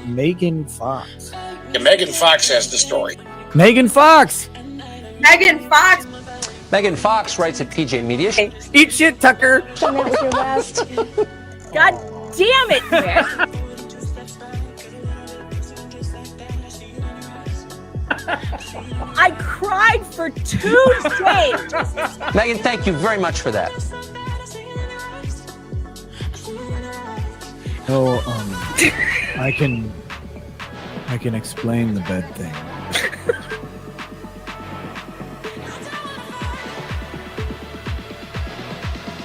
Megan Fox. Yeah, Megan Fox has the story. Megan Fox. Megan Fox. Megan Fox writes at PJ Media. Eat shit, Tucker. And that was your last. God damn it, Nick. I cried for 2 days. Megan, thank you very much for that. So, I can explain the bed thing.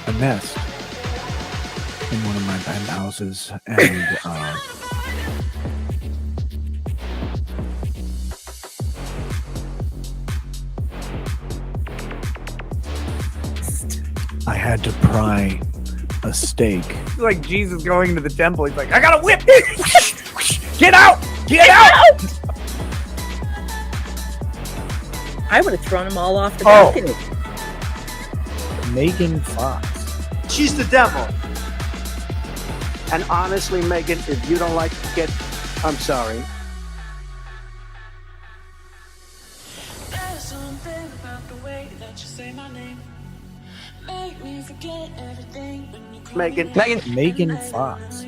A nest in one of my penthouses, and I had to pry a steak. It's like Jesus going to the temple. He's like, I got a whip. Get out! Get out! I would have thrown them all off the balcony. Megan Fox. She's the devil. And honestly, Megan, if you don't like it, I'm sorry. There's something about the way that you say my name. Make me forget everything when you call Megan. me. Megan Fox.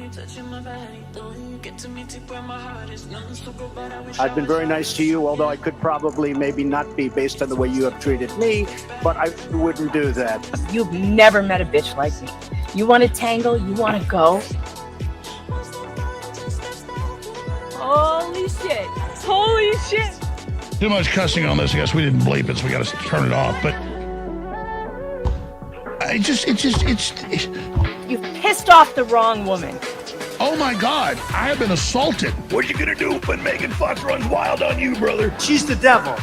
I've been very nice to you, although I could probably maybe not be based on the way you have treated me, but I wouldn't do that. You've never met a bitch like me. You want to tangle? You want to go? Holy shit. Holy shit. Too much cussing on this. I guess we didn't bleep it, so we got to turn it off. But You pissed off the wrong woman. Oh my God, I have been assaulted. What are you gonna do when Megan Fox runs wild on you, brother? She's the devil.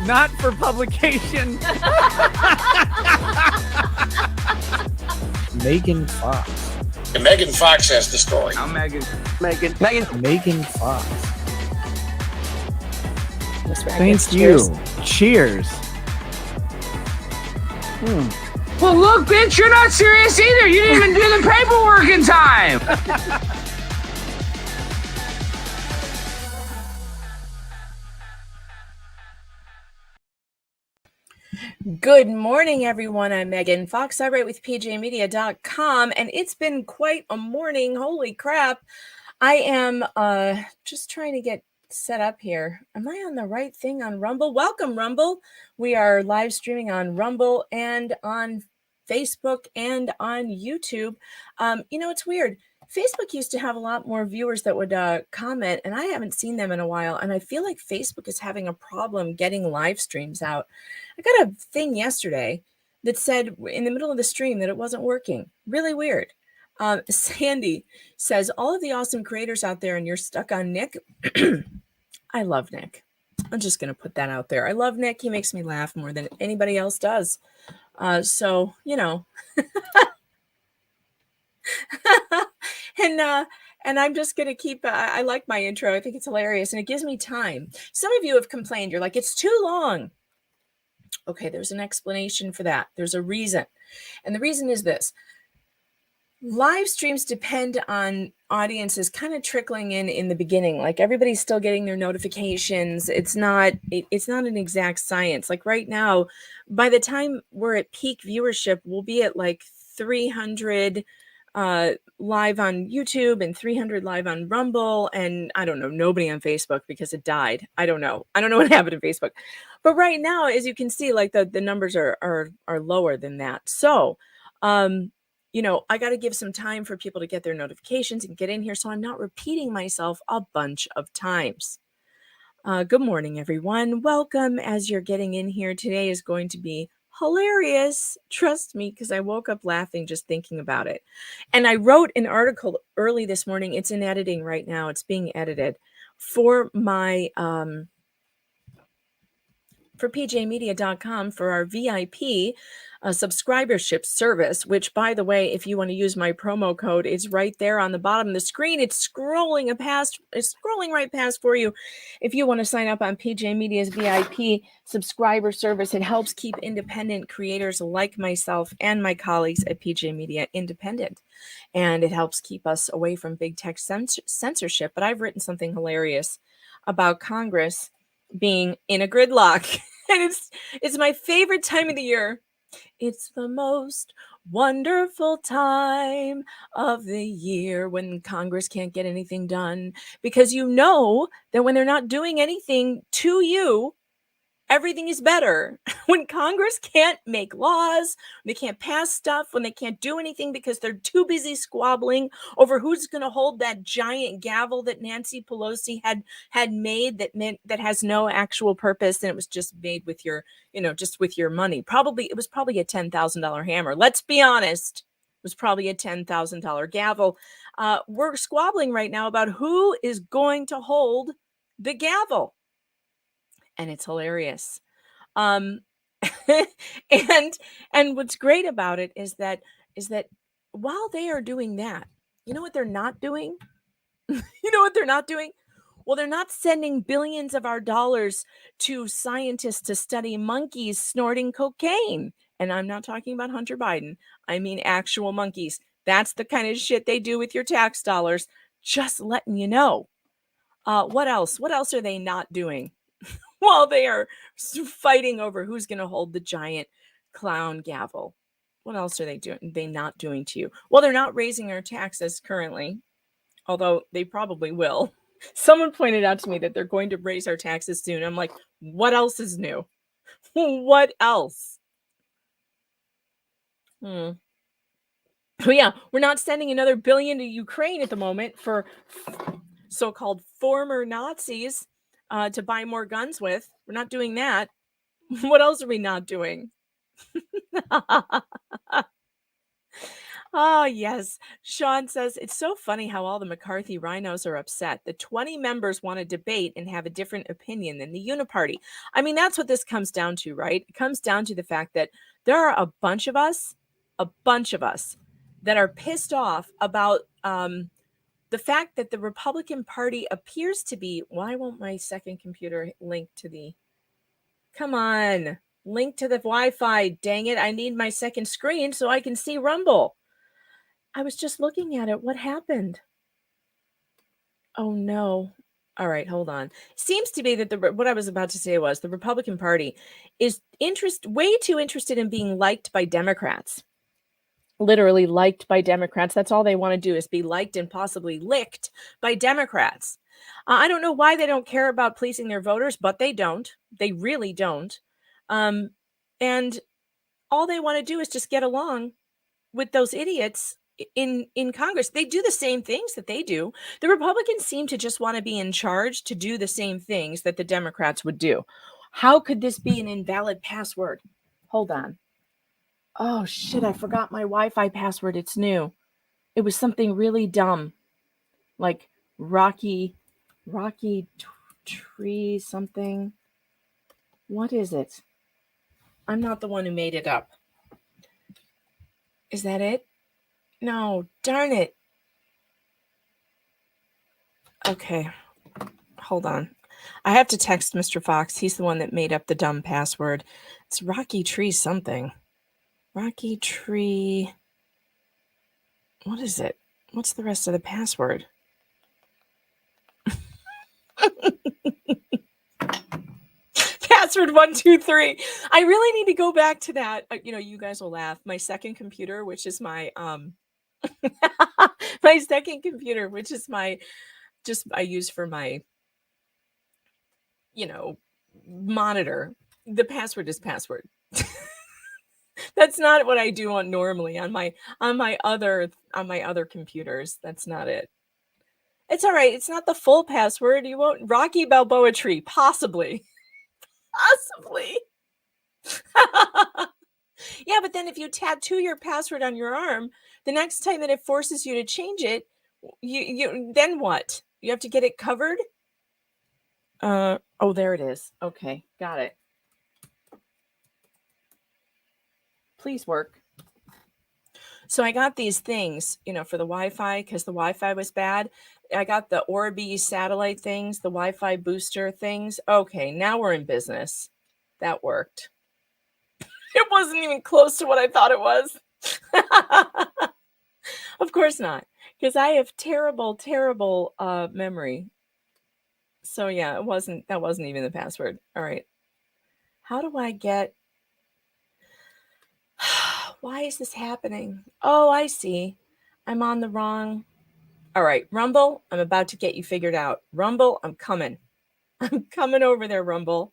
Not for publication. Megan Fox. Yeah, Megan Fox has the story. I'm Megan. Megan. Megan Fox. Thank you. Cheers. Well, look, bitch, you're not serious either. You didn't even do the paperwork in time. Good morning, everyone. I'm Megan Fox. I write with PJmedia.com, and it's been quite a morning. Holy crap. I am just trying to get set up here. Am I on the right thing on Rumble? Welcome, Rumble. We are live streaming on Rumble and on Facebook and on YouTube. It's weird. Facebook used to have a lot more viewers that would comment, and I haven't seen them in a while. And I feel like Facebook is having a problem getting live streams out. I got a thing yesterday that said in the middle of the stream that it wasn't working. Really weird. Sandy says, all of the awesome creators out there, and you're stuck on Nick. I love Nick. I'm just going to put that out there. I love Nick. He makes me laugh more than anybody else does. So, you know. And I'm just going to keep, I like my intro. I think it's hilarious and it gives me time. Some of you have complained. You're like, it's too long. Okay, there's an explanation for that. There's a reason. And the reason is this. Live streams depend on audiences kind of trickling in the beginning. Like everybody's still getting their notifications. It's not an exact science. Like right now, by the time we're at peak viewership, we'll be at like 300 live on YouTube and 300 live on Rumble, and I don't know, nobody on Facebook because it died. I don't know what happened to Facebook, but right now, as you can see, like the numbers are lower than that. So, I got to give some time for people to get their notifications and get in here, so I'm not repeating myself a bunch of times. Good morning, everyone. Welcome. As you're getting in here, today is going to be hilarious. Trust me, because I woke up laughing just thinking about it. And I wrote an article early this morning. It's in editing right now. It's being edited for my for pjmedia.com for our VIP subscribership service, which, by the way, if you want to use my promo code, it's right there on the bottom of the screen. It's scrolling right past for you. If you want to sign up on PJ Media's VIP subscriber service, it helps keep independent creators like myself and my colleagues at PJ Media independent. And it helps keep us away from big tech censorship. But I've written something hilarious about Congress being in a gridlock. And it's my favorite time of the year. It's the most wonderful time of the year when Congress can't get anything done, because you know that when they're not doing anything to you, everything is better. When Congress can't make laws, they can't pass stuff, when they can't do anything because they're too busy squabbling over who's going to hold that giant gavel that Nancy Pelosi had made that has no actual purpose, and it was just made with your, just with your money. It was probably a $10,000 hammer. Let's be honest. It was probably a $10,000 gavel. We're squabbling right now about who is going to hold the gavel. And it's hilarious. And what's great about it is that while they are doing that, you know what they're not doing? You know what they're not doing? Well, they're not sending billions of our dollars to scientists to study monkeys snorting cocaine. And I'm not talking about Hunter Biden. I mean actual monkeys. That's the kind of shit they do with your tax dollars. Just letting you know. What else? What else are they not doing? While they are fighting over who's going to hold the giant clown gavel. What else are they not doing to you? Well, they're not raising our taxes currently, although they probably will. Someone pointed out to me that they're going to raise our taxes soon. I'm like, what else is new? What else? Oh yeah, we're not sending another billion to Ukraine at the moment for so-called former Nazis to buy more guns with. We're not doing that. What else are we not doing? Oh, yes. Sean says, it's so funny how all the McCarthy rhinos are upset. The 20 members want to debate and have a different opinion than the Uniparty. I mean, that's what this comes down to, right? It comes down to the fact that there are a bunch of us that are pissed off about the fact that the Republican Party appears to be, why won't my second computer link to the, come on, link to the Wi-Fi, dang it. I need my second screen so I can see Rumble. I was just looking at it. What happened? Oh no. All right, hold on. Seems to be that what I was about to say was the Republican Party is way too interested in being liked by Democrats. Literally liked by Democrats. That's all they want to do, is be liked and possibly licked by Democrats. I don't know why they don't care about pleasing their voters, but they don't. They really don't. And all they want to do is just get along with those idiots in Congress. They do the same things that they do. The Republicans seem to just want to be in charge to do the same things that the Democrats would do. How could this be an invalid password? Hold on. Oh, shit, I forgot my Wi-Fi password. It's new. It was something really dumb. Like Rocky Tree something. What is it? I'm not the one who made it up. Is that it? No, darn it. Okay, hold on. I have to text Mr. Fox. He's the one that made up the dumb password. It's Rocky Tree something. Rocky Tree. What is it? What's the rest of the password? Password 123. I really need to go back to that. You guys will laugh. My second computer, which is my my second computer, which is I use for my monitor. The password is password. That's not what I do normally on my other computers. That's not it. It's all right. It's not the full password. You won't. Rocky Balboa Tree, possibly. Yeah, but then if you tattoo your password on your arm, the next time that it forces you to change it, you then what? You have to get it covered? Oh, there it is. Okay, got it. Please work. So I got these things, for the Wi-Fi because the Wi-Fi was bad. I got the Orbi satellite things, the Wi-Fi booster things. Okay, now we're in business. That worked. It wasn't even close to what I thought it was. Of course not, because I have terrible, terrible memory. So yeah, that wasn't even the password. All right. How do I get... Why is this happening? Oh, I see. I'm on the wrong... All right, Rumble, I'm about to get you figured out. Rumble, I'm coming. I'm coming over there, Rumble.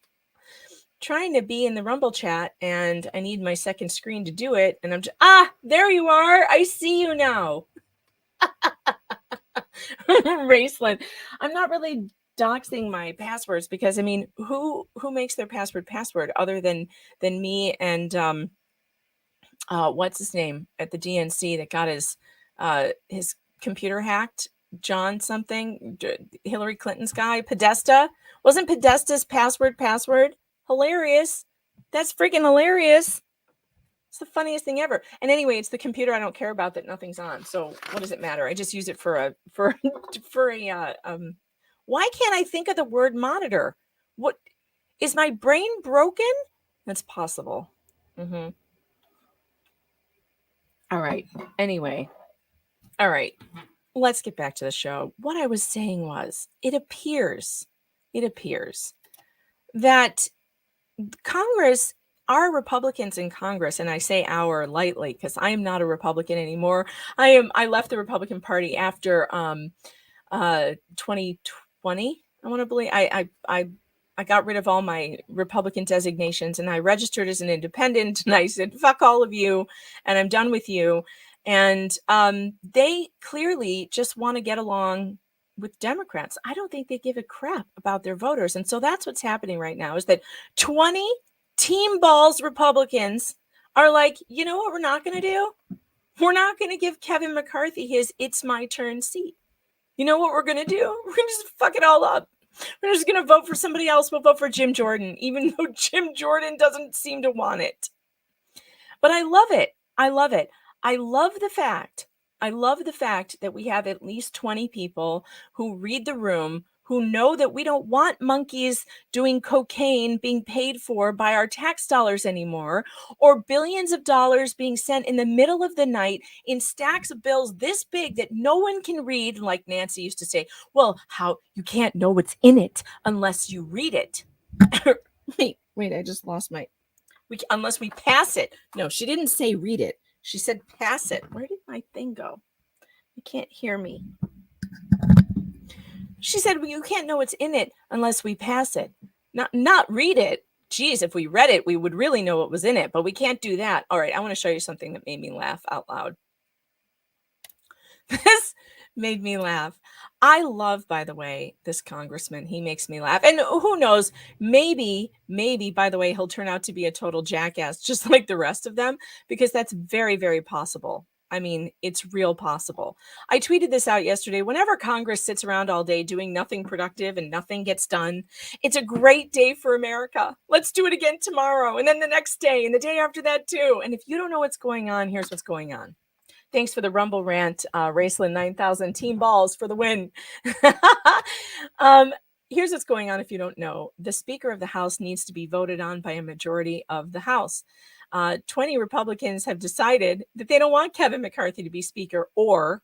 Trying to be in the Rumble chat, and I need my second screen to do it. And I'm just... there you are. I see you now. Raceland. I'm not really doxing my passwords because, I mean, who makes their password other than me and what's his name at the DNC that got his computer hacked? John something, Hillary Clinton's guy, Podesta. Wasn't Podesta's password? Hilarious. That's freaking hilarious. It's the funniest thing ever. And anyway, it's the computer I don't care about that nothing's on. So what does it matter? I just use it for a why can't I think of the word monitor? What is my brain broken? That's possible. All right. Anyway. All right. Let's get back to the show. What I was saying was, it appears that Congress, our Republicans in Congress, and I say our lightly because I am not a Republican anymore. I left the Republican Party after 2020. I want to believe I got rid of all my Republican designations and I registered as an independent, and I said, fuck all of you, and I'm done with you. And they clearly just want to get along with Democrats. I don't think they give a crap about their voters. And so that's what's happening right now, is that 20 team balls Republicans are like, you know what we're not going to do? We're not going to give Kevin McCarthy his "it's my turn" seat. You know what we're going to do? We're going to just fuck it all up. We're just going to vote for somebody else. We'll vote for Jim Jordan, even though Jim Jordan doesn't seem to want it. But I love it. I love it. I love the fact that we have at least 20 people who read the room, who know that we don't want monkeys doing cocaine being paid for by our tax dollars anymore, or billions of dollars being sent in the middle of the night in stacks of bills this big that no one can read. Like Nancy used to say, well, how you can't know what's in it unless you read it. Wait, I just lost unless we pass it. No, she didn't say read it. She said pass it. Where did my thing go? You can't hear me. She said, well, you can't know what's in it unless we pass it. Not read it. Geez, if we read it, we would really know what was in it, but we can't do that. All right, I want to show you something that made me laugh out loud. This made me laugh. I love, by the way, this congressman. He makes me laugh. And who knows, maybe, by the way, he'll turn out to be a total jackass, just like the rest of them, because that's very, very possible. I mean, it's real possible. I tweeted this out yesterday. Whenever Congress sits around all day doing nothing productive and nothing gets done, it's a great day for America. Let's do it again tomorrow, and then the next day, and the day after that too. And if you don't know what's going on, here's what's going on. Thanks for the Rumble rant, Raceland 9000 team balls for the win. Here's what's going on if you don't know. The Speaker of the House needs to be voted on by a majority of the House. 20 Republicans have decided that they don't want Kevin McCarthy to be Speaker, or,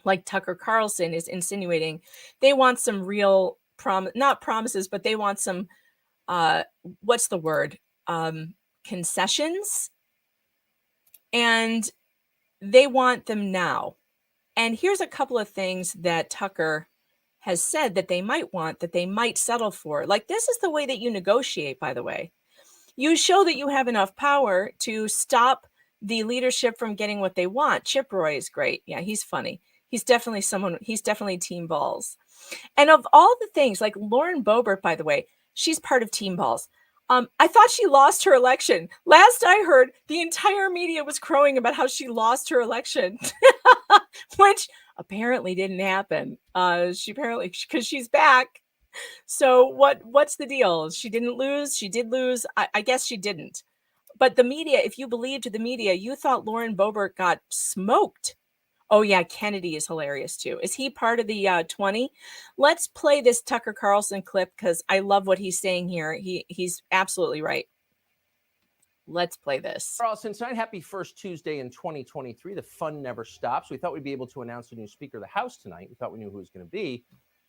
like Tucker Carlson is insinuating, they want some real not promises, but they want some, what's the word? Concessions. And they want them now. And here's a couple of things that Tucker has said that they might want, that they might settle for. Like, this is the way that you negotiate, by the way. You show that you have enough power to stop the leadership from getting what they want. Chip Roy is great. Yeah, he's funny. He's definitely team balls. And of all the things, like Lauren Boebert, by the way, she's part of team balls. I thought she lost her election. Last I heard, the entire media was crowing about how she lost her election, which apparently didn't happen. Because she's back. So what's the deal? She didn't lose. She did lose. I guess she didn't. but the media, if you believed the media, you thought Lauren Boebert got smoked. Oh yeah, Kennedy is hilarious too. Is he part of the 20? Let's play this Tucker Carlson clip because I love what he's saying here. He's absolutely right. Let's play this. Carlson, tonight, happy first Tuesday in 2023. The fun never stops. We thought we'd be able to announce a new Speaker of the House tonight. We thought we knew who it was going to be.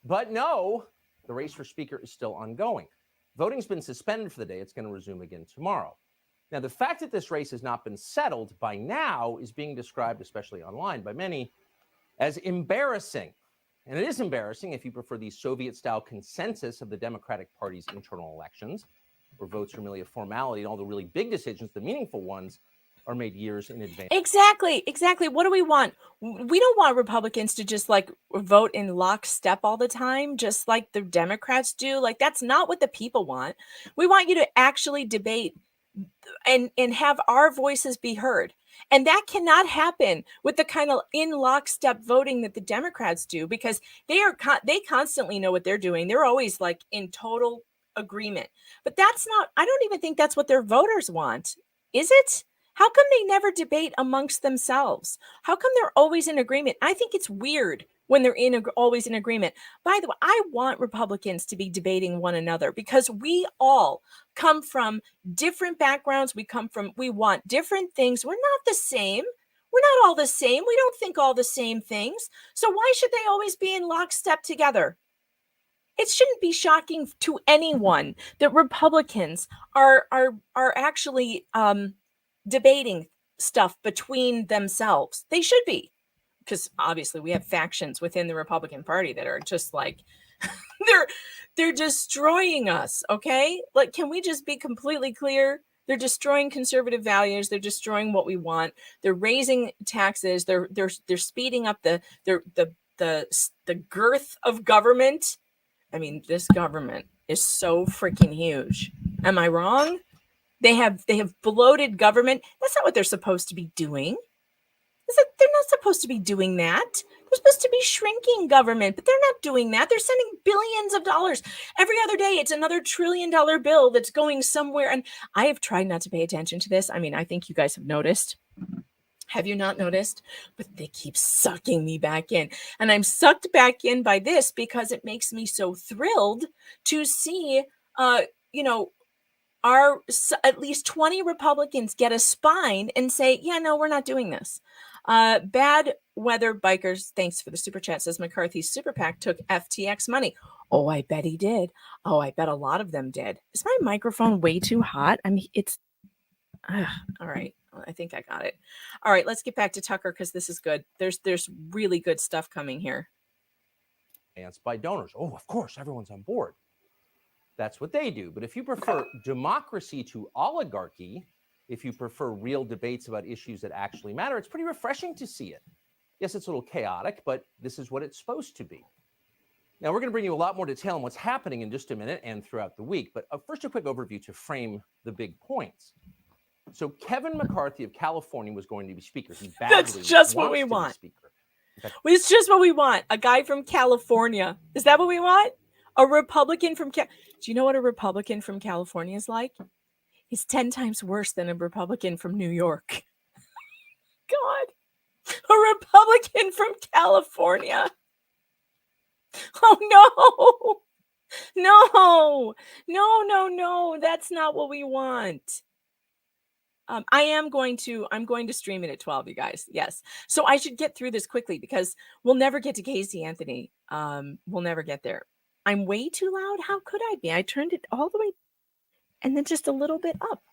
But no, the race for Speaker is still ongoing. Voting's been suspended for the day. It's going to resume again tomorrow. Now, the fact that this race has not been settled by now is being described, especially online, by many as embarrassing. And it is embarrassing if you prefer the Soviet-style consensus of the Democratic Party's internal elections, where votes are merely a formality and all the really big decisions, the meaningful ones, are made years in advance. Exactly. What do we want? We don't want Republicans to just like vote in lockstep all the time, just like the Democrats do. Like, that's not what the people want. We want you to actually debate and have our voices be heard. And that cannot happen with the kind of in lockstep voting that the Democrats do, because they constantly know what they're doing. They're always like in total agreement. But that's not, I don't even think that's what their voters want. Is it? How come they never debate amongst themselves? How come they're always in agreement? I think it's weird when they're always in agreement. By the way, I want Republicans to be debating one another because we all come from different backgrounds. We want different things. We're not the same. We're not all the same. We don't think all the same things. So why should they always be in lockstep together? It shouldn't be shocking to anyone that Republicans are actually debating stuff between themselves. They should be, because obviously we have factions within the Republican Party that are just like they're destroying us. Okay, like, can we just be completely clear? They're destroying conservative values. They're destroying what we want. They're raising taxes. They're speeding up the girth of government. I mean, this government is so freaking huge. Am I wrong? They have bloated government. That's not what they're supposed to be doing. They're not supposed to be doing that. They're supposed to be shrinking government, but they're not doing that. They're sending billions of dollars. Every other day, it's another $1 trillion bill that's going somewhere. And I have tried not to pay attention to this. I mean, I think you guys have noticed. Have you not noticed? But they keep sucking me back in. And I'm sucked back in by this because it makes me so thrilled to see, at least 20 Republicans get a spine and say, yeah, no, we're not doing this. Bad Weather Bikers, thanks for the super chat, says McCarthy's super PAC took FTX money. Oh, I bet he did. Oh, I bet a lot of them did. Is my microphone way too hot? I mean, it's all right. I think I got it. All right, let's get back to Tucker because this is good. There's really good stuff coming here. By donors. Oh, of course, everyone's on board. That's what they do. But if you prefer democracy to oligarchy, if you prefer real debates about issues that actually matter, it's pretty refreshing to see it. Yes, it's a little chaotic, but this is what it's supposed to be. Now, we're going to bring you a lot more detail on what's happening in just a minute and throughout the week. But first, a quick overview to frame the big points. So Kevin McCarthy of California was going to be speaker. That's just what we want. It's just what we want. A guy from California. Is that what we want? A Republican from Do you know what a Republican from California is like? He's 10 times worse than a Republican from New York. God. A Republican from California. Oh, no. No. That's not what we want. I'm going to stream it at 12, you guys. Yes. So I should get through this quickly because we'll never get to Casey Anthony. We'll never get there. I'm way too loud. How could I be? I turned it all the way and then just a little bit up.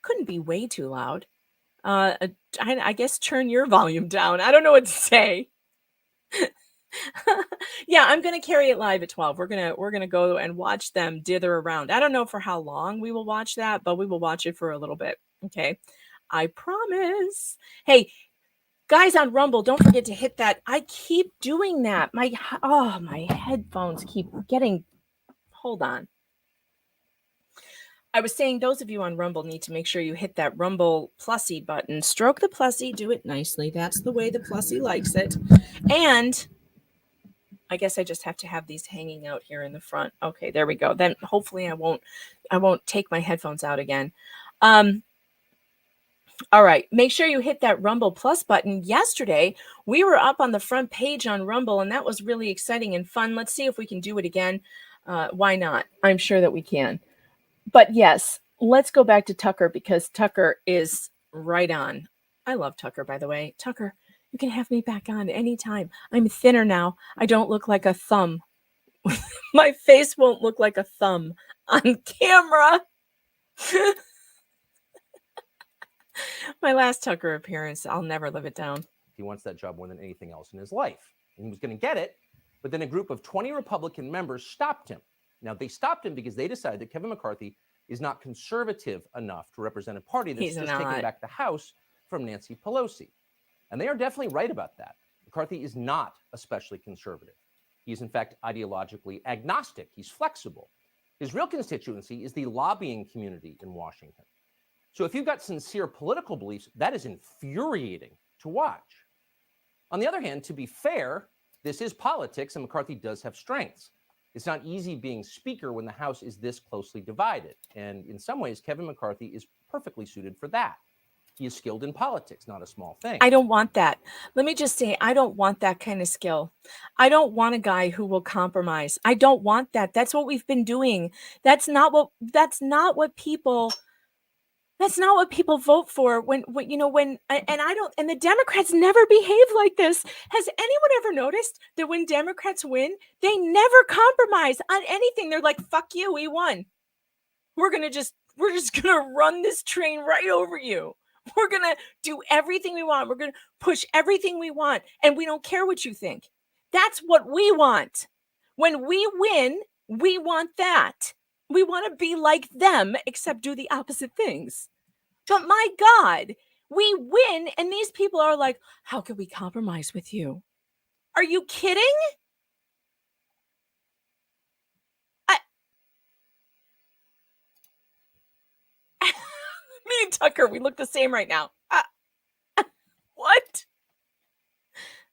Couldn't be way too loud. I guess turn your volume down. I don't know what to say. Yeah, I'm gonna carry it live at 12. We're gonna go and watch them dither around. I don't know for how long we will watch that, but we will watch it for a little bit. Okay, I promise. Hey, guys on Rumble, don't forget to hit that. I keep doing that. My headphones keep getting. Hold on. I was saying those of you on Rumble need to make sure you hit that Rumble plussy button. Stroke the plussy, do it nicely. That's the way the plussy likes it. And I guess I just have to have these hanging out here in the front. Okay, there we go. Then hopefully I won't take my headphones out again. All right. Make sure you hit that Rumble Plus button. Yesterday, we were up on the front page on Rumble, and that was really exciting and fun. Let's see if we can do it again. Why not? I'm sure that we can. But yes, let's go back to Tucker because Tucker is right on. I love Tucker, by the way. Tucker, you can have me back on anytime. I'm thinner now. I don't look like a thumb. My face won't look like a thumb on camera. My last Tucker appearance, I'll never live it down. He wants that job more than anything else in his life. And he was going to get it, but then a group of 20 Republican members stopped him. Now, they stopped him because they decided that Kevin McCarthy is not conservative enough to represent a party that's taking back the House from Nancy Pelosi. And they are definitely right about that. McCarthy is not especially conservative. He is, in fact, ideologically agnostic. He's flexible. His real constituency is the lobbying community in Washington. So if you've got sincere political beliefs, that is infuriating to watch. On the other hand, to be fair, this is politics, and McCarthy does have strengths. It's not easy being Speaker when the House is this closely divided. And in some ways, Kevin McCarthy is perfectly suited for that. He is skilled in politics, not a small thing. I don't want that. Let me just say, I don't want that kind of skill. I don't want a guy who will compromise. I don't want that. That's what we've been doing. That's not what people vote for when the Democrats never behave like this. Has anyone ever noticed that when Democrats win, they never compromise on anything? They're like, fuck you, we won. We're just gonna run this train right over you. We're gonna do everything we want. We're gonna push everything we want, and we don't care what you think. That's what we want. When we win, we want that. We want to be like them, except do the opposite things. But my God, we win, and these people are like, how can we compromise with you? Are you kidding? Me and Tucker, we look the same right now. What?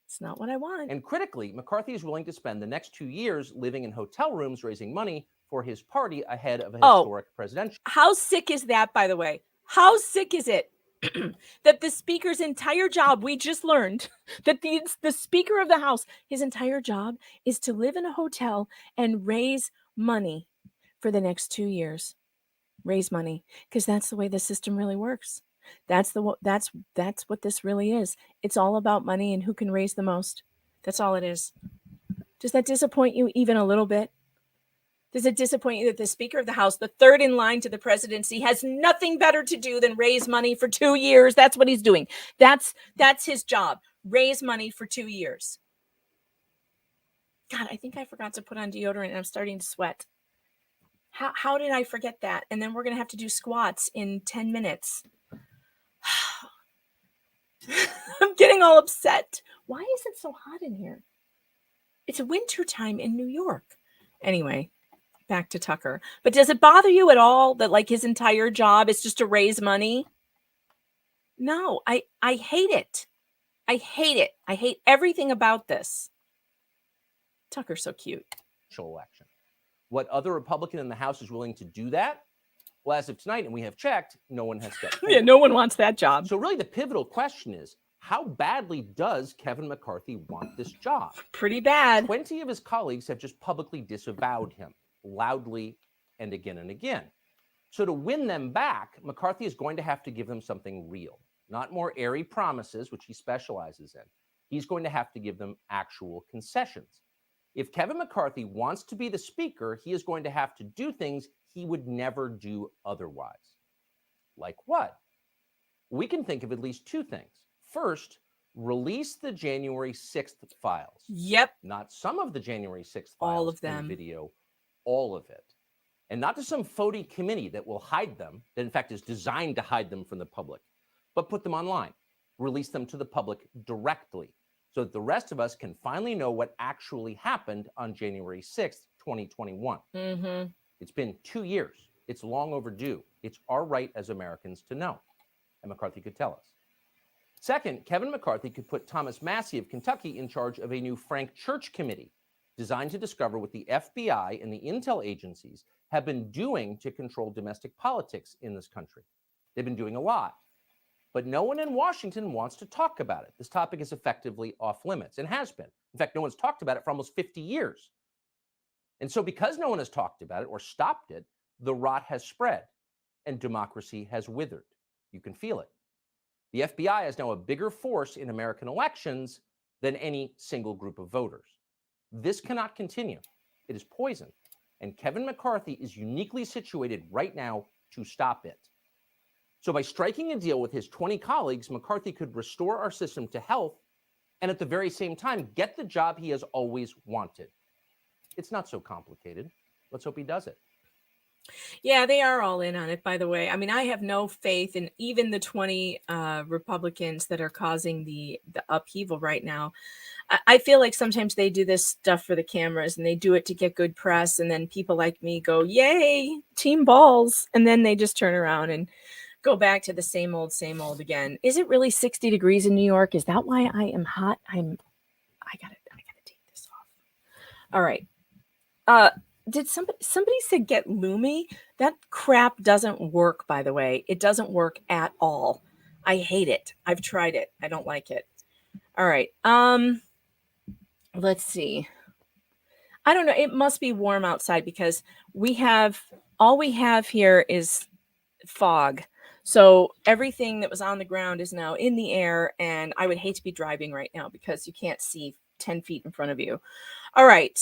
It's not what I want. And critically, McCarthy is willing to spend the next 2 years living in hotel rooms, raising money for his party ahead of a historic presidential. How sick is that, by the way? How sick is it that the Speaker's entire job, we just learned that the Speaker of the House, his entire job is to live in a hotel and raise money for the next 2 years. Raise money, because that's the way the system really works. That's what this really is. It's all about money and who can raise the most. That's all it is. Does that disappoint you even a little bit? Does it disappoint you that the Speaker of the House, the third in line to the presidency, has nothing better to do than raise money for 2 years? That's what he's doing. That's his job. Raise money for 2 years. God, I think I forgot to put on deodorant and I'm starting to sweat. How did I forget that? And then we're going to have to do squats in 10 minutes. I'm getting all upset. Why is it so hot in here? It's winter time in New York. Anyway, back to Tucker. But does it bother you at all that like his entire job is just to raise money? No, I hate it. I hate it. I hate everything about this. Tucker's so cute. Election. What other Republican in the House is willing to do that? Well, as of tonight, and we have checked, no one has stepped forward. Yeah, no one wants that job. So really the pivotal question is, how badly does Kevin McCarthy want this job? Pretty bad. 20 of his colleagues have just publicly disavowed him, loudly and again and again. So to win them back, McCarthy is going to have to give them something real, not more airy promises, which he specializes in. He's going to have to give them actual concessions. If Kevin McCarthy wants to be the Speaker, he is going to have to do things he would never do otherwise. Like what? We can think of at least two things. First, release the January 6th files. Yep. Not some of the January 6th files. All of them. Video, all of it. And not to some phony committee that will hide them, that in fact is designed to hide them from the public, but put them online. Release them to the public directly so that the rest of us can finally know what actually happened on January 6th, 2021. Mm-hmm. It's been 2 years. It's long overdue. It's our right as Americans to know. And McCarthy could tell us. Second, Kevin McCarthy could put Thomas Massie of Kentucky in charge of a new Frank Church committee designed to discover what the FBI and the intel agencies have been doing to control domestic politics in this country. They've been doing a lot. but no one in Washington wants to talk about it. This topic is effectively off limits and has been. In fact, no one's talked about it for almost 50 years. And so because no one has talked about it or stopped it, the rot has spread and democracy has withered. You can feel it. The FBI is now a bigger force in American elections than any single group of voters. This cannot continue. It is poison. And Kevin McCarthy is uniquely situated right now to stop it. So by striking a deal with his 20 colleagues, McCarthy could restore our system to health and at the very same time get the job he has always wanted. It's not so complicated. Let's hope he does it. Yeah, they are all in on it, by the way. I mean, I have no faith in even the 20 Republicans that are causing the upheaval right now. I feel like sometimes they do this stuff for the cameras and they do it to get good press. And then people like me go, yay, team balls. And then they just turn around and go back to the same old again. Is it really 60 degrees in New York? Is that why I am hot? I gotta take this off. All right. Did somebody said get Lumi? That crap doesn't work, by the way. It doesn't work at all. I hate it. I've tried it. I don't like it. All right. Let's see. I don't know. It must be warm outside because all we have here is fog. So everything that was on the ground is now in the air, and I would hate to be driving right now because you can't see 10 feet in front of you. All right.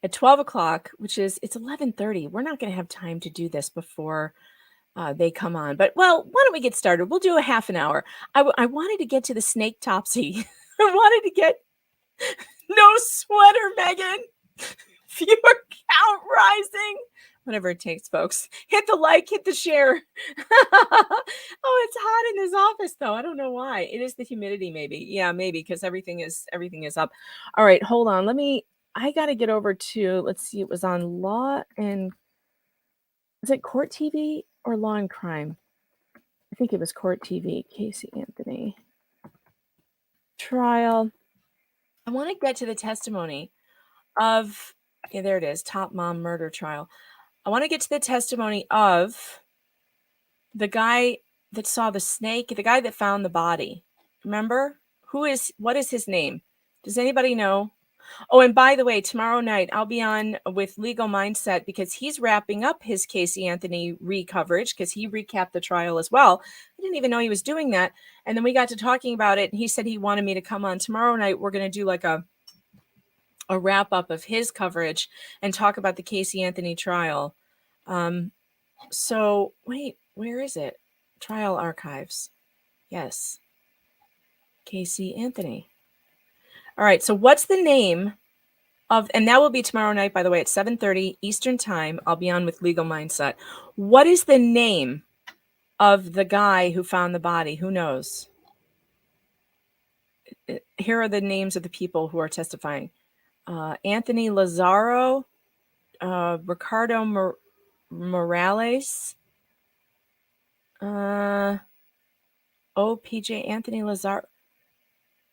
At 12 o'clock, which is, it's 11:30. We're not going to have time to do this before they come on. But, well, why don't we get started? We'll do a half an hour. I wanted to get to the Snaketopsy. I wanted to get no sweater, Megan. Viewer count rising. Whatever it takes, folks. Hit the like, hit the share. Oh, it's hot in this office, though. I don't know why. It is the humidity, maybe. Yeah, maybe, because everything is up. All right, hold on. I got to get over to, let's see, it was on Law and, is it Court TV or Law and Crime? I think it was Court TV. Casey Anthony trial. I want to get to the testimony of, yeah, there it is, Top Mom murder trial. I want to get to the testimony of the guy that saw the snake, the guy that found the body. Remember? What is his name? Does anybody know? Oh, and by the way, tomorrow night I'll be on with Legal Mindset because he's wrapping up his Casey Anthony coverage because he recapped the trial as well. I didn't even know he was doing that. And then we got to talking about it, and he said he wanted me to come on tomorrow night. We're going to do like a wrap up of his coverage and talk about the Casey Anthony trial. So wait, where is it? Trial archives. Yes. Casey Anthony. All right. So what's the name of, and that will be tomorrow night, by the way, at 7:30 Eastern time. I'll be on with Legal Mindset. What is the name of the guy who found the body? Who knows? Here are the names of the people who are testifying. Anthony Lazaro, Ricardo Morales, PJ Anthony Lazaro.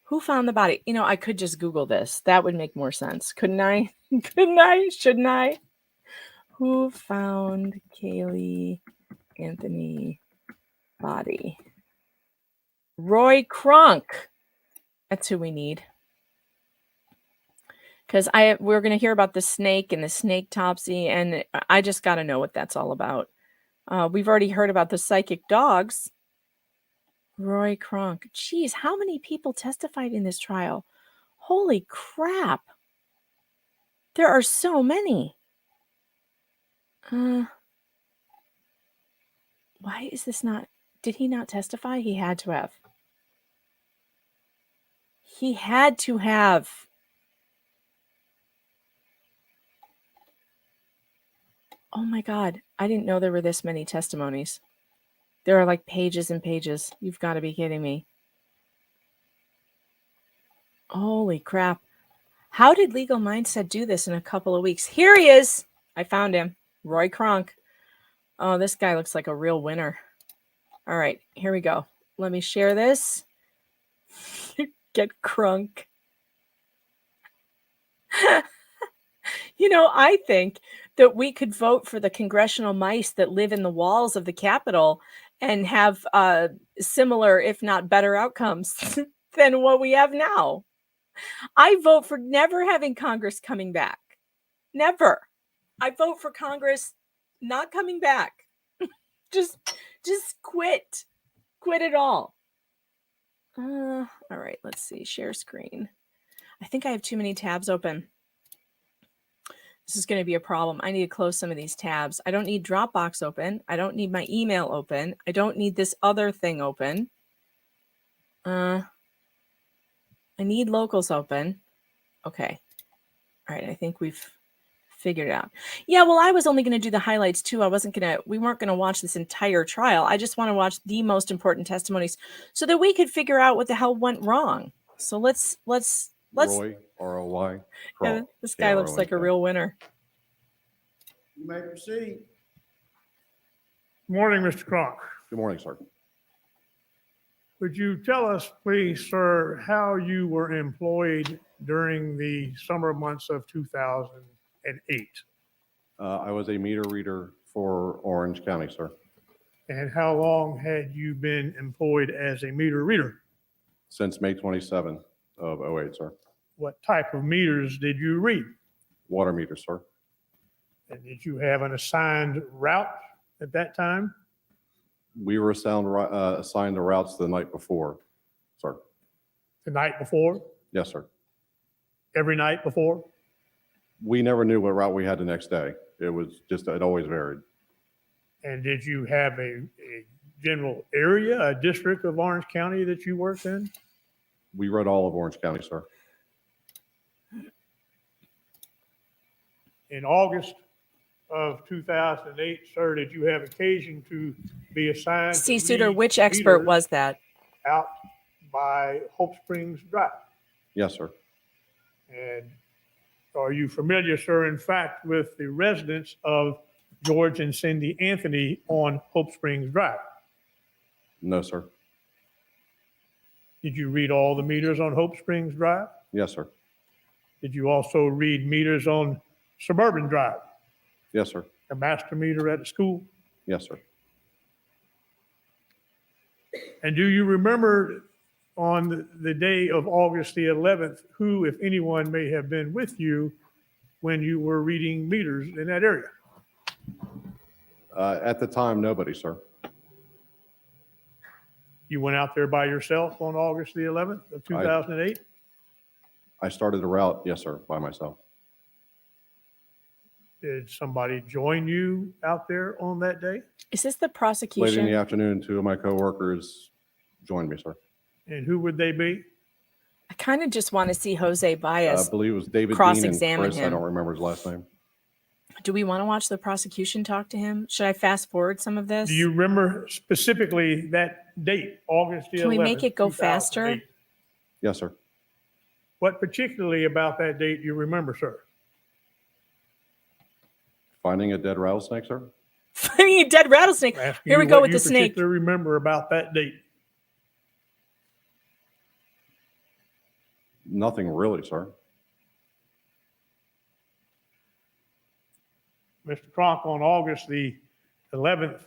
Who found the body? You know, I could just Google this. That would make more sense. Couldn't I? Shouldn't I? Who found Kaylee Anthony body? Roy Kronk. That's who we need. Because we're going to hear about the snake and the Snaketopsy, and I just got to know what that's all about. We've already heard about the psychic dogs. Roy Kronk. Geez, how many people testified in this trial? Holy crap. There are so many. Why is this not... Did he not testify? He had to have. He had to have. Oh my God. I didn't know there were this many testimonies. There are like pages and pages. You've got to be kidding me. Holy crap. How did Legal Mindset do this in a couple of weeks? Here he is. I found him. Roy Kronk. Oh, this guy looks like a real winner. All right, here we go. Let me share this. Get Kronk. You know, I think that we could vote for the congressional mice that live in the walls of the Capitol and have similar, if not better, outcomes than what we have now. I vote for never having Congress coming back. Never. I vote for Congress not coming back. just quit. Quit it all. All right, let's see. Share screen. I think I have too many tabs open. This is going to be a problem. I need to close some of these tabs. I don't need Dropbox open. I don't need my email open. I don't need this other thing open. I need locals open. Okay. All right. I think we've figured it out. Yeah, well, I was only going to do the highlights too. We weren't going to watch this entire trial. I just want to watch the most important testimonies so that we could figure out what the hell went wrong. So let's Roy, R-O-Y. yeah, this guy looks like a real winner. You may proceed. Morning, Mr. Kronk. Good morning, sir. Would you tell us, please, sir, how you were employed during the summer months of 2008? I was a meter reader for Orange County, sir. And how long had you been employed as a meter reader? Since May 27 of 08, sir. What type of meters did you read? Water meter, sir. And did you have an assigned route at that time? We were assigned the routes the night before, sir. The night before? Yes, sir. Every night before? We never knew what route we had the next day. It always varied. And did you have a general area, a district of Orange County that you worked in? We read all of Orange County, sir. In August of 2008, sir, did you have occasion to be assigned to Suitor, read which expert meters was that? out by Hope Springs Drive? Yes, sir. And are you familiar, sir, in fact, with the residents of George and Cindy Anthony on Hope Springs Drive? No, sir. Did you read all the meters on Hope Springs Drive? Yes, sir. Did you also read meters on Suburban Drive, Yes, sir. a master meter at the school? Yes, sir. And do you remember on the day of August the 11th, who, if anyone, may have been with you when you were reading meters in that area? At the time, nobody, sir. You went out there by yourself on August the 11th of 2008? I started the route, yes, sir, by myself. Did somebody join you out there on that day? Is this the Late in prosecution? the afternoon, two of my coworkers joined me, sir. And who would they be? I kind of just want to see Jose I Baez. believe it was David Dean and cross-examine Chris. I him. don't remember his last name. Do we want to watch the prosecution talk to him? Should I fast forward some of this? Do you remember specifically that date, August the 11th? Can we make it go faster? 2008? Yes, sir. What particularly about that date do you remember, sir? Finding a dead rattlesnake, sir? Finding a dead rattlesnake. I'm asking Here we you go what with you the snake. particularly remember about that date? Nothing really, sir. Mr. Kronk, on August the 11th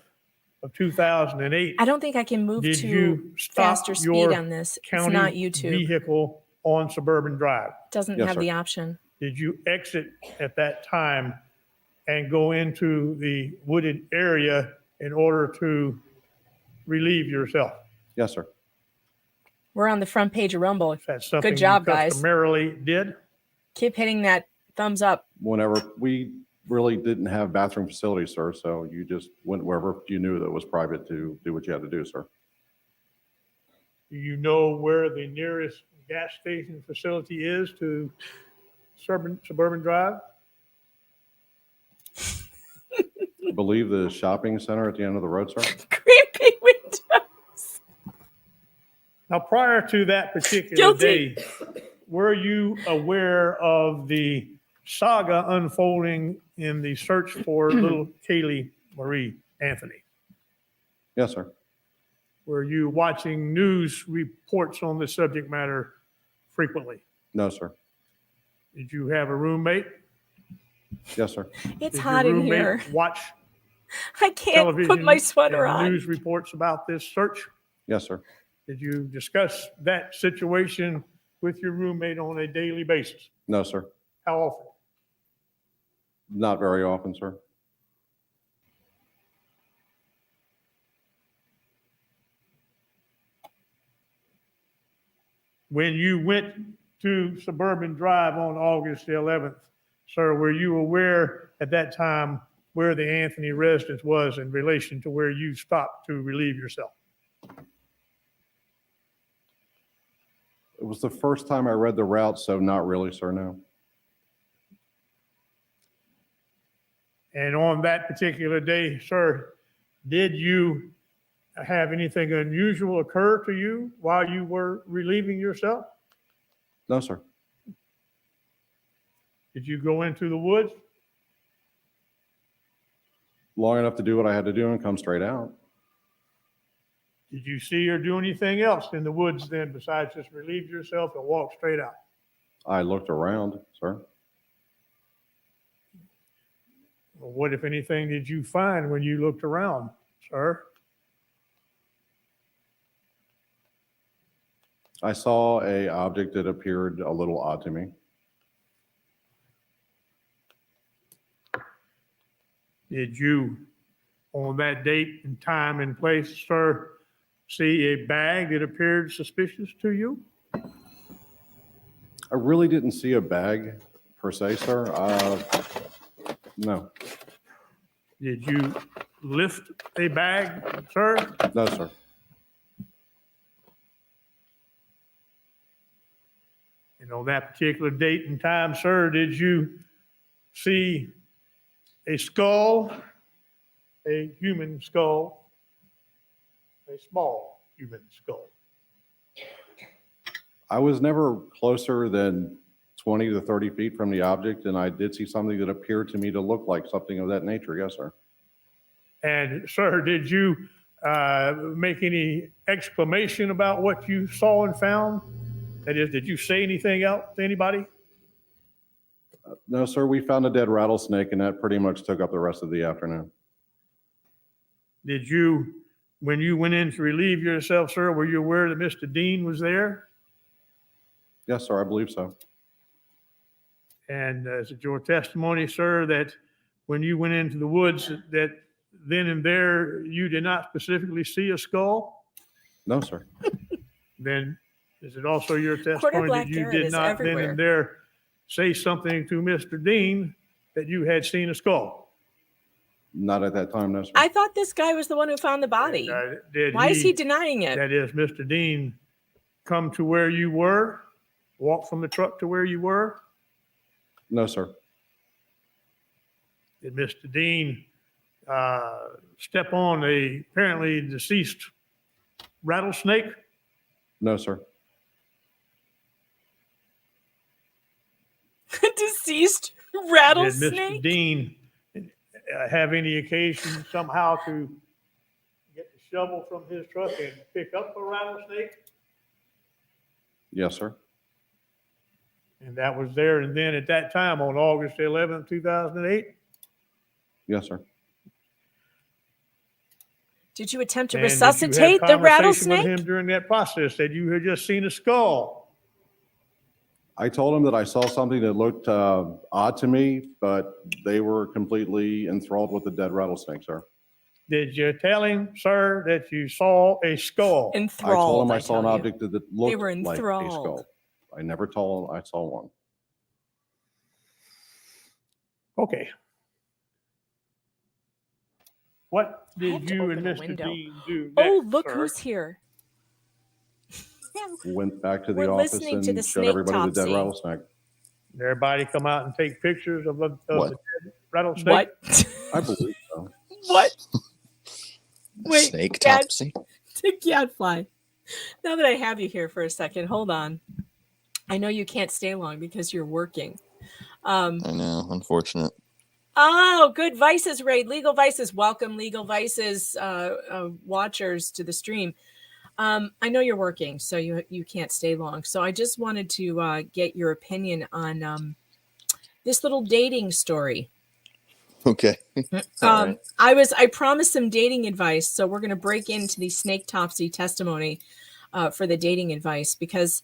of 2008, I don't think I can move did to you stop faster speed your on this. It's county not YouTube. vehicle on Suburban Drive? Doesn't Yes, have sir. the option. Did you exit at that time and go into the wooded area in order to relieve yourself? Yes, sir. We're on the front page of Rumble. Is that something job, you guys. customarily did? Keep hitting that thumbs up. Whenever we really didn't have bathroom facilities, sir, so you just went wherever you knew that was private to do what you had to do, sir. Do you know where the nearest gas station facility is to Suburban Drive? I believe the shopping center at the end of the road, sir. Creepy windows. Now, prior to that particular Guilty. day, were you aware of the saga unfolding in the search for little Kaylee Marie Anthony? Yes, sir. Were you watching news reports on this subject matter frequently? No, sir. Did you have a roommate? Yes, sir. It's Did hot your in roommate here. watch I can't television put my sweater and on. news reports about this search? Yes, sir. Did you discuss that situation with your roommate on a daily basis? No, sir. How often? Not very often, sir. When you went to Suburban Drive on August the 11th, sir, were you aware at that time where the Anthony residence was in relation to where you stopped to relieve yourself? It was the first time I read the route, so not really, sir, no. And on that particular day, sir, did you have anything unusual occur to you while you were relieving yourself? No, sir. Did you go into the woods? Long enough to do what I had to do and come straight out. Did you see or do anything else in the woods then besides just relieve yourself and walk straight out? I looked around, sir. Well, what, if anything, did you find when you looked around, sir? I saw an object that appeared a little odd to me. Did you, on that date and time and place, sir, see a bag that appeared suspicious to you? I really didn't see a bag per se, sir. No. Did you lift a bag, sir? No, sir. And on that particular date and time, sir, did you see a skull, a human skull, a small human skull? I was never closer than 20 to 30 feet from the object, and I did see something that appeared to me to look like something of that nature. Yes, sir. And sir, did you make any exclamation about what you saw and found? That is, did you say anything else to anybody? No, sir. We found a dead rattlesnake, and that pretty much took up the rest of the afternoon. Did you, when you went in to relieve yourself, sir, were you aware that Mr. Dean was there? Yes, sir. I believe so. And is it your testimony, sir, that when you went into the woods, that then and there you did not specifically see a skull? No, sir. Then is it also your testimony Black that you Garrett did is not everywhere. then and there say something to Mr. Dean that you had seen a skull? Not at that time, no, sir. I thought this guy was the one who found the body. Why is he denying it? That is, Mr. Dean come to where you were, walk from the truck to where you were? No, sir. Did Mr. Dean step on a apparently deceased rattlesnake? No, sir. Deceased Did rattlesnake? Mr. Dean have any occasion somehow to get the shovel from his truck and pick up a rattlesnake? Yes, sir. And that was there and then at that time on August 11th, 2008? Yes, sir. Did you attempt to And did you resuscitate have the conversation rattlesnake? with him during that process that you had just seen a skull? I told him that I saw something that looked odd to me, but they were completely enthralled with the dead rattlesnake, sir. Did you tell him, sir, that you saw a skull? Enthralled. I told him I saw tell an you. object that looked were like a enthralled. skull. I never told him I saw one. Okay. What I have did to you open and a Mr. window. Dean do next, Oh, look sir? who's here. Went back to the We're office listening and to the showed everybody the dead Snaketopsy. rattlesnake. Did everybody come out and take pictures of the dead rattlesnake? What? I believe so. What? Wait, Snaketopsy. Gadfly. Now that I have you here for a second, hold on. I know you can't stay long because you're working. I know, unfortunate. Oh, good Vices raid. Legal Vices. Welcome, Legal Vices watchers to the stream. I know you're working, so you can't stay long. So I just wanted to get your opinion on this little dating story. Okay. All right. I promised some dating advice, so we're going to break into the Snaketopsy testimony for the dating advice, because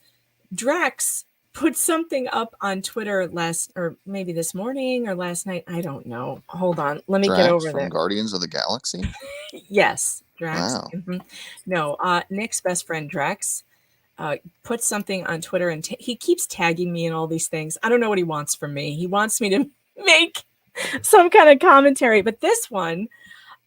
Drex put something up on Twitter maybe this morning or last night. I don't know. Hold on. Let me Drax get over from there. Guardians of the Galaxy? Yes, Drax. Wow. No, Nick's best friend, Drex, put something on Twitter, and he keeps tagging me in all these things. I don't know what he wants from me. He wants me to make some kind of commentary, but this one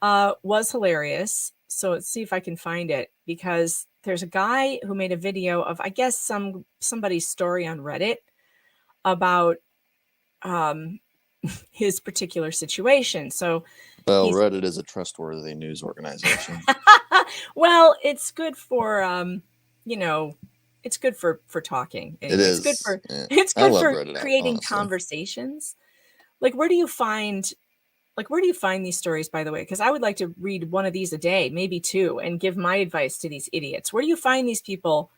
was hilarious. So let's see if I can find it, because there's a guy who made a video of, I guess, somebody's story on Reddit about his particular situation. So, well, Reddit is a trustworthy news organization. Well, it's good for it's good for talking. It's good for it's good for Reddit, creating honestly. conversations. Like, where do you find these stories, by the way? Because I would like to read one of these a day, maybe two, and give my advice to these idiots. Where do you find these people?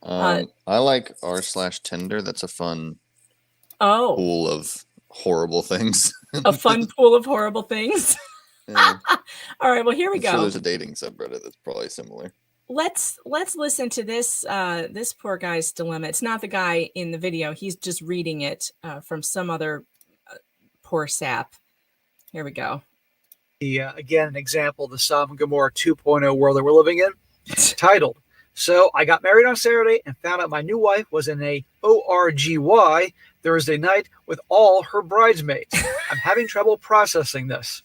I like r/Tinder. That's a fun pool of horrible things. A fun pool of horrible things. Yeah. All right, well, here we go. Sure there's a dating subreddit that's probably similar. Let's listen to this this poor guy's dilemma. It's not the guy in the video. He's just reading it from some other poor sap. Here we go. Again, an example of the Sodom and Gomorrah 2.0 world that we're living in. Titled, "So I got married on Saturday and found out my new wife was in a ORGY Thursday night with all her bridesmaids. I'm having trouble processing this."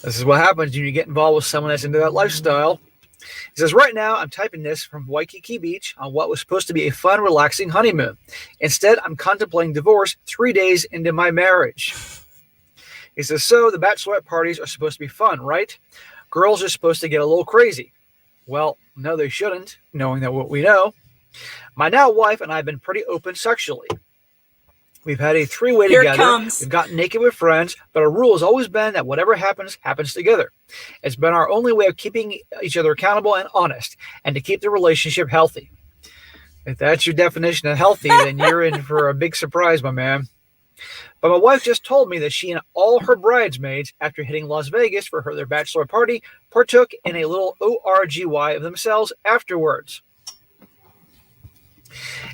This is what happens when you get involved with someone that's into that lifestyle. He says, "Right now, I'm typing this from Waikiki Beach on what was supposed to be a fun, relaxing honeymoon. Instead, I'm contemplating divorce 3 days into my marriage." He says, "So the bachelorette parties are supposed to be fun, right? Girls are supposed to get a little crazy." Well, no, they shouldn't, knowing that what we know. "My now wife and I have been pretty open sexually. We've had a three-way together. We've gotten naked with friends, but our rule has always been that whatever happens, happens together. It's been our only way of keeping each other accountable and honest, and to keep the relationship healthy." If that's your definition of healthy, then you're in for a big surprise, my man. "But my wife just told me that she and all her bridesmaids, after hitting Las Vegas for their bachelor party, partook in a little ORGY of themselves afterwards.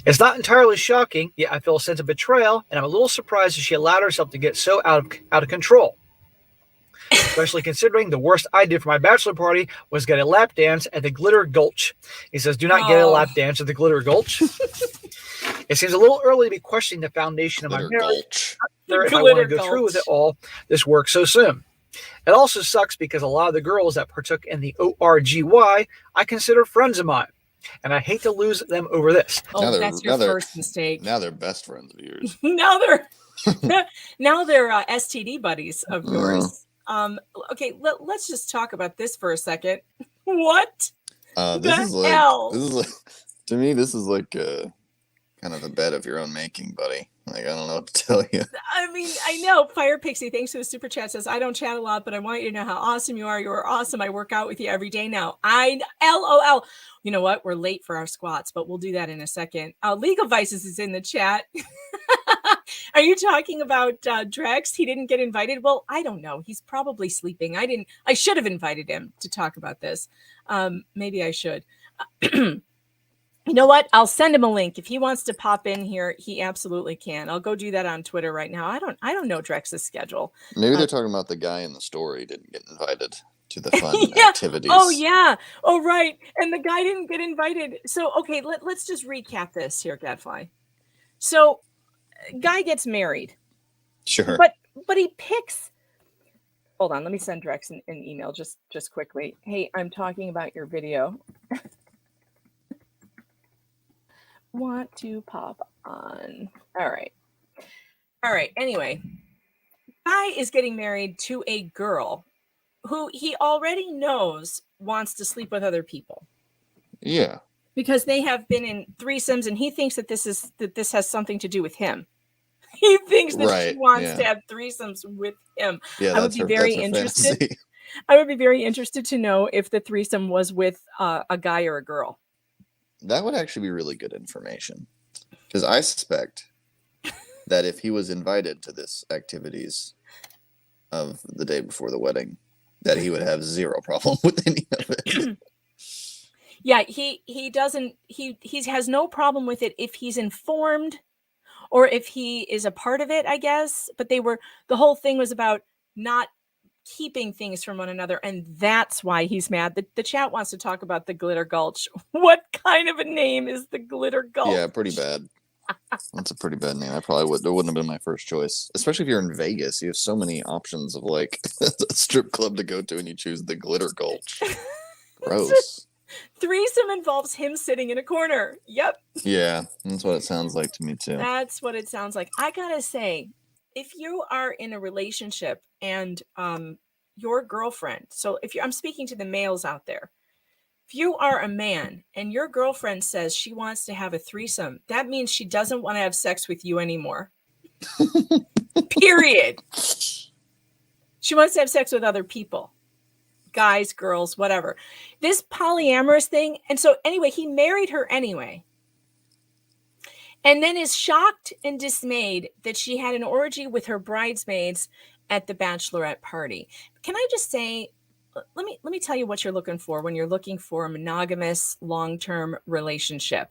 It's not entirely shocking, yet I feel a sense of betrayal, and I'm a little surprised that she allowed herself to get so out of control. Especially considering the worst I did for my bachelor party was get a lap dance at the Glitter Gulch." He says, "Do not get a lap dance at the Glitter Gulch. It seems a little early to be questioning the foundation of my marriage. If I want to go through with it all, this work so soon. It also sucks because a lot of the girls that partook in the ORGY I consider friends of mine, and I hate to lose them over this." Oh, that's your first mistake. Now they're best friends of yours. now they're STD buddies of yours. Okay, let's just talk about this for a second. What the hell? This is like, to me, this is like kind of a bed of your own making, buddy. Like, I don't know what to tell you. I mean, I know. Fire Pixie, thanks for the super chat, says, "I don't chat a lot, but I want you to know how awesome you are. You are awesome. I work out with you every day now." LOL. You know what? We're late for our squats, but we'll do that in a second. Legal Vices is in the chat. Are you talking about Drex? He didn't get invited? Well, I don't know. He's probably sleeping. I should have invited him to talk about this. Maybe I should. You know what? I'll send him a link. If he wants to pop in here, he absolutely can. I'll go do that on Twitter right now. I don't know Drex's schedule. Maybe they're talking about the guy in the story didn't get invited to the fun activities. Oh, yeah. Oh, right. And the guy didn't get invited. So, okay, let's just recap this here, Gadfly. So, guy gets married. Sure. But he picks. Hold on. Let me send Drex an email just quickly. "Hey, I'm talking about your video. Want to pop on." All right. Anyway, guy is getting married to a girl who he already knows wants to sleep with other people. Yeah. Because they have been in threesomes, and he thinks that this has something to do with him. He thinks that she wants to have threesomes with him. Yeah, I would be very interested. I would be very interested to know if the threesome was with a guy or a girl. That would actually be really good information, because I suspect that if he was invited to this activities of the day before the wedding, that he would have zero problem with any of it. Yeah, he doesn't he has no problem with it if he's informed or if he is a part of it, I guess. But the whole thing was about not keeping things from one another, and that's why he's mad. The chat wants to talk about the Glitter Gulch. What kind of a name is the Glitter Gulch? Yeah, pretty bad. That's a pretty bad name. That wouldn't have been my first choice. Especially if you're in Vegas. You have so many options of like a strip club to go to and you choose the Glitter Gulch. Gross. Threesome involves him sitting in a corner. Yep. Yeah, that's what it sounds like to me too. That's what it sounds like. I gotta say, if you are in a relationship and your girlfriend, so I'm speaking to the males out there, if you are a man and your girlfriend says she wants to have a threesome, that means she doesn't want to have sex with you anymore. Period. She wants to have sex with other people. Guys, girls, whatever. This polyamorous thing. And so anyway, he married her anyway. And then is shocked and dismayed that she had an orgy with her bridesmaids at the bachelorette party. Can I just say, let me tell you what you're looking for when you're looking for a monogamous long-term relationship.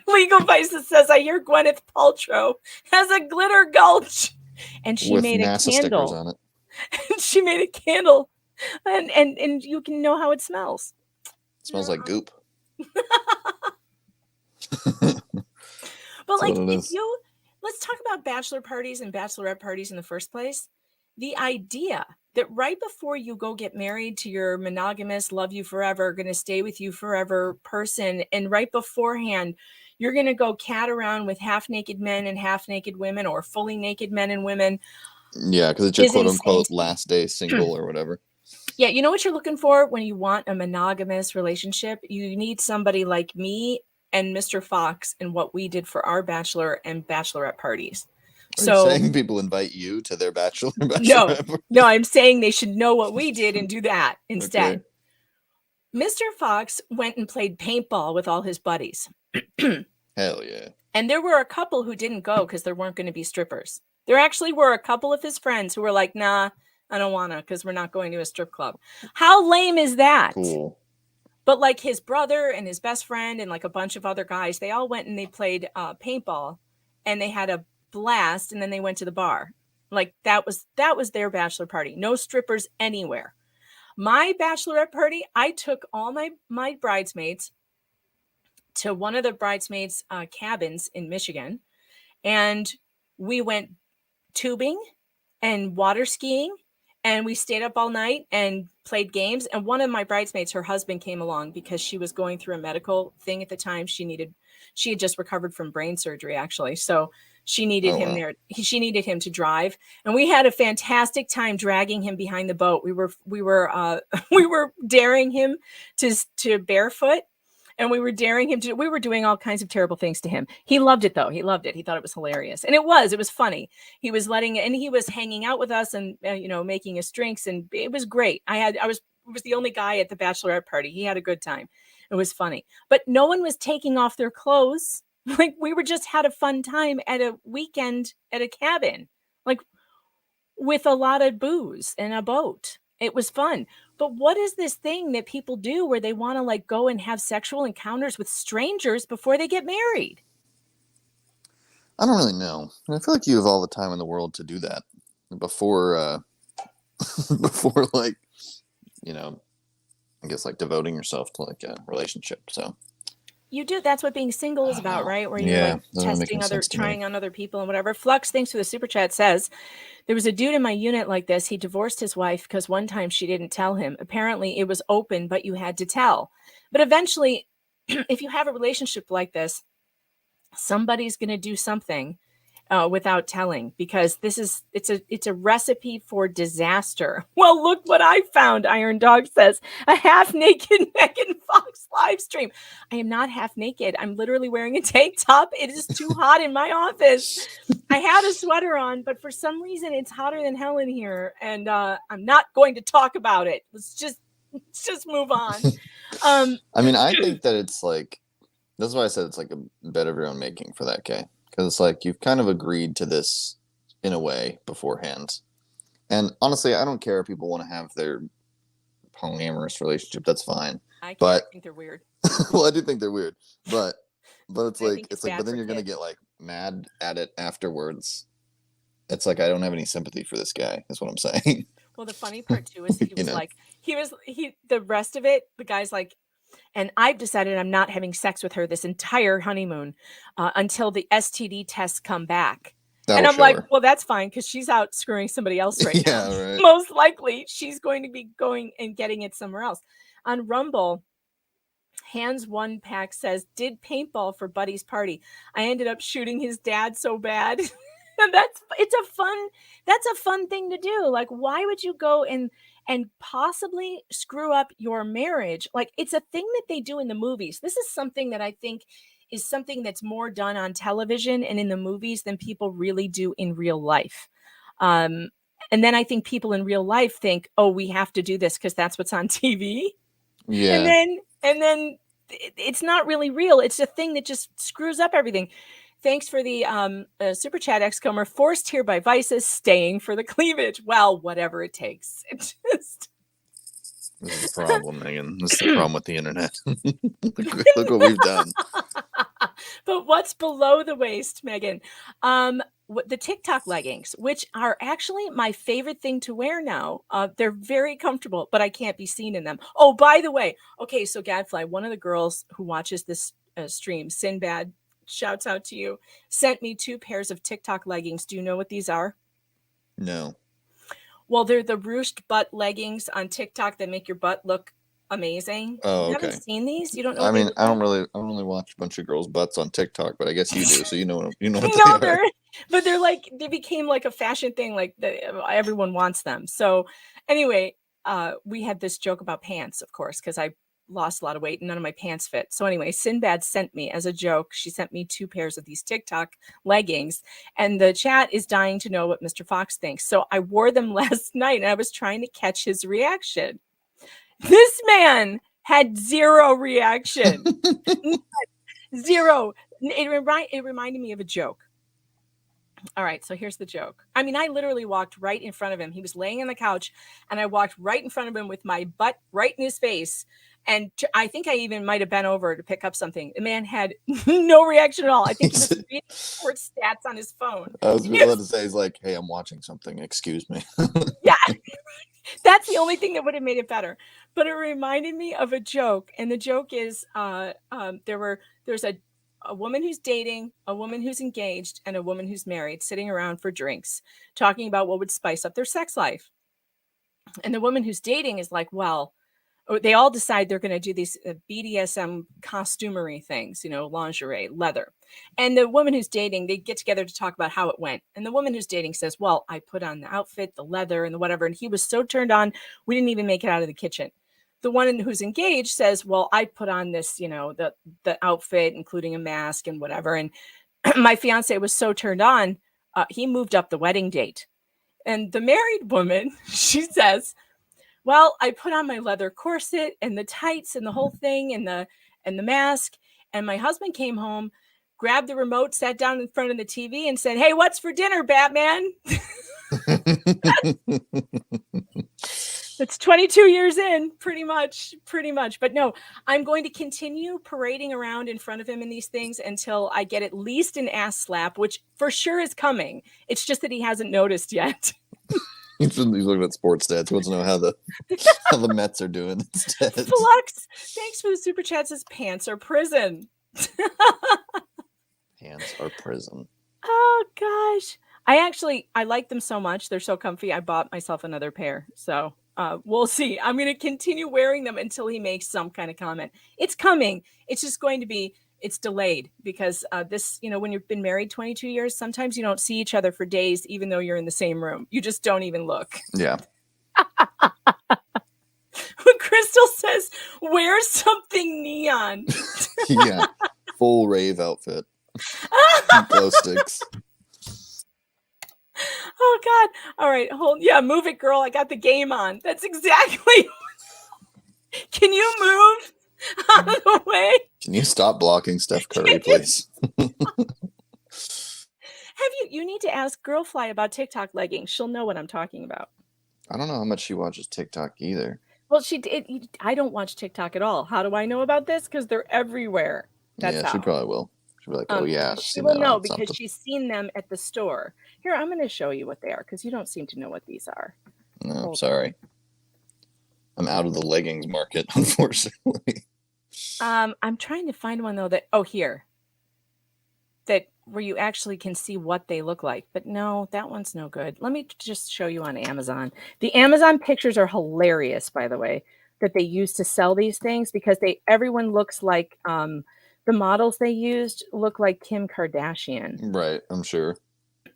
Legal Vices says, I hear Gwyneth Paltrow has a Glitter Gulch. And she with made NASA a candle. stickers on it. She made a candle, and you can know how it smells. It smells like goop. But like, let's talk about bachelor parties and bachelorette parties in the first place. The idea that right before you go get married to your monogamous, love you forever, going to stay with you forever person, and right beforehand, you're going to go cat around with half naked men and half naked women, or fully naked men and women. Yeah, because it's your quote unquote last day single or whatever. Yeah, you know what you're looking for when you want a monogamous relationship? You need somebody like me and Mr. Fox and what we did for our bachelor and bachelorette parties. Are you saying people invite you to their bachelorette party? No, I'm saying they should know what we did and do that instead. Okay. Mr. Fox went and played paintball with all his buddies. Hell yeah. And there were a couple who didn't go because there weren't going to be strippers. There actually were a couple of his friends who were like, nah, I don't want to because we're not going to a strip club. How lame is that? Cool. But like his brother and his best friend and like a bunch of other guys, they all went and they played paintball and they had a blast, and then they went to the bar. Like that was their bachelor party. No strippers anywhere. My bachelorette party, I took all my bridesmaids to one of the bridesmaids' cabins in Michigan, and we went tubing and water skiing, and we stayed up all night and played games. And one of my bridesmaids, her husband came along because she was going through a medical thing at the time. She had just recovered from brain surgery, actually. So she needed him there. She needed him to drive. And we had a fantastic time dragging him behind the boat. We were daring him to barefoot. And we were daring him we were doing all kinds of terrible things to him. He loved it though. He loved it. He thought it was hilarious. And it was funny. He was and he was hanging out with us and, making us drinks, and it was great. I was the only guy at the bachelorette party. He had a good time. It was funny, but no one was taking off their clothes. Like we were just had a fun time at a weekend at a cabin, like with a lot of booze and a boat. It was fun. But what is this thing that people do where they want to like go and have sexual encounters with strangers before they get married? I don't really know. I feel like you have all the time in the world to do that before like, I guess like devoting yourself to like a relationship. So you do. That's what being single is about, right? Where you're like testing trying on other people and whatever. Flux, thanks for the super chat, says, there was a dude in my unit like this. He divorced his wife because one time she didn't tell him. Apparently it was open, but you had to tell. But eventually, if you have a relationship like this, somebody's going to do something without telling, because it's a recipe for disaster. Well, look what I found, Iron Dog says. A half-naked Megan Fox live stream. I am not half naked. I'm literally wearing a tank top. It is too hot in my office. I had a sweater on, but for some reason it's hotter than hell in here, and I'm not going to talk about it. Let's just move on. I mean, I think that it's like, that's why I said it's like a bed of your own making for that guy. because it's like you've kind of agreed to this in a way beforehand. And honestly, I don't care if people want to have their polyamorous relationship. That's fine. I think they're weird. Well, I do think they're weird, but it's I like think it's but bad then for you're gonna kids. get like mad at it afterwards. It's like I don't have any sympathy for this guy. Is what I'm saying. Well, the funny part too is he You was know. like, the rest of it, the guy's like, and I've decided I'm not having sex with her this entire honeymoon until the STD tests come back. And That'll I'm like, show her. well, that's fine because she's out screwing somebody else right now. Yeah, right. Most likely she's going to be going and getting it somewhere else. On Rumble, Hands One Pack says, did paintball for Buddy's party. I ended up shooting his dad so bad. And that's a fun thing to do. Like, why would you go and possibly screw up your marriage? Like, it's a thing that they do in the movies. This is something that I think is something that's more done on television and in the movies than people really do in real life. And then I think people in real life think, oh, we have to do this because that's what's on TV. Yeah. And then it's not really real. It's a thing that just screws up everything. Thanks for the super chat, Xcomer. Forced here by vices, staying for the cleavage. Well, whatever it takes. It just... This is the problem, Megan. This is the problem with the internet. Look what we've done. But what's below the waist, Megan? The TikTok leggings, which are actually my favorite thing to wear now. They're very comfortable, but I can't be seen in them. Oh, by the way, okay, so Gadfly, one of the girls who watches this stream, Sinbad, shouts out to you, sent me 2 pairs of TikTok leggings. Do you know what these are? No. Well, they're the ruched butt leggings on TikTok that make your butt look amazing. Oh, You okay. haven't seen these? You don't know? I what they mean, look I like? don't really watch a bunch of girls' butts on TikTok, but I guess you do, so you know what No, they are. but they're like, they became like a fashion thing, like everyone wants them. So anyway, we had this joke about pants, of course, because I lost a lot of weight and none of my pants fit. So anyway, Sinbad sent me as a joke. She sent me 2 pairs of these TikTok leggings, and the chat is dying to know what Mr. Fox thinks. So I wore them last night and I was trying to catch his reaction. This man had 0 reaction. Zero. It reminded me of a joke. All right, so here's the joke. I mean, I literally walked right in front of him. He was laying on the couch, and I walked right in front of him with my butt right in his face. And I think I even might have bent over to pick up something. The man had no reaction at all. I think he was reading sports stats on his phone. I was about to say, he's like, hey, I'm watching something. Excuse me. Yeah. That's the only thing that would have made it better. But it reminded me of a joke. And the joke is there's a woman who's dating, a woman who's engaged, and a woman who's married sitting around for drinks, talking about what would spice up their sex life. And the woman who's dating is like, well, they all decide they're going to do these BDSM costumery things, lingerie, leather. And the woman who's dating, they get together to talk about how it went. And the woman who's dating says, well, I put on the outfit, the leather, and the whatever. And he was so turned on, we didn't even make it out of the kitchen. The one who's engaged says, well, I put on this, the outfit, including a mask and whatever. And my fiance was so turned on, he moved up the wedding date. And the married woman, she says, well, I put on my leather corset and the tights and the whole thing and the mask. And my husband came home, grabbed the remote, sat down in front of the TV and said, hey, what's for dinner, Batman? It's 22 years in, pretty much. But no, I'm going to continue parading around in front of him in these things until I get at least an ass slap, which for sure is coming. It's just that he hasn't noticed yet. He's looking at sports stats. He wants to know how the Mets are doing instead. Flux, thanks for the super chat. Says pants are prison. Pants are prison. Oh gosh. I like them so much. They're so comfy. I bought myself another pair. So we'll see. I'm going to continue wearing them until he makes some kind of comment. It's coming. It's just going to be, it's delayed because this, when you've been married 22 years, sometimes you don't see each other for days, even though you're in the same room. You just don't even look. Yeah. Crystal says, wear something neon. Yeah. Full rave outfit. Glow sticks. Oh God. All right. Move it, girl. I got the game on. That's exactly. Can you move out of the way? Can you stop blocking Steph Curry, please? You need to ask Girlfly about TikTok leggings. She'll know what I'm talking about. I don't know how much she watches TikTok either. Well, I don't watch TikTok at all. How do I know about this? Because they're everywhere. That's Yeah, how. she probably will. She'll be like, oh yeah, I've She seen will that know on because something. she's seen them at the store. Here, I'm going to show you what they are because you don't seem to know what these are. No, I'm Hold sorry. I'm out of the leggings market, unfortunately. I'm trying to find one though here. That where you actually can see what they look like. But no, that one's no good. Let me just show you on Amazon. The Amazon pictures are hilarious, by the way, that they use to sell these things because everyone looks like the models they used look like Kim Kardashian. Right, I'm sure.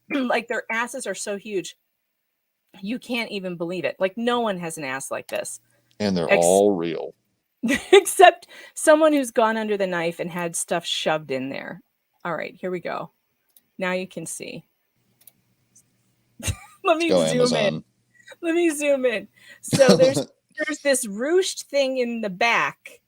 Like their asses are so huge. You can't even believe it. Like no one has an ass like this. And they're all real. Except someone who's gone under the knife and had stuff shoved in there. All right, here we go. Now you can see. Let me zoom in. Let me zoom in. So there's this ruched thing in the back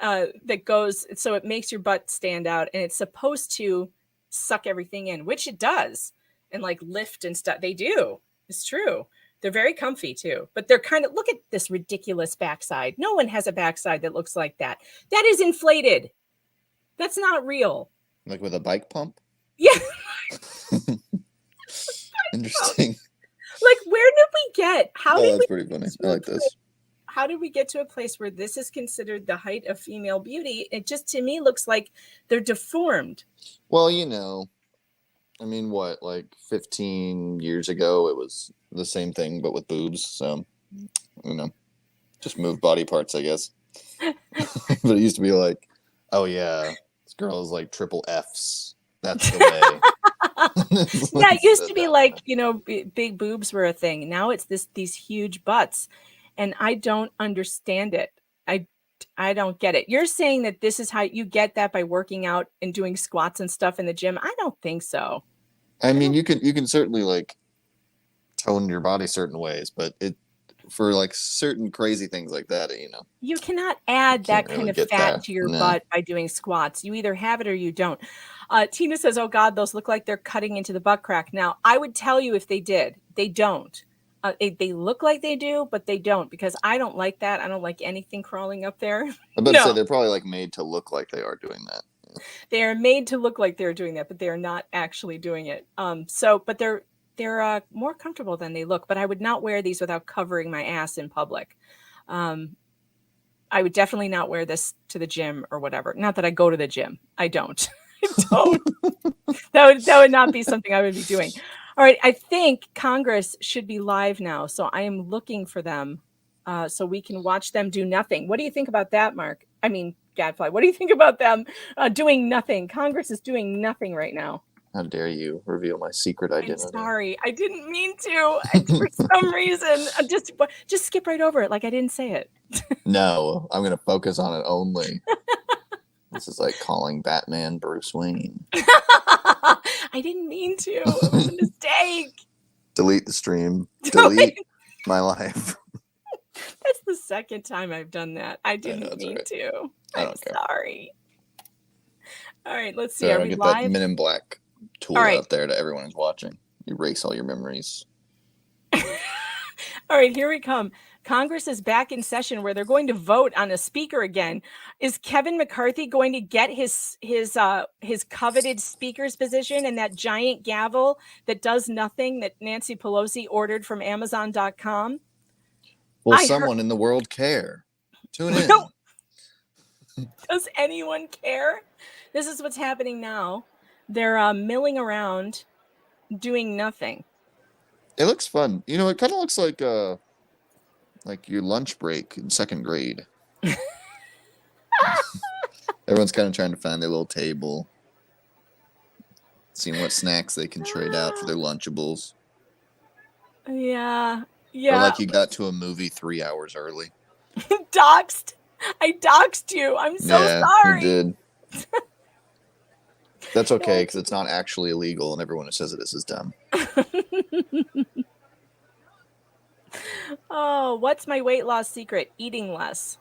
that goes, so it makes your butt stand out, and it's supposed to suck everything in, which it does, and like lift and stuff. They do. It's true. They're very comfy too, but they're kind of, look at this ridiculous backside. No one has a backside that looks like that. That is inflated. That's not real. Like with a bike pump? Yeah. Interesting. Like, where did we get? That's pretty funny. I like this. How did we get to a place where this is considered the height of female beauty? It just, to me, looks like they're deformed. Well, I mean, what, like 15 years ago, it was the same thing, but with boobs. So, just move body parts, I guess. But it used to be like, oh yeah, this girl is like triple Fs. That's the way. Yeah, it used to be like, big boobs were a thing. Now it's these huge butts, and I don't understand it. I don't get it. You're saying that this is how you get that by working out and doing squats and stuff in the gym? I don't think so. I mean, you can certainly like tone your body certain ways, but for like certain crazy things like that, you cannot add that kind of fat to your No. butt by doing squats. You either have it or you don't. Tina says, oh God, those look like they're cutting into the butt crack. Now, I would tell you if they did. They don't. They look like they do, but they don't, because I don't like that. I don't like anything crawling up there. I bet say they're probably like made to look like they are doing that. They are made to look like they're doing that, but they are not actually doing it. But they're more comfortable than they look. But I would not wear these without covering my ass in public. I would definitely not wear this to the gym or whatever. Not that I go to the gym. I don't. I don't. That would not be something I would be doing. All right. I think Congress should be live now. So I am looking for them so we can watch them do nothing. What do you think about that, Mark? I mean, Gadfly, what do you think about them doing nothing? Congress is doing nothing right now. How dare you reveal my secret identity? I'm sorry. I didn't mean to. For some reason, just skip right over it like I didn't say it. No, I'm going to focus on it only. This is like calling Batman Bruce Wayne. I didn't mean to. It was a mistake. Delete the stream. Delete my life. That's the second time I've done that. I didn't mean to. I'm sorry. All right, let's see. Are we get live? that Men in Black tool out there to everyone who's watching. Erase all your memories. All right, here we come. Congress is back in session where they're going to vote on a speaker again. Is Kevin McCarthy going to get his coveted speaker's position and that giant gavel that does nothing that Nancy Pelosi ordered from Amazon.com? Will someone in the world care? Tune in. Does anyone care? This is what's happening now. They're milling around, doing nothing. It looks fun. It kind of looks like your lunch break in second grade. Everyone's kind of trying to find their little table, seeing what snacks they can trade out for their Lunchables. Yeah. Or like you got to a movie 3 hours early. Doxed. I doxed you. I'm so sorry. You did. That's okay, because it's not actually illegal, and everyone who says it is dumb. Oh, what's my weight loss secret? Eating less.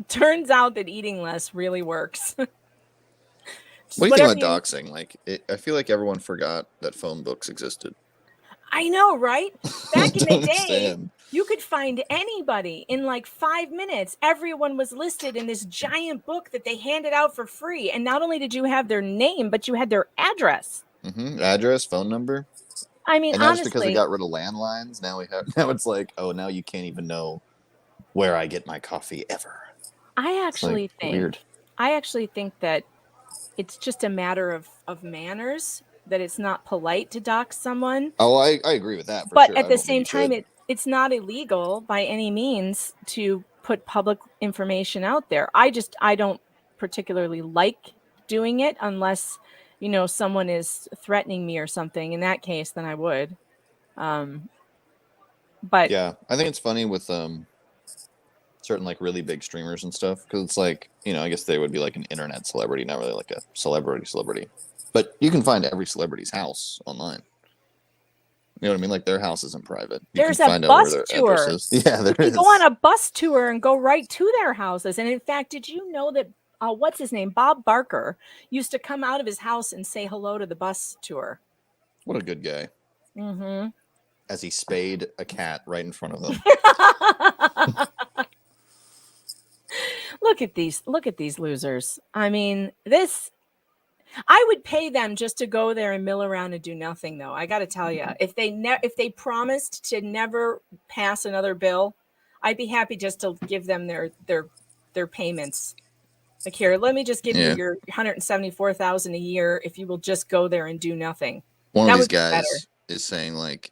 Turns out that eating less really works. What do you think Whatever about doxing? Like, I feel like everyone forgot that phone books existed. I know, right? Back in the Don't day, understand. you could find anybody in like 5 minutes. Everyone was listed in this giant book that they handed out for free. And not only did you have their name, but you had their address. Address, phone number. I mean, And now just because they honestly, got rid of landlines, now it's like, oh, now you can't even know where I get my coffee ever. I It's like weird. actually think that it's just a matter of manners, that it's not polite to dox someone. Oh, I agree with that for But sure. at I the don't think same you time, should. it's not illegal by any means to put public information out there. I don't particularly like doing it unless, someone is threatening me or something. In that case, then I would. But Yeah, I think it's funny with certain like really big streamers and stuff, because it's like, I guess they would be like an internet celebrity, not really like a celebrity. But you can find every celebrity's house online. You know what I mean? Like their house isn't private. You there's can a find out where bus their tour. address is. Yeah, there You is. can go on a bus tour and go right to their houses. And in fact, did you know that what's his name? Bob Barker used to come out of his house and say hello to the bus tour. What a good guy. Mm-hmm. As he spayed a cat right in front of them. Look at these losers. I mean, I would pay them just to go there and mill around and do nothing, though. I got to tell you, if they promised to never pass another bill, I'd be happy just to give them their payments. Like, here, let me just give you your $174,000 a year if you will just go there and do nothing. One of these guys is saying like,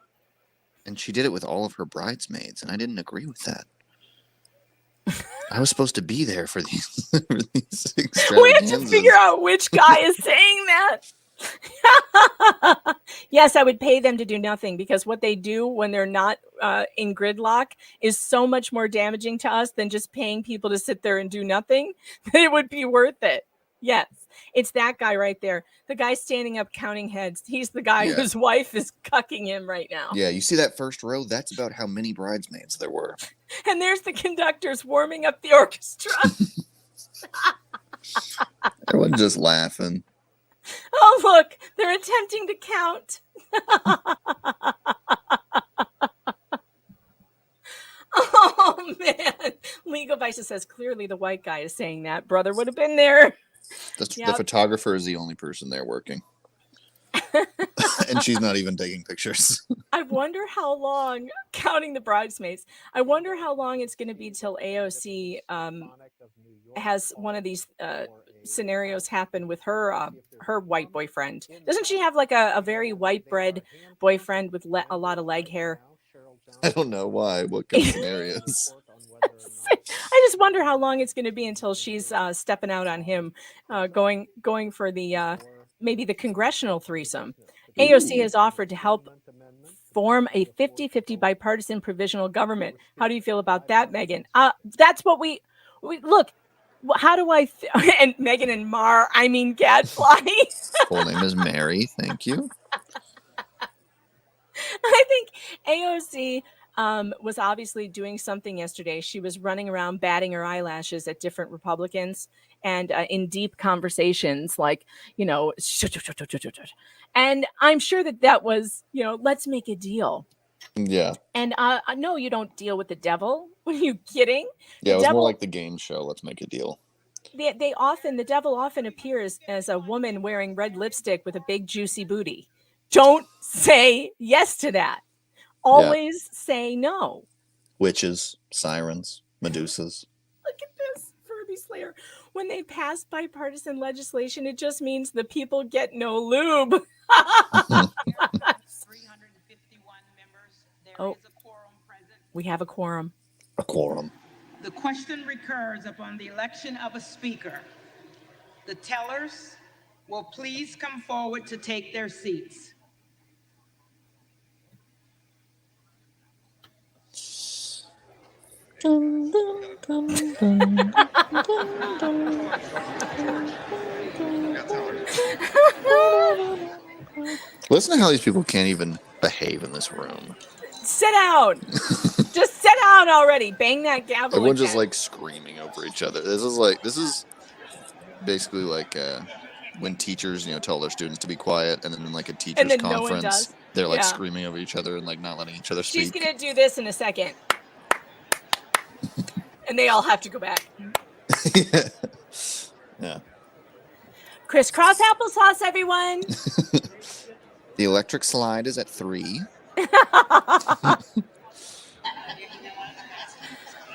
and she did it with all of her bridesmaids, and I didn't agree with that. I was supposed to be there for these. We have to figure out which guy is saying that. Yes, I would pay them to do nothing, because what they do when they're not in gridlock is so much more damaging to us than just paying people to sit there and do nothing. It would be worth it. Yes, it's that guy right there. The guy standing up counting heads. He's the guy whose wife is cucking him right now. Yeah, you see that first row? That's about how many bridesmaids there were. And there's the conductors warming up the orchestra. Everyone's just laughing. Oh, look, they're attempting to count. Oh, man. Legal Vices says, clearly the white guy is saying that. Brother would have been there. The photographer is the only person there working. And she's not even taking pictures. I wonder how long, counting the bridesmaids, I wonder how long it's going to be till AOC has one of these scenarios happen with her white boyfriend. Doesn't she have like a very white bread boyfriend with a lot of leg hair? I don't know why. What kind of scenarios? I just wonder how long it's going to be until she's stepping out on him, going for the maybe the congressional threesome. AOC has offered to help form a 50-50 bipartisan provisional government. How do you feel about that, Megan? That's what we look. How do I and Megan and Mar? I mean, Gadfly. Full name is Mary. Thank you. I think AOC was obviously doing something yesterday. She was running around batting her eyelashes at different Republicans and in deep conversations, like, and I'm sure that was, let's make a deal. Yeah. And no, you don't deal with the devil. What are you kidding? Yeah, it was more like the game show. Let's make a deal. The devil often appears as a woman wearing red lipstick with a big juicy booty. Don't say yes to that. Always say no. Witches, sirens, Medusas. Look at this, Furby Slayer. When they pass bipartisan legislation, it just means the people get no lube. 351 members. There is a quorum present. We have a quorum. A quorum. The question recurs upon the election of a speaker. The tellers will please come forward to take their seats. Listen to how these people can't even behave in this room. Sit down. Just sit down already. Bang that gavel. Everyone's just like screaming over each other. This is basically like when teachers, tell their students to be quiet, and then in like a teachers then no one conference, does. they're like Yeah. screaming over each other and like not letting each other She's speak. going to do this in a second. And they all have to go back. Yeah. Crisscross applesauce, everyone. The electric slide is at 3.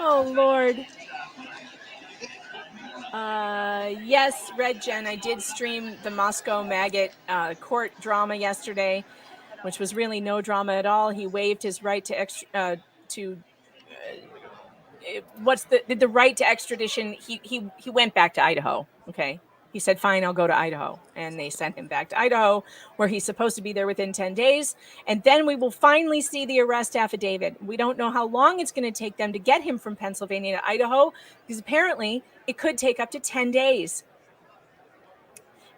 Oh, Lord. Yes, Red Jen, I did stream the Moscow Maggot court drama yesterday, which was really no drama at all. He waived his right to the right to extradition. He went back to Idaho. Okay. He said, fine, I'll go to Idaho. And they sent him back to Idaho, where he's supposed to be there within 10 days. And then we will finally see the arrest affidavit. We don't know how long it's going to take them to get him from Pennsylvania to Idaho, because apparently it could take up to 10 days.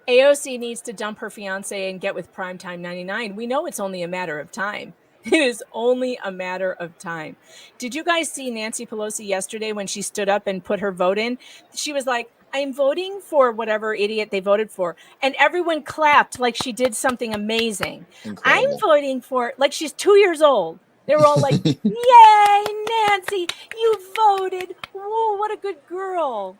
AOC needs to dump her fiance and get with Primetime 99. We know it's only a matter of time. It is only a matter of time. Did you guys see Nancy Pelosi yesterday when she stood up and put her vote in? She was like, I'm voting for whatever idiot they voted for. And everyone clapped like she did something amazing. Incredible. I'm voting for, like she's 2 years old. They were all like, yay, Nancy, you voted. Whoa, what a good girl.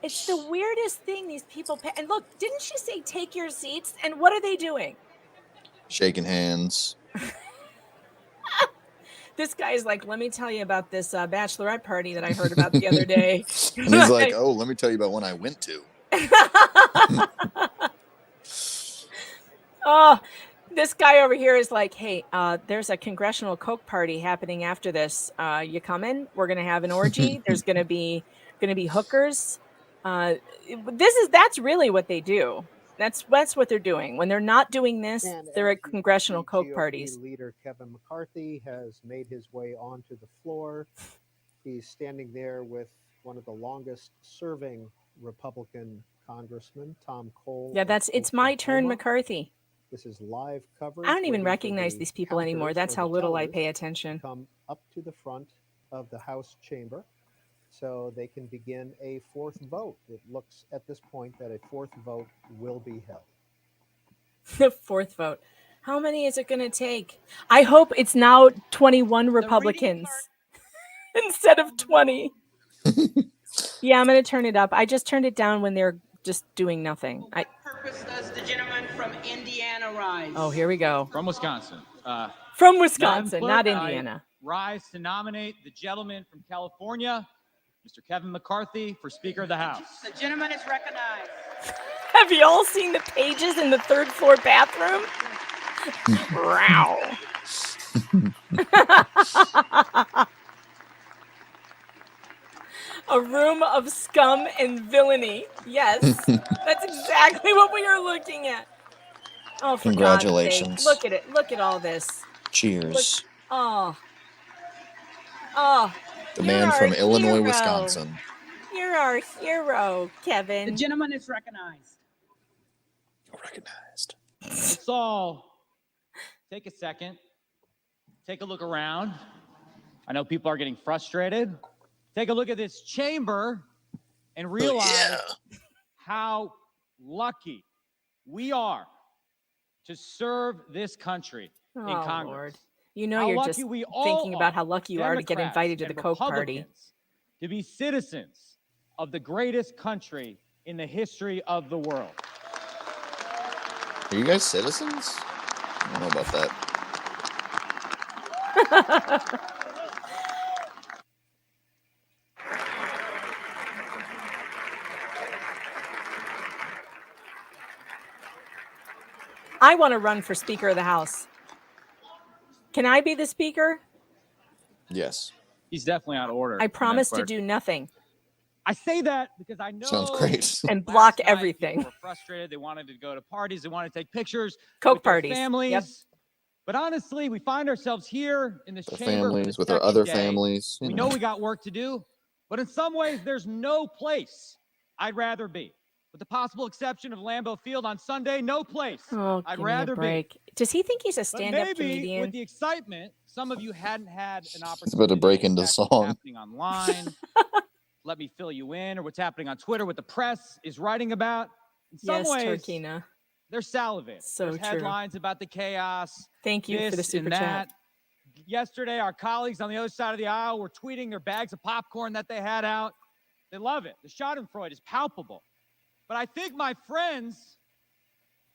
It's the weirdest thing these people and look, didn't she say take your seats? And what are they doing? Shaking hands. This guy is like, let me tell you about this bachelorette party that I heard about the other day. And he's like, oh, let me tell you about one I went to. Oh, this guy over here is like, hey, there's a congressional Coke party happening after this. You coming? We're going to have an orgy. There's going to be hookers. That's really what they do. That's what they're doing. When they're not doing this, they're at congressional Coke GOP parties. Leader Kevin McCarthy has made his way onto the floor. He's standing there with one of the longest serving Republican congressmen, Tom Cole. Yeah, it's my turn, McCarthy. This is live coverage. I don't even waiting for recognize the these people anymore. counters That's or how the little I tellers pay attention. Come up to the front of the House chamber so they can begin a fourth vote. It looks at this point that a fourth vote will be held. The fourth vote. How many is it going to take? I hope it's now 21 Republicans instead of 20. Yeah, I'm going to turn it up. I just turned it down when they're just doing nothing. Purpose does the gentleman from Indiana rise? Oh, here we go. From Wisconsin. From Wisconsin, Madam Clerk, not Indiana. I rise to nominate the gentleman from California, Mr. Kevin McCarthy, for Speaker of the House. The gentleman is recognized. Have you all seen the pages in the third floor bathroom? Wow. A room of scum and villainy. Yes, that's exactly what we are looking at. Oh, for Congratulations. God's sake. Look at it. Look at all this. Cheers. Oh. The man from Illinois, hero. Wisconsin. You're our hero, Kevin. The gentleman is recognized. Recognized. Let's all take a second, take a look around. I know people are getting frustrated. Take a look at this chamber and realize how lucky we are to serve this country in Congress. Lord. You know, How you're lucky just we all thinking about are, how lucky you are to get Democrats invited to the and Coke party. Republicans, to be citizens of the greatest country in the history of the world. Are you guys citizens? I don't know about that. I want to run for Speaker of the House. Can I be the Speaker? Yes. He's definitely out of order. I promise to do nothing. I say that because I know Sounds great. And block last night everything. People were frustrated. They wanted to go to parties. They wanted to take pictures. Coke with their parties. families. Yep. But honestly, we find ourselves here in this Their chamber for families, the with our second other day. families. We know we got work to do, but in some ways, there's no place I'd rather be. With the possible exception of Lambeau Field on Sunday, no place Oh, I'd give me a rather break. be. Does he think he's a But stand-up maybe comedian? with the excitement, some of you hadn't had an opportunity. He's about to break into check what's song. happening online. let me fill you in, or what's happening on Twitter, what the press is writing about. In some Yes, ways, Turkina. they're salivating. So There's true. headlines about the chaos. Thank you for the this super and chat. that. Yesterday, our colleagues on the other side of the aisle were tweeting their bags of popcorn that they had out. They love it. The schadenfreude is palpable. But I think my friends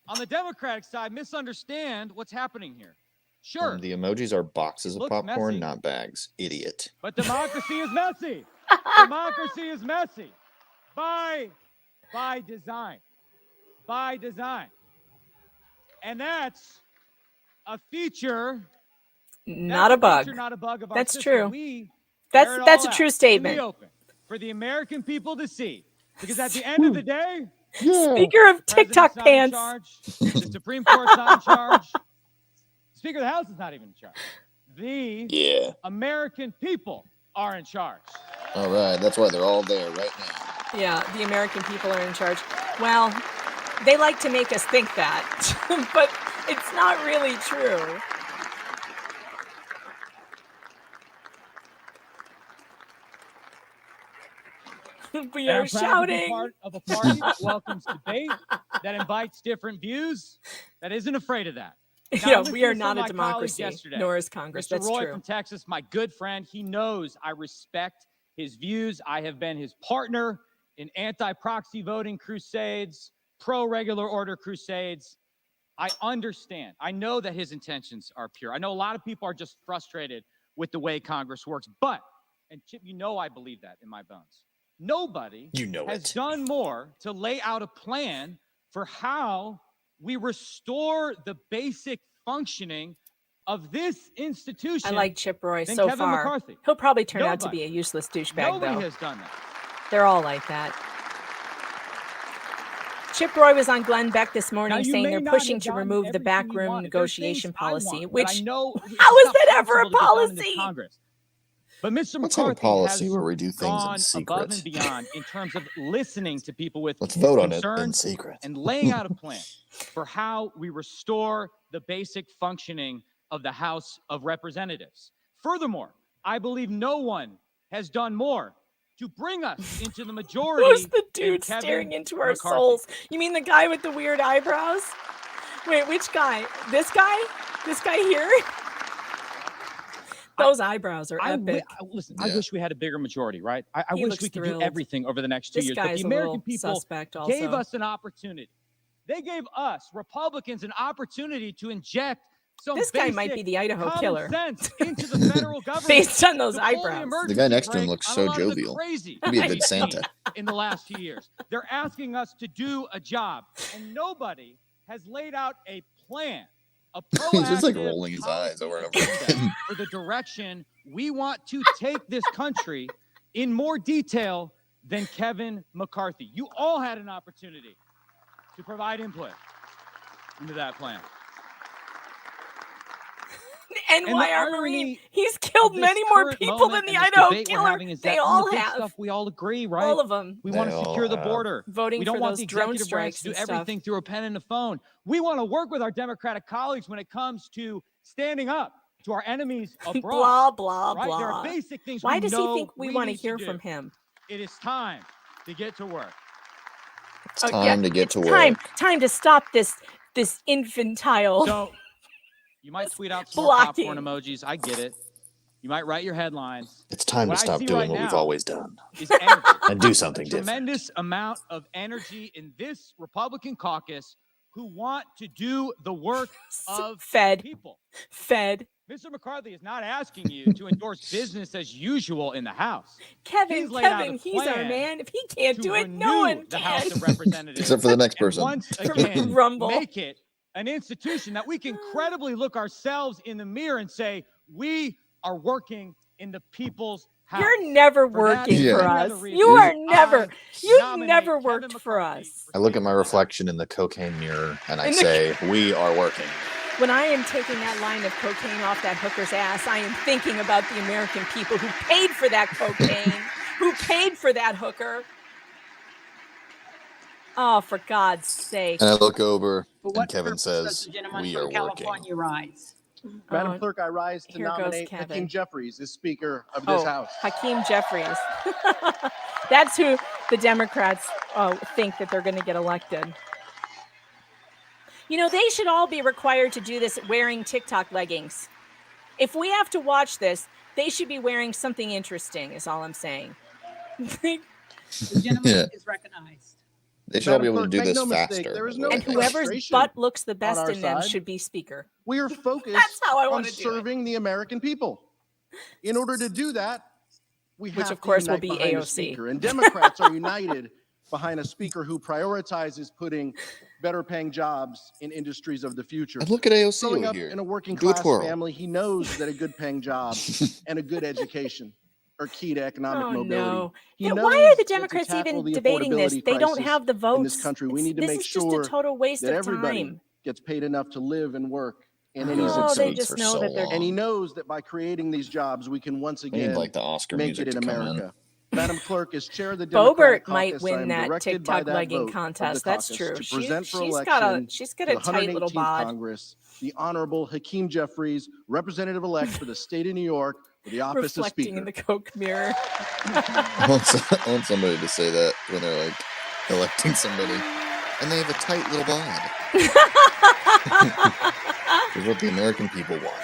on the Democratic side misunderstand what's happening here. Sure. The emojis are boxes of Looks popcorn, messy. not bags. Idiot. But democracy is messy. Democracy is messy by design. By design. And that's a feature. Not a bug. Not a bug of our That's system. true. We That's air it that's all a out true in the statement. open for the American people to see. Because at the end of the day, Speaker of TikTok President's not in pants. charge. The Supreme Court's not in charge. Speaker of the House is not even in charge. The American people are in charge. All right, that's why they're all there right now. Yeah, the American people are in charge. Well, they like to make us think that, but it's not really true. We And are I'm proud to be shouting. part of a party that welcomes debate, that invites different views, that isn't afraid of that. Now, Yeah, I we are listened to not some a of my colleagues democracy, yesterday. nor is Congress. Mr. That's Roy true. from Texas, my good friend, he knows I respect his views. I have been his partner in anti-proxy voting crusades, pro-regular order crusades. I understand. I know that his intentions are pure. I know a lot of people are just frustrated with the way Congress works. But, and Chip, you know I believe that in my bones. Nobody has done more to lay out a plan for how we restore the basic functioning of this institution. I like Chip Roy than so Kevin far. McCarthy. He'll probably turn out to Nobody. be a useless douchebag, Nobody though. has done that. They're all like that. Chip Roy was on Glenn Beck this Now, morning you saying may they're not pushing have to gotten remove the everything you backroom wanted. There's negotiation things I want, policy, but which I know how it's is not that ever a possible to get done in this policy? Congress. But Mr. Let's have a McCarthy policy has where we do things in gone above and secret. beyond in terms of listening to people with Let's vote on it in concerns secret. and laying out a plan for how we restore the basic functioning of the House of Representatives. Furthermore, I believe no one has done more to bring us into the majority. Who's the than dude Kevin staring into our McCarthy. souls? You mean the guy with the weird eyebrows? Wait, which guy? This guy? This guy here? Those eyebrows are epic. Listen, I wish we had a bigger majority, right? I He wish looks we could thrilled. do everything over the next 2 This years. guy But the is a American little people suspect gave also. us an opportunity. They gave us, Republicans, an opportunity to inject some This guy might be basic the Idaho common killer. sense into the federal government. Based on those to pull the eyebrows. The guy emergency next to him brake looks on so a lot of the jovial. crazy He'd be a that good we've seen Santa. in the last few years. They're asking us to do a job, and nobody has laid out a plan, a proactive He's just like rolling his eyes over and over again. for the direction we want to take this country in more detail than Kevin McCarthy. You all had an opportunity to provide input into that plan. And And why the our irony Marine? He's killed of this many more current people moment than the and this Idaho debate we're killer. having is They that all the big have. stuff we all agree, right? All of them. We They want to all secure the have. border. Voting We don't for want those the drone executive branch strikes to do and stuff. everything through a pen and a phone. We want to work with our Democratic colleagues when it comes to standing up to our enemies abroad. Blah, blah, right? There blah. are basic things Why we does he know think we want to need hear do. from him? It is time to get to work. It's time to get to work. Time to stop this infantile. So you might tweet out some more blocking. popcorn emojis. I get it. You might write your headlines. It's time What to I stop see doing right what we've now always done is energy. and do something a different. tremendous amount of energy in this Republican caucus who want to do the work of people. Fed. Mr. McCarthy is not asking you to endorse business as usual in the House. Kevin, He's laid out a he's our plan man. If he can't to do it, no renew one the can. House of Representatives. Except for the next And person. once again, Rumble. make it an institution that we can credibly look ourselves in the mirror and say, we are working in the people's house. You're never For that working and for many us. other reasons, You are I never. You've nominate never Kevin worked for us. I look at my reflection in the cocaine mirror and I In the- say, we are working. When I am taking that line of cocaine off that hooker's ass, I am thinking about the American people who paid for that cocaine, who paid for that hooker. Oh, for God's sake. And I look over For and what Kevin purpose does says, the gentleman we from are working. California rise? Madam Clerk, I rise to here goes nominate Kevin. Hakeem Jeffries as Speaker of this House. Hakeem Jeffries. That's who the Democrats think that they're going to get elected. You know, they should all be required to do this wearing TikTok leggings. If we have to watch this, they should be wearing something interesting, is all I'm saying. The gentleman is recognized. They should all be able to Madam do Clerk, this make no faster. mistake, there is is no what I And think. whoever's frustration butt looks the best our in them side. should be speaker. We are focused That's how I on want to do it. serving the American people. In order to do that, we have Which, to of course, will unite be behind a AOC. speaker. And Democrats are united behind a speaker who prioritizes putting better paying jobs in industries of the future. And look at AOC Growing over up here. in a working Do a class twirl. family, he knows that a good paying job and a good education are key to economic mobility. No. He Yeah, knows why are the that to Democrats tackle even the debating this? affordability They don't crisis have the votes. in this country. We need to this make is sure just a total waste that of everybody time. gets paid enough to live and work in any Oh, city. they just know that they're. And he knows that by creating these jobs, we can once We need again like the Oscar make music it in to come in. America. Madam Clerk, as chair of the Democratic Bobert might Caucus, I win am that directed by TikTok that legging vote of the contest. That's caucus true. to present for She's election got a to the tight little 118th bod. Congress, the Honorable Hakeem Jeffries, Representative-elect for the state of New York, for the office of Reflecting Speaker. in the Coke mirror. I want somebody to say that when they're like electing somebody, and they have a tight little bod. Is what the American people want.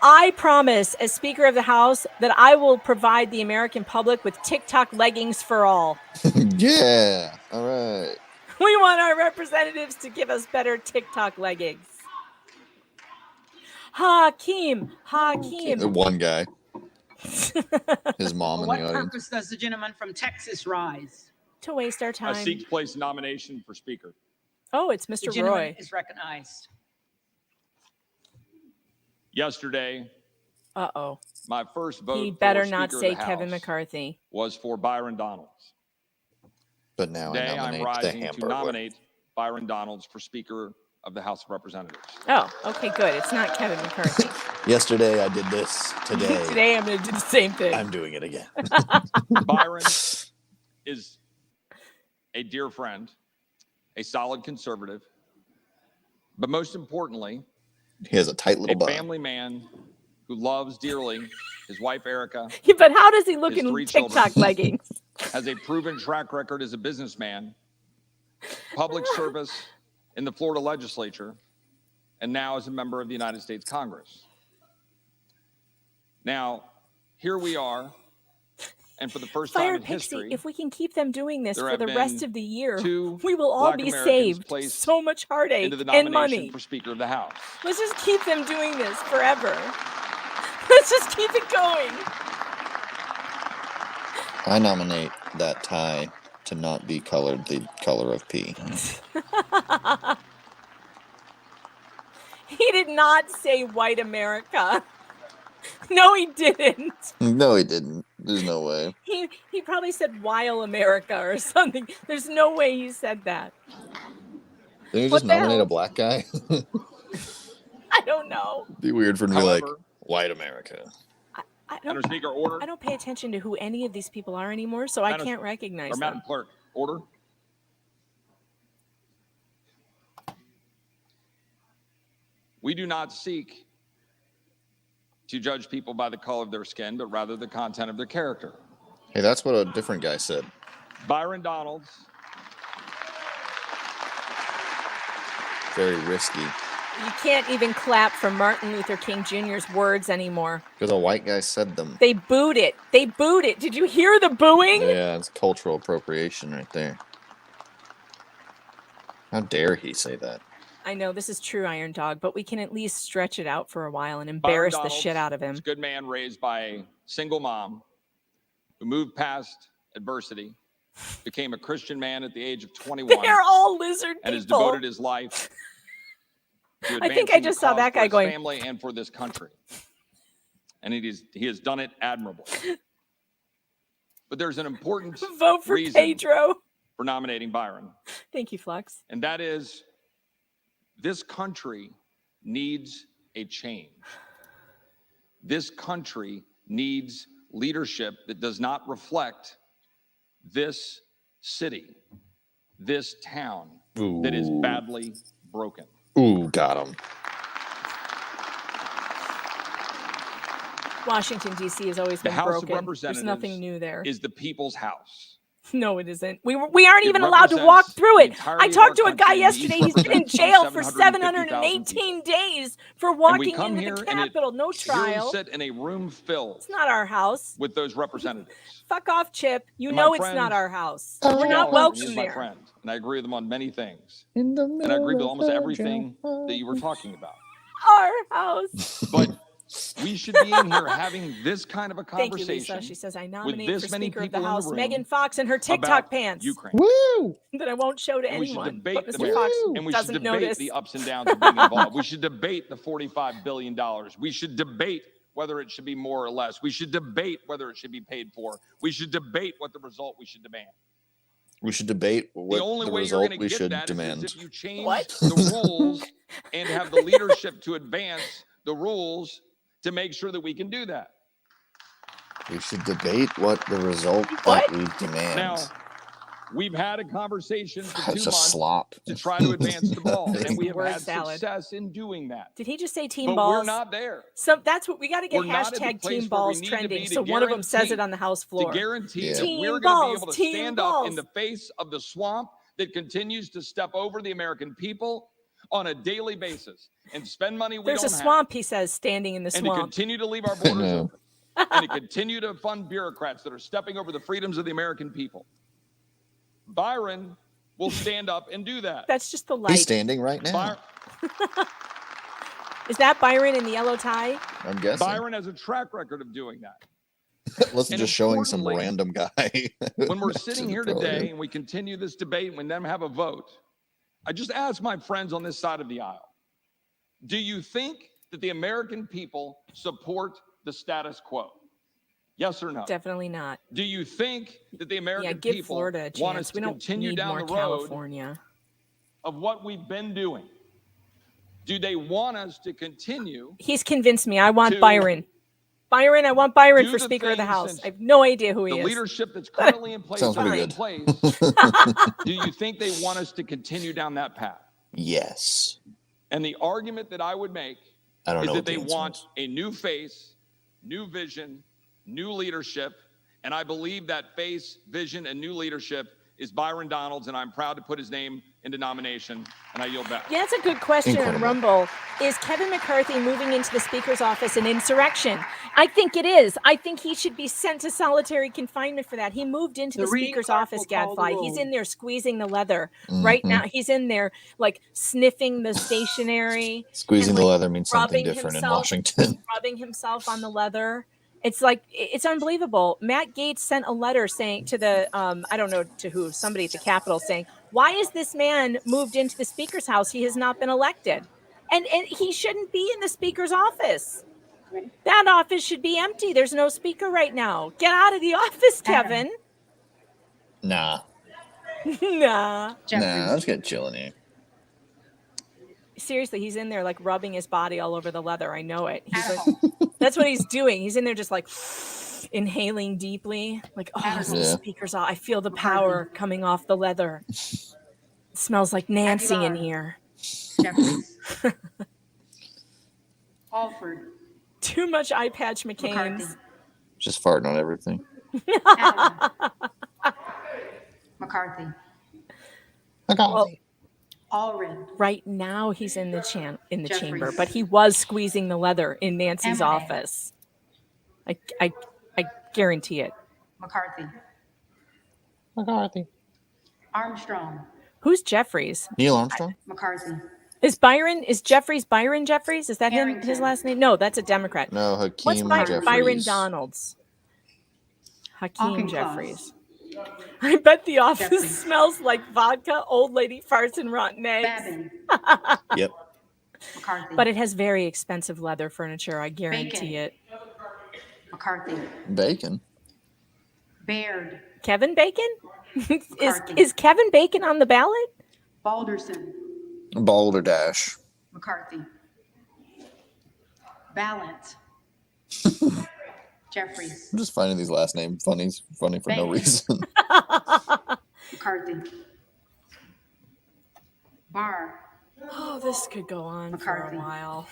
I promise, as Speaker of the House, that I will provide the American public with TikTok leggings for all. Yeah. All right. We want our representatives to give us better TikTok leggings. Hakeem. One guy. His mom For in what the audience. purpose does the gentleman from Texas rise? To waste our I time. seek to place nomination for Speaker. Oh, it's The Mr. gentleman Roy. is recognized. Yesterday, Uh-oh. my first vote He for better Speaker not of say the Kevin House McCarthy. was for Byron Donalds. But now Today, I I'm nominate the rising to Hamburger. nominate Byron Donalds for Speaker of the House of Representatives. Oh, okay, good. It's not Kevin McCarthy. Yesterday I did this. Today Today I'm going to do the same thing. I'm doing it again. Byron is a dear friend, a solid conservative, but most importantly, He has a tight little a butt. family man who loves dearly his wife Erica. Yeah, but how does he look his in 3 TikTok children, leggings? has a proven track record as a businessman, public service in the Florida legislature, and now as a member of the United States Congress. Now, here we are, and for the first time Fire in Pixie, history, if we can keep them doing this there for have the rest been of the year, 2 we will all Black be Americans saved. placed So much heartache into the and nomination money. for Speaker of the House. Let's just keep them doing this forever. Let's just keep it going. I nominate that tie to not be colored the color of pee. He did not say white America. No, he didn't. No, he didn't. There's no way. He probably said while America or something. There's no way he said that. Didn't you What just the nominate hell? a black guy? I don't know. Be weird for him to be like, However, white America. Madam Speaker, order. I don't pay attention to who any of these people are anymore, so I Madam- can't recognize Or them. Madam Clerk, order. We do not seek to judge people by the color of their skin, but rather the content of their character. Hey, that's what a different guy said. Byron Donalds, Very risky. You can't even clap for Martin Luther King Jr.'s words anymore. Because a white guy said them. They booed it. They booed it. Did you hear the booing? Yeah, it's cultural appropriation right there. How dare he say that? I know this is true, Iron Dog, but we can at least stretch it out for a while and embarrass the shit out of him. is a good man raised by a single mom who moved past adversity, became a Christian man at the age of 21. They're all lizard and has people. devoted his life to I think I advancing the just saw cause that for guy his going- family and for this country. And he has done it admirably. But there's an important Vote for reason Pedro. for nominating Byron, Thank you, Flux. and that is this country needs a change. This country needs leadership that does not reflect this city, this town that is Ooh. badly broken. Ooh, got him. Washington, D.C. has always The been House of broken. There's Representatives nothing new there. is the people's house. No, it isn't. We aren't It even allowed to walk represents through the it. entirety I of talked to our a guy country, and we each yesterday. He's been in represent jail for 750,000 718 days for And we walking come into here the and it, Capitol. No here we trial. sit in a room filled It's not our house. with those representatives. Fuck off, Chip. You And my know it's friend, not our house. Mr. We're not Gallagher, he welcome is my there. friend, and I agree with him on many things. In the And I agree with middle almost of everything Georgia. that you were talking about. Our house. But we should be in here having this kind of a Thank you, conversation Lisa. She says, I with nominate this for many Speaker of people the in House the room Megan Fox in her TikTok about pants. Ukraine. Woo! That I won't show to And we should anyone. debate But the Mr. merits, Fox and we should doesn't debate notice. the ups and downs of being involved. We should debate the $45 billion. We should debate whether it should be more or less. We should debate whether it should be paid for. We should debate what the result we should demand. We should debate what The only the way result you're going we to get should that demand. is if you change What? the rules and have the leadership to advance the rules to make sure that we can do that. We should debate what the result that we demand. Now, we've had a conversation for 2 It's a months slop. to try to advance the ball, and we have Word had salad. success in doing that. Did he just say team But balls? we're not there. So that's what we got to get We're not at the hashtag place team where we balls need to be trending. to So one of them says guarantee- it on the House To floor. guarantee Yeah. that Team we're going to balls, be able to team stand up balls. in the face of the swamp that continues to step over the American people on a daily basis and spend money we There's a don't have. swamp, he says, standing in the And to swamp. continue to leave our I borders know. open. And to continue to fund bureaucrats that are stepping over the freedoms of the American people. Byron will stand up and do that. That's just the He's light. standing right now. Byron, Is that Byron in the yellow tie? I'm guessing. Byron has a track record of doing that. Unless and just showing some importantly, random guy. When we're next to sitting the here podium. today and we continue this debate and we then have a vote, I just ask my friends on this side of the aisle, do you think that the American people support the status quo? Yes or no? Definitely not. Do you think that the Yeah, American give people Florida a want us chance. to We don't continue need down more the road California. of what we've been doing? Do they want us to continue? He's convinced me. I want to Byron. Byron, I want Byron do for the Speaker of the things House. since I have no idea who he the is. leadership that's currently in place Sounds is pretty in good. place? Do you think they want us to continue down that path? Yes. And the argument that I would make I don't is know that what the they answer want is. a new face, new vision, new leadership. And I believe that face, vision, and new leadership is Byron Donalds, and I'm proud to put his name into nomination, and I yield back. Yeah, that's a good question on Incredible. Rumble. Is Kevin McCarthy moving into the Speaker's office an insurrection? I think it is. I think he should be sent to solitary confinement for that. He moved into the Speaker's office, Gadfly. He's in there squeezing the leather. Right now, he's in there like sniffing the stationery. Squeezing and, the like, leather means something rubbing different in himself- Washington. Rubbing himself on the leather. It's like, it's unbelievable. Matt Gaetz sent a letter saying to the, I don't know to who, somebody at the Capitol saying, why is this man moved into the Speaker's house? He has not been elected. And he shouldn't be in the Speaker's office. That office should be empty. There's no Speaker right now. Get out of the office, Kevin. Nah. Nah. Nah, let's get chilling here. Seriously, he's in there like rubbing his body all over the leather. I know it. He's like, that's what he's doing. He's in there just like inhaling deeply. Like, oh, this is the Yeah. Speaker's off. I feel the power coming off the leather. It smells like Nancy in here. Jeffries. Alford. Too much eye patch McCain's. McCarthy. Just farting on everything. Allen. McCarthy. Well, Allred. right now he's in the chamber, Jeffries. but he was squeezing the leather in Nancy's Eminem. office. I guarantee it. McCarthy. McCarthy. Armstrong. Who's Jeffries? Neil Armstrong? McCarthy. Is Jeffries Byron Jeffries? Is that him? His Harrington. last name? No, that's a Democrat. No, What's Hakeem Byron Jeffries. Donalds? Hakeem Auchincloss. Jeffries. I bet the office Jeffries. smells like vodka, old lady farts, and rotten eggs. Babin. Yep. McCarthy. But it has very expensive leather furniture. I guarantee Bacon. it. McCarthy. Bacon. Baird. Kevin Bacon? McCarthy. is Kevin Bacon on the ballot? Balderson. Balderdash. McCarthy. Ballant. Jeffries. I'm just finding these last names funny for no Bacon. reason. McCarthy. Barr. Oh, this could go on McCarthy. for a while.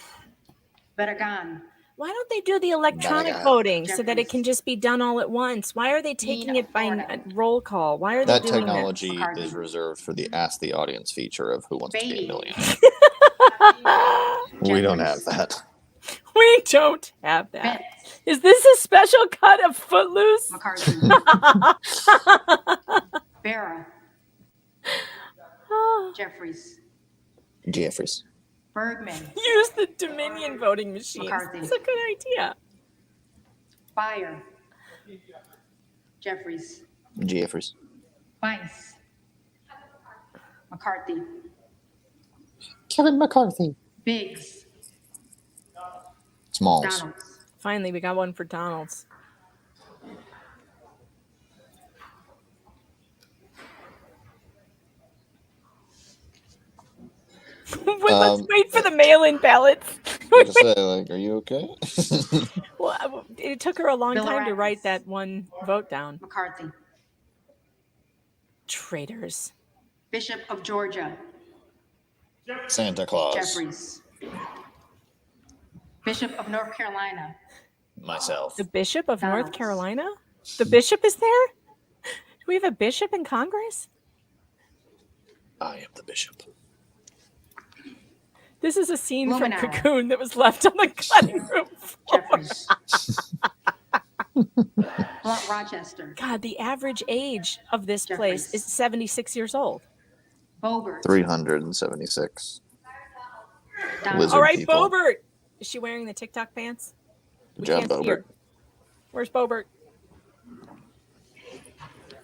Bedagan. Why don't they do the electronic Danya. voting so that it can just be done all at once? Why are they taking it by roll call? Why are they That doing technology is reserved for the Ask the Audience feature of Who Wants to Be a Millionaire. We don't have that. We don't have that. Is this a special cut of Footloose? Barra. Jeffries. Jeffries. Bergman. Use the Dominion voting machine. McCarthy. That's a good idea. Beyer. Jeffries. Jeffries. Weiss. McCarthy. Kevin McCarthy. Biggs. Smalls. Donalds. Finally, we got one for Donald's. Let's wait for the mail-in ballots. I was gonna say, like, are you okay? Well, it took her a long time to write that one vote down. McCarthy. Traitors. Bishop of Georgia. Santa Claus. Jeffries. Bishop of North Carolina. Myself. The Bishop of North Carolina? The bishop is there? Do we have a bishop in Congress? I am the bishop. This is a scene from Blumenauer. Cocoon that was left on the cutting room floor. Blunt Rochester. God, the average age of this place is 76 years old. Bobert. 376. Donald. Lizard All right, people. Bobert. Is she wearing the TikTok pants? We John can't see her. Bobert. Where's Bobert?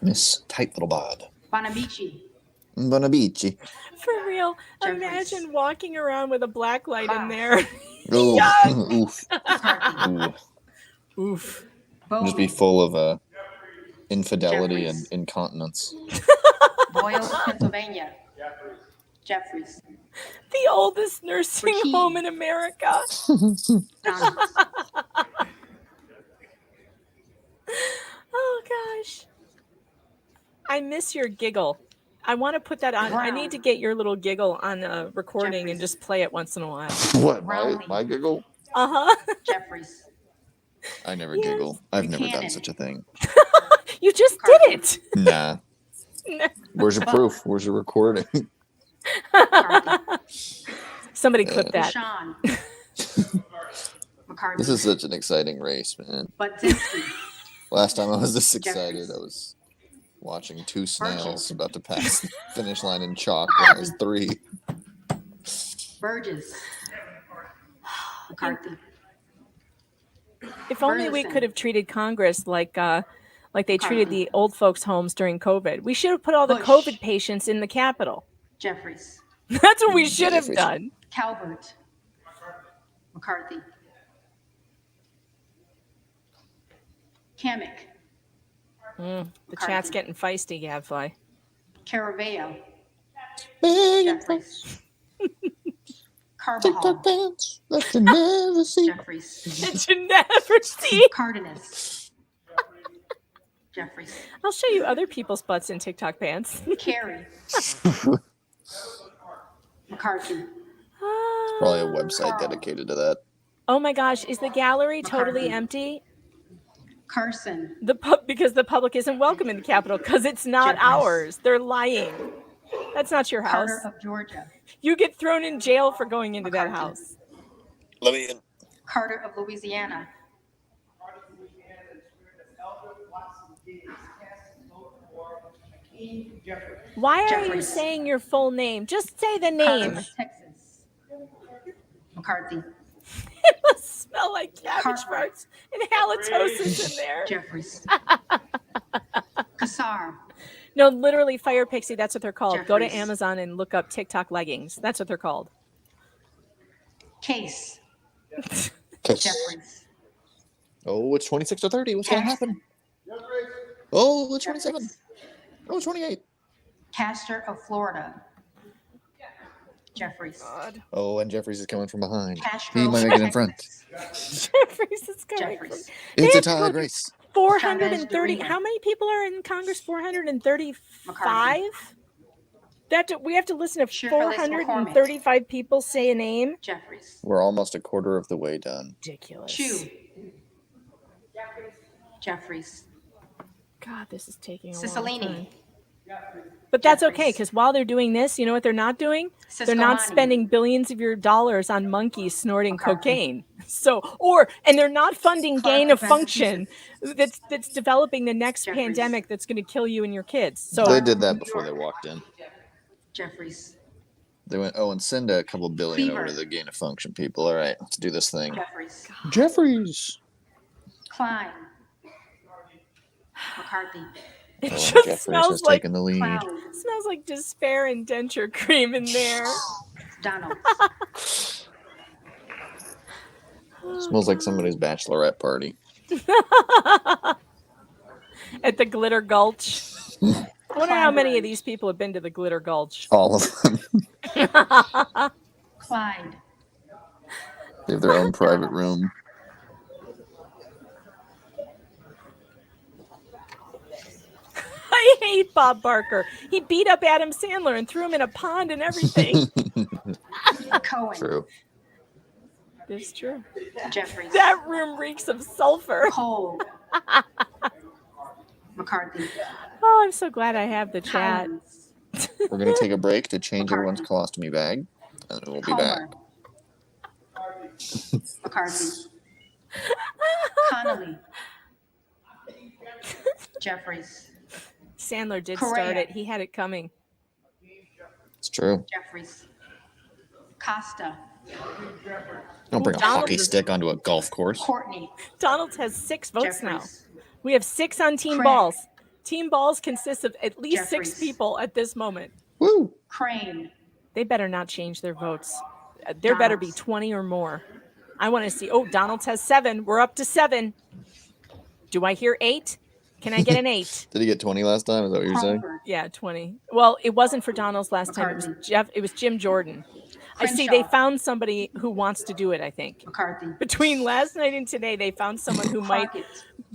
Miss Tight Little Bod. Bonamici. Bonabici. For real, imagine walking around with a black light in there. Ooh. Yuck. Oof. Ooh. Oof. Just be full of infidelity and incontinence. Boyle, Pennsylvania. Jeffries. The oldest nursing home in America. Oh gosh. I miss your giggle. I want to put that on. I need to get your little giggle on a recording and just play it once in a while. What? My giggle? Uh-huh. Jeffries. I never giggle. I've never done Buchanan. such a thing. You just did it. Nah. Where's your proof? Where's your recording? Somebody clip that. Sean. McCarthy. This is such an exciting race, man. Budzinski. Last time I was this excited, I was watching two snails Burgess. about to pass the finish line in chalk when I was 3. Burgess. McCarthy. If only we Ferguson. could have treated Congress like they treated the old folks' homes during COVID. We should have put all the Bush. COVID patients in the Capitol. Jeffries. That's what we should have Jeffries. done. Calvert. McCarthy. Kamek. The chat's getting feisty, Gadfly. Caraveo. Big Jeffries. TikTok Carbajal. pants that you never see. Jeffries. Did you never see? Cardenas. Jeffries. I'll show you other people's butts in TikTok pants. Carey. McCarthy. Probably a website dedicated to that. Oh my gosh, is the gallery totally McCarthy. empty? Carson. Because the public isn't welcome in the Capitol because it's not Jeffries. ours. They're lying. That's not your house. Carter of Georgia. You get thrown in jail for going into that house. Let me in. Carter of Louisiana. Why are you Jeffries. saying your full name? Just say the name. Carter of Texas. McCarthy. It must smell like cabbage Cartwright. farts and halitosis in there. Jeffries. Kassar. No, literally, Fire Pixie, that's what they're called. Go to Jeffries. Amazon and look up TikTok leggings. That's what they're called. Case. Kiss. Jeffries. Oh, it's 26 to 30. What's going to happen? Oh, it's 27. Jeffries. Oh, it's 28. Castor of Florida. Jeffries. Oh, and Jeffries is coming from behind. Castro He might make it in front. Jeffries is going. Jeffries. It's a have to go tied to race. 430. Chavez How many people are in Congress? 435? McCarthy. We have to listen to Shirley 435 people say a name. Jeffries. We're almost a quarter of the way done. Ridiculous. Chu. Jeffries. God, this is taking a long time. Cicilline. But that's okay, because while they're doing this, you know what they're not doing? They're not Siscomani. spending billions of your dollars on monkeys snorting cocaine. And they're not funding gain of function that's developing the next pandemic that's going to kill you and your kids. So They did that before they walked in. Jeffries. They went, and send a couple billion over Cleaver. to the gain of function people. All right, let's do this thing. Jeffries. Jeffries. Klein. McCarthy. it Oh, just Jeffries smells has like taken the lead. smells like despair and denture cream in there. Donald. Smells like somebody's bachelorette party. At the Glitter Gulch. I wonder how many of these people have been to the Glitter Gulch. All of them. Clyde. They have their own private room. I hate Bob Barker. He beat up Adam Sandler and threw him in a pond and everything. Cohen. True. It's true. Jeffries. That room reeks of sulfur. Cole. McCarthy. Oh, I'm so glad I have the chat. We're going to take a break to change everyone's colostomy bag, and we'll be back. McCarthy. Connolly. Jeffries. Sandler did Correa. start it. He had it coming. It's true. Jeffries. Costa. Don't bring a Donald hockey is- stick onto a golf course. Courtney. Donald has 6 votes now. Jeffries. We have 6 on Team Craig. Balls. Team Balls consists of at least 6 Jeffries. people at this moment. Woo! Crane. They better not change their votes. There better be 20 or more. I want to see. Oh, Donald's has 7. We're up to 7. Do I hear 8? Can I get an 8? Did he get 20 last time? Is that what you're saying? Yeah, 20. Well, it wasn't for Donald's last time. It was Jim Jordan. I see they found somebody who wants to do it, I think. McCarthy. Between last night and today, they found someone who might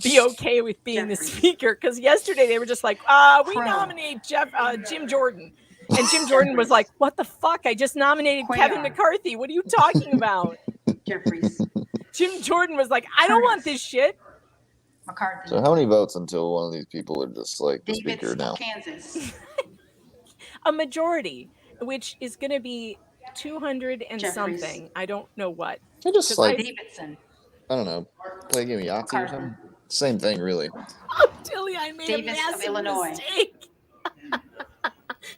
be okay with being the speaker. Because yesterday they were just like, we nominate Jim Jordan. And Jim Jordan was like, what the fuck? I just nominated Kevin McCarthy. What are you talking about? Jeffries. Jim Jordan was like, I don't want this shit. McCarthy. So how many votes until one of these people are just like the Davis speaker now? of Kansas. A majority, which is going to be 200 and Jeffries. something. I don't know what. I just like, Davidson. I don't know, play a game of Yahtzee or something? Same thing, really. Oh, Tilly, I made Davis a of massive Illinois. mistake.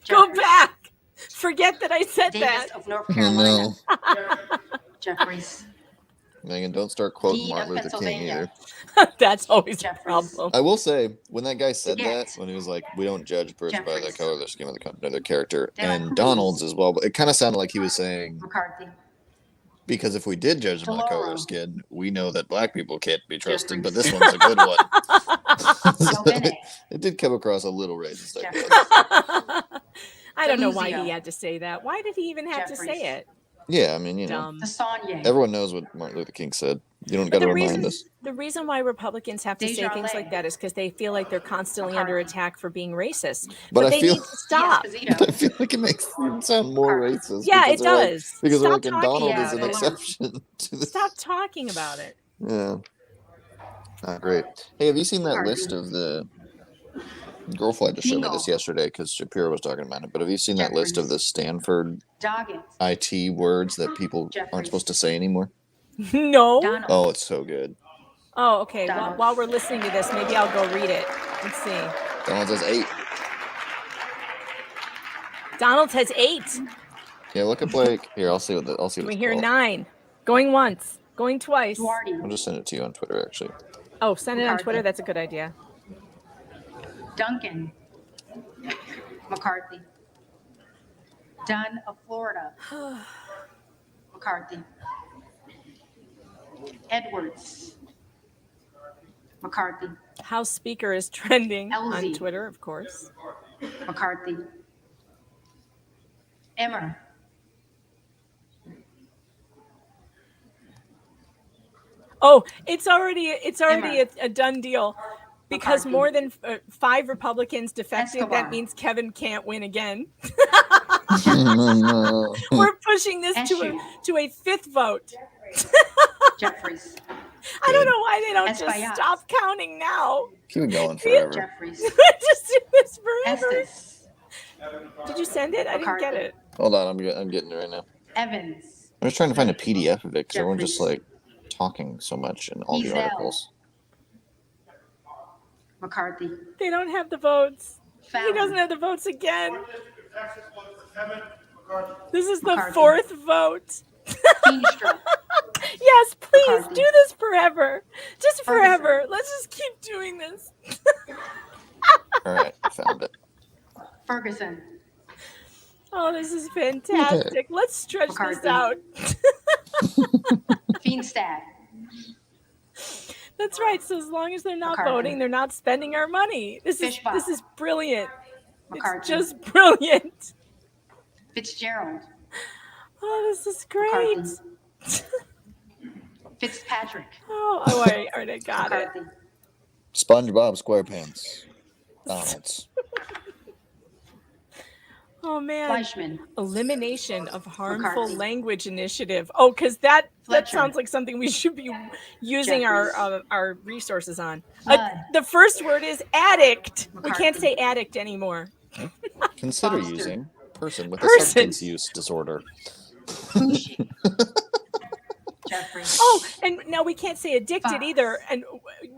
Go back. Forget that I said Davis that. of North Oh, Carolina. no. Jeffries. Megan, don't start quoting Dean of Martin Luther King Pennsylvania. either. That's always a Jeffries. problem. I will say, when that guy said Forget. that, when he was like, we don't judge a person by the Jeffries. color of their skin or their character, De La and Cruz. Donald's as well, but it kind of sounded like he was saying, McCarthy. because if we did judge them by the color of their DeLauro. skin, we know that black people can't be trusted, but Jeffries. this one's a good one. Joe Bennett. It did come across a little racist, I guess. I don't know why Deluzio. he had to say that. Why did he even have to Jeffries. say it? Yeah, I mean, you know, Dumb. The Sonya. everyone knows what Martin Luther King said. You don't got to remind us. The reason why Republicans have to say things Desjardins. like that is because they feel like they're constantly under attack for being racist. But I they feel- need to stop. Esposito. I feel like it makes them sound more racist. Yeah, because it they're like- does. because they're Stop like, and talking Donald about is an it. exception to this. Stop talking about it. Yeah. Not great. Hey, have you seen that list of the girlfriend just showed me this yesterday because Shapiro was talking about it, but have you seen that list of the Stanford Doggett. IT words that people aren't supposed to say anymore? No. Donald. Oh, it's so good. Oh, okay. Donald. While we're listening to this, maybe I'll go read it. Let's see. Donald says 8. Donald has 8. Yeah, look up like here. I'll see what We it's hear called. 9. Going once. Going twice. Duarte. I'll just send it to you on Twitter, actually. Oh, send it on McCarthy. Twitter. That's a good idea. Duncan. McCarthy. Dunn of Florida. McCarthy. Edwards. McCarthy. House Speaker is trending on Elsie. Twitter, of course. McCarthy. Emmer. Oh, it's already a done deal. Because McCarthy. more than 5 Republicans defected, Escobar. that means Kevin can't win again. No. We're pushing this Issue. to a 5th vote. Jeffries. I don't know why they don't Espaillat. just stop counting now. Keep it going forever. Jeffries. Just do this forever. Estes. Did you send it? I didn't get it. Hold on, I'm getting it right now. Evans. I'm just trying to find a PDF of it because everyone's just Jeffries. like talking so much in all the Ezel. articles. McCarthy. They don't have the votes. He Fallon. doesn't have the votes again. This is the McCarthy. 4th vote. Feenstra. Yes, please McCarthy. do this forever. Just Ferguson. forever. Let's just keep doing this. All right, I found it. Ferguson. Oh, this is fantastic. Let's stretch this McCarthy. out. Feenstad. That's right. So as long as they're not McCarthy. voting, they're not spending our money. This Fishbach. is brilliant. McCarthy. It's just brilliant. Fitzgerald. Oh, this is great. McCarthy. Fitzpatrick. Oh, I already got it. McCarthy. SpongeBob SquarePants. Donald's. Oh man. Fleischman. Elimination of harmful McCarthy. language initiative. Oh, because that Fletcher. sounds like something we should be using Jeffries. our resources on. Mudd. The first word is addict. We McCarthy. can't say addict anymore. Consider Foster. using person with a Person. substance use disorder. Fushi. Jeffries. Oh, and now we can't say addicted Fox. either. And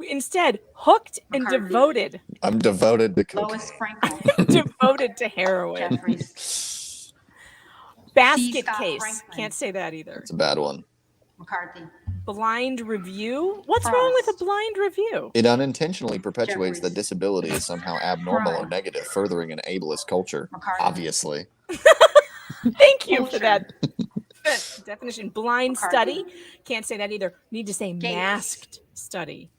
instead, hooked and McCarthy. devoted. I'm devoted to cooking. Lois Frankel. Devoted to heroin. Jeffries. Basket Scott case. Franklin. Can't say that either. It's a bad one. McCarthy. Blind review. What's wrong with a blind review? It unintentionally perpetuates that Jeffries. disability is somehow abnormal or Crime. negative, furthering an ableist culture. McCarthy. Obviously. Thank you for Culture. that definition. Blind McCarthy. study. Can't say that either. Need to say Gates. masked study.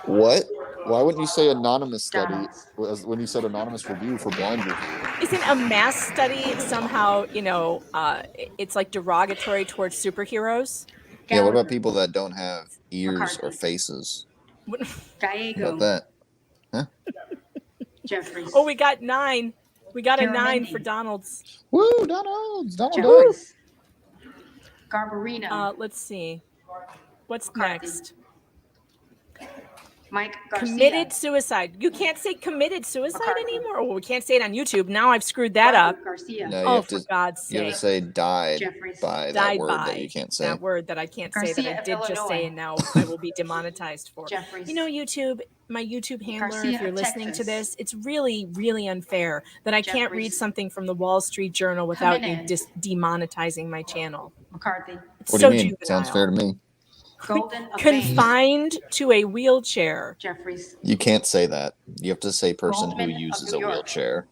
What? Why wouldn't you say anonymous study Donalds. when you said anonymous review for blind review? Isn't a mask study somehow, it's like derogatory towards superheroes? Yeah, what Gallagher. about people that don't have ears or McCarthy. faces? What Gallego. about that? Jeffries. Oh, we got 9. We got a 9 Garamendi. for Donald's. Woo, Donald's. Donald Duck. Jeffries. Garbarino. Let's see. What's McCarthy. next? Mike Garcia. Committed suicide. You can't say committed suicide McCarthy. anymore. Oh, we can't say it on YouTube. Now I've screwed that up. Robert Garcia. No, you Oh, have for to. God's You have sake. to say died Jeffries. by that Died word by that you can't say. that word that I can't say that Garcia I of did just Illinois. say and now I will be demonetized for. Jeffries. You know, YouTube, my YouTube handler, Garcia if you're of listening to Texas. this, it's really, really unfair that I can't read Jeffries. something from the Wall Street Journal without you Jimenez. demonetizing my channel. McCarthy. It's What do so you mean? juvenile. Sounds fair to me. Golden of Bain. Confined to a wheelchair. Jeffries. You can't say that. You have to say person Goldman who of uses New a York. wheelchair.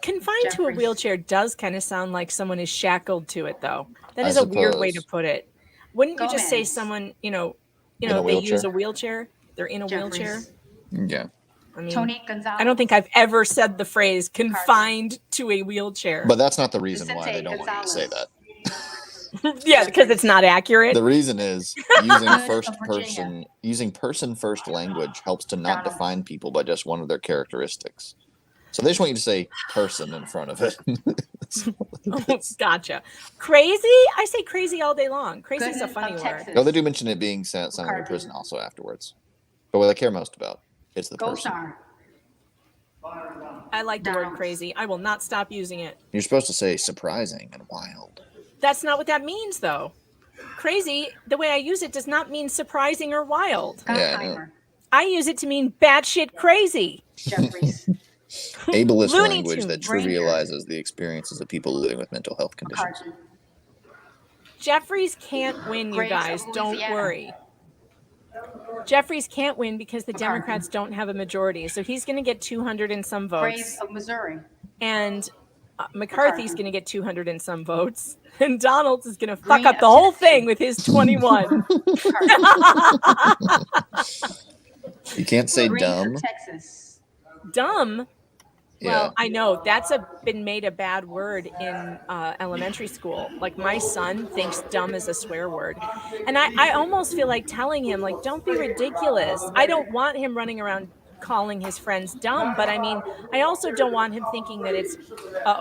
Confined to a Jeffries. wheelchair does kind of sound like someone is shackled to it, though. That I is a weird way to suppose. put it. Wouldn't you just say Gomez. someone, In a they use wheelchair? a wheelchair? They're in a wheelchair? Jeffries. Yeah. I mean, Tony Gonzalez. I don't think I've ever said the phrase confined to a wheelchair. But that's not the reason why Vicente they don't want you to say Gonzalez. that. Yeah, because it's not accurate. The reason is using Good first of Virginia. person using person first language helps to not Donald. define people by just one of their characteristics. So they just want you to say person in front of it. Oh, gotcha. Crazy? I say crazy all day long. Crazy is a Gooden funny of word. Texas. No, they do mention it being sent in McCarthy. prison also afterwards. But what I care most about is the person. Gosar. I like the word Donald. crazy. I will not stop using it. You're supposed to say surprising and wild. That's not what that means, though. Crazy, the way I use it, does not mean surprising or wild. Yeah, I know. Gottheimer. I use it to mean batshit crazy. Jeffries. Ableist Looney language that Tunes. trivializes the experiences of people living with mental health conditions. McCarthy. Jeffries can't win, you Graves of guys. Don't Louisiana. worry. Jeffries can't win because the McCarthy. Democrats don't have a majority. So he's going to get 200 and some Graves votes. of Missouri. And McCarthy's McCarthy. going to get 200 and some votes. And Donald's is going to fuck Green up of the whole Tennessee. thing with his 21. You can't say Green dumb. of Texas. Dumb? Yeah. Well, I know that's been made a bad word in elementary school. Like my son thinks dumb is a swear word. And I almost feel like telling him, like, don't be ridiculous. I don't want him running around calling his friends dumb, but I mean, I also don't want him thinking that it's,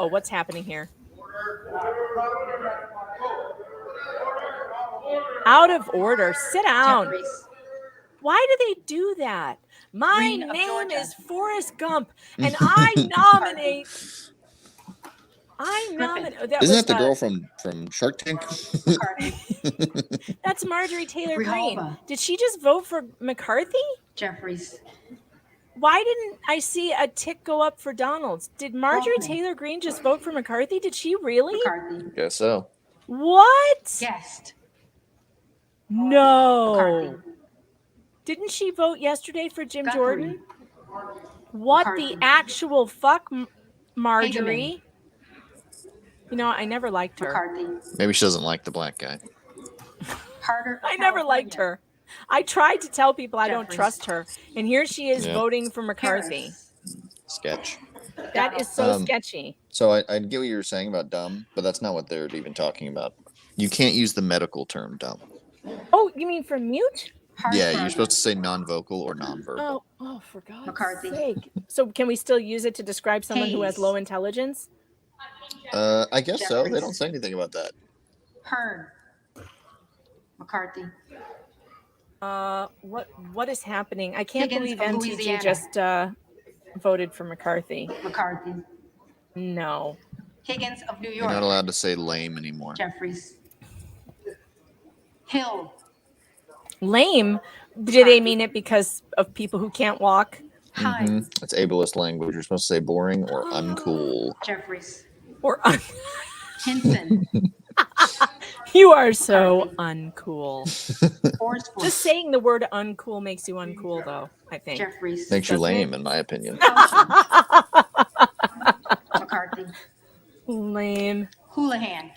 what's happening here? Out of order. Sit down. Jeffries. Why do they do that? My Green of name Georgia. is Forrest Gump, and I nominate. That Isn't was that the girl from Shark Tank? that's Marjorie Taylor Greene. Grijalva. Did she just vote for McCarthy? Jeffries. Why didn't I see a tick go up for Donald's? Did Marjorie Hoffman. Taylor Greene just vote for McCarthy? Did she really? McCarthy. Guess so. What? Guest. No. McCarthy. Didn't she vote yesterday for Jim Guthrie. Jordan? What McCarthy. the actual fuck, Marjorie? You know, I never liked her. McCarthy. Maybe she doesn't like the black guy. Carter. I never liked her. I tried to tell people I don't Jeffries. trust her, and here she is Yeah. voting for McCarthy. Harris. Sketch. That is so Um, sketchy. So I get what you were saying about dumb, but that's not what they're even talking about. You can't use the medical term dumb. Oh, you mean for mute? Yeah, you're supposed to say non-vocal or non-verbal. Oh, for God's McCarthy. sake. So can we still use it to describe someone who has Hayes. low intelligence? I guess so. They Jeffries. don't say anything about that. Hearn. McCarthy. What is happening? I can't Higgins believe of MTG Louisiana. just voted for McCarthy. McCarthy. No. Higgins of New You're York. not allowed to say lame anymore. Jeffries. Hill. Lame? Do they mean it because of people who can't walk? Hines. It's ableist language. You're supposed to say boring or uncool. Jeffries. Or Hinson. you are so uncool. Horsford. Just saying the word uncool makes you uncool, though, I think. Jeffries. Makes you Doesn't lame, in my opinion. McCarthy. Lame. Houlihan.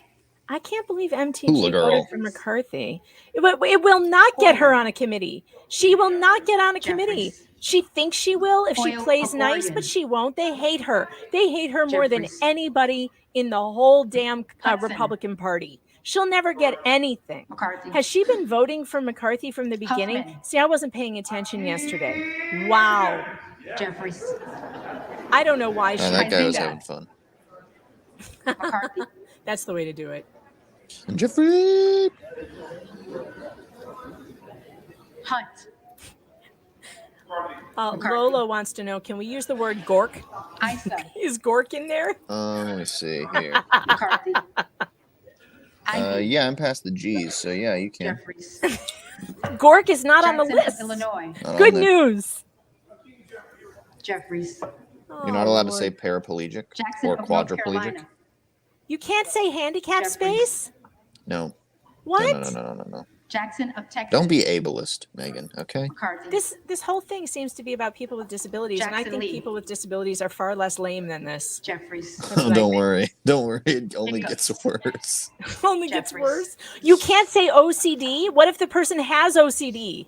I can't believe MTG Hula girl. voted for McCarthy. It will not get her on a committee. She will not get on a committee. Jeffries. She thinks she will if she Hoyle plays of nice, Oregon. but she won't. They hate her. They hate her more than Jeffries. anybody in the whole damn Hudson. Republican Party. She'll never get anything. McCarthy. Has she been voting for McCarthy from the beginning? Huffman. See, I wasn't paying attention yesterday. Wow. Jeffries. I don't know why she Oh, that would guy do was that. having fun. McCarthy. That's the way to do it. Jeffrey. Hunt. McCarthy. Lola wants to know, can we use the word gork? Isa. Is gork in there? Let me see here. McCarthy. Ivy. Yeah, I'm past the G's, so yeah, you can. Jeffries. Gork is not on the Jackson of list. Illinois. Not on Good there. news. Jeffries. You're not allowed to say paraplegic Jackson or of North quadriplegic. Carolina. You can't say handicap Jeffries. space? No. What? No. Jackson of Texas. Don't be ableist, Megan. Okay. McCarthy. This whole thing seems to be about people with disabilities, and I Jackson think Lee. people with disabilities are far less lame than this. Jeffries. That's what I Don't think. worry. Don't worry. It only Hiccups. gets worse. Only gets Jeffries. worse. You can't say OCD. What if the person has OCD?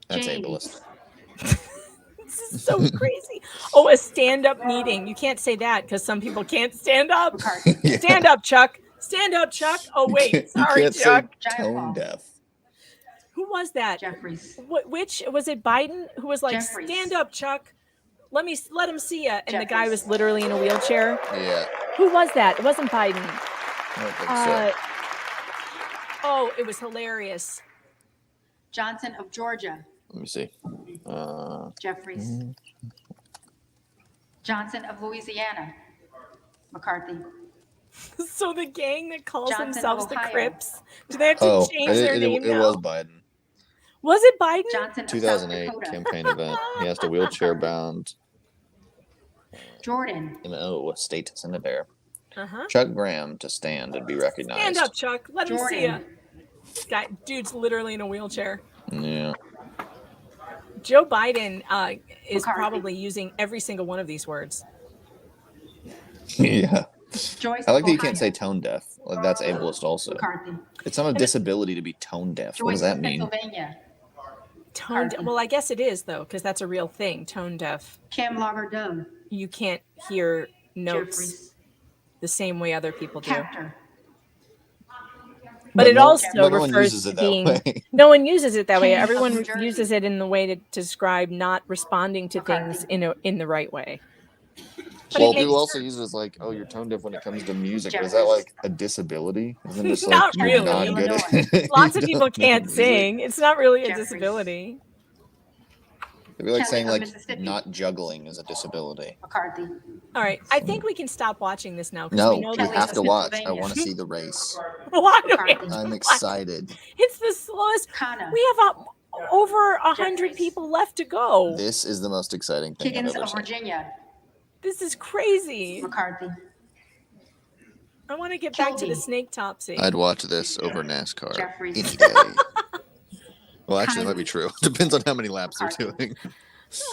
That's James. ableist. This is so crazy. Oh, a stand-up meeting. You can't say that because some people can't stand up. McCarthy. Yeah. Stand up, Chuck. Stand up, Chuck. Oh, You wait. can't- Sorry, you can't Chuck. say tone Jayapal. deaf. Who was that? Jeffries. Which was it? Biden, who was like, Jeffries. "Stand up, Chuck. Let him see ya." And the guy Jeffries. was literally in a wheelchair. Yeah. Who was that? It wasn't Biden. I don't think so. Oh, it was hilarious. Johnson of Georgia. Let me see. Jeffries. Johnson of Louisiana. McCarthy. So the gang that calls Johnson themselves of the Ohio. Crips, do they have to Oh, change their name it now? was Biden. Was it Biden? Johnson of South 2008 Dakota. campaign event. He has to wheelchair bound. Jordan. State senator. Uh-huh. Chuck Graham to stand and be recognized. Stand up, Chuck. Let him see ya. Jordan. Dude's literally in a wheelchair. Yeah. Joe Biden is McCarthy. probably using every single one of these words. Yeah. Joyce I like of that you Ohio. can't say tone deaf. Like, that's ableist also. McCarthy. It's not a disability to be tone deaf. What Joyce does that of mean? Pennsylvania. Tone deaf. Well, I guess it is, though, because that's a real thing, tone deaf. Kim Lagardone. You can't hear notes Jeffries. the same way other people do. Captor. But it also no one refers uses to it that being. way. No one uses it that way. King of Everyone New Jersey. uses it in the way to describe not responding to things in the right way. But Well, it makes people also use it as like, oh, you're tone deaf when it comes to music. But is that Jeffries. like a disability? Isn't it just like Not you're really. not good at Illinois. it? Lots You of people don't know can't music? sing. It's not really a Jeffries. disability. It'd be like Kelly saying of like Mississippi. not juggling is a disability. McCarthy. All right. I think we can stop watching this now because we No, know you that have this to is- watch. I Pennsylvania. want to see the race. Why do we McCarthy. have to I'm watch? excited. It's the slowest. Kana. We have over 100 Jeffries. people left to go. This is the most exciting thing I've Higgins ever of seen. Virginia. This is crazy. McCarthy. I want to get back to the Kilby. Snaketopsy. I'd watch this over NASCAR Jeffries. any day. Well, actually, that might be true. Depends on how many laps they're McCarthy. doing.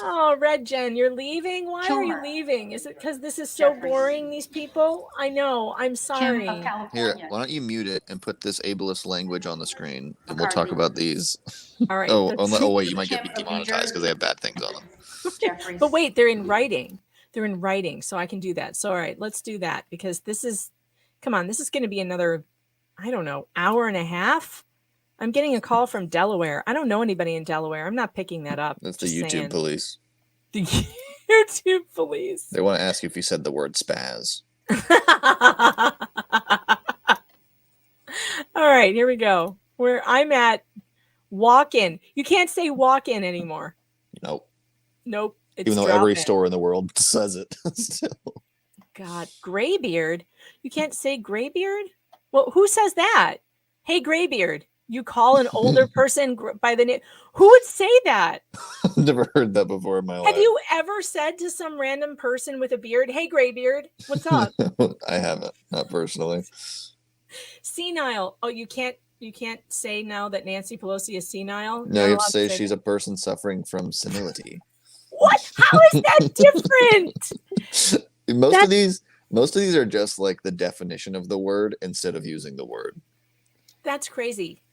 Oh, Red Jen, you're leaving? Why are you Kilmer. leaving? Is it because this is so Jeffries. boring, these people? I know. I'm Kim sorry. of Here, California. why don't you mute it and put this ableist language on the screen, and we'll talk McCarthy. about these. All right. Oh, wait, you might get Kim of New demonetized because Jersey. they have bad things on them. Jeffries. But wait, they're in writing. They're in writing, so I can do that. So, all right, let's do that because this is, come on, this is going to be another, I don't know, hour and a half. I'm getting a call from Delaware. I don't know anybody in Delaware. I'm not picking that up. That's the Just YouTube saying. police. The YouTube police. They want to ask you if you said the word spaz. All right, here we go. Where I'm at, walk in. You can't say walk in anymore. Nope. Nope. It's Even though every dropping. store in the world says it. Still. God, graybeard. You can't say graybeard? Well, who says that? Hey, graybeard. You call an older person by the name. Who would say that? I've never heard that before in my life. Have you ever said to some random person with a beard, "Hey, graybeard, what's up?" I haven't, not personally. Senile. Oh, you can't say now that Nancy Pelosi is senile. No, You're you have not to say allowed she's a person suffering from senility. What? How is that different? Most of these are just like the definition of the word instead of using the word. That's crazy.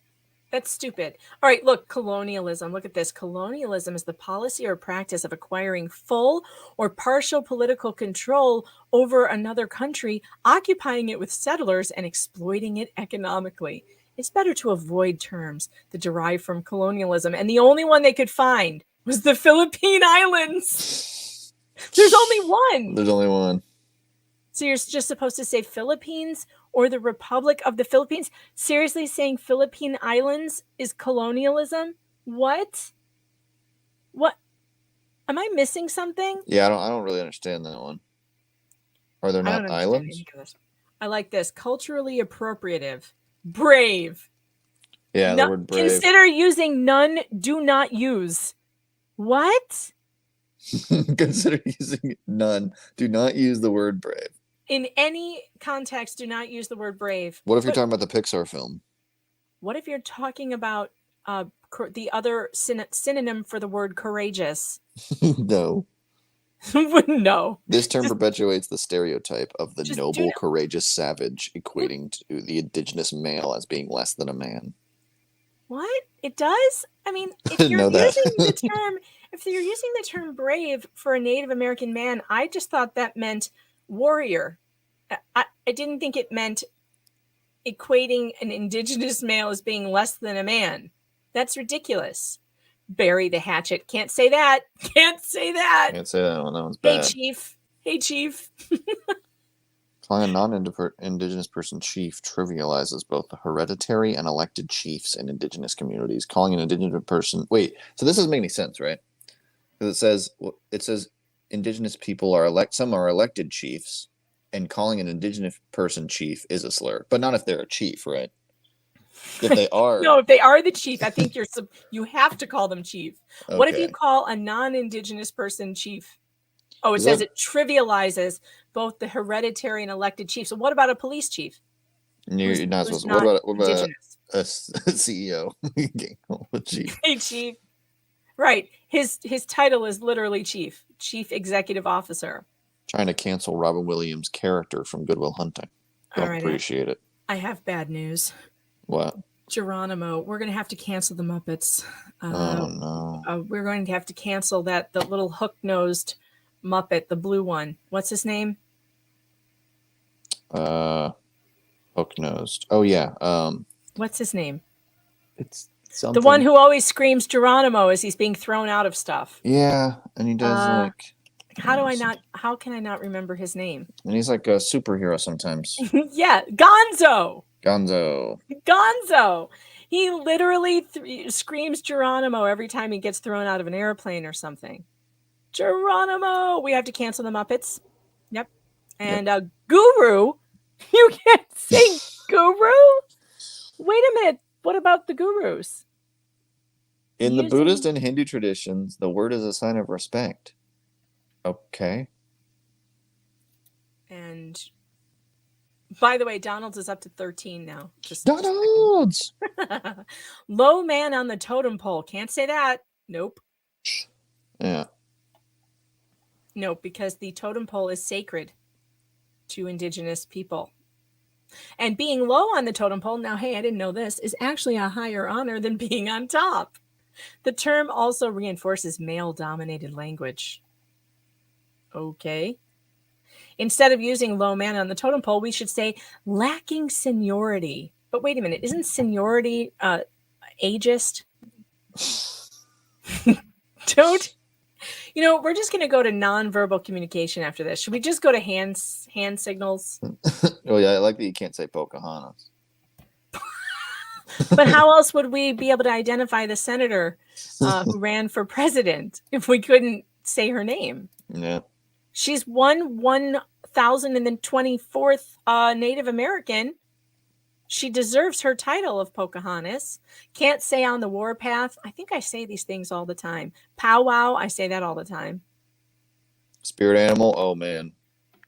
That's stupid. All right, look, colonialism. Look at this. Colonialism is the policy or practice of acquiring full or partial political control over another country, occupying it with settlers, and exploiting it economically. It's better to avoid terms that derive from colonialism. And the only one they could find was the Philippine Islands. There's only one. There's only one. So you're just supposed to say Philippines or the Republic of the Philippines? Seriously, saying Philippine Islands is colonialism? What? What? Am I missing something? Yeah, I don't really understand that one. Are there I don't not understand islands? any of this. I like this. Culturally appropriative. Brave. Yeah, the word brave. Consider using none, do not use. What? Consider using none. Do not use the word brave. In any context, do not use the word brave. What if you're talking about the Pixar film? What if you're talking about the other synonym for the word courageous? No. No. This term perpetuates the stereotype of the Just noble, courageous savage, equating to the indigenous male as being less than a man. What? It does? I mean, if didn't you're know that. if you're using the term brave for a Native American man, I just thought that meant warrior. I didn't think it meant equating an indigenous male as being less than a man. That's ridiculous. Bury the hatchet. Can't say that. Can't say that. Can't say that one. That one's Hey, bad. Chief. Hey, Chief. Calling a non-indigenous person chief trivializes both the hereditary and elected chiefs in indigenous communities. Calling an indigenous person... Wait, so this doesn't make any sense, right? Because it says indigenous people are some are elected chiefs, and calling an indigenous person chief is a slur. But not if they're a chief, right? If they are... No, if they are the chief, I think you have to call them chief. What if Okay. you call a non-indigenous person chief? Oh, it says it trivializes both the hereditary and elected chiefs. So what about a police chief? You're not who's supposed to... not What about indigenous? a CEO? You can't call him a chief. Hey, chief. Right. His title is literally chief executive officer. Trying to cancel Robin Williams' character from Good Will Hunting. Don't All right, appreciate it. I have bad news. What? Geronimo, we're going to have to cancel the Muppets. Oh, no. We're going to have to cancel the little hook-nosed Muppet, the blue one. What's his name? Hook-nosed. Oh, yeah. What's his name? It's something. The one who always screams Geronimo as he's being thrown out of stuff. Yeah, and he does like. How can I not remember his name? And he's like a superhero sometimes. Yeah, Gonzo. Gonzo. He literally screams Geronimo every time he gets thrown out of an airplane or something. Geronimo. We have to cancel the Muppets. Yep. And Guru. You can't say Guru? Wait a minute. What about the gurus? In the Buddhist and Hindu traditions, the word is a sign of respect. Okay. And by the way, Donald's is up to 13 now. Donald's! Low man on the totem pole. Can't say that. Nope. Yeah. Nope, because the totem pole is sacred to indigenous people. And being low on the totem pole, now, hey, I didn't know this, is actually a higher honor than being on top. The term also reinforces male-dominated language. Okay. Instead of using low man on the totem pole, we should say lacking seniority. But wait a minute, isn't seniority ageist? We're just going to go to nonverbal communication after this. Should we just go to hand signals? Oh, yeah, I like that you can't say Pocahontas. But how else would we be able to identify the senator who ran for president if we couldn't say her name? Yeah. She's 1,024th Native American. She deserves her title of Pocahontas. Can't say on the warpath. I think I say these things all the time. Powwow, I say that all the time. Spirit animal? Oh, man.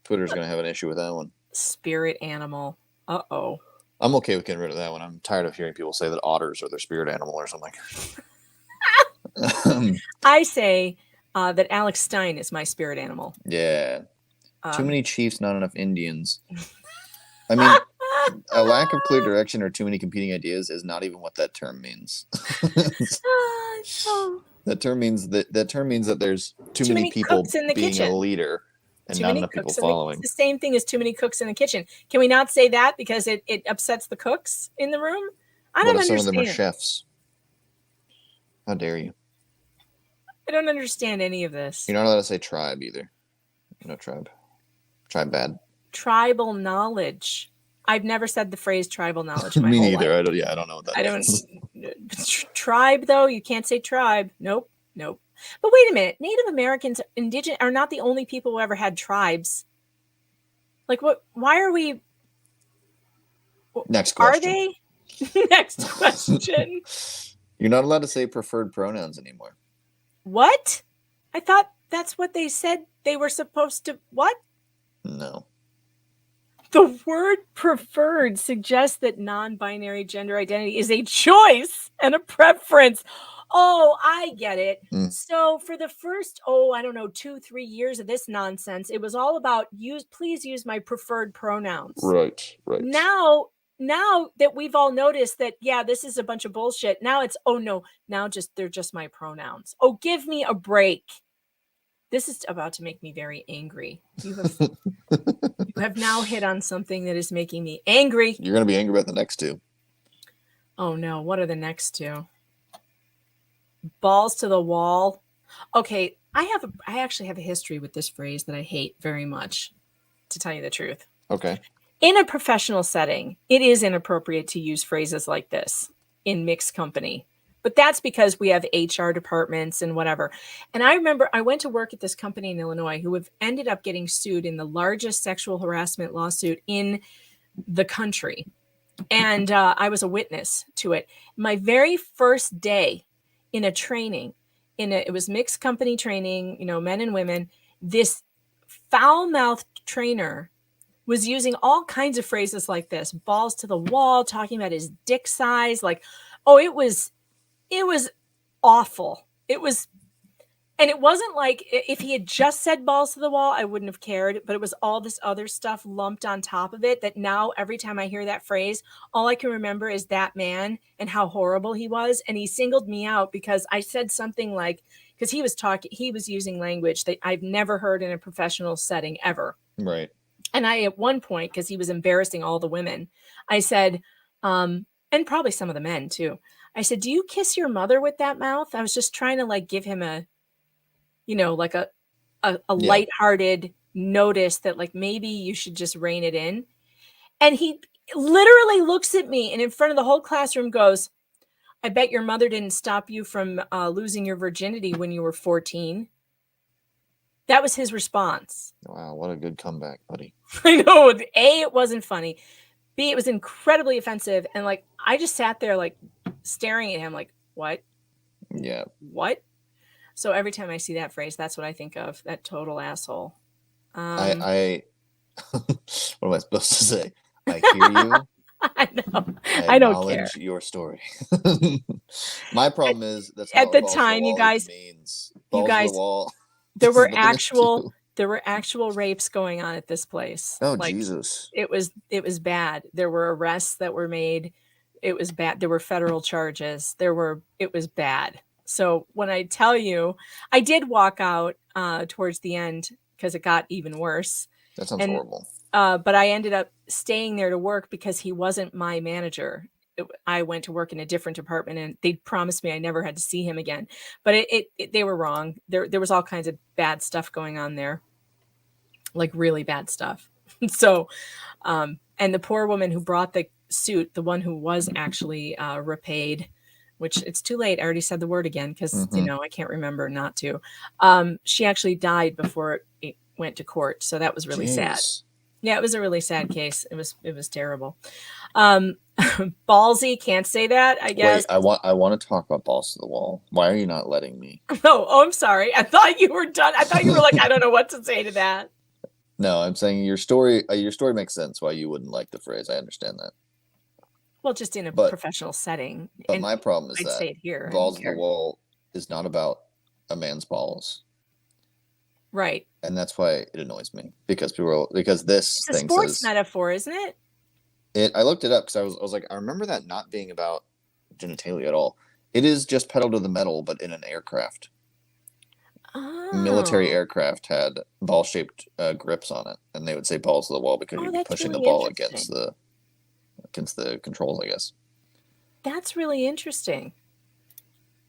Twitter's going to have an issue with that one. Spirit animal. Uh-oh. I'm okay with getting rid of that one. I'm tired of hearing people say that otters are their spirit animal or something. I say that Alex Stein is my spirit animal. Yeah. Too many chiefs, not enough Indians. I mean, a lack of clear direction or too many competing ideas is not even what that term means. That term means that there's too many people being kitchen. a leader and Too not many enough people cooks following. It's the same thing as too many cooks in the kitchen. Can we not say that because it upsets the cooks in the room? I don't understand. Some of them are chefs. How dare you? I don't understand any of this. You're not allowed to say tribe either. No tribe. Tribe bad. Tribal knowledge. I've never said the phrase tribal knowledge in my Me whole neither. life. I don't know what that means. Tribe, though, you can't say tribe. Nope. But wait a minute. Native Americans, indigenous, are not the only people who ever had tribes. Like, what? Why are we? Next question. Are they? Next question. You're not allowed to say preferred pronouns anymore. What? I thought that's what they said they were supposed to. What? No. The word preferred suggests that non-binary gender identity is a choice and a preference. Oh, I get it. So for the first, 2-3 years of this nonsense, it was all about please use my preferred pronouns. Right. Now that we've all noticed that, yeah, this is a bunch of bullshit. Now it's, they're just my pronouns. Oh, give me a break. This is about to make me very angry. You have now hit on something that is making me angry. You're going to be angry about the next two. Oh no, what are the next two? Balls to the wall. Okay, I actually have a history with this phrase that I hate very much, to tell you the truth. Okay. In a professional setting, it is inappropriate to use phrases like this in mixed company. But that's because we have HR departments and whatever. And I remember I went to work at this company in Illinois who have ended up getting sued in the largest sexual harassment lawsuit in the country. And I was a witness to it. My very first day in a training, it was mixed company training, men and women, this foul-mouthed trainer was using all kinds of phrases like this, balls to the wall, talking about his dick size. Like, it was awful. And it wasn't like if he had just said balls to the wall, I wouldn't have cared, but it was all this other stuff lumped on top of it that now every time I hear that phrase, all I can remember is that man and how horrible he was. And he singled me out because I said something like, because he was using language that I've never heard in a professional setting ever. Right. And I, at one point, because he was embarrassing all the women, I said, and probably some of the men too. I said, "Do you kiss your mother with that mouth?" I was just trying to like give him a, like a lighthearted notice that like maybe you should just rein it in. And he literally looks at me and in front of the whole classroom goes, "I bet your mother didn't stop you from losing your virginity when you were 14. That was his response. Wow, what a good comeback, buddy. I know. A, it wasn't funny. B, it was incredibly offensive. And like, I just sat there like staring at him like, what? Yeah. What? So every time I see that phrase, that's what I think of. That total asshole. I what am I supposed to say? I hear you. I know. I don't care. acknowledge your story. My problem is that's At not the what balls to time, the you wall guys, means. you Balls to guys, the wall. there This is were what they're gonna do. there were actual rapes going on at this place. Oh, Like, Jesus. it was bad. There were arrests that were made. It was bad. There were federal charges. It was bad. So when I tell you, I did walk out towards the end because it got even worse. That sounds horrible. But I ended up staying there to work because he wasn't my manager. I went to work in a different department, and they promised me I never had to see him again. But they were wrong. There was all kinds of bad stuff going on there, like really bad stuff. So, and the poor woman who brought the suit, the one who was actually repaid, which it's too late. I already said the word again because I can't remember not to. She actually died before it went to court, so that was really sad. Yeah, it was a really sad case. It was terrible. Ballsy, can't say that, I guess. Wait, I want to talk about balls to the wall. Why are you not letting me? Oh, I'm sorry. I thought you were done. I thought you were like, I don't know what to say to that. No, I'm saying your story makes sense why you wouldn't like the phrase. I understand that. Well, just in a professional setting. But And my problem is I'd that say it here. I balls don't to the care. wall is not about a man's balls. Right. And that's why it annoys me because this It's a thing sports says metaphor, isn't it? I looked it up because I was like, I remember that not being about genitalia at all. It is just pedal to the metal, but in an aircraft. Military aircraft had ball-shaped grips on it, and they would say balls to the wall because you'd be that's pushing really the ball interesting. against the controls, I guess. That's really interesting.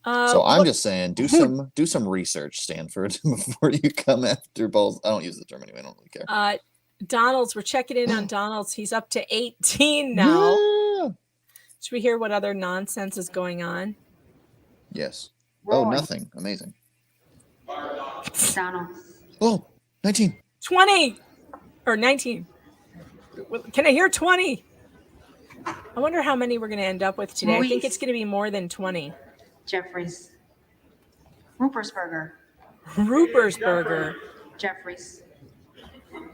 So I'm just saying, do some research, Stanford, before you come after balls. I don't use the term anyway. I don't really care. Donald's, we're checking in on Donald's. He's up to 18 now. Yeah. Should we hear what other nonsense is going on? Yes. Roy. Oh, nothing. Amazing. Donald. Oh, 19. 20 or 19. Can I hear 20? I wonder how many we're going to end up with today. I think it's going to be more than 20. Jeffries. Rupersberger. Rupersberger. Jeffries.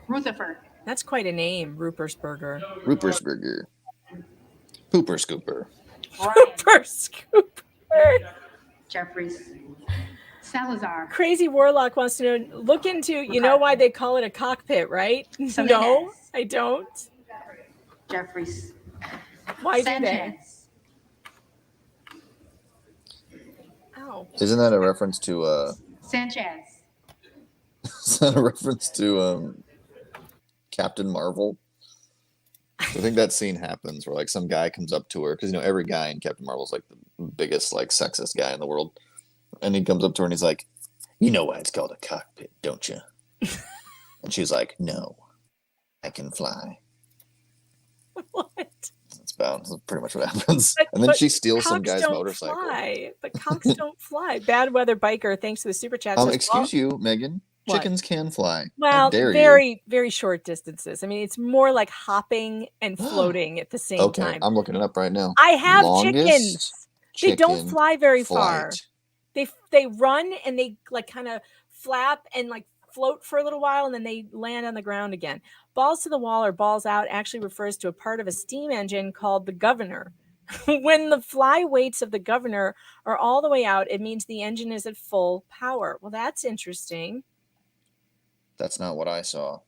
Rutherford. That's quite a name, Rupersberger. Rupersberger. Pooper Scooper. Pooper Scooper. Jeffries. Salazar. Crazy Warlock wants to know, look into, you know why they call it a cockpit, right? No, I don't. Jeffries. Why do they? Sanchez. Ow. Isn't that a reference to Sanchez. is that a reference to Captain Marvel? I think that scene happens where like some guy comes up to her because every guy in Captain Marvel's like the biggest like sexist guy in the world, and he comes up to her and he's like, "You know why it's called a cockpit, don't you?" And she's like, "No, I can fly." What? That's pretty much what happens. But- and then but she steals some cocks guy's don't motorcycle. Fly. But cocks don't fly. Bad Weather Biker, thanks to the super chat. says, Excuse you, Megan. What? Chickens can fly. How well, dare you? very, very short distances. I mean, it's more like hopping and floating at the same Okay, time. I'm looking it up right now. I have Longest chickens. They don't chicken fly very far. flight. They run and they like kind of flap and like float for a little while and then they land on the ground again. Balls to the wall or balls out actually refers to a part of a steam engine called the governor. When the fly weights of the governor are all the way out, it means the engine is at full power. Well, that's interesting. That's not what I saw.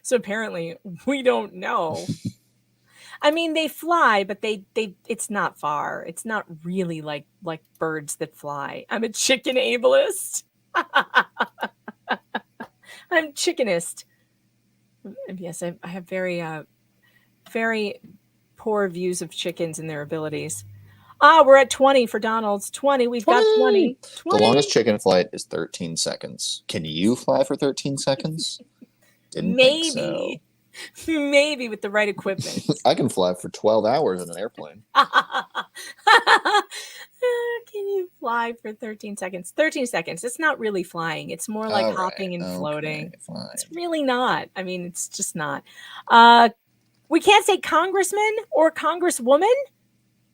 So apparently we don't know. I mean, they fly, but they it's not far. It's not really like birds that fly. I'm a chicken ableist. I'm chickenist. Yes, I have very poor views of chickens and their abilities. Ah, we're at 20 for Donald's. 20. We've got 20. The 20. longest chicken flight is 13 seconds. Can you fly for 13 seconds? Didn't think so. Maybe with the right equipment. I can fly for 12 hours in an airplane. Can you fly for 13 seconds? 13 seconds. It's not really flying. It's more like All hopping right, and floating. okay, fine. It's really not. I mean, it's just not. We can't say congressman or congresswoman.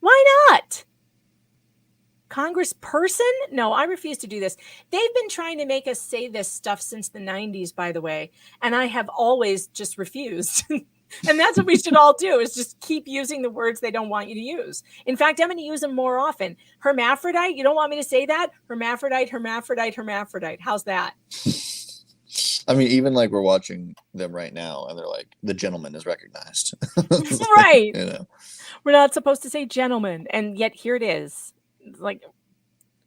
Why not? Congressperson? No, I refuse to do this. They've been trying to make us say this stuff since the 90s, by the way, and I have always just refused. And that's what we should all do, is just keep using the words they don't want you to use. In fact, I'm going to use them more often. Hermaphrodite, you don't want me to say that? Hermaphrodite, hermaphrodite, hermaphrodite. How's that? I mean, even like we're watching them right now, and they're like, "The gentleman is recognized." Right. You know, We're not supposed to say gentleman, and yet here it is. Like,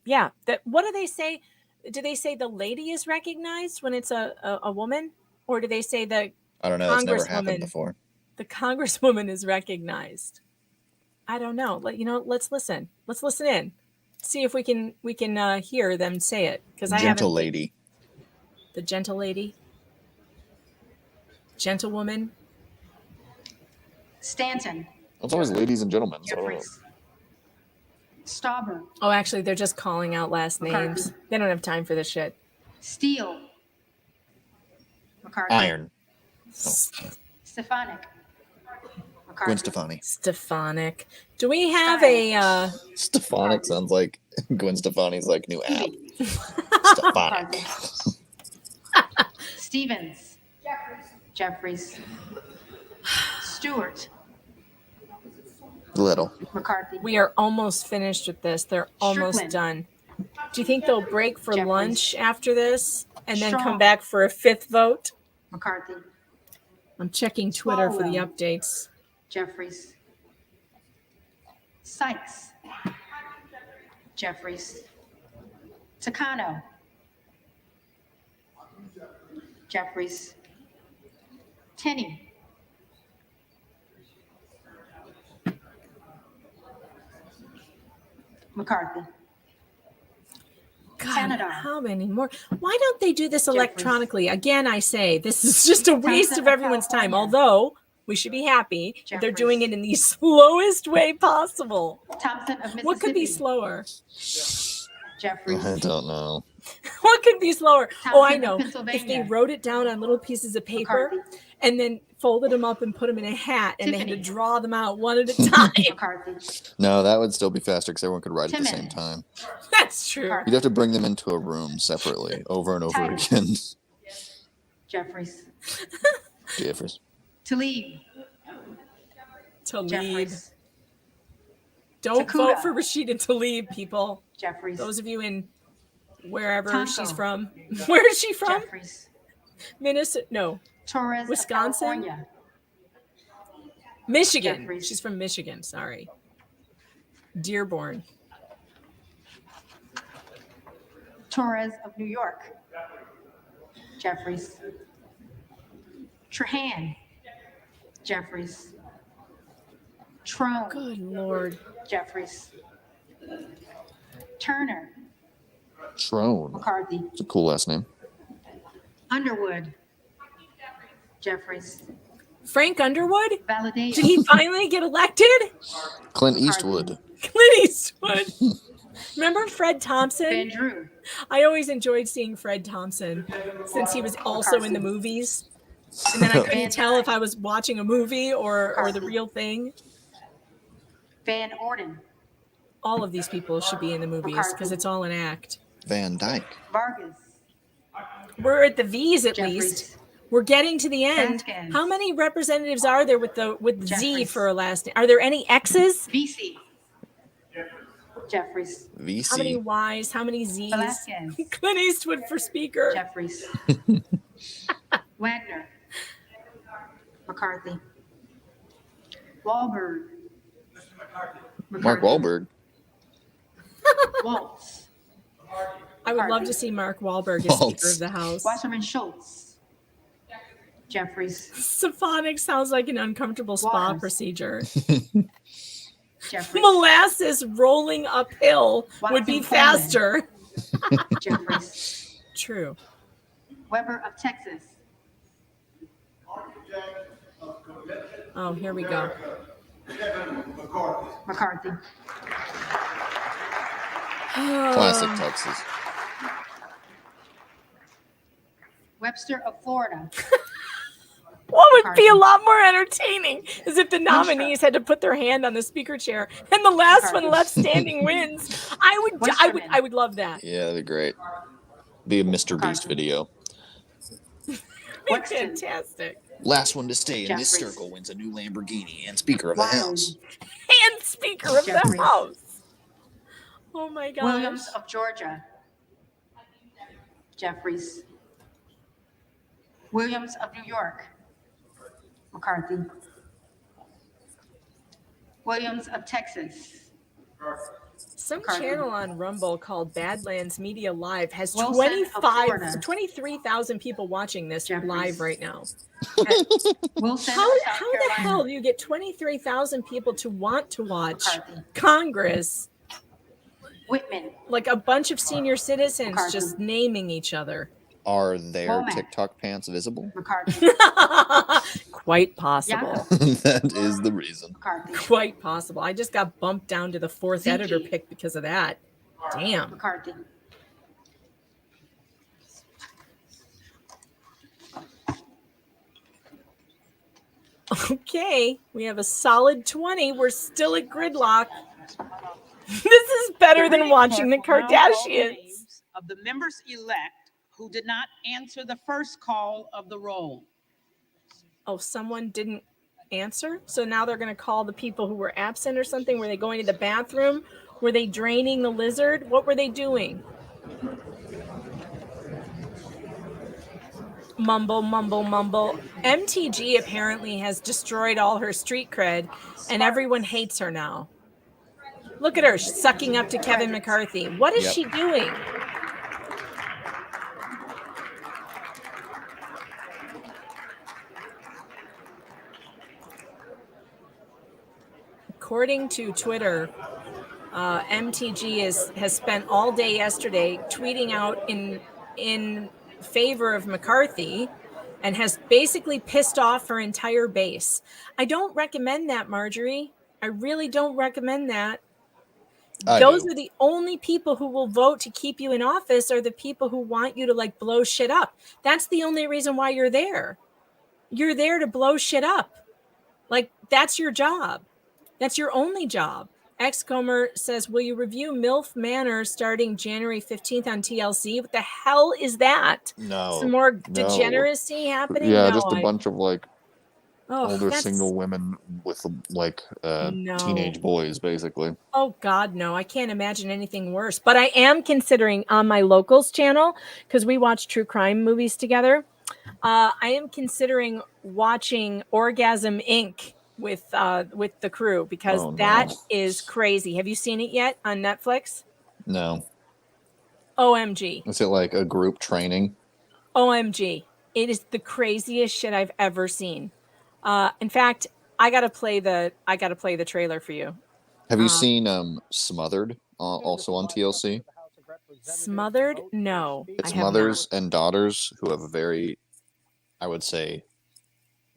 yeah. What do they say? Do they say the lady is recognized when it's a woman, or do they say the I don't know. It's never happened congresswoman? before. The congresswoman is recognized. I don't know. Let's listen. Let's listen in. See if we can hear them say it, because I haven't. Gentle lady. The gentle lady. Gentlewoman. Stanton. It's always ladies and gentlemen. So I don't know. Jeffries. Stauber. Oh, actually, they're just calling out last McCarthy. names. They don't have time for this shit. Steele. McCarthy. Iron. Stefanik. McCarthy. Gwen Stefani. Stefanik. Do we have a Stefanik sounds like Gwen Stefani's like new app. Stefanik. Stevens. Jeffries. Stewart. Little. McCarthy. We are almost finished with this. They're almost Strickland. done. Do you think they'll break for Jeffries. lunch after this and then come Strong. back for a fifth vote? McCarthy. I'm checking Twitter for the Swalwell. updates. Jeffries. Sykes. Jeffries. Takano. Jeffries. Tenney. McCarthy. God, Canada. how many more? Why don't they do this electronically? Again, I say this is just a waste of everyone's time. Although we should be happy that they're doing it in the slowest way possible. Thompson of Mississippi. What could be slower? Jeffries. I don't know. What could be slower? Oh, I Thompson of know. If Pennsylvania. they wrote it down on little pieces of paper and then folded them up and put them in a hat, and they had to draw them out one at a time. McCarthy. No, that would still be faster because everyone could write at the same Timmons. time. That's true. You'd have to bring them into a room separately over and over again. Jeffries. Jeffers. Talib. Talib. Jeffries. Don't Takuda. vote for Rashida Tlaib, people. Jeffries. Those of you in wherever Tonto. she's from. Where is she from? Jeffries. Minnesota? No. Torres. of Wisconsin? California. Michigan. Jeffries. She's from Michigan. Sorry. Dearborn. Torres of New York. Jeffries. Trahan. Jeffries. Trone. Good Lord. Jeffries. Turner. Trone. McCarthy. It's a cool last name. Underwood. Jeffries. Frank Underwood? Validation. Did he finally get elected? Clint Eastwood. Clint Eastwood. Remember Fred Thompson? Van Drew. I always enjoyed seeing Fred Thompson since he was also in the movies. And then I couldn't tell if I was watching a movie or the real thing. Van Orden. All of these people should be in the movies because it's all an act. Van Dyke. Vargas. We're at the V's at Jeffries. least. We're getting to the end. Vasquez. How many representatives are there with Z Jeffries. for a last name? Are there any X's? VC. Jeffries. How many VC. Y's? How many Z's? Velasquez. Clint Eastwood for speaker. Jeffries. Wagner. McCarthy. Wahlberg. Mark Wahlberg. Waltz. I would love to see Mark Wahlberg as Speaker of the House. Wasserman Schultz. Jeffries. Symphonic sounds like an uncomfortable spa Waters. procedure. Jeffries. Molasses rolling uphill would be Watson faster. Jeffries. True. Weber of Texas. Oh, here we go. McCarthy. Classic Texas. Webster of Florida. What would be a lot more entertaining is if the nominees had to put their hand on the speaker chair and the last one left standing wins. I would love that. Yeah, that'd be great. Be a Mr. Beast video. Fantastic. Last one to stay in this Jeffries. circle wins a new Lamborghini and Speaker of the House. And Speaker of the Jeffries. House. Oh my gosh. Williams of Georgia. Jeffries. Williams of New York. McCarthy. Williams of Texas. Some McCarthy. channel on Rumble called Badlands Media Live has Wilson of Florida. 23,000 people watching this Jeffries. live right now. Wilson How of South the Carolina. hell do you get 23,000 people to want to watch McCarthy. Congress? Whitman. Like a bunch of senior citizens McCarthy. just naming each other. Are their Womack. TikTok pants visible? McCarthy. Quite possible. That is the reason. McCarthy. Quite possible. I just got bumped down to the fourth Zeke. editor pick because of that. Damn. McCarthy. Okay, we have a solid 20. We're still at gridlock. This is better than watching the Kardashians. Of the members-elect who did not answer the first call of the roll. Oh, someone didn't answer? So now they're going to call the people who were absent or something? Were they going to the bathroom? Were they draining the lizard? What were they doing? Mumble, mumble, mumble. MTG apparently has destroyed all her street cred, and everyone hates her now. Look at her sucking up to Kevin McCarthy. What is she doing? According to Twitter, MTG has spent all day yesterday tweeting out in favor of McCarthy and has basically pissed off her entire base. I don't recommend that, Marjorie. I really don't recommend that. Those are the only people who will vote to keep you in office are the people who want you to like blow shit up. That's the only reason why you're there. You're there to blow shit up. Like, that's your job. That's your only job. Xcomer says, will you review MILF Manor starting January 15th on TLC? What the hell is that? No. Some more no. degeneracy happening? Yeah, No, just a bunch of like older that's- single women with like teenage boys, basically. Oh, God, no. I can't imagine anything worse. But I am considering on my Locals channel, because we watch true crime movies together, I am considering watching Orgasm Inc. with the crew, because that is crazy. Have you seen it yet on Netflix? No. OMG. Is it like a group training? OMG. It is the craziest shit I've ever seen. In fact, I gotta play the trailer for you. Have you seen Smothered also on TLC? Smothered? No. It's I have mothers and daughters who have a very, I would say,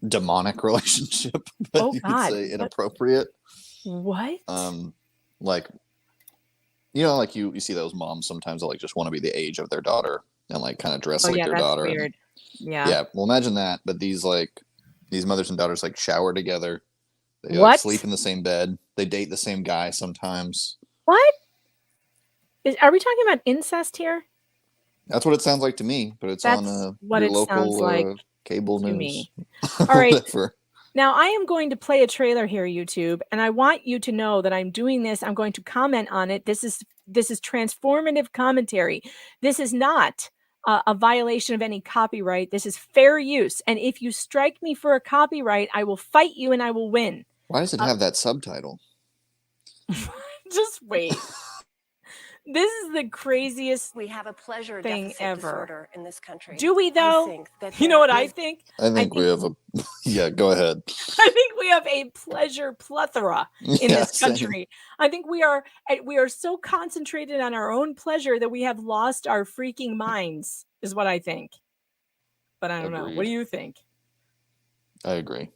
demonic relationship. Oh, you God. could say inappropriate. What? Like, you know, like you see those moms sometimes that like just want to be the age of their daughter and like kind of dress like their that's daughter. Weird. Yeah. Yeah. Well, imagine that. But these mothers and daughters like shower together. They like, sleep in the same bed. They date the same guy sometimes. What? Are we talking about incest here? That's what it sounds like to me. But it's on what your it local sounds like cable to news. me. All right. Whatever. Now, I am going to play a trailer here, YouTube, and I want you to know that I'm doing this. I'm going to comment on it. This is transformative commentary. This is not a violation of any copyright. This is fair use. And if you strike me for a copyright, I will fight you and I will win. Why does it have that subtitle? Just wait. This is the craziest We have a pleasure thing deficit ever. disorder in this country. Do we I though? think that You know what there I is- think? I think we have a. Yeah, go ahead. I think we have a pleasure plethora in Yeah, this same. country. I think we are so concentrated on our own pleasure that we have lost our freaking minds, is what I think. But I don't know. What Agreed. do you think? I agree.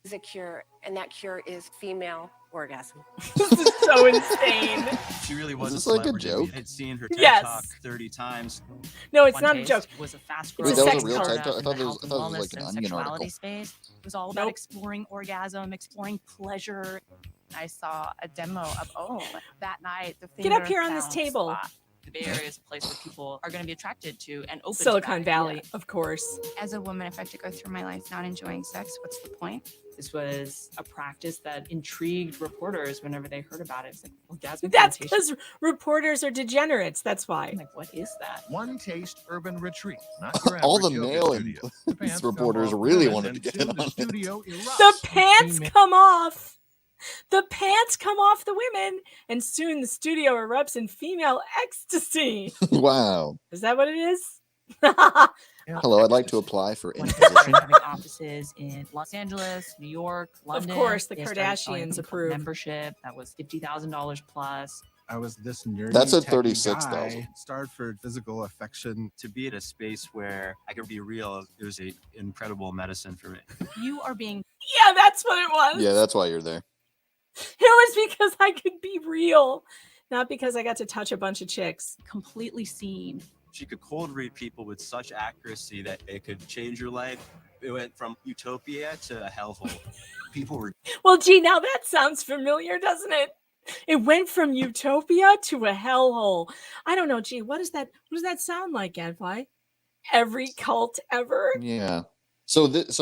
is a cure, and that cure is female orgasm. This is so insane. She really was Is a this like a celebrity. joke? I'd seen her TED Yes. Talk 30 times. No, it's One not a Taste joke. was a fast It's a Wait, that was sex a real cult. TED Talk? I thought it was health and like wellness an and Onion sexuality article. space. It was all about Nope. exploring orgasm, exploring pleasure. I saw a demo of that night. The Get up finger here on this found table. spot. The Bay Area is a place where people are going to be attracted to and open Silicon to that Valley, idea. of course. As a woman, if I have to go through my life not enjoying sex, what's the point? This was a practice that intrigued reporters whenever they heard about it. It's like orgasmic That's meditation. because reporters are degenerates. That's why. Like, what is that? One Taste Urban Retreat. Not your All the average yoga male and studio. The pants come reporters off really women, wanted to and get soon in the on it. studio erupts The with pants female- come off. The pants come off the women, and soon the studio erupts in female ecstasy. Wow. Is that what it is? Hello, I'd like to apply for any One Taste position. having offices in Los Angeles, New York, London. course, the They started selling Kardashians things called approve. Membership that was $50,000 plus. I was this nerdy. That's at techie 36,000. guy, starved for physical affection. To be at a space where I could be real, it was an incredible medicine for me. You are being Yeah, that's what it was. Yeah, that's why you're there. It was because I could be real, not because I got to touch a bunch of chicks. completely seen. She could cold read people with such accuracy that it could change your life. It went from utopia to a hellhole. People were Well, gee, now that sounds familiar, doesn't it? It went from utopia to a hellhole. I don't know, gee, what does that sound like, Gadfly? Every cult ever? Yeah. So this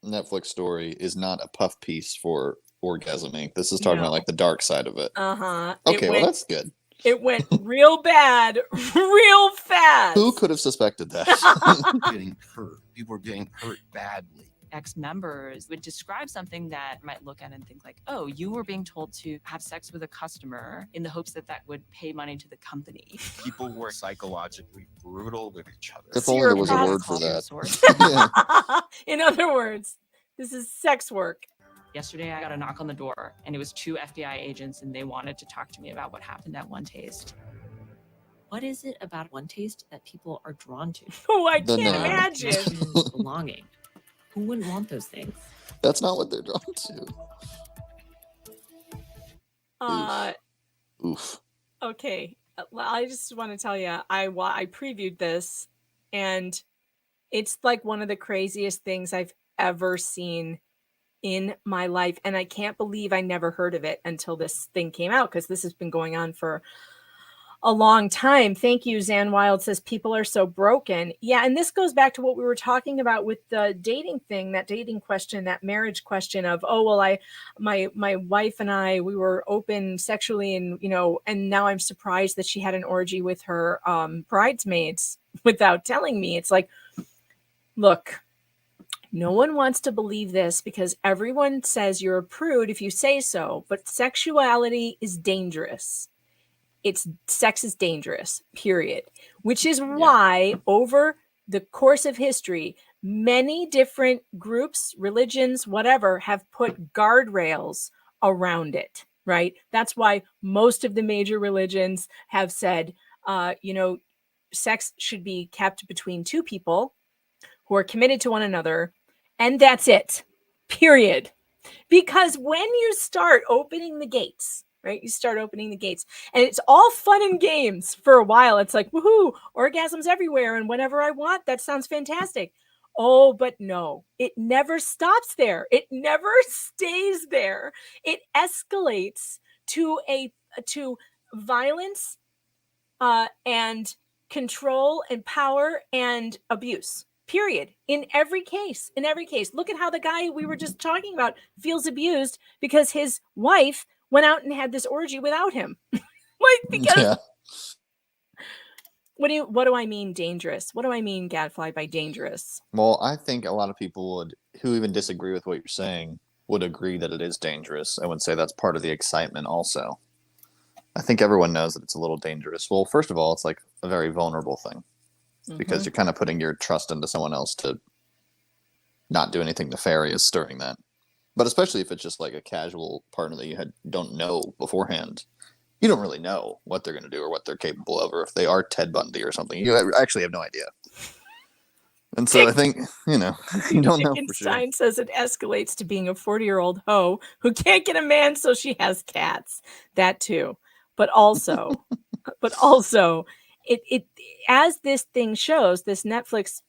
Netflix story is not a puff piece for Orgasm Inc. This is talking No. about like the dark side of it. Uh-huh. Okay, well that's good. It went real bad, real fast. Who could have suspected that? Getting hurt. People were getting hurt badly. Ex-members would describe something that might look at and think like, oh, you were being told to have sex with a customer in the hopes that that would pay money to the company. People were psychologically brutal with each other. If only there was a You're a word for that. Source. Yeah. In other words, this is sex work. Yesterday, I got a knock on the door, and it was 2 FBI agents, and they wanted to talk to me about what happened at One Taste. What is it about One Taste that people are drawn to? Oh, I The can't name. imagine. Connections, belonging. Who wouldn't want those things? That's not what they're drawn to. Oof. Okay. Well, I just want to tell you, I previewed this, and it's like one of the craziest things I've ever seen in my life. And I can't believe I never heard of it until this thing came out, because this has been going on for a long time. Thank you. Zan Wild says people are so broken. Yeah, and this goes back to what we were talking about with the dating thing, that dating question, that marriage question of, oh, well, my wife and I, we were open sexually, and and now I'm surprised that she had an orgy with her bridesmaids without telling me. It's like, look, no one wants to believe this because everyone says you're a prude if you say so, but sexuality is dangerous. Sex is dangerous, period. Which is why over the course of history, many different groups, religions, whatever, have put guardrails around it, right? That's why most of the major religions have said, sex should be kept between 2 people who are committed to one another, and that's it, period. Because when you start opening the gates, right? You start opening the gates, and it's all fun and games for a while. It's like, woohoo, orgasms everywhere, and whenever I want, that sounds fantastic. Oh, but no, it never stops there. It never stays there. It escalates to violence and control and power and abuse. Period. In every case. Look at how the guy we were just talking about feels abused because his wife went out and had this orgy without him. Because what do I mean dangerous? What do I mean, Gadfly, by dangerous? Well, I think a lot of people who even disagree with what you're saying would agree that it is dangerous. I would say that's part of the excitement also. I think everyone knows that it's a little dangerous. Well, first of all, it's like a very vulnerable thing because you're kind of putting your trust into someone else to not do anything nefarious during that. But especially if it's just like a casual partner that you don't know beforehand, you don't really know what they're going to do or what they're capable of, or if they are Ted Bundy or something. You actually have no idea. And so I think, you don't know for sure. Stein says it escalates to being a 40-year-old hoe who can't get a man, so she has cats. That too. But also, it as this thing shows, this Netflix,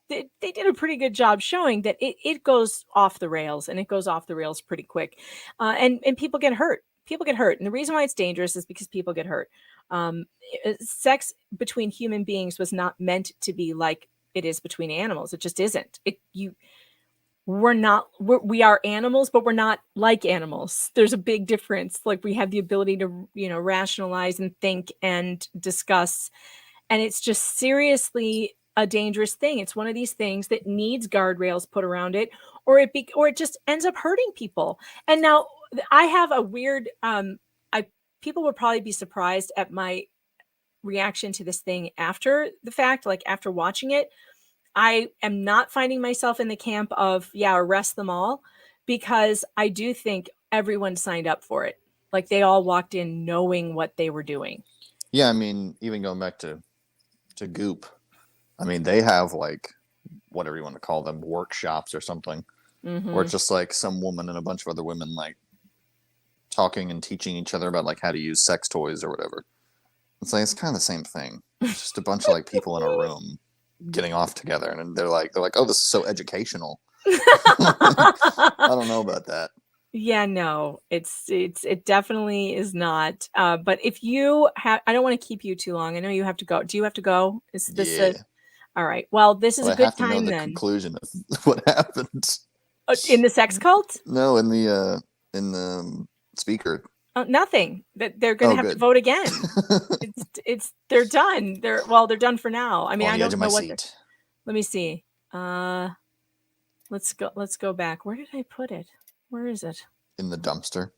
they did a pretty good job showing that it goes off the rails, and it goes off the rails pretty quick. And people get hurt. People get hurt. And the reason why it's dangerous is because people get hurt. Sex between human beings was not meant to be like it is between animals. It just isn't. We are animals, but we're not like animals. There's a big difference. Like, we have the ability to, rationalize and think and discuss. And it's just seriously a dangerous thing. It's one of these things that needs guardrails put around it, or it just ends up hurting people. And now I have a weird, people would probably be surprised at my reaction to this thing after the fact, like after watching it. I am not finding myself in the camp of, arrest them all, because I do think everyone signed up for it. Like, they all walked in knowing what they were doing. Yeah, I mean, even going back to Goop, I mean, they have, like, whatever you want to call them, workshops or something, where it's just like some woman and a bunch of other women, like, talking and teaching each other about, like, how to use sex toys or whatever. It's like, it's kind of the same thing. It's just a bunch of, like, people in a room getting off together, and they're like, oh, this is so educational. I don't know about that. Yeah, no, it definitely is not. But if you have, I don't want to keep you too long. I know you have to go. Do you have to go? Is this all right? Well, this is a good time. I have to know the conclusion of what happened in the sex cult. No, in the speaker. Oh, nothing. That they're going to have to vote again. They're done. They're done for now. I mean, I don't know what. Let me see. Let's go back. Where did I put it? Where is it? In the dumpster.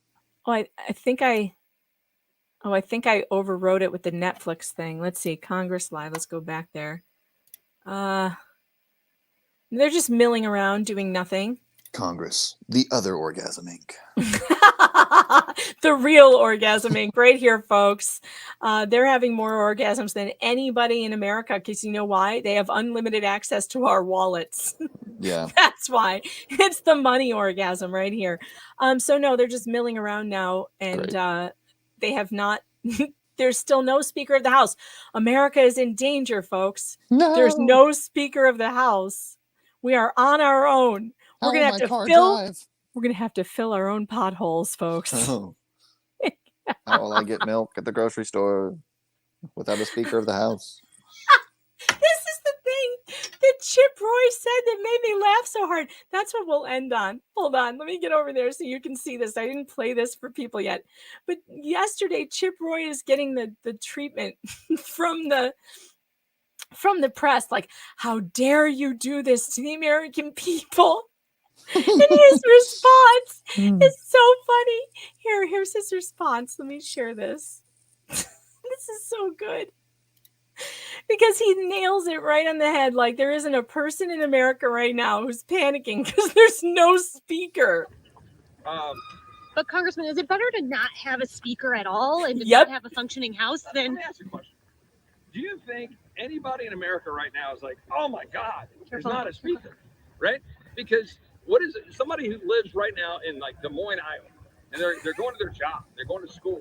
Oh, I think I overwrote it with the Netflix thing. Let's see. Congress Live. Let's go back there. They're just milling around doing nothing. Congress, the other Orgasm Inc. The real Orgasm Inc. right here, folks. They're having more orgasms than anybody in America, because you know why? They have unlimited access to our wallets. Yeah. That's why. It's the money orgasm right here. So no, they're just milling around now, and they have not there's still no Speaker of the House. America is in danger, folks. No. There's no Speaker of the House. We are on our own. We're gonna have to fill our own potholes, folks. Oh. How will I get milk at the grocery store without a Speaker of the House? This is the thing that Chip Roy said that made me laugh so hard. That's what we'll end on. Hold on, let me get over there so you can see this. I didn't play this for people yet, but yesterday Chip Roy is getting the treatment from the press, like, how dare you do this to the American people? And his response is so funny. Here's his response. Let me share this. This is so good, because he nails it right on the head. Like, there isn't a person in America right now who's panicking because there's no speaker. But Congressman, is it better to not have a speaker at all and to not have a functioning House than? Let me ask you a question. Do you think anybody in America right now is like, oh my God, there's not a speaker, right? Because what is it? Somebody who lives right now in like Des Moines, Iowa, and they're going to their job, they're going to school.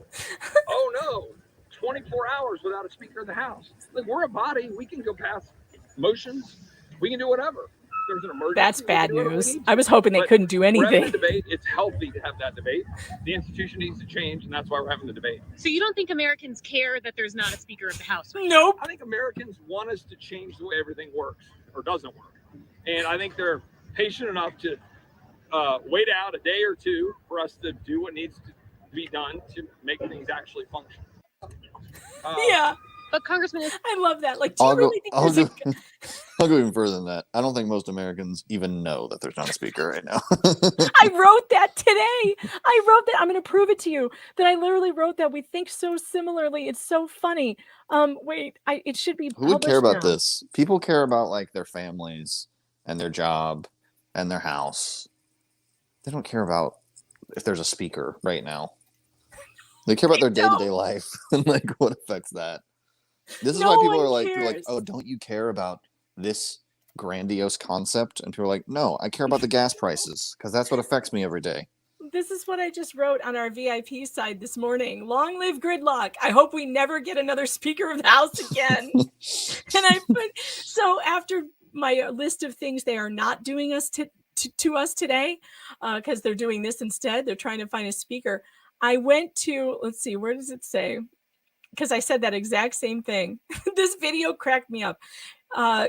Oh no, 24 hours without a Speaker of the House. Like, we're a body, we can go pass motions, we can do whatever. There's an emergency. That's bad news. I was hoping they couldn't do anything. We're having a debate. It's healthy to have that debate. The institution needs to change, and that's why we're having the debate. So you don't think Americans care that there's not a Speaker of the House? Nope. I think Americans want us to change the way everything works or doesn't work, and I think they're patient enough to wait out a day or two for us to do what needs to be done to make things actually function. Yeah. But Congressman, I love that. Like, do you really think there's I'll go even further than that. I don't think most Americans even know that there's not a speaker right now. I wrote that today. I wrote that. I'm going to prove it to you that I literally wrote that. We think so similarly. It's so funny. Wait, it should be Who would care published about now. this? People care about like their families and their job and their house. They don't care about if there's a speaker right now. They care about their day-to-day life and like what affects that. This is why people are like, you're like, oh, don't you care about this grandiose concept? And people are like, no, I care about the gas prices because that's what affects me every day. This is what I just wrote on our VIP side this morning. Long live gridlock. I hope we never get another Speaker of the House again. And I put, so after my list of things they are not doing us to us today, because they're doing this instead, they're trying to find a speaker. I went to, let's see, where does it say? Because I said that exact same thing. This video cracked me up. All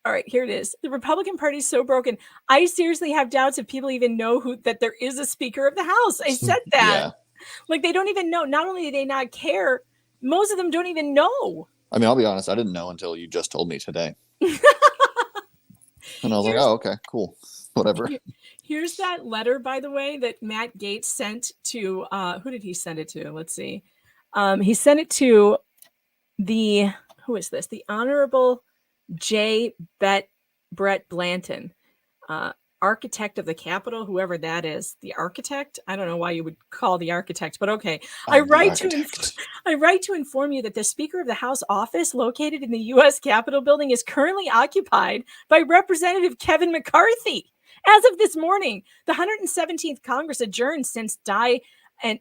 right, here it is. The Republican Party is so broken. I seriously have doubts if people even know that there is a Speaker of the House. I said that. Yeah. Like they don't even know. Not only do they not care, most of them don't even know. I mean, I'll be honest. I didn't know until you just told me today. And I was like, oh, okay, cool. Whatever. Here's that letter, by the way, that Matt Gaetz sent to, who did he send it to? Let's see. He sent it to who is this? The Honorable J. Brett Blanton, architect of the Capitol, whoever that is. The architect? I don't know why you would call the architect, but okay. I write to inform you that the Speaker of the House office located in the U.S. Capitol building is currently occupied by Representative Kevin McCarthy. As of this morning, the 117th Congress adjourned since and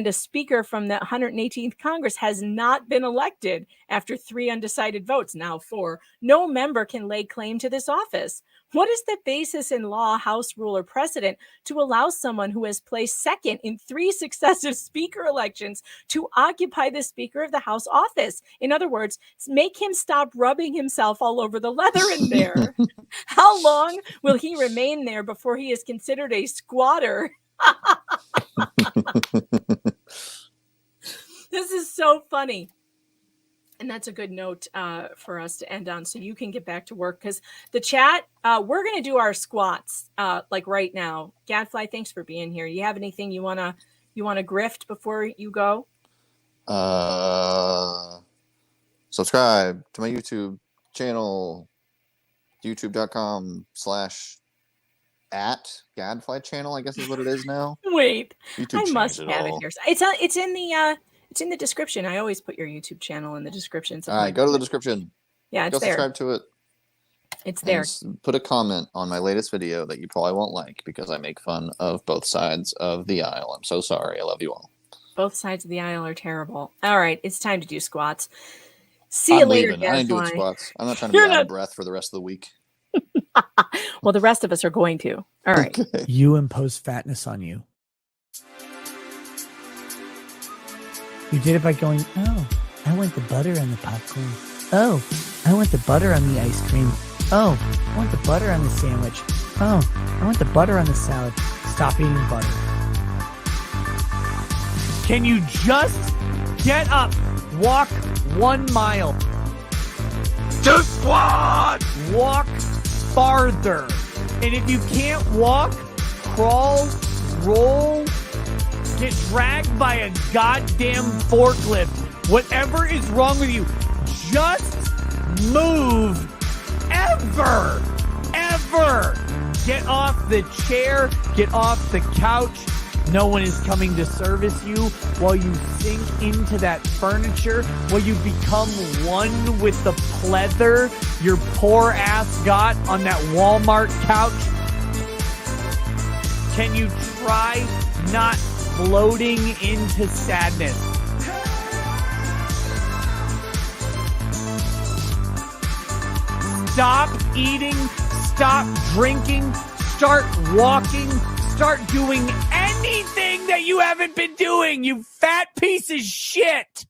a speaker from the 118th Congress has not been elected after 3 undecided votes, now 4. No member can lay claim to this office. What is the basis in law, House rule, or precedent to allow someone who has placed second in 3 successive speaker elections to occupy the Speaker of the House office? In other words, make him stop rubbing himself all over the leather in there. How long will he remain there before he is considered a squatter? This is so funny. And that's a good note for us to end on, so you can get back to work, because the chat, we're going to do our squats like right now. Gadfly, thanks for being here. You have anything you want to grift before you go? Subscribe to my YouTube channel, youtube.com/@Gadfly channel, I guess is what it is now. Wait, YouTube I must changed have all. it here. It's in the description. I always put your YouTube channel in the description. All right, go to the description. Yeah, it's go there. subscribe to it. It's there. Put a comment on my latest video that you probably won't like because I make fun of both sides of the aisle. I'm so sorry. I love you all. Both sides of the aisle are terrible. All right, it's time to do squats. See you later, leaving. I ain't doing Gadfly. squats. I'm not trying to be out of breath for the rest of the week. Well, the rest of us are going to. All right. Okay. You impose fatness on you. You did it by going, oh, I want the butter on the popcorn. Oh, I want the butter on the ice cream. Oh, I want the butter on the sandwich. Oh, I want the butter on the salad. Stop eating butter. Can you just get up, walk 1 mile? To squat! Walk farther. And if you can't walk, crawl, roll, get dragged by a goddamn forklift. Whatever is wrong with you, just move. Ever. Get off the chair. Get off the couch. No one is coming to service you while you sink into that furniture, while you become one with the pleather your poor ass got on that Walmart couch. Can you try not floating into sadness? Stop eating, stop drinking, start walking, start doing anything that you haven't been doing, you fat piece of shit.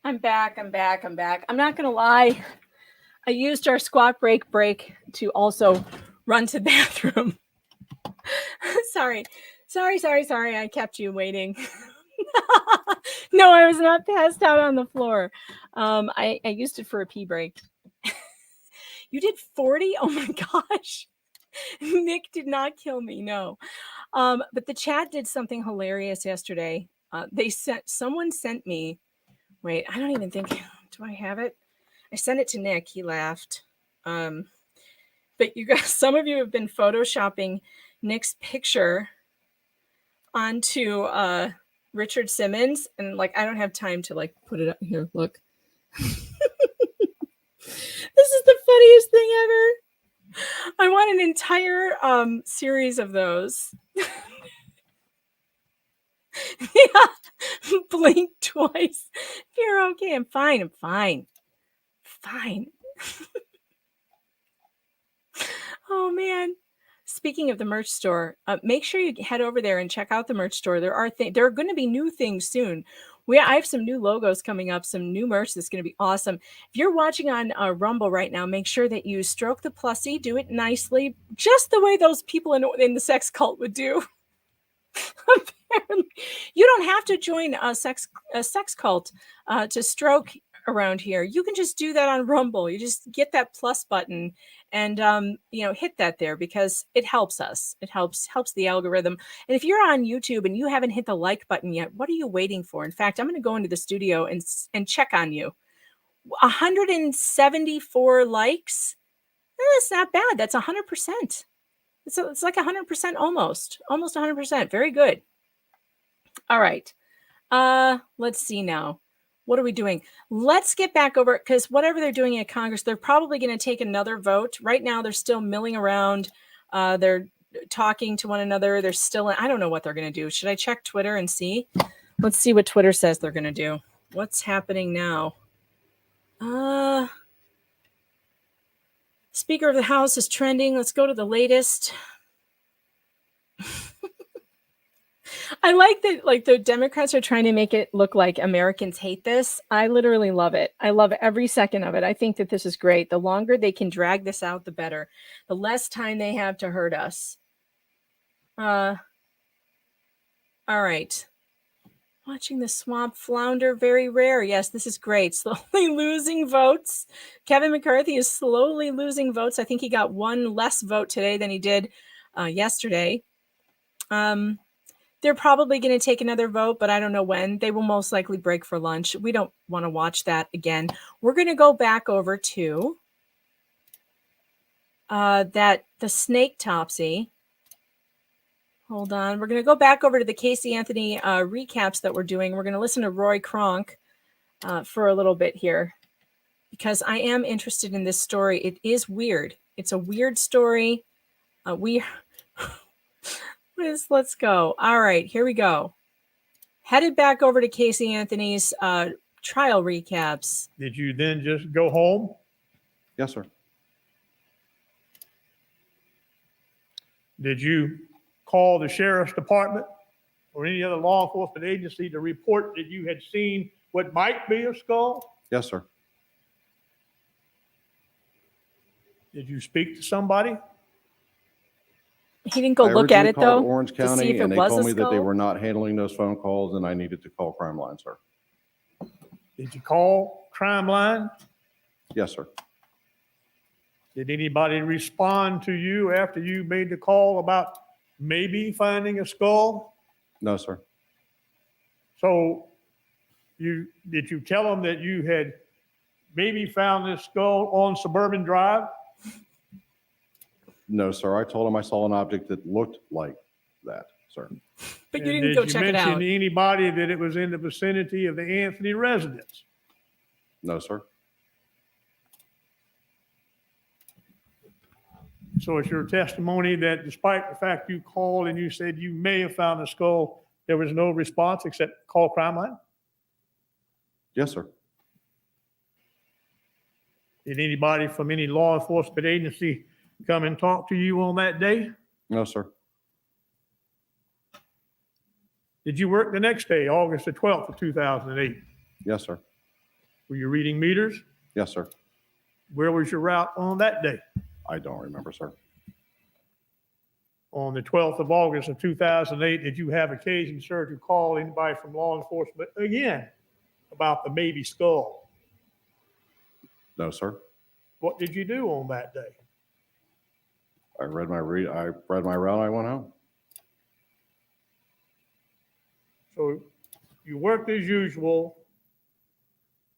I'm back. I'm not going to lie. I used our squat break to also run to the bathroom. Sorry. I kept you waiting. No, I was not passed out on the floor. I used it for a pee break. You did 40? Oh my gosh. Nick did not kill me. No. But the chat did something hilarious yesterday. Someone sent me, wait, I don't even think, do I have it? I sent it to Nick. He laughed. But you guys, some of you have been photoshopping Nick's picture onto Richard Simmons, and like I don't have time to like put it up here. Look. This is the funniest thing ever. I want an entire series of those. Yeah. Blink twice. If you're okay, I'm fine. Fine. Oh man. Speaking of the merch store, make sure you head over there and check out the merch store. There are going to be new things soon. I have some new logos coming up, some new merch that's going to be awesome. If you're watching on Rumble right now, make sure that you stroke the plussy, do it nicely, just the way those people in the sex cult would do. Apparently, you don't have to join a sex cult to stroke around here. You can just do that on Rumble. You just get that plus button and hit that there because it helps us. It helps the algorithm. And if you're on YouTube and you haven't hit the like button yet, what are you waiting for? In fact, I'm going to go into the studio and check on you. 174 likes. That's not bad. That's 100%. It's like 100% almost 100%. Very good. All right. Let's see now. What are we doing? Let's get back over it because whatever they're doing at Congress, they're probably going to take another vote. Right now, they're still milling around. They're talking to one another. They're still, I don't know what they're going to do. Should I check Twitter and see? Let's see what Twitter says they're going to do. What's happening now? Speaker of the House is trending. Let's go to the latest. I like that, like the Democrats are trying to make it look like Americans hate this. I literally love it. I love every second of it. I think that this is great. The longer they can drag this out, the better. The less time they have to hurt us. All right. Watching the swamp flounder, very rare. Yes, this is great. Slowly losing votes. Kevin McCarthy is slowly losing votes. I think he got one less vote today than he did yesterday. They're probably going to take another vote, but I don't know when. They will most likely break for lunch. We don't want to watch that again. We're going to go back over to the Snaketopsy. Hold on. We're going to go back over to the Casey Anthony recaps that we're doing. We're going to listen to Roy Kronk for a little bit here because I am interested in this story. It is weird. It's a weird story. Let's go. All right, here we go. Headed back over to Casey Anthony's trial recaps. Did you then just go home? Yes, sir. Did you call the sheriff's department or any other law enforcement agency to report that you had seen what might be a skull? Yes, sir. Did you speak to somebody? He didn't go look at it though. Orange to see County, if it and they was told a me that they skull? were not handling those phone calls, and I needed to call Crime Line, sir. Did you call Crime Line? Yes, sir. Did anybody respond to you after you made the call about maybe finding a skull? No, sir. So did you tell them that you had maybe found this skull on Suburban Drive? No, sir. I told him I saw an object that looked like that, sir. But you didn't go check it out. Did you mention to anybody that it was in the vicinity of the Anthony residence? No, sir. So it's your testimony that despite the fact you called and you said you may have found a skull, there was no response except call Crime Line? Yes, sir. Did anybody from any law enforcement agency come and talk to you on that day? No, sir. Did you work the next day, August the 12th of 2008? Yes, sir. Were you reading meters? Yes, sir. Where was your route on that day? I don't remember, sir. On the 12th of August of 2008, did you have occasion, sir, to call anybody from law enforcement again about the baby skull? No, sir. What did you do on that day? I read my route. I went home. So you worked as usual.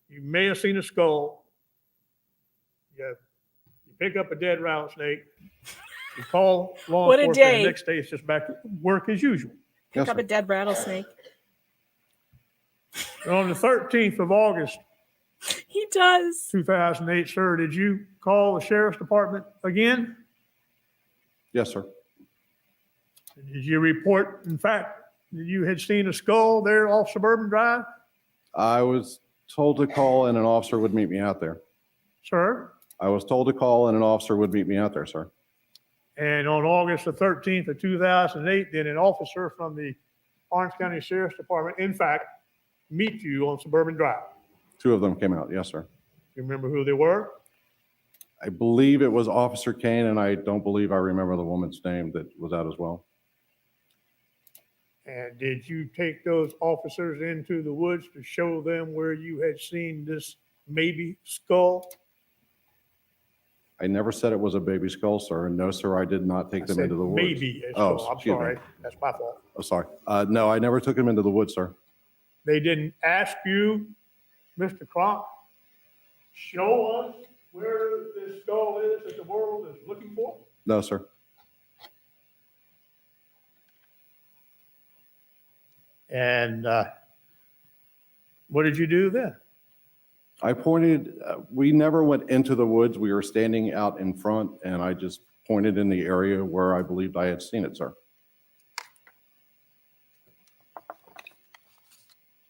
You may have seen a skull. You pick up a dead rattlesnake. You call law What a enforcement. day. The next day, it's just back to work as usual. Pick up a dead rattlesnake. And on the 13th of August, He does. 2008, sir, did you call the sheriff's department again? Yes, sir. Did you report, in fact, that you had seen a skull there off Suburban Drive? I was told to call and an officer would meet me out there. Sir? I was told to call and an officer would meet me out there, sir. And on August the 13th of 2008, then an officer from the Orange County Sheriff's Department, in fact, meet you on Suburban Drive. 2 of them came out. Yes, sir. You remember who they were? I believe it was Officer Kane, and I don't believe I remember the woman's name that was out as well. And did you take those officers into the woods to show them where you had seen this maybe skull? I never said it was a baby skull, sir. And no, sir, I did not take them said into the woods. maybe a skull. I'm excuse me. sorry. That's my fault. I'm sorry. No, I never took them into the woods, sir. They didn't ask you, Mr. Kronk, show us where this skull is that the world is looking for? No, sir. And what did you do then? I pointed, we never went into the woods. We were standing out in front, and I just pointed in the area where I believed I had seen it, sir.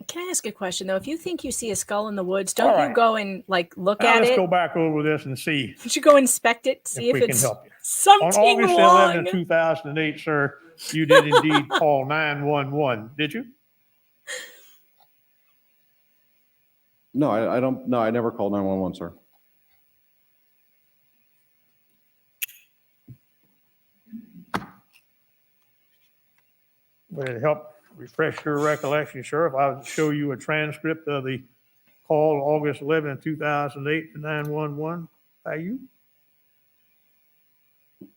Can I ask a question though? If you think you see a skull in the woods, don't All you right. go and like look Now at let's it? go back over this and see Did you go inspect it? See if, we can it's help you. something On August wrong. 11th, 2008, sir, you did indeed call 911, did you? No, I don't. No, I never called 911, sir. Would it help refresh your recollection, sir, if I would show you a transcript of the call August 11th, 2008 to 911 by you?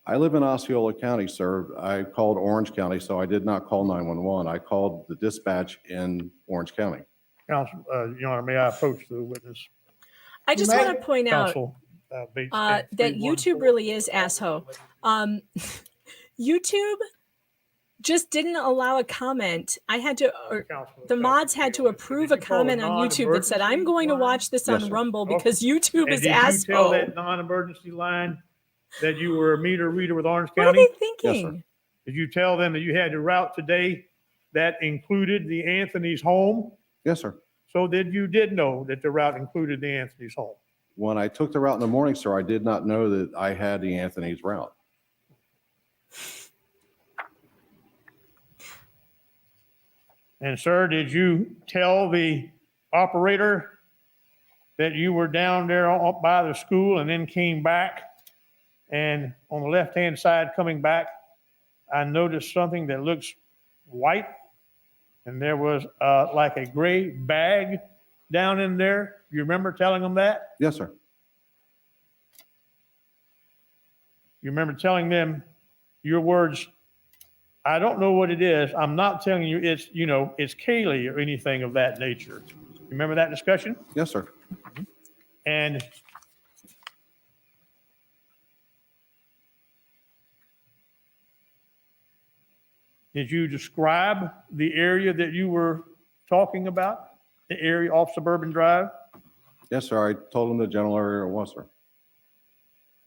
I live in Osceola County, sir. I called Orange County, so I did not call 911. I called the dispatch in Orange County. Counsel, Your Honor, may I approach the witness? I just want to point out Counsel, Bates, that 314. YouTube really is asshole. YouTube just didn't allow a comment. I had to, or the mods had to approve a comment on YouTube that said, "I'm going to watch this on Yes, sir. Rumble because YouTube And is did you tell asshole." that non-emergency line that you were a meter reader with Orange What are County? they thinking? Did you tell them that you had a route today that included the Anthony's home? Yes, sir. So you did know that the route included the Anthony's home? When I took the route in the morning, sir, I did not know that I had the Anthony's route. And sir, did you tell the operator that you were down there up by the school and then came back? And on the left-hand side coming back, I noticed something that looks white. And there was like a gray bag down in there. You remember telling them that? Yes, sir. You remember telling them your words, "I don't know what it is. I'm not telling you it's Kaylee or anything of that nature." You remember that discussion? Yes, sir. And did you describe the area that you were talking about? The area off Suburban Drive? Yes, sir. I told them the general area it was, sir.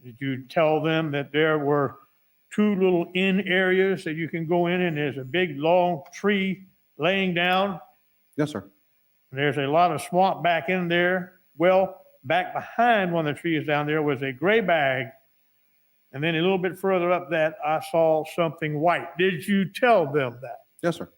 Did you tell them that there were 2 little in areas that you can go in and there's a big long tree laying down? Yes, sir. And there's a lot of swamp back in there. Well, back behind one of the trees down there was a gray bag. And then a little bit further up that, I saw something white. Did you tell them that? Yes, sir.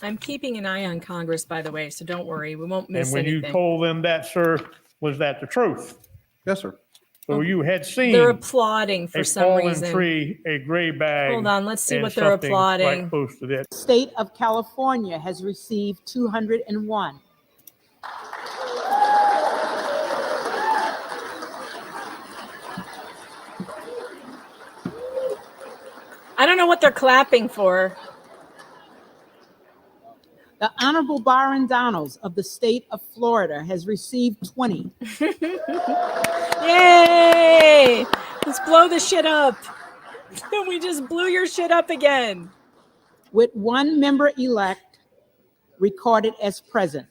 I'm keeping an eye on Congress, by the way, so don't worry. We won't miss And when anything. you told them that, sir, was that the truth? Yes, sir. So you had seen They're applauding for a some fallen reason. tree, a gray bag. Hold on, let's see and what they're something applauding. Right close to that. State of California has received 201. I don't know what they're clapping for. The Honorable Byron Donalds of the state of Florida has received 20. Yay! Let's blow the shit up. We just blew your shit up again. With one member-elect recorded as present.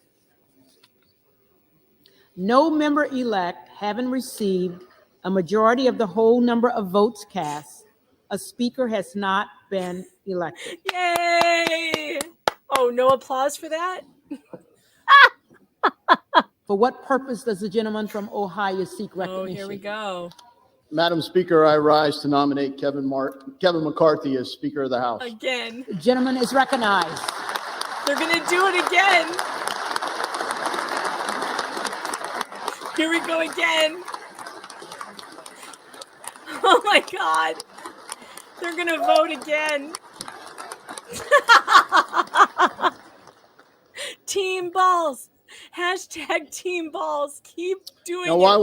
No member-elect having received a majority of the whole number of votes cast, a speaker has not been elected. Yay! Oh, no applause for that? For what purpose does the gentleman from Ohio seek Oh, recognition? here we go. Madam Speaker, I rise to nominate Kevin McCarthy as Speaker of the House. Again. The gentleman is recognized. They're going to do it again. Here we go again. Oh my God. They're going to vote again. Team balls. Hashtag team balls. Keep doing Now, it. why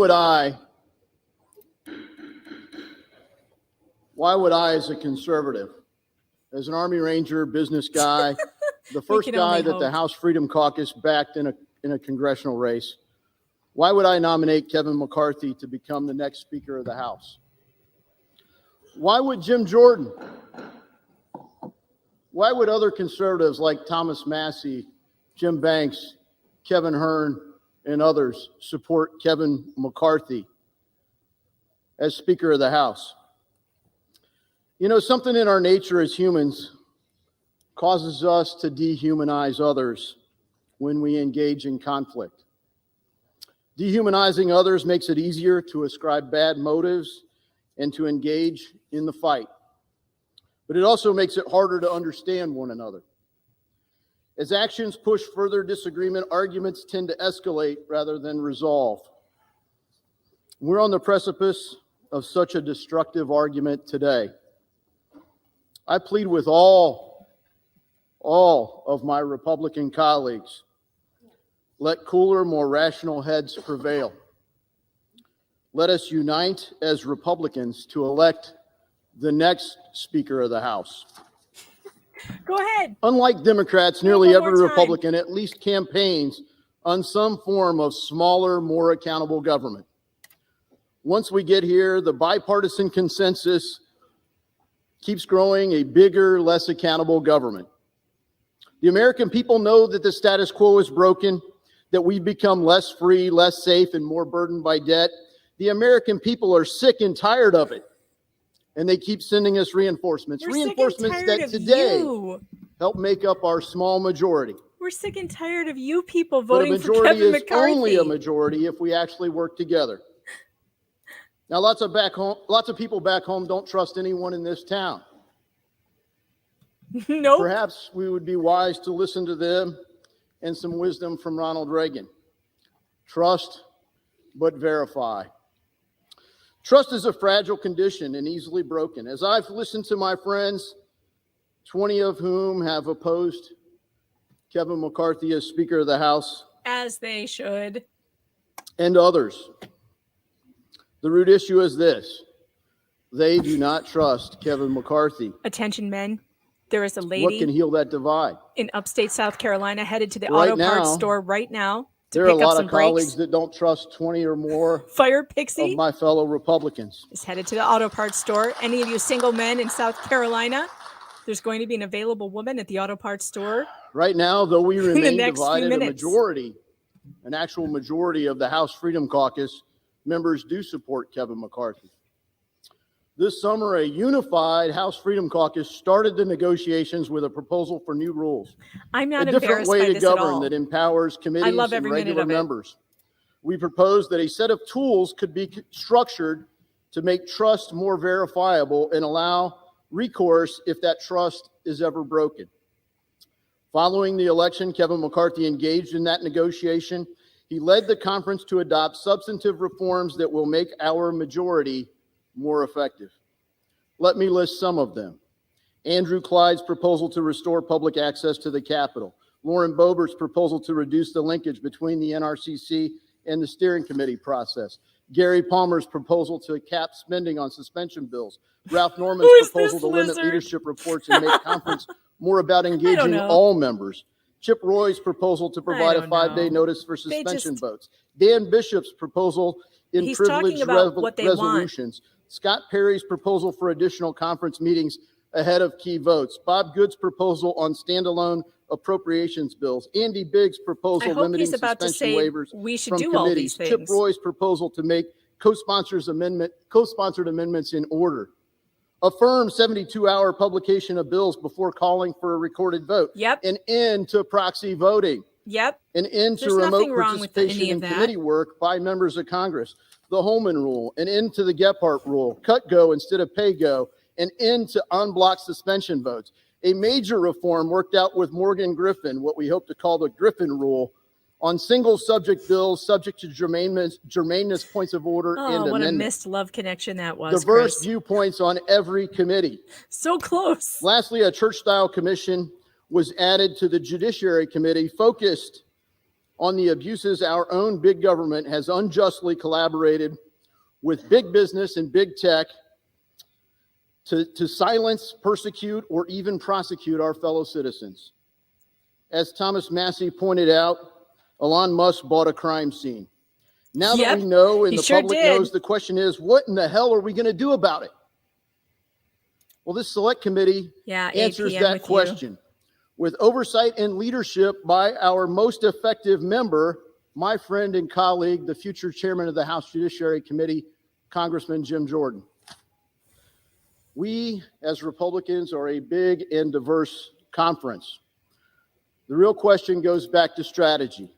would I, as a conservative, as an Army Ranger, business guy, the first can guy only that the hope. House Freedom Caucus backed in a congressional race, why would I nominate Kevin McCarthy to become the next Speaker of the House? Why would Jim Jordan? Why would other conservatives like Thomas Massey, Jim Banks, Kevin Hearn, and others support Kevin McCarthy as Speaker of the House? You know, something in our nature as humans causes us to dehumanize others when we engage in conflict. Dehumanizing others makes it easier to ascribe bad motives and to engage in the fight. But it also makes it harder to understand one another. As actions push further disagreement, arguments tend to escalate rather than resolve. We're on the precipice of such a destructive argument today. I plead with all of my Republican colleagues, let cooler, more rational heads prevail. Let us unite as Republicans to elect the next Speaker of the House. Go ahead. Unlike Democrats, nearly one every more time. Republican at least campaigns on some form of smaller, more accountable government. Once we get here, the bipartisan consensus keeps growing a bigger, less accountable government. The American people know that the status quo is broken, that we've become less free, less safe, and more burdened by debt. The American people are sick and tired of it, and they keep sending us reinforcements. We're sick and Reinforcements tired that of today you. help make up our small majority. We're sick and tired of you people But a voting for majority Kevin is McCarthy. only a majority if we actually work together. Now, lots of people back home don't trust anyone in this town. Nope. Perhaps we would be wise to listen to them and some wisdom from Ronald Reagan. Trust, but verify. Trust is a fragile condition and easily broken. As I've listened to my friends, 20 of whom have opposed Kevin McCarthy as Speaker of the House, As they should. and others, the root issue is this: they do not trust Kevin McCarthy. Attention, men. There is a What lady can heal that divide? in upstate South Carolina headed to the Right auto parts now, store right now to There are a pick up lot some of colleagues brakes. that don't trust 20 or more Fire Pixie of my fellow Republicans. is headed to the auto parts store. Any of you single men in South Carolina, there's going to be an available woman at the auto parts store. Right now, though we the remain next few divided, minutes. an actual majority of the House Freedom Caucus members do support Kevin McCarthy. This summer, a unified House Freedom Caucus started the negotiations with a proposal for new rules. I'm not a different embarrassed way by to this at govern all. that empowers committees love and every minute regular of it. members. We proposed that a set of tools could be structured to make trust more verifiable and allow recourse if that trust is ever broken. Following the election, Kevin McCarthy engaged in that negotiation. He led the conference to adopt substantive reforms that will make our majority more effective. Let me list some of them. Andrew Clyde's proposal to restore public access to the Capitol. Lauren Boebert's proposal to reduce the linkage between the NRCC and the steering committee process. Gary Palmer's proposal to cap spending on suspension bills. Ralph Norman's proposal to limit leadership reports and make conference more about engaging all members. Chip Roy's proposal to provide a 5-day notice for suspension votes. Dan Bishop's proposal in privileged resolutions. Scott Perry's proposal for additional conference meetings ahead of key votes. Bob Good's proposal on standalone appropriations bills. Andy Biggs' proposal limiting suspension waivers from committees. Chip Roy's proposal to make co-sponsored amendments in order. Affirm 72-hour publication of bills before calling for a recorded vote. Yep. An end to proxy voting. Yep. An end to remote participation in committee work by members of Congress. The Holman Rule. An end to the Gephardt Rule. Cut go instead of pay go. An end to unblocked suspension votes. A major reform worked out with Morgan Griffin, what we hope to call the Griffin Rule, on single subject bills subject to germaneness points of order and amendment. What a missed love connection that was, Diverse Chris. viewpoints on every committee. So close. Lastly, a church-style commission was added to the Judiciary Committee focused on the abuses our own big government has unjustly collaborated with big business and big tech to silence, persecute, or even prosecute our fellow citizens. As Thomas Massey pointed out, Elon Musk bought a crime scene. Now that we know and the public knows, the question is, what in the hell are we going to do about it? Well, this select committee answers that question. With oversight and leadership by our most effective member, my friend and colleague, the future chairman of the House Judiciary Committee, Congressman Jim Jordan. We, as Republicans, are a big and diverse conference. The real question goes back to strategy.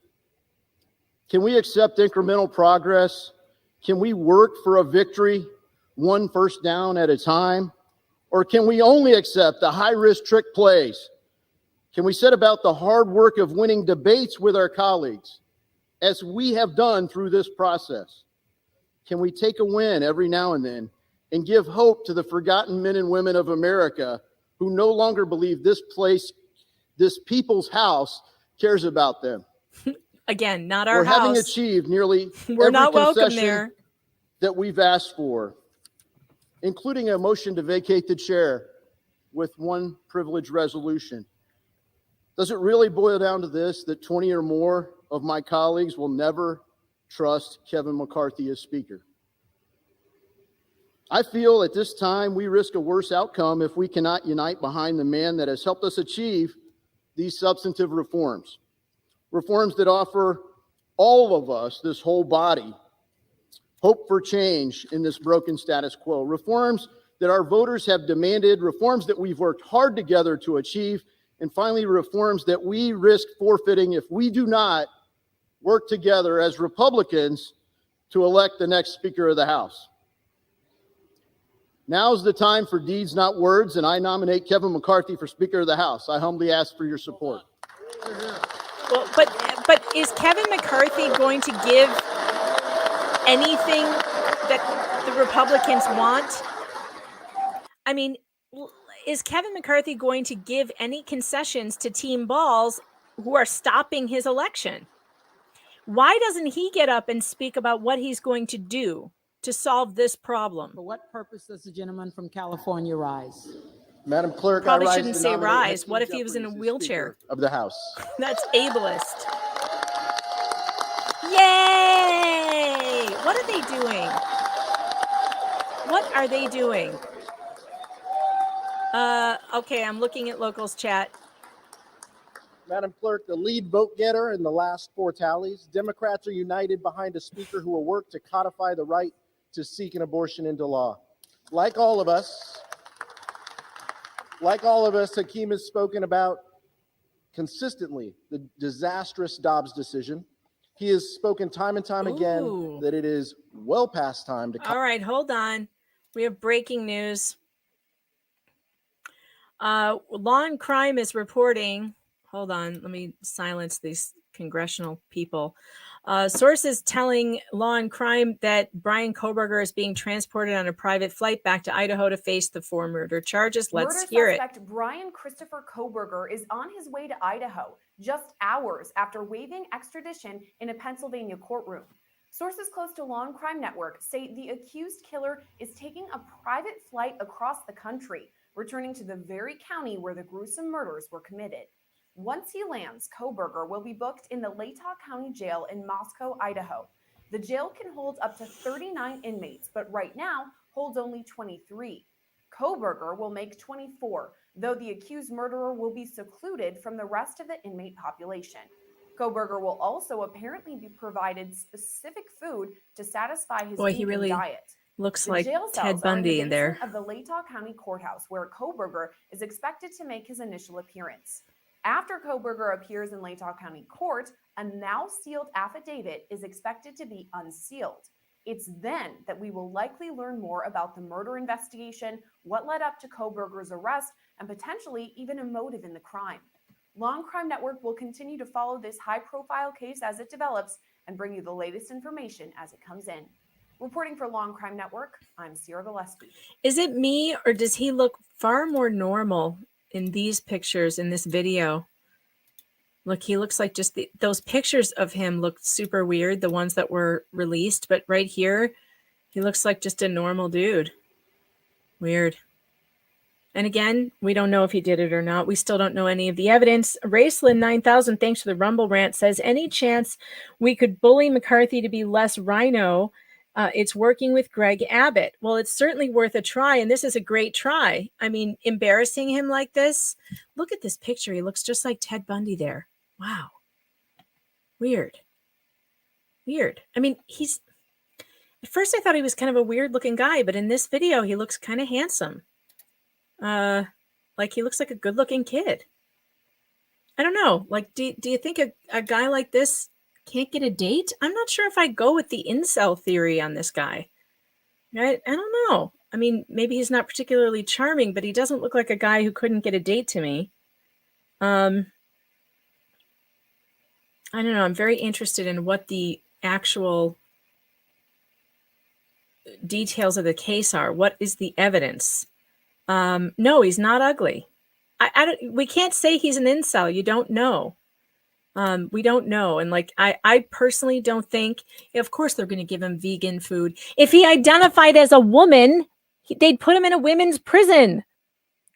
Can we accept incremental progress? Can we work for a victory, one first down at a time? Or can we only accept the high-risk trick plays? Can we set about the hard work of winning debates with our colleagues, as we have done through this process? Can we take a win every now and then and give hope to the forgotten men and women of America who no longer believe this place, this people's house, cares about them? Again, not our We're house. having achieved nearly We're every not welcome concession there. that we've asked for, including a motion to vacate the chair with one privilege resolution. Does it really boil down to this, that 20 or more of my colleagues will never trust Kevin McCarthy as Speaker? I feel at this time we risk a worse outcome if we cannot unite behind the man that has helped us achieve these substantive reforms. Reforms that offer all of us, this whole body, hope for change in this broken status quo. Reforms that our voters have demanded, reforms that we've worked hard together to achieve, and finally, reforms that we risk forfeiting if we do not work together as Republicans to elect the next Speaker of the House. Now's the time for deeds, not words, and I nominate Kevin McCarthy for Speaker of the House. I humbly ask for your support. Well, but is Kevin McCarthy going to give anything that the Republicans want? I mean, is Kevin McCarthy going to give any concessions to Team Balls who are stopping his election? Why doesn't he get up and speak about what he's going to do to solve this problem? For what purpose does the gentleman from California rise? Madam Clerk, Probably I rise shouldn't to say nominate rise. Hakeem What if he was in a Jeffries as wheelchair? Speaker of the House. That's ableist. Yay! What are they doing? What are they doing? Okay, I'm looking at locals chat. Madam Clerk, the lead vote getter in the last 4 tallies, Democrats are united behind a speaker who will work to codify the right to seek an abortion into law. Like all of us, Hakeem has spoken about consistently the disastrous Dobbs decision. He has spoken time and time again that it is well past time to... All right, hold on. We have breaking news. Law and Crime is reporting, Hold on. Let me silence these congressional people. Sources telling Law and Crime that Brian Kohberger is being transported on a private flight back to Idaho to face the 4 murder charges. Let's Murder hear it. suspect Brian Christopher Kohberger is on his way to Idaho just hours after waiving extradition in a Pennsylvania courtroom. Sources close to Law and Crime Network say the accused killer is taking a private flight across the country, returning to the very county where the gruesome murders were committed. Once he lands, Kohberger will be booked in the Latah County Jail in Moscow, Idaho. The jail can hold up to 39 inmates, but right now holds only 23. Kohberger will make 24, though the accused murderer will be secluded from the rest of the inmate population. Kohberger will also apparently be provided specific food to satisfy his Boy, he vegan really diet. looks The like jail Ted cells are Bundy in the there. basement of the Latah County Courthouse, where Kohberger is expected to make his initial appearance. After Kohberger appears in Latah County Court, a now sealed affidavit is expected to be unsealed. It's then that we will likely learn more about the murder investigation, what led up to Kohberger's arrest, and potentially even a motive in the crime. Law and Crime Network will continue to follow this high-profile case as it develops and bring you the latest information as it comes in. Reporting for Law and Crime Network, I'm Sierra Gillespie. Is it me, or does he look far more normal in these pictures, in this video? Look, he looks like just those pictures of him looked super weird, the ones that were released, but right here, he looks like just a normal dude. Weird. And again, we don't know if he did it or not. We still don't know any of the evidence. Raceland 9000, thanks for the Rumble rant, says, any chance we could bully McCarthy to be less rhino? It's working with Greg Abbott. Well, it's certainly worth a try, and this is a great try. I mean, embarrassing him like this. Look at this picture. He looks just like Ted Bundy there. Wow. Weird. Weird. I mean, at first I thought he was kind of a weird looking guy, but in this video, he looks kind of handsome. Like he looks like a good looking kid. I don't know. Like, do you think a guy like this can't get a date? I'm not sure if I'd go with the incel theory on this guy. I don't know. I mean, maybe he's not particularly charming, but he doesn't look like a guy who couldn't get a date to me. I don't know. I'm very interested in what the actual details of the case are. What is the evidence? No, he's not ugly. We can't say he's an incel. You don't know. We don't know. And like, I personally don't think, of course they're going to give him vegan food. If he identified as a woman, they'd put him in a women's prison.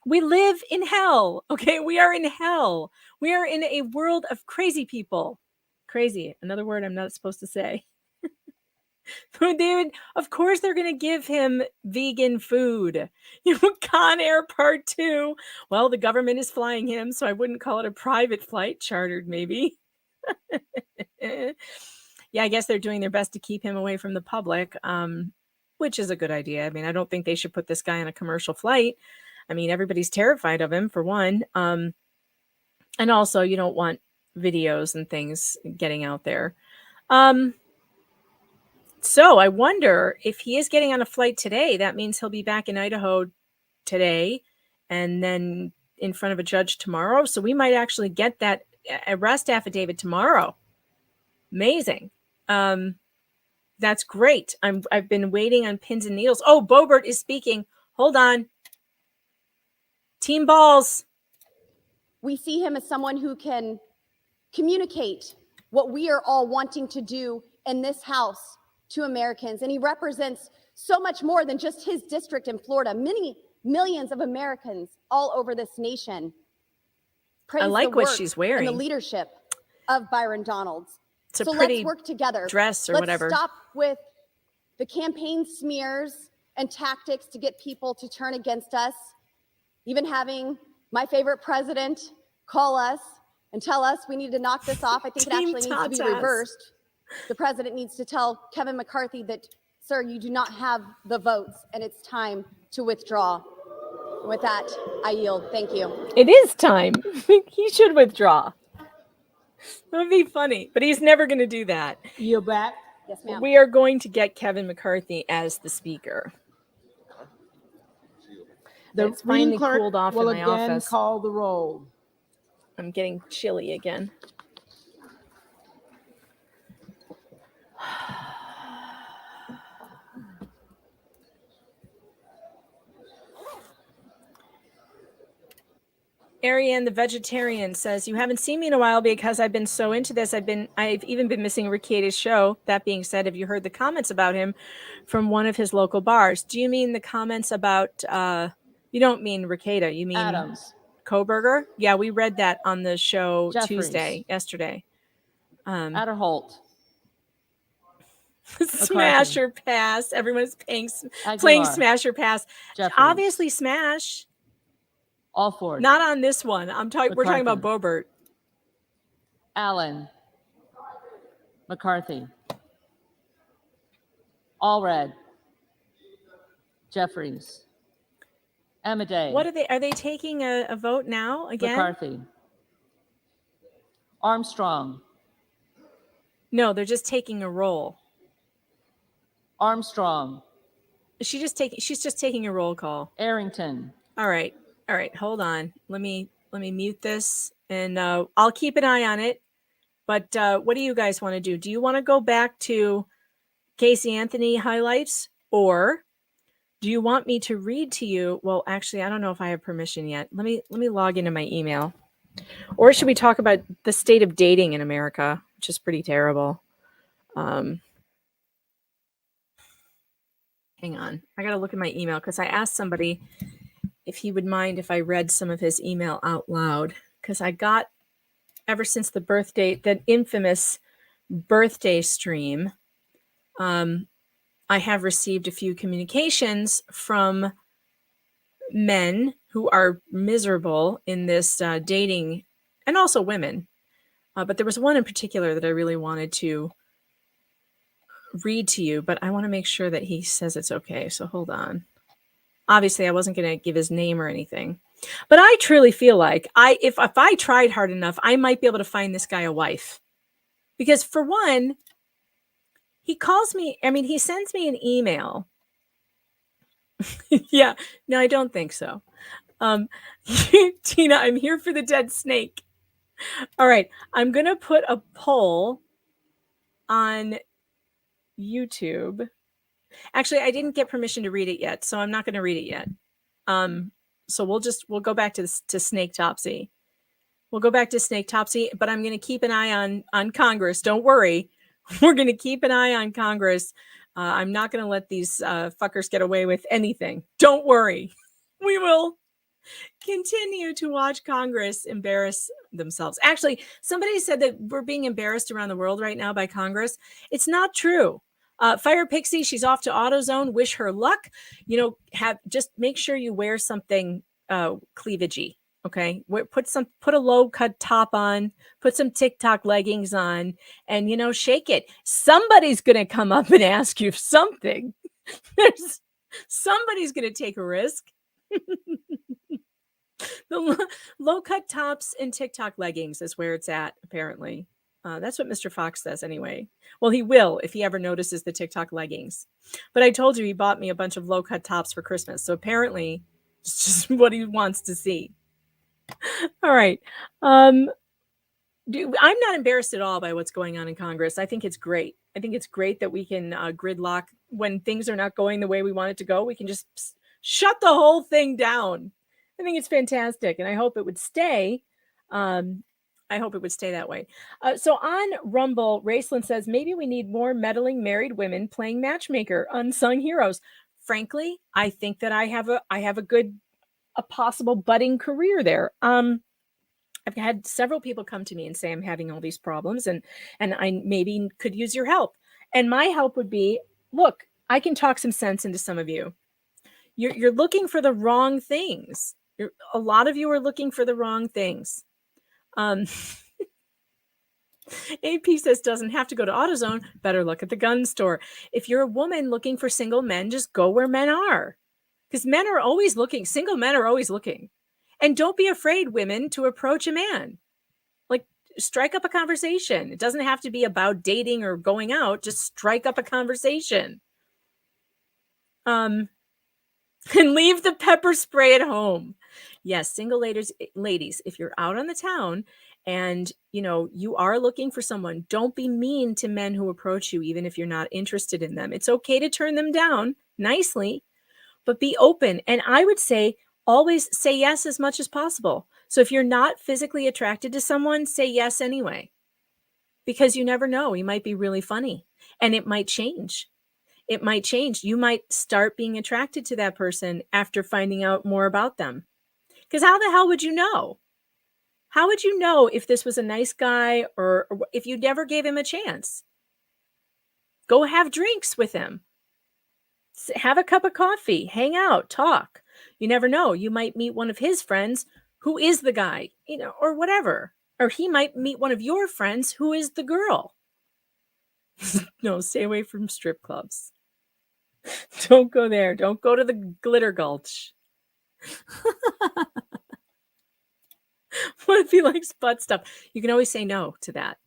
We live in hell. Okay. We are in hell. We are in a world of crazy people. Crazy. Another word I'm not supposed to say. Of course they're going to give him vegan food. Con Air Part 2. Well, the government is flying him, so I wouldn't call it a private flight, chartered maybe. Yeah, I guess they're doing their best to keep him away from the public, which is a good idea. I mean, I don't think they should put this guy on a commercial flight. I mean, everybody's terrified of him, for one. And also, you don't want videos and things getting out there. So I wonder if he is getting on a flight today, that means he'll be back in Idaho today and then in front of a judge tomorrow. So we might actually get that arrest affidavit tomorrow. Amazing. That's great. I've been waiting on pins and needles. Oh, Bobert is speaking. Hold on. Team balls. We see him as someone who can communicate what we are all wanting to do in this House to Americans. And he represents so much more than just his district in Florida. Many millions of Americans all over this nation praise I like the what work she's wearing. and the leadership of Byron Donalds. It's a so pretty let's work together. dress or let's whatever. Stop with the campaign smears and tactics to get people to turn against us. Even having my favorite president call us and tell us we need to knock this off. I think it actually needs to be reversed. The president needs to tell Kevin McCarthy that, sir, you do not have the votes and it's time to withdraw. With that, I yield. Thank you. It is time. He should withdraw. That would be funny, but he's never going to do that. You're back. Yes, ma'am. We are going to get Kevin McCarthy as the speaker. The It's finally reading clerk cooled off will in my again office. call the roll. I'm getting chilly again. Ariane the vegetarian says, you haven't seen me in a while because I've been so into this. I've even been missing Ricada's show. That being said, have you heard the comments about him from one of his local bars? Do you mean the comments about you don't mean Ricada, you mean Adams. Koberger? Yeah, we read that on the show Jeffries. yesterday. Adderholt. Smasher Pass. Everyone's playing Aguilar. Smasher Pass. Jeffries. Obviously Smash. Alford. Not on this one. We're talking about Bobert. Allen. McCarthy. Allred. Jeffries. Amadei. What are they taking a vote now again? McCarthy. Armstrong. No, they're just taking a roll. Armstrong. She's just taking a roll call. Arrington. All right. Hold on. Let me mute this, and I'll keep an eye on it. But what do you guys want to do? Do you want to go back to Casey Anthony highlights, or do you want me to read to you? Well, actually, I don't know if I have permission yet. Let me log into my email. Or should we talk about the state of dating in America, which is pretty terrible? Hang on. I got to look at my email because I asked somebody if he would mind if I read some of his email out loud, because I got, ever since the birthday, that infamous birthday stream, I have received a few communications from men who are miserable in this dating, and also women. But there was one in particular that I really wanted to read to you, but I want to make sure that he says it's okay. So hold on. Obviously, I wasn't going to give his name or anything, but I truly feel like if I tried hard enough, I might be able to find this guy a wife. Because for one, he calls me, he sends me an email. Yeah, no, I don't think so. Tina, I'm here for the dead snake. All right, I'm going to put a poll on YouTube. Actually, I didn't get permission to read it yet, so I'm not going to read it yet. So we'll go back to Snaketopsy. We'll go back to Snaketopsy, but I'm going to keep an eye on Congress. Don't worry. We're going to keep an eye on Congress. I'm not going to let these fuckers get away with anything. Don't worry. We will continue to watch Congress embarrass themselves. Actually, somebody said that we're being embarrassed around the world right now by Congress. It's not true. Fire Pixie, she's off to AutoZone. Wish her luck. Just make sure you wear something cleavagey. Okay, put a low cut top on, put some TikTok leggings on, and shake it. Somebody's gonna come up and ask you something. Somebody's gonna take a risk. The low cut tops and TikTok leggings is where it's at, apparently. That's what Mr. Fox says anyway. Well, he will if he ever notices the TikTok leggings. But I told you he bought me a bunch of low cut tops for Christmas. So apparently it's just what he wants to see. All right. I'm not embarrassed at all by what's going on in Congress. I think it's great. I think it's great that we can gridlock when things are not going the way we want it to go. We can just shut the whole thing down. I think it's fantastic. And I hope it would stay. I hope it would stay that way. So on Rumble, Raceland says, maybe we need more meddling married women playing matchmaker, unsung heroes. Frankly, I think that I have a possible budding career there. I've had several people come to me and say I'm having all these problems and I maybe could use your help. And my help would be, look, I can talk some sense into some of you. You're looking for the wrong things. A lot of you are looking for the wrong things. AP says doesn't have to go to AutoZone. Better look at the gun store. If you're a woman looking for single men, just go where men are. Because men are always looking. Single men are always looking. And don't be afraid, women, to approach a man. Like, strike up a conversation. It doesn't have to be about dating or going out. Just strike up a conversation. And leave the pepper spray at home. Yes, single ladies, if you're out on the town and you are looking for someone, don't be mean to men who approach you, even if you're not interested in them. It's okay to turn them down nicely, but be open. And I would say always say yes as much as possible. So if you're not physically attracted to someone, say yes anyway, because you never know. He might be really funny and it might change. It might change. You might start being attracted to that person after finding out more about them. Because how the hell would you know? How would you know if this was a nice guy or if you never gave him a chance? Go have drinks with him. Have a cup of coffee, hang out, talk. You never know. You might meet one of his friends who is the guy, or whatever. Or he might meet one of your friends who is the girl. No, stay away from strip clubs. Don't go there. Don't go to the glitter gulch. What if he likes butt stuff? You can always say no to that.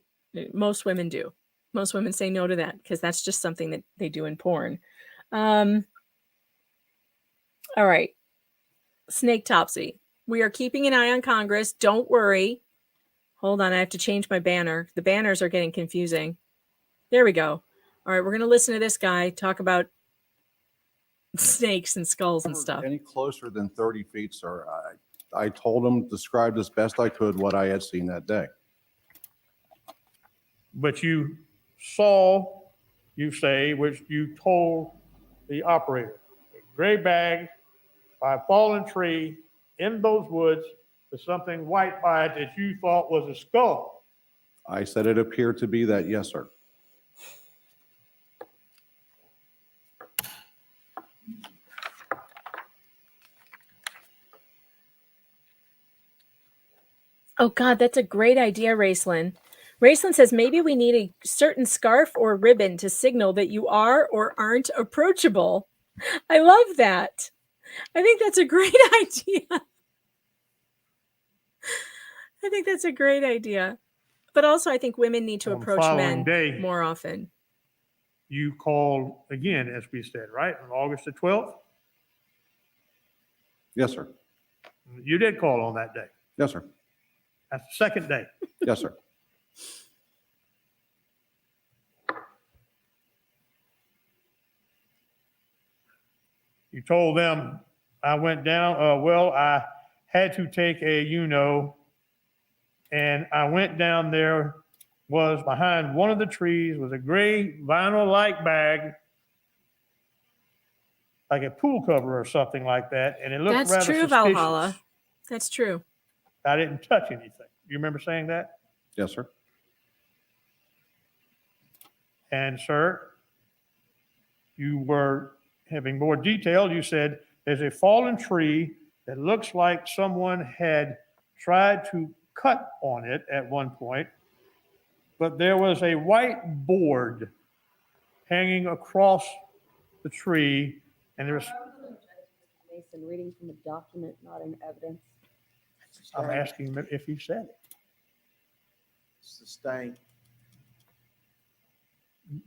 Most women do. Most women say no to that because that's just something that they do in porn. All right. Snaketopsy. We are keeping an eye on Congress. Don't worry. Hold on. I have to change my banner. The banners are getting confusing. There we go. All right. We're going to listen to this guy talk about snakes and skulls and stuff. Any closer than 30 feet, sir. I told him, described as best I could what I had seen that day. But you saw, you say, which you told the operator, a gray bag by a fallen tree in those woods with something white by it that you thought was a skull. I said it appeared to be that, yes, sir. Oh, God, that's a great idea, Raceland. Raceland says maybe we need a certain scarf or ribbon to signal that you are or aren't approachable. I love that. I think that's a great idea. I think that's a great idea. But also, I think women need to approach men more often. You called again, as we said, right? On August the 12th? Yes, sir. You did call on that day. Yes, sir. That's the second day. Yes, sir. You told them I went down, well, I had to take a, and I went down there, was behind one of the trees, was a gray vinyl-like bag, like a pool cover or something like that, and it looked rather suspicious. That's true, Valhalla. That's true. I didn't touch anything. You remember saying that? Yes, sir. And, sir, you were having more detail. You said there's a fallen tree that looks like someone had tried to cut on it at one point, but there was a white board hanging across the tree, and there was... Mason, reading from a document, not in evidence. I'm asking him if he said it. Sustained.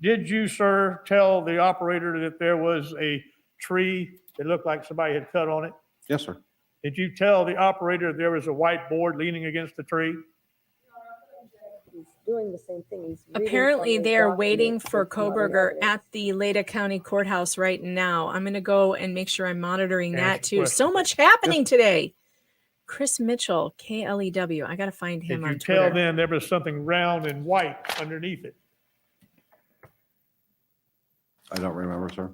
Did you, sir, tell the operator that there was a tree that looked like somebody had cut on it? Yes, sir. Did you tell the operator there was a white board leaning against the tree? He's doing the same thing. He's Apparently, they are waiting for Koberger at the Leda County Courthouse right now. I'm going to go and make sure I'm monitoring that too. So much happening today. Chris Mitchell, KLEW. I got to find him on Twitter. Did you tell them there was something round and white underneath it? I don't remember, sir.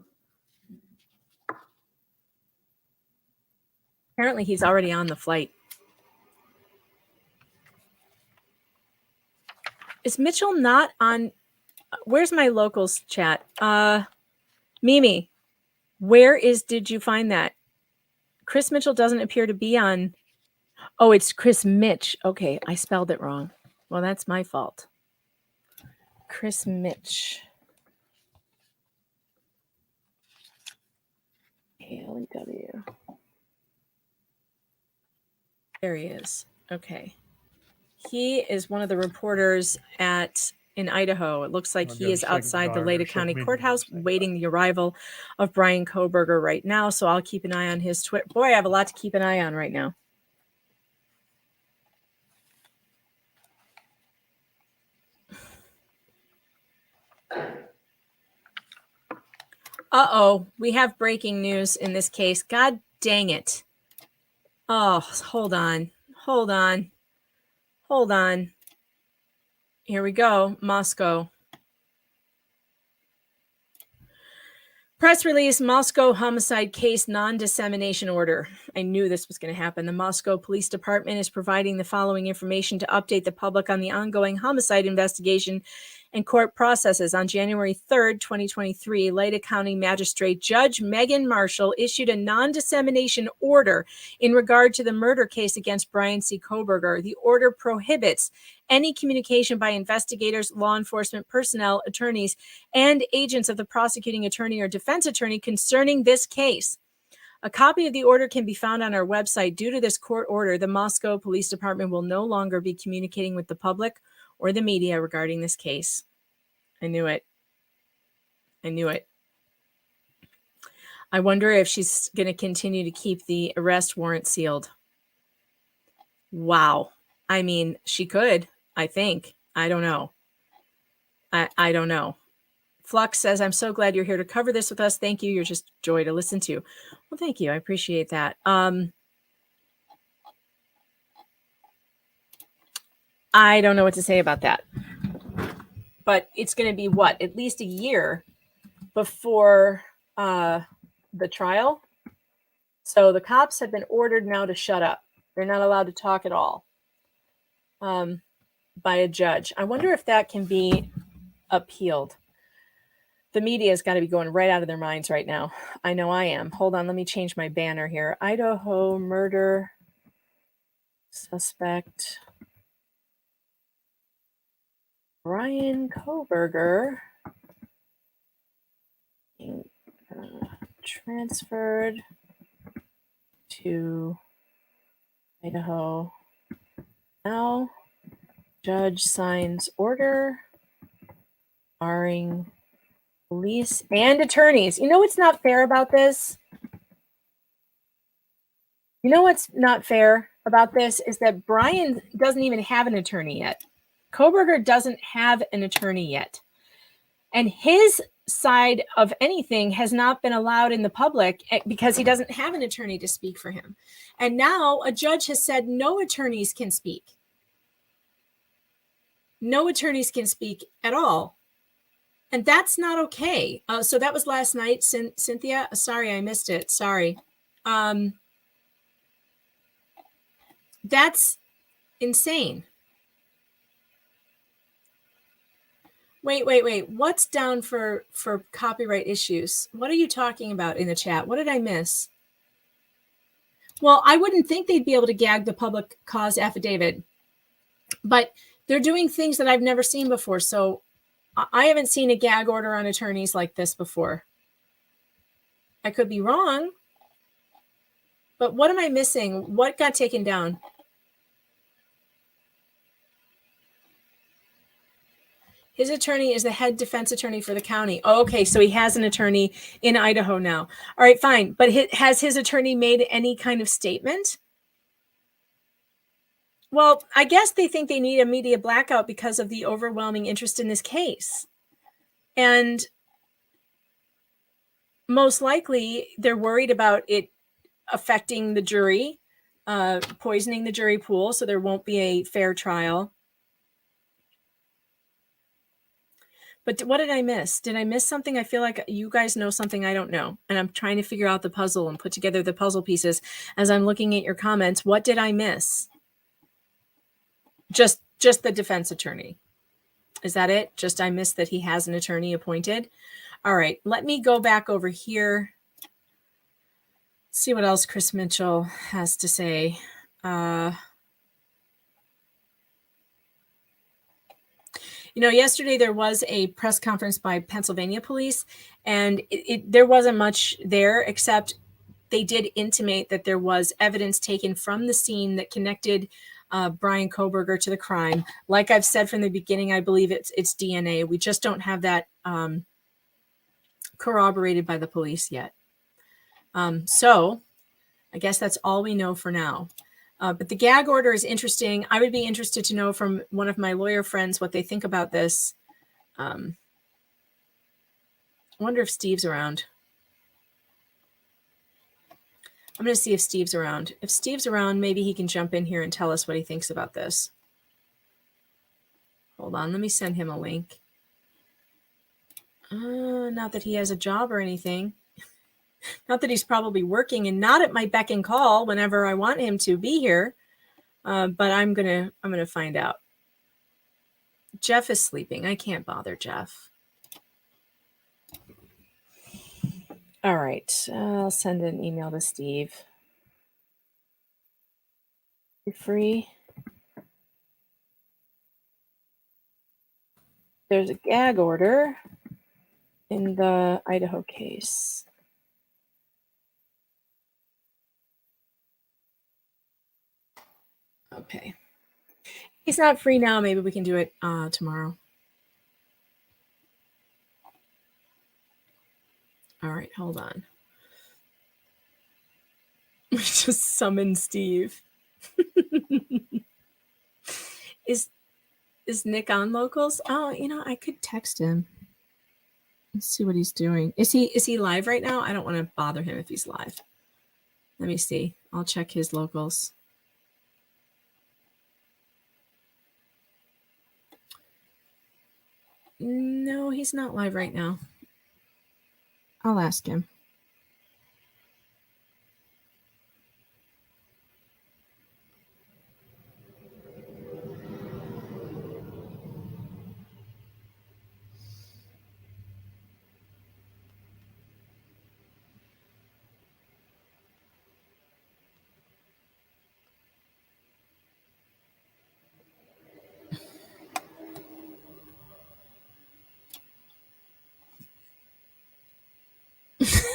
Apparently, he's already on the flight. Is Mitchell not on? Where's my locals chat? Mimi, did you find that? Chris Mitchell doesn't appear to be on. Oh, it's Chris Mitch. Okay, I spelled it wrong. Well, that's my fault. Chris Mitch. KLEW. There he is. Okay. He is one of the reporters in Idaho. It looks like he is outside the Leda County Courthouse waiting the arrival of Brian Koberger right now. So I'll keep an eye on his Twitter. Boy, I have a lot to keep an eye on right now. Uh-oh, we have breaking news in this case. God dang it. Oh, hold on. Hold on. Hold on. Here we go. Moscow. Press release, Moscow homicide case non-dissemination order. I knew this was going to happen. The Moscow Police Department is providing the following information to update the public on the ongoing homicide investigation and court processes. On January 3rd, 2023, Leyte County Magistrate Judge Megan Marshall issued a non-dissemination order in regard to the murder case against Brian C. Kohberger. The order prohibits any communication by investigators, law enforcement personnel, attorneys, and agents of the prosecuting attorney or defense attorney concerning this case. A copy of the order can be found on our website. Due to this court order, the Moscow Police Department will no longer be communicating with the public or the media regarding this case. I knew it. I knew it. I wonder if she's going to continue to keep the arrest warrant sealed. Wow. I mean, she could, I think. I don't know. I don't know. Flux says, I'm so glad you're here to cover this with us. Thank you. You're just joy to listen to. Well, thank you. I appreciate that. I don't know what to say about that. But it's going to be what? At least a year before the trial. So the cops have been ordered now to shut up. They're not allowed to talk at all by a judge. I wonder if that can be appealed. The media has got to be going right out of their minds right now. I know I am. Hold on. Let me change my banner here. Idaho murder suspect Brian Kohberger transferred to Idaho. Now, judge signs order barring police and attorneys. You know what's not fair about this? You know what's not fair about this is that Brian doesn't even have an attorney yet. Kohberger doesn't have an attorney yet. And his side of anything has not been allowed in the public because he doesn't have an attorney to speak for him. And now a judge has said no attorneys can speak. No attorneys can speak at all. And that's not okay. So that was last night, Cynthia. Sorry, I missed it. Sorry. That's insane. Wait. What's down for copyright issues? What are you talking about in the chat? What did I miss? Well, I wouldn't think they'd be able to gag the public cause affidavit, but they're doing things that I've never seen before. So I haven't seen a gag order on attorneys like this before. I could be wrong, but what am I missing? What got taken down? His attorney is the head defense attorney for the county. Oh, okay, so he has an attorney in Idaho now. All right, fine. But has his attorney made any kind of statement? Well, I guess they think they need a media blackout because of the overwhelming interest in this case. And most likely they're worried about it affecting the jury, poisoning the jury pool, so there won't be a fair trial. But what did I miss? Did I miss something? I feel like you guys know something I don't know. And I'm trying to figure out the puzzle and put together the puzzle pieces as I'm looking at your comments. What did I miss? Just the defense attorney. Is that it? Just I missed that he has an attorney appointed. All right, let me go back over here. See what else Chris Mitchell has to say. You know, yesterday there was a press conference by Pennsylvania police, and there wasn't much there except they did intimate that there was evidence taken from the scene that connected Brian Kohberger to the crime. Like I've said from the beginning, I believe it's DNA. We just don't have that corroborated by the police yet. So I guess that's all we know for now. But the gag order is interesting. I would be interested to know from one of my lawyer friends what they think about this. I wonder if Steve's around. I'm going to see if Steve's around. If Steve's around, maybe he can jump in here and tell us what he thinks about this. Hold on, let me send him a link. Not that he has a job or anything. Not that he's probably working and not at my beck and call whenever I want him to be here. But I'm gonna find out. Jeff is sleeping. I can't bother Jeff. All right, I'll send an email to Steve. You free? There's a gag order in the Idaho case. Okay. He's not free now. Maybe we can do it tomorrow. All right, hold on. We just summoned Steve. Is Nick on locals? Oh, I could text him. Let's see what he's doing. Is he live right now? I don't want to bother him if he's live. Let me see. I'll check his locals. No, he's not live right now. I'll ask him.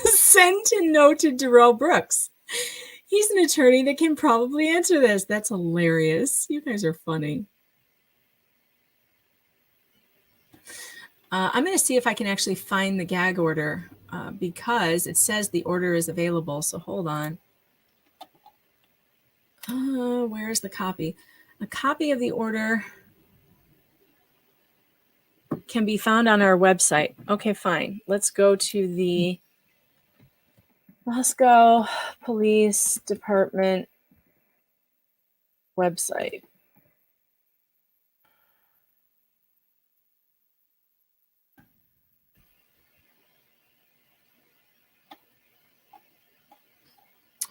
Send a note to Darrell Brooks. He's an attorney that can probably answer this. That's hilarious. You guys are funny. I'm going to see if I can actually find the gag order because it says the order is available. So hold on. Where's the copy? A copy of the order can be found on our website. Okay, fine. Let's go to the Moscow Police Department website.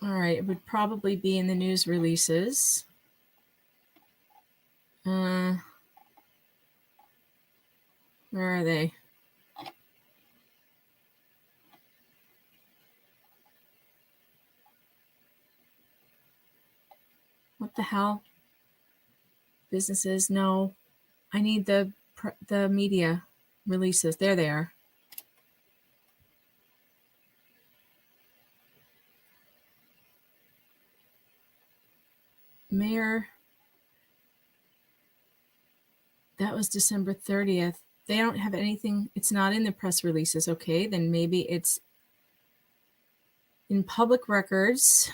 All right, it would probably be in the news releases. Where are they? What the hell? Businesses? No. I need the media releases. There they are. Mayor. That was December 30th. They don't have anything. It's not in the press releases. Okay, then maybe it's in public records.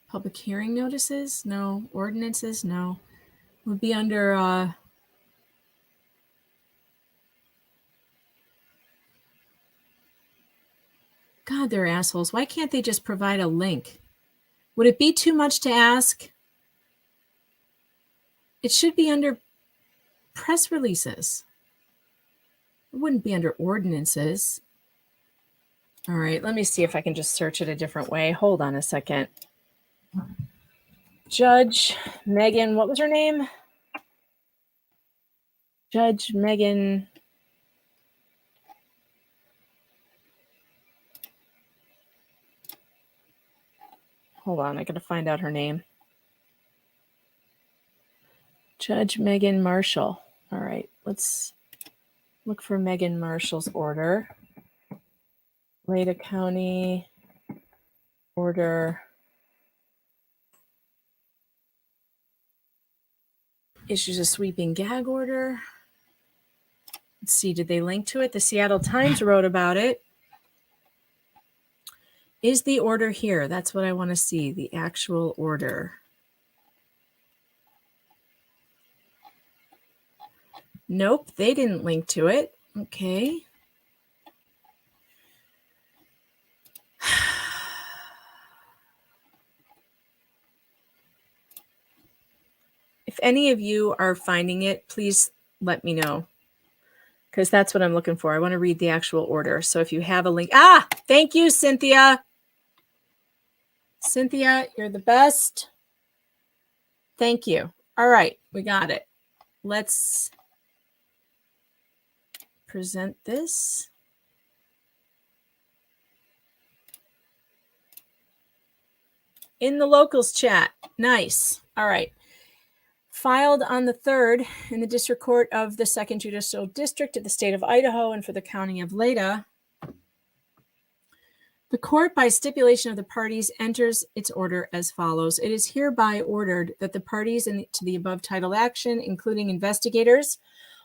Public hearing notices? No. Ordinances? No. Would be under God, they're assholes. Why can't they just provide a link? Would it be too much to ask? It should be under press releases. It wouldn't be under ordinances. All right, let me see if I can just search it a different way. Hold on a second. Judge Megan, what was her name? Judge Megan. Hold on, I gotta find out her name. Judge Megan Marshall. All right, let's look for Megan Marshall's order. Lada County order. Issues a sweeping gag order. Let's see, did they link to it? The Seattle Times wrote about it. Is the order here? That's what I want to see, the actual order. Nope, they didn't link to it. Okay. any of you are finding it, please let me know, because that's what I'm looking for. I want to read the actual order. So if you have a link, thank you, Cynthia. Cynthia, you're the best. Thank you. All right, we got it. Let's present this. In the locals chat. Nice. All right. Filed on the 3rd in the District Court of the 2nd Judicial District of the State of Idaho and for the County of Leda. The court, by stipulation of the parties, enters its order as follows. It is hereby ordered that the parties to the above titled action, including investigators,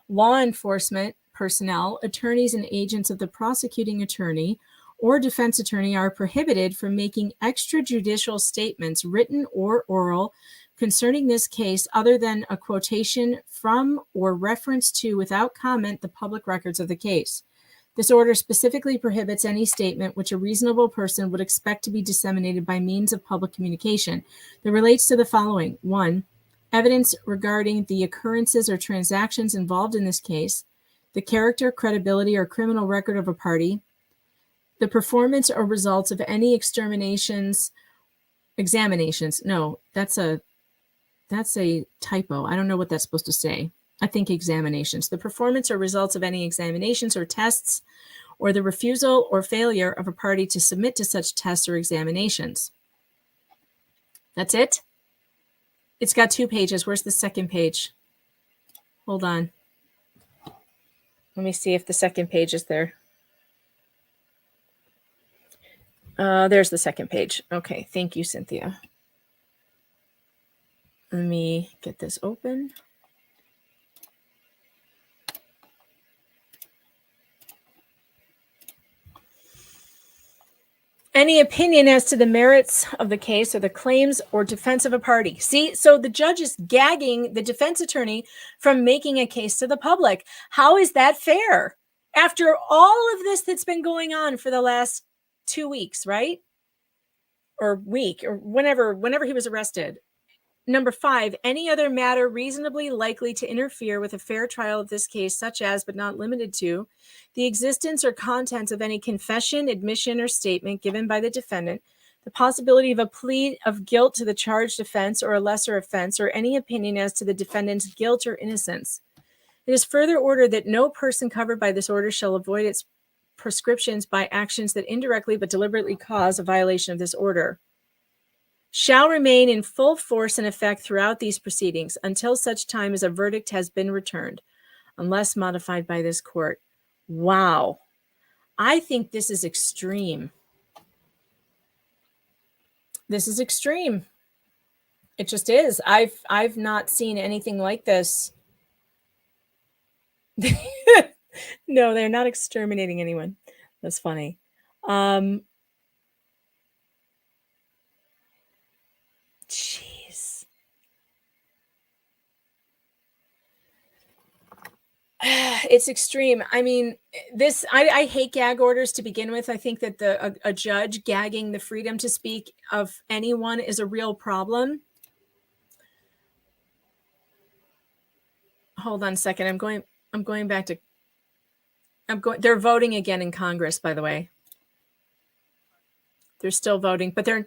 law enforcement personnel, attorneys, and agents of the prosecuting attorney or defense attorney are prohibited from making extrajudicial statements, written or oral, concerning this case other than a quotation from or reference to without comment the public records of the case. This order specifically prohibits any statement which a reasonable person would expect to be disseminated by means of public communication that relates to the following. 1, evidence regarding the occurrences or transactions involved in this case, the character, credibility, or criminal record of a party, the performance or results of any examinations. No, that's a typo. I don't know what that's supposed to say. I think examinations. The performance or results of any examinations or tests, or the refusal or failure of a party to submit to such tests or examinations. That's it? It's got 2 pages. Where's the second page? Hold on. Let me see if the second page is there. There's the second page. Okay, thank you, Cynthia. Let me get this open. Any opinion as to the merits of the case or the claims or defense of a party. See, so the judge is gagging the defense attorney from making a case to the public. How is that fair? After all of this that's been going on for the last 2 weeks, right? Or week, or whenever he was arrested. Number 5, any other matter reasonably likely to interfere with a fair trial of this case, such as, but not limited to, the existence or contents of any confession, admission, or statement given by the defendant, the possibility of a plea of guilt to the charged offense or a lesser offense, or any opinion as to the defendant's guilt or innocence. It is further ordered that no person covered by this order shall avoid its prescriptions by actions that indirectly but deliberately cause a violation of this order. Shall remain in full force and effect throughout these proceedings until such time as a verdict has been returned, unless modified by this court. Wow. I think this is extreme. This is extreme. It just is. I've not seen anything like this. No, they're not exterminating anyone. That's funny. Jeez. It's extreme. I mean, I hate gag orders to begin with. I think that a judge gagging the freedom to speak of anyone is a real problem. Hold on a second. I'm going back to, they're voting again in Congress, by the way. They're still voting, but they're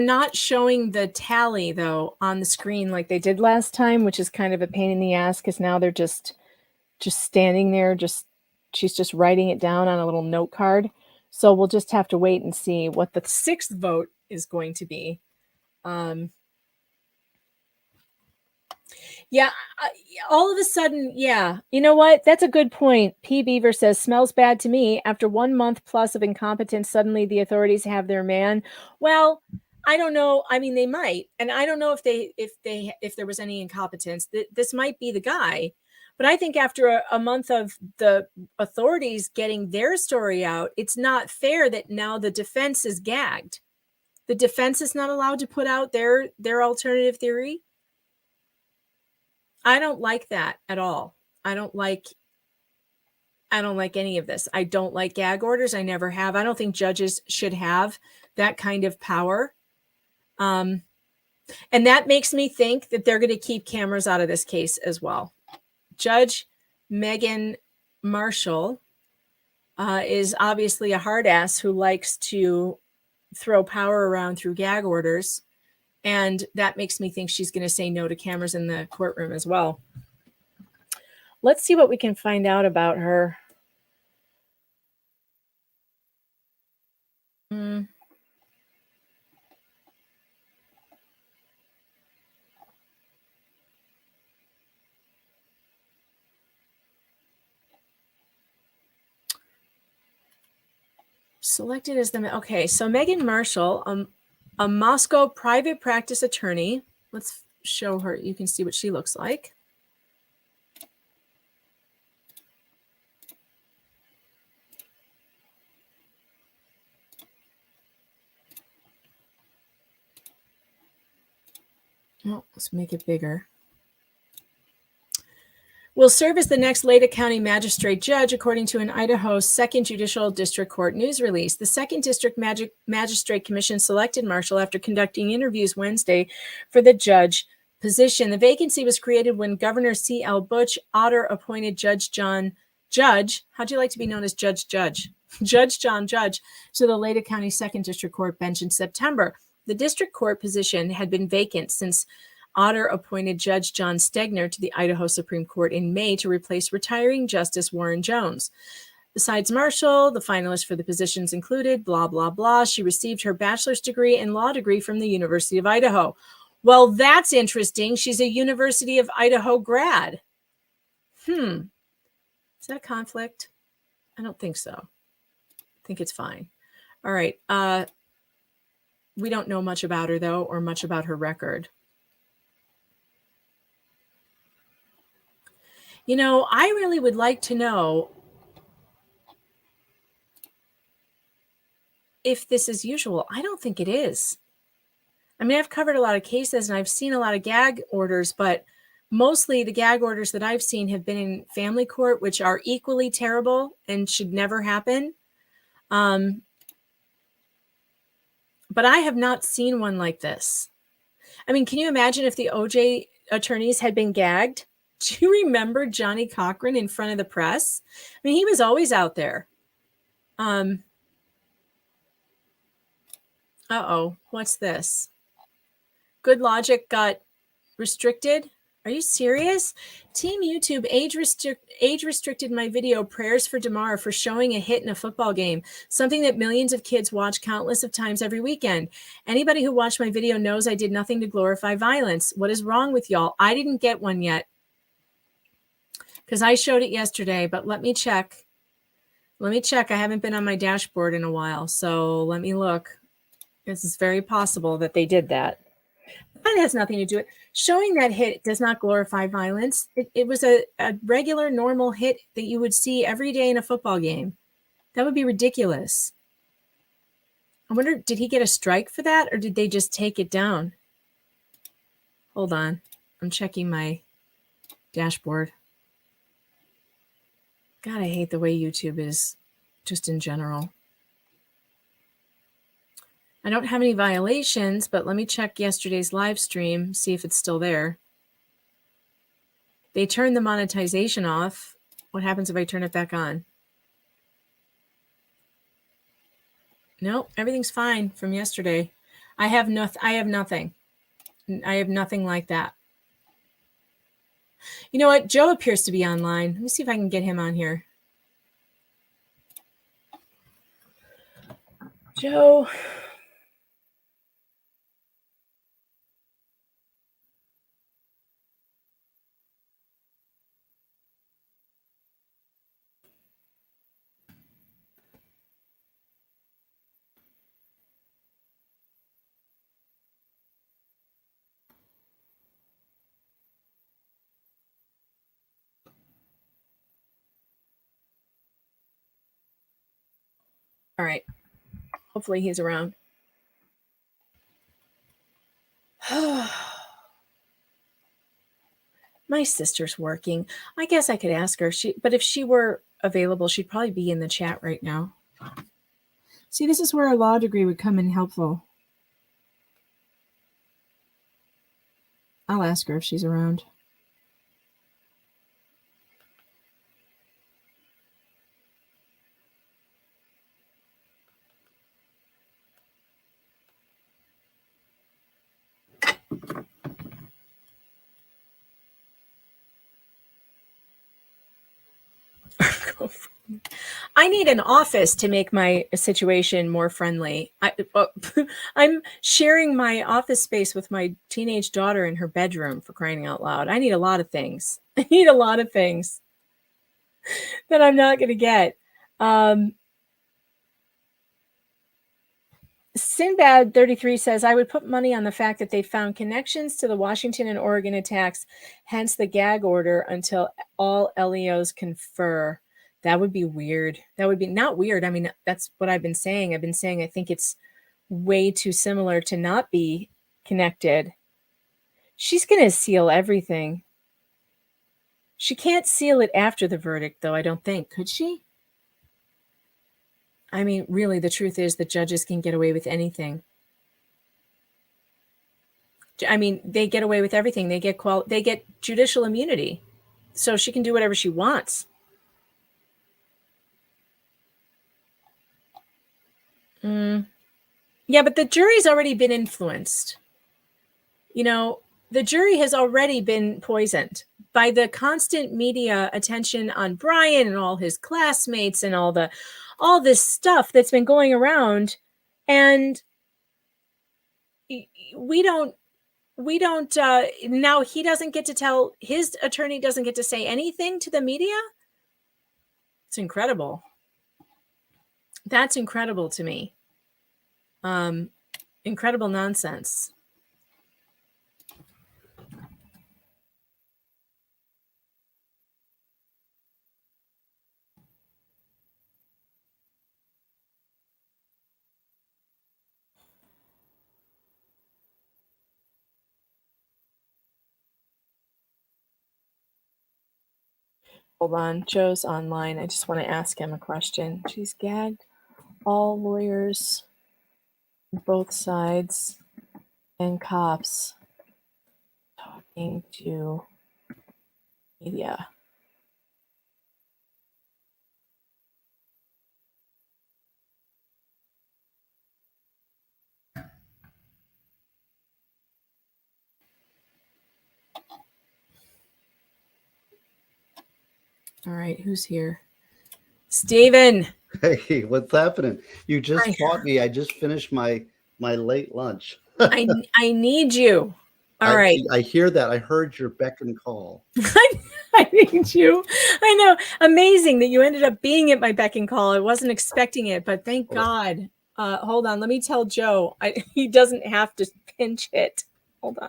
not showing the tally though on the screen like they did last time, which is kind of a pain in the ass because now they're just standing there, she's just writing it down on a little note card. So we'll just have to wait and see what the 6th vote is going to be. Yeah, all of a sudden, yeah. You know what? That's a good point. P. Beaver says, smells bad to me. After 1 month plus of incompetence, suddenly the authorities have their man. Well, I don't know. I mean, they might. And I don't know if there was any incompetence. This might be the guy. But I think after a month of the authorities getting their story out, it's not fair that now the defense is gagged. The defense is not allowed to put out their alternative theory. I don't like that at all. I don't like any of this. I don't like gag orders. I never have. I don't think judges should have that kind of power. And that makes me think that they're going to keep cameras out of this case as well. Judge Megan Marshall is obviously a hard ass who likes to throw power around through gag orders. And that makes me think she's going to say no to cameras in the courtroom as well. Let's see what we can find out about her. Selected as the, okay, so Megan Marshall, a Moscow private practice attorney. Let's show her. You can see what she looks like. Oh, let's make it bigger. Will serve as the next Leda County Magistrate Judge, according to an Idaho 2nd Judicial District Court news release. The 2nd District Magistrate Commission selected Marshall after conducting interviews Wednesday for the judge position. The vacancy was created when Governor C.L. Butch Otter appointed Judge, how'd you like to be known as Judge John Judge, to the Leda County 2nd District Court bench in September. The district court position had been vacant since Otter appointed Judge John Stegner to the Idaho Supreme Court in May to replace retiring Justice Warren Jones. Besides Marshall, the finalists for the positions included blah, blah, blah. She received her bachelor's degree and law degree from the University of Idaho. Well, that's interesting. She's a University of Idaho grad. Is that a conflict? I don't think so. I think it's fine. All right. We don't know much about her, though, or much about her record. You know, I really would like to know if this is usual. I don't think it is. I mean, I've covered a lot of cases and I've seen a lot of gag orders, but mostly the gag orders that I've seen have been in family court, which are equally terrible and should never happen. But I have not seen one like this. I mean, can you imagine if the OJ attorneys had been gagged? Do you remember Johnny Cochran in front of the press? I mean, he was always out there. Uh-oh, what's this? Good Logic got restricted. Are you serious? Team YouTube age restricted my video Prayers for Damar for showing a hit in a football game, something that millions of kids watch countless of times every weekend. Anybody who watched my video knows I did nothing to glorify violence. What is wrong with y'all? I didn't get one yet because I showed it yesterday, but let me check. I haven't been on my dashboard in a while, so let me look. This is very possible that they did that. That has nothing to do with it. Showing that hit does not glorify violence. It was a regular, normal hit that you would see every day in a football game. That would be ridiculous. I wonder, did he get a strike for that or did they just take it down? Hold on. I'm checking my dashboard. God, I hate the way YouTube is just in general. I don't have any violations, but let me check yesterday's live stream, see if it's still there. They turned the monetization off. What happens if I turn it back on? Nope, everything's fine from yesterday. I have nothing. I have nothing like that. You know what? Joe appears to be online. Let me see if I can get him on here. Joe. All right. Hopefully he's around. My sister's working. I guess I could ask her. But if she were available, she'd probably be in the chat right now. See, this is where a law degree would come in helpful. I'll ask her if she's around. I need an office to make my situation more friendly. I'm sharing my office space with my teenage daughter in her bedroom, for crying out loud. I need a lot of things. I need a lot of things that I'm not going to get. Sinbad 33 says, I would put money on the fact that they found connections to the Washington and Oregon attacks, hence the gag order until all LEOs confer. That would be weird. That would be not weird. I mean, that's what I've been saying. I've been saying I think it's way too similar to not be connected. She's going to seal everything. She can't seal it after the verdict, though, I don't think. Could she? I mean, really, the truth is that judges can get away with anything. I mean, they get away with everything. They get judicial immunity. So she can do whatever she wants. Yeah, but the jury's already been influenced. You know, the jury has already been poisoned by the constant media attention on Brian and all his classmates and all this stuff that's been going around. And we don't now he doesn't get to tell, his attorney doesn't get to say anything to the media. It's incredible. That's incredible to me. Incredible nonsense. Hold on, Joe's online. I just want to ask him a question. She's gagged all lawyers, both sides, and cops talking to media. All right, who's here? Steven. Hey, what's happening? You just caught me. I just finished my late lunch. I need you. All right. I hear that. I heard your beck and call. I need you. I know. Amazing that you ended up being at my beck and call. I wasn't expecting it, but thank God. Hold on. Let me tell Joe. He doesn't have to pinch hit. Hold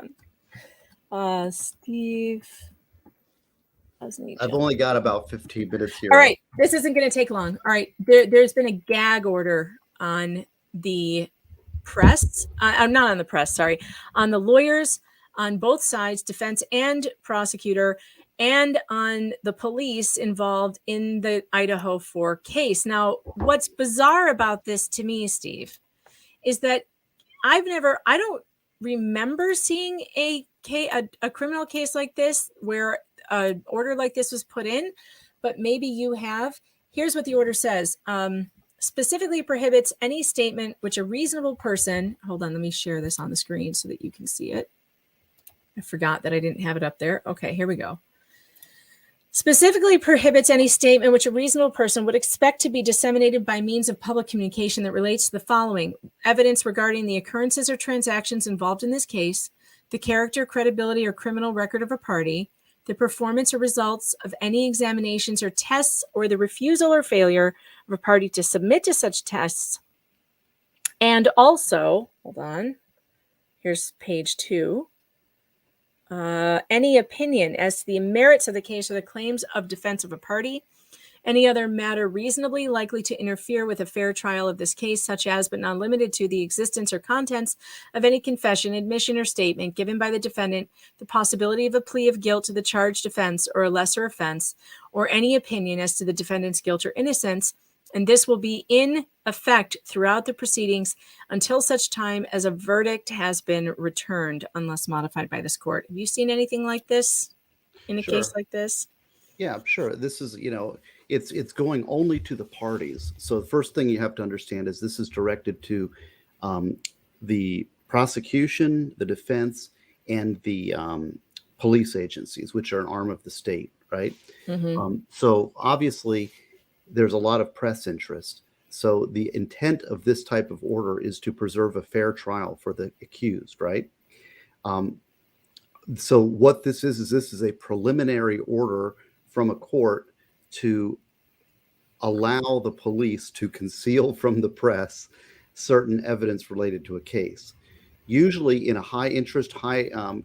on. Steve. I've only got about 15 minutes here. All right. This isn't going to take long. All right. There's been a gag order on the press. I'm not on the press. Sorry. On the lawyers on both sides, defense and prosecutor, and on the police involved in the Idaho 4 case. Now, what's bizarre about this to me, Steve, is that I don't remember seeing a criminal case like this where an order like this was put in, but maybe you have. Here's what the order says. Specifically prohibits any statement which a reasonable person, hold on, let me share this on the screen so that you can see it. I forgot that I didn't have it up there. Okay, here we go. Specifically prohibits any statement which a reasonable person would expect to be disseminated by means of public communication that relates to the following: evidence regarding the occurrences or transactions involved in this case, the character, credibility, or criminal record of a party, the performance or results of any examinations or tests, or the refusal or failure of a party to submit to such tests. And also, hold on, here's page 2. Any opinion as to the merits of the case or the claims of defense of a party, any other matter reasonably likely to interfere with a fair trial of this case, such as, but not limited to, the existence or contents of any confession, admission, or statement given by the defendant, the possibility of a plea of guilt to the charged offense or a lesser offense, or any opinion as to the defendant's guilt or innocence, And this will be in effect throughout the proceedings until such time as a verdict has been returned, unless modified by this court. Have you seen anything like this in a case like this? Yeah, sure. This is, it's going only to the parties. So the first thing you have to understand is this is directed to the prosecution, the defense, and the police agencies, which are an arm of the state, right? So obviously, there's a lot of press interest. So the intent of this type of order is to preserve a fair trial for the accused, right? So what this is a preliminary order from a court to allow the police to conceal from the press certain evidence related to a case. Usually in a high interest, on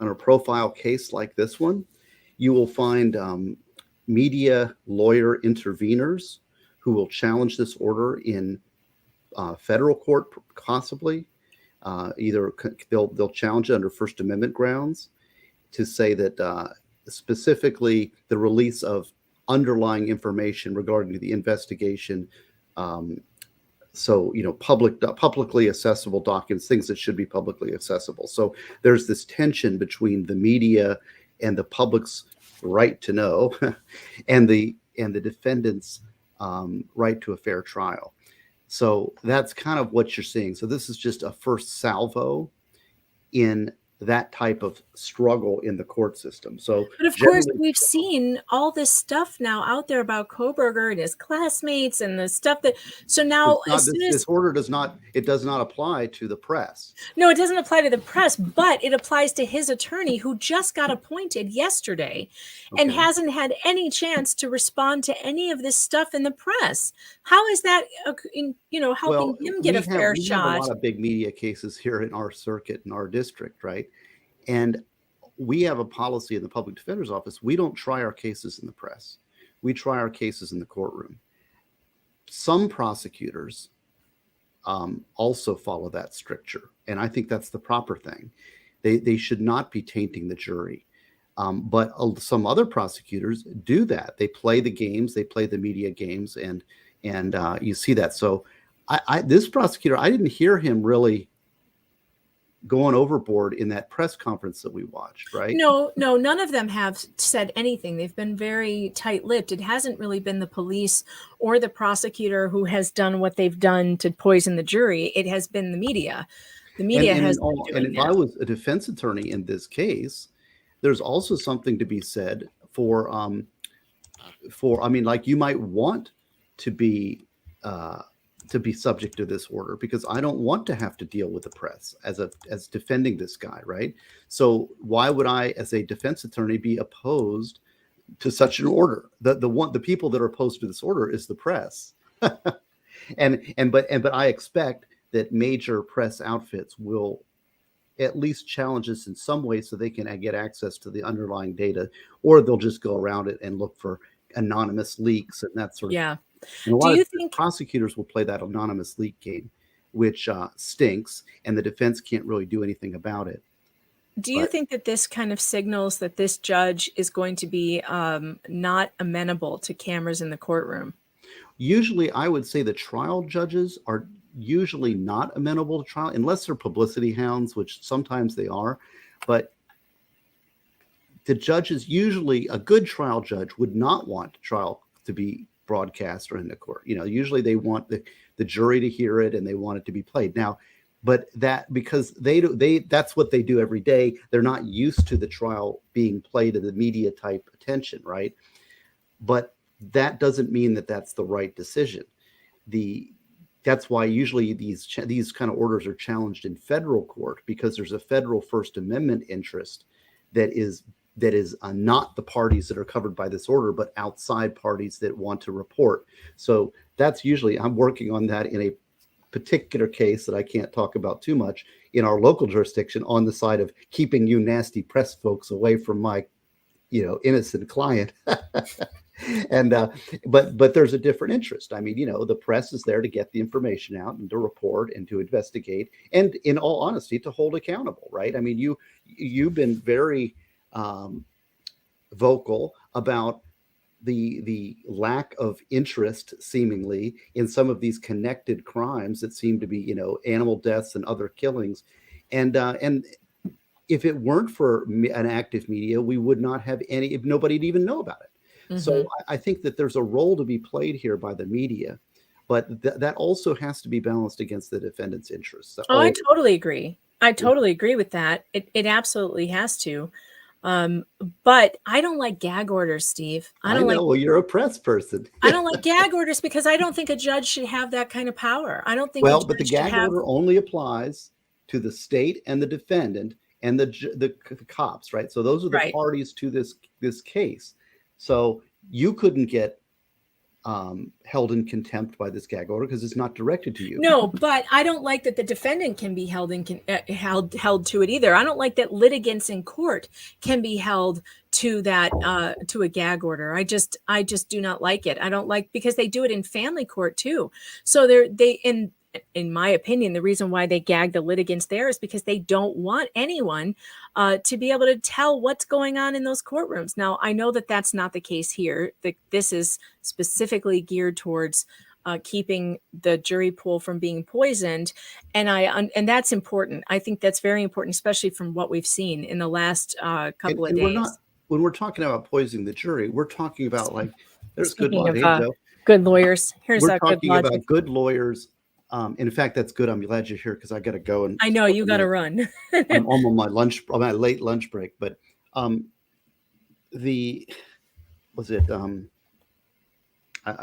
a profile case like this one, you will find media lawyer interveners who will challenge this order in federal court, possibly. Either they'll challenge it under First Amendment grounds to say that specifically the release of underlying information regarding the investigation. So, publicly accessible documents, things that should be publicly accessible. So there's this tension between the media and the public's right to know and the defendant's right to a fair trial. So that's kind of what you're seeing. So this is just a first salvo in that type of struggle in the court system. So, but of course, we've seen all this stuff now out there about Kohberger and his classmates and the stuff that. So now, this order does not apply to the press. No, it doesn't apply to the press, but it applies to his attorney who just got appointed yesterday and hasn't had any chance to respond to any of this stuff in the press. How is that, helping him get a fair shot? We have a lot of big media cases here in our circuit, in our district, right? And we have a policy in the public defender's office. We don't try our cases in the press. We try our cases in the courtroom. Some prosecutors also follow that stricture. And I think that's the proper thing. They should not be tainting the jury. But some other prosecutors do that. They play the games, they play the media games, and you see that. So this prosecutor, I didn't hear him really going overboard in that press conference that we watched, right? No, none of them have said anything. They've been very tight-lipped. It hasn't really been the police or the prosecutor who has done what they've done to poison the jury. It has been the media. The media has been doing and if I was a defense attorney in this case, there's also something to be said for like you might want to be subject to this order, because I don't want to have to deal with the press as defending this guy, right? So why would I, as a defense attorney, be opposed to such an order? The people that are opposed to this order is the press, but I expect that major press outfits will at least challenge this in some way so they can get access to the underlying data, or they'll just go around it and look for anonymous leaks and that sort of thing. And a lot of prosecutors will play that anonymous leak game, which stinks, and the defense can't really do anything about it. Do you think that this kind of signals that this judge is going to be not amenable to cameras in the courtroom? Usually, I would say the trial judges are usually not amenable to trial, unless they're publicity hounds, which sometimes they are. But the judges, usually a good trial judge would not want trial to be broadcast or in the court. Usually they want the jury to hear it and they want it to be played. Now, but that because that's what they do every day. They're not used to the trial being played in the media type attention, right? But that doesn't mean that that's the right decision. That's why usually these kind of orders are challenged in federal court, because there's a federal First Amendment interest that is not the parties that are covered by this order, but outside parties that want to report. So that's usually, I'm working on that in a particular case that I can't talk about too much in our local jurisdiction, on the side of keeping you nasty press folks away from my, innocent client. And but there's a different interest. I mean, the press is there to get the information out and to report and to investigate, and in all honesty, to hold accountable, right? I mean, you've been very vocal about the lack of interest seemingly in some of these connected crimes that seem to be, animal deaths and other killings. And if it weren't for an active media, we would not have any, if nobody'd even know about it. So I think that there's a role to be played here by the media, but that also has to be balanced against the defendant's interests. Oh, I totally agree. I totally agree with that. It absolutely has to. But I don't like gag orders, Steve. I know. Well, you're a press person. I don't like gag orders because I don't think a judge should have that kind of power. I don't think. Well, but the gag order only applies to the state and the defendant and the cops, right? So those are the parties to this case. So you couldn't get held in contempt by this gag order because it's not directed to you. No, but I don't like that the defendant can be held held to it either. I don't like that litigants in court can be held to that to a gag order. I just do not like it. I don't like, because they do it in family court too. So in my opinion, the reason why they gag the litigants there is because they don't want anyone to be able to tell what's going on in those courtrooms. Now, I know that that's not the case here. This is specifically geared towards keeping the jury pool from being poisoned. And that's important. I think that's very important, especially from what we've seen in the last couple of days. When we're talking about poisoning the jury, we're talking about, like, there's Speaking good of, good lawyers. Here's we're a good talking logic. about good lawyers. In fact, that's good. I'm glad you're here because I got to go. And I know you got to run. I'm on my late lunch break. But I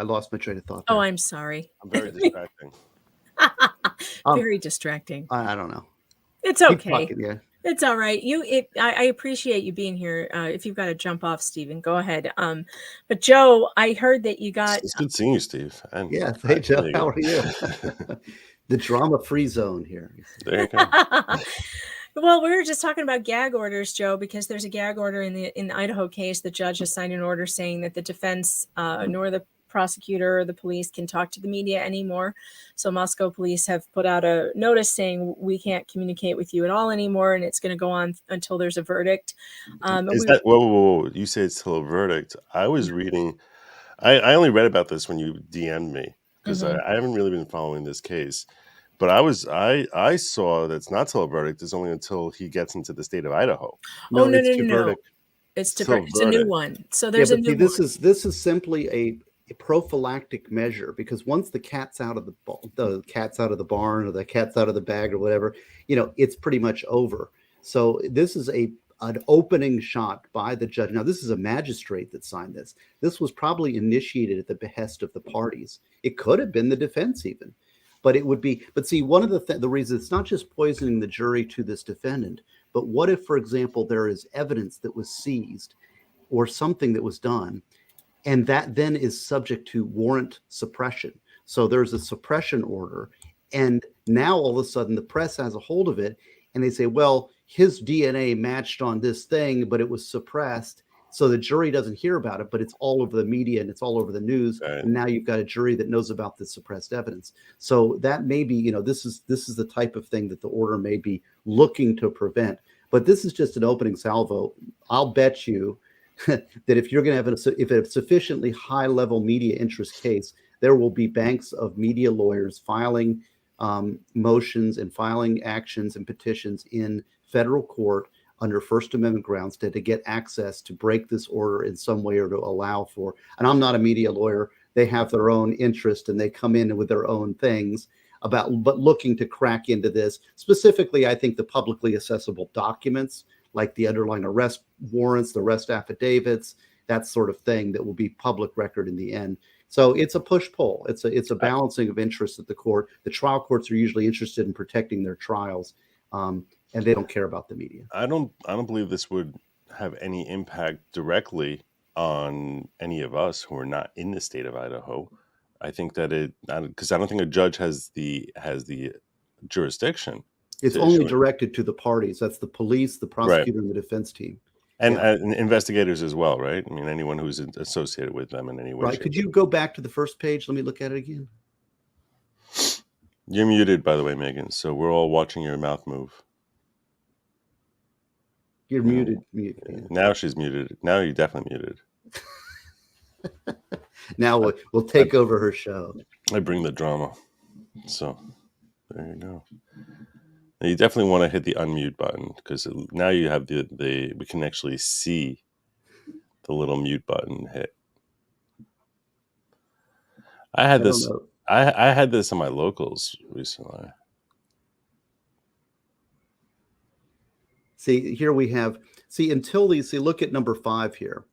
lost my train of thought there. Oh, I'm sorry. I'm very distracting. Very distracting. I don't know. It's Keep okay. talking, yeah. It's all right. I appreciate you being here. If you've got to jump off, Stephen, go ahead. But Joe, I heard that you got. It's good seeing you, Steve. And Yeah. Hey, Joe. How are you? The drama-free zone here. There you go. Well, we were just talking about gag orders, Joe, because there's a gag order in the Idaho case. The judge has signed an order saying that the defense nor the prosecutor or the police can talk to the media anymore. So Moscow police have put out a notice saying we can't communicate with you at all anymore, and it's going to go on until there's a verdict. Whoa. You say it's till a verdict. I was reading, I only read about this when you DM'd me because I haven't really been following this case. But I saw that it's not till a verdict. It's only until he gets into the state of Idaho. No. Verdict. It's a new one. So there's a new one. This is simply a prophylactic measure, because once the cat's out of the barn or the cat's out of the bag or whatever, it's pretty much over. So this is an opening shot by the judge. Now, this is a magistrate that signed this. This was probably initiated at the behest of the parties. It could have been the defense even, but it would be. But see, one of the reasons it's not just poisoning the jury to this defendant, but what if, for example, there is evidence that was seized or something that was done, and that then is subject to warrant suppression. So there's a suppression order, and now all of a sudden the press has a hold of it, and they say, well, his DNA matched on this thing, but it was suppressed. So the jury doesn't hear about it, but it's all over the media and it's all over the news. Right. And now you've got a jury that knows about the suppressed evidence. So that may be, this is the type of thing that the order may be looking to prevent. But this is just an opening salvo. I'll bet you that if you're going to have if a sufficiently high level media interest case, there will be banks of media lawyers filing motions and filing actions and petitions in federal court under First Amendment grounds to get access to break this order in some way or to allow for. And I'm not a media lawyer. They have their own interest and they come in with their own things but looking to crack into this. Specifically, I think the publicly accessible documents, like the underlying arrest warrants, the arrest affidavits, that sort of thing that will be public record in the end. So it's a push-pull. It's a balancing of interests at the court. The trial courts are usually interested in protecting their trials, and they don't care about the media. I don't believe this would have any impact directly on any of us who are not in the state of Idaho. I think that because I don't think a judge has the jurisdiction. It's only directed to the parties. That's the police, the prosecutor, and the defense team. And investigators as well, right? I mean, anyone who's associated with them in any way. Right. Could you go back to the first page? Let me look at it again. You're muted, by the way, Megan. So we're all watching your mouth move. You're muted. Now she's muted. Now you're definitely muted. Now we'll take over her show. I bring the drama. So there you go. And you definitely want to hit the unmute button because now you have we can actually see the little mute button hit. I had this. I had this on my locals recently. See, here we have, look at number 5 here.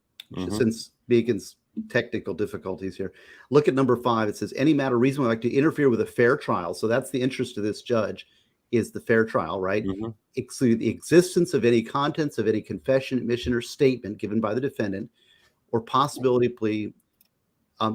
Since Beacon's technical difficulties here. Look at number 5. It says, any matter reasonably like to interfere with a fair trial. So that's the interest of this judge, is the fair trial, right? Exclude the existence of any contents of any confession, admission, or statement given by the defendant, or possibility of plea.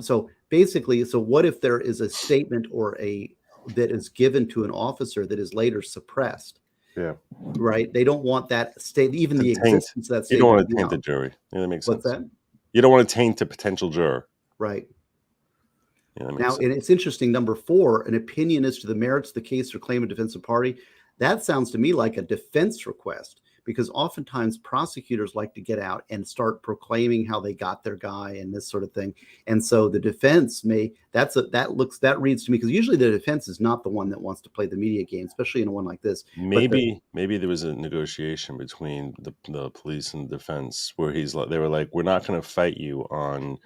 So basically, what if there is a statement that is given to an officer that is later suppressed? Yeah. Right. They don't want that state, even the existence of that statement. You don't want to taint the jury. Yeah, that makes sense. What's that? You don't want to taint a potential juror. Right. Yeah, now, and it's interesting. Number 4, an opinion as to the merits of the case or claim of defensive party. That sounds to me like a defense request, because oftentimes prosecutors like to get out and start proclaiming how they got their guy and this sort of thing. And so the defense that reads to me, because usually the defense is not the one that wants to play the media game, especially in a one like this. Maybe there was a negotiation between the police and the defense where they were like, we're not going to fight you on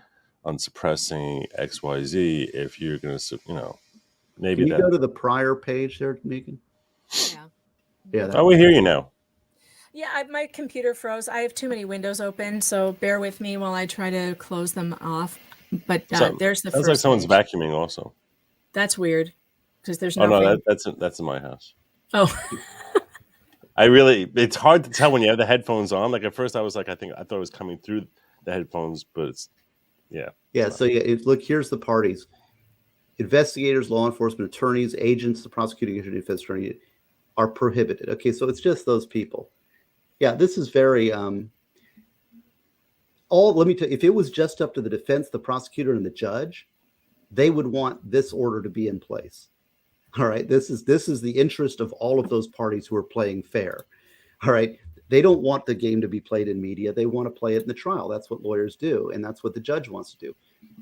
suppressing XYZ if you're going to, maybe. Can you go to the prior page there, Megan? Yeah. We hear you now. Yeah, my computer froze. I have too many windows open, so bear with me while I try to close them off. But there's the first. Sounds like someone's page. vacuuming also. That's weired, because there's nothing. Oh no, that's in my house. Oh. It's hard to tell when you have the headphones on. Like at first, I thought it was coming through the headphones, but it's So look, here's the parties: investigators, law enforcement, attorneys, agents, the prosecuting attorney, defense attorney are prohibited. Okay, so it's just those people. Yeah, this is very let me tell you, if it was just up to the defense, the prosecutor, and the judge, they would want this order to be in place. All right, this is the interest of all of those parties who are playing fair. All right, they don't want the game to be played in media. They want to play it in the trial. That's what lawyers do, and that's what the judge wants to do.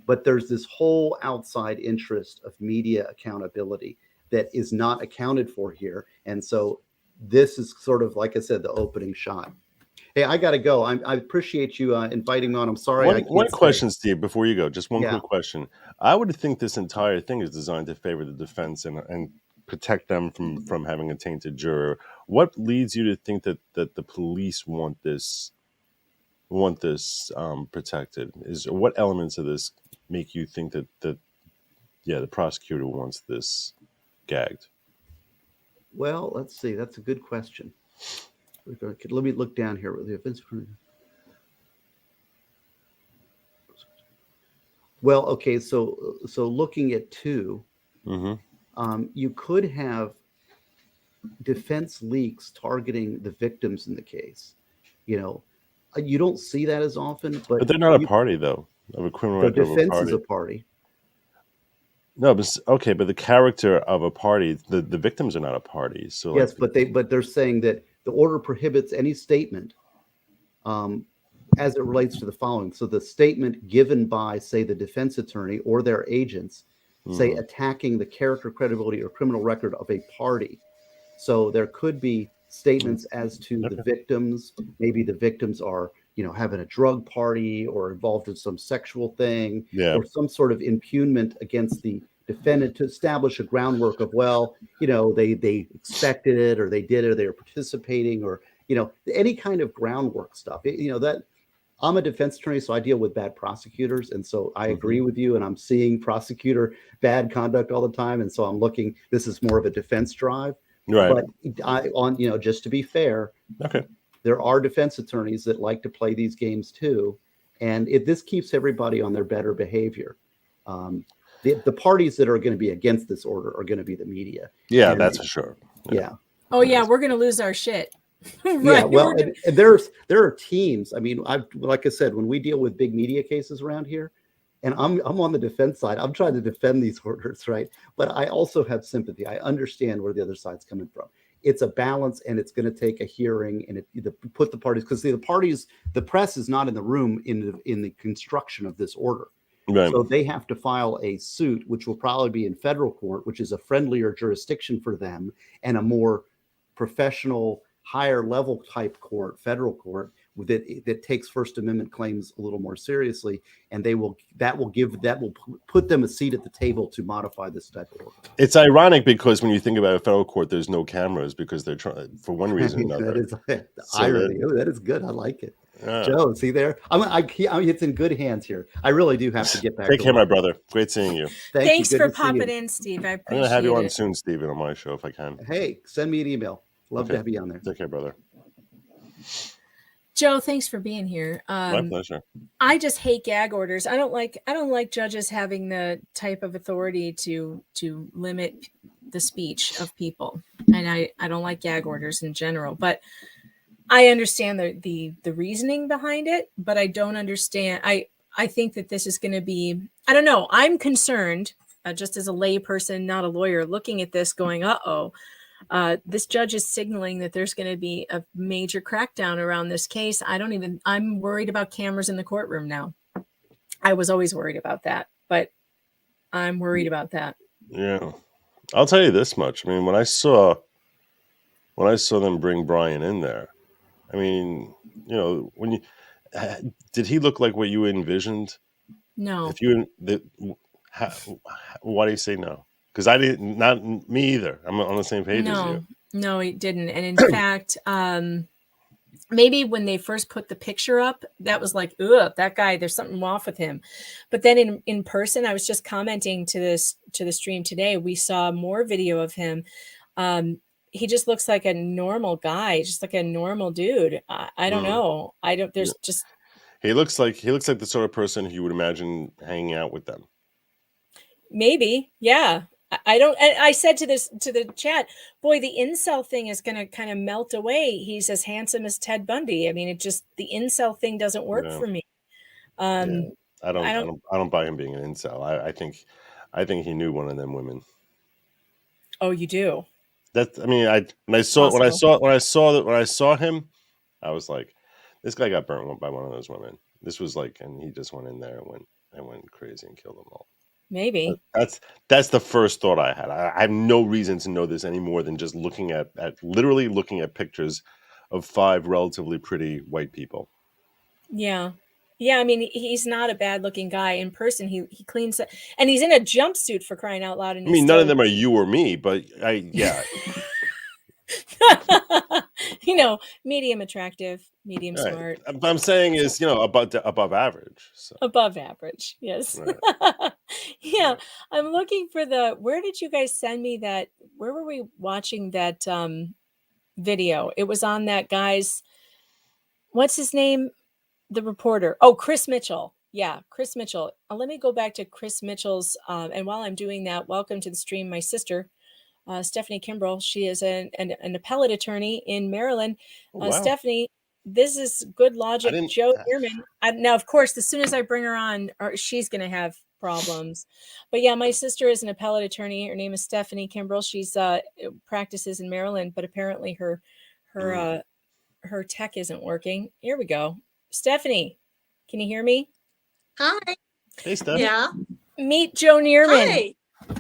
But there's this whole outside interest of media accountability that is not accounted for here. And so this is sort of, like I said, the opening shot. Hey, I got to go. I appreciate you inviting me on. I'm sorry. One question, Steve, before you go, just one quick question. I would think this entire thing is designed to favor the defense and protect them from having a tainted juror. What leads you to think that the police want this protected? What elements of this make you think that the prosecutor wants this gagged? Well, let's see. That's a good question. Let me look down here with the offense. Well, okay. So looking at 2, you could have defense leaks targeting the victims in the case. You don't see that as often, but they're not a party though of a criminal record. The defense of a party. is a party. No, but okay, but the character of a party, the victims are not a party. So yes, but they're saying that the order prohibits any statement as it relates to the following. So the statement given by, say, the defense attorney or their agents, say, attacking the character, credibility, or criminal record of a party. So there could be statements as to the victims. Maybe the victims are, having a drug party or involved in some sexual thing, or some sort of impugnment against the defendant to establish a groundwork of, they expected it, or they did it, or they were participating, or, any kind of groundwork stuff. That I'm a defense attorney, so I deal with bad prosecutors. And so I agree with you, and I'm seeing prosecutor bad conduct all the time. And so I'm looking, this is more of a defense drive. Right. But just to be fair, there are defense attorneys that like to play these games too. And this keeps everybody on their better behavior. The parties that are going to be against this order are going to be the media. Yeah, that's for sure. Yeah. Oh yeah, we're going to lose our shit. Right. Yeah, well, and there are teams. I mean, like I said, when we deal with big media cases around here, and I'm on the defense side, I'm trying to defend these orders, right? But I also have sympathy. I understand where the other side's coming from. It's a balance, and it's going to take a hearing, and put the parties, because the press is not in the room in the construction of this order. Right. So they have to file a suit, which will probably be in federal court, which is a friendlier jurisdiction for them, and a more professional, higher level type court, federal court, that takes First Amendment claims a little more seriously, and that will put them a seat at the table to modify this type of order. It's ironic because when you think about a federal court, there's no cameras because they're trying for one reason or another. That is the irony. Oh, that is good. I like it. Yeah. Joe, see there? It's in good hands here. I really do have to get back. Take to care, work. my brother. Great seeing you. Thanks Good for to see you. popping in, Steve. I I'm appreciate gonna have you on it. soon, Steven, on my show if I can. Hey, send me an email. Love Okay. to have you on there. Take care, brother. Joe, thanks for being here. My pleasure. I just hate gag orders. I don't like judges having the type of authority to limit the speech of people. And I don't like gag orders in general, but I understand the reasoning behind it, but I don't understand. I think that this is going to be, I don't know. I'm concerned just as a lay person, not a lawyer, looking at this going, this judge is signaling that there's going to be a major crackdown around this case. I'm worried about cameras in the courtroom now. I was always worried about that, but I'm worried about that. Yeah. I'll tell you this much. I mean, when I saw them bring Brian in there, I mean, did he look like what you envisioned? No. Why do you say no? Because I didn't, not me either. I'm on the same page as you. No, he didn't. And in fact, maybe when they first put the picture up, that was like, ugh, that guy, there's something off with him. But then in person, I was just commenting to the stream today. We saw more video of him. He just looks like a normal guy, just like a normal dude. I don't know. He looks like the sort of person who you would imagine hanging out with them. Maybe. Yeah. I said to the chat, boy, the incel thing is going to kind of melt away. He's as handsome as Ted Bundy. I mean, the incel thing doesn't work for me. I don't buy him being an incel. I think he knew one of them women. Oh, you do? When I saw him, I was like, this guy got burnt by one of those women. This was like, and he just went in there and went crazy and killed them all. Maybe. That's the first thought I had. I have no reason to know this any more than just literally looking at pictures of 5 relatively pretty white people. Yeah. Yeah, I mean, he's not a bad looking guy in person. He cleans it, and he's in a jumpsuit, for crying out loud. And none of them are you or me, but yeah. Medium attractive, medium smart. I'm saying is, above average. So. Above average, yes. Right. Yeah, I'm looking for where did you guys send me that? Where were we watching that video? It was on that guy's, what's his name? The reporter. Oh, Chris Mitchell. Yeah, Chris Mitchell. Let me go back to Chris Mitchell's. And while I'm doing that, welcome to the stream, my sister, Stephanie Kimbrell. She is an appellate attorney in Maryland. Wow. Stephanie, this is good logic. Joe Ehrman. Now, of course, as soon as I bring her on, she's going to have problems. But yeah, my sister is an appellate attorney. Her name is Stephanie Kimbrell. She's practices in Maryland, but apparently her tech isn't working. Here we go. Stephanie, can you hear me? Hi. Hey, Steph. Yeah. Meet Joe Neerman. Hi.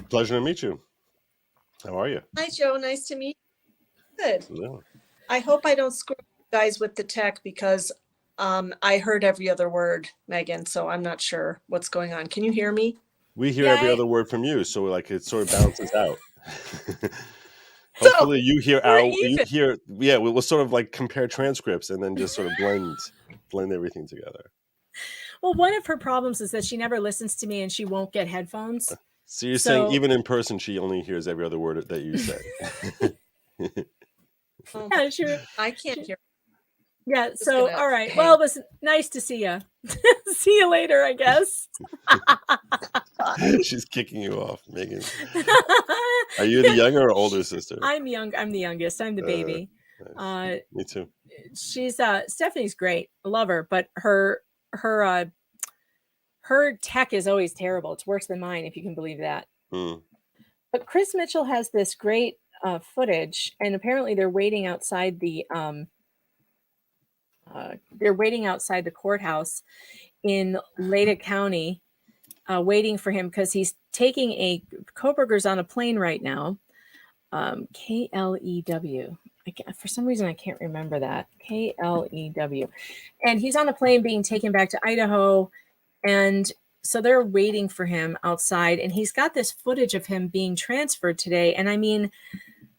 Pleasure to meet you. How are you? Hi, Joe. Nice to meet you. Good. Yeah. I hope I don't screw you guys with the tech because I heard every other word, Megan, so I'm not sure what's going on. Can you hear me? We hear every other word from you, so it sort of balances out. Hopefully you hear we'll sort of like compare transcripts and then just sort of blend everything together. Well, one of her problems is that she never listens to me and she won't get headphones. So you're saying even in person, she only hears every other word that you say. Yeah, sure. I can't hear. Yeah. So, all right. Well, it was nice to see you. See you later, I guess. She's kicking you off, Megan. Are you the younger or older sister? I'm young. I'm the youngest. I'm the baby. Nice. Me too. She's Stephanie's great. I love her, but her tech is always terrible. It's worse than mine, if you can believe that. But Chris Mitchell has this great footage, and apparently they're waiting outside the courthouse in Leda County. waiting for him because he's taking a Koberger's on a plane right now. KLEW. For some reason, I can't remember that. KLEW. And he's on a plane being taken back to Idaho. And so they're waiting for him outside. And he's got this footage of him being transferred today. And I mean,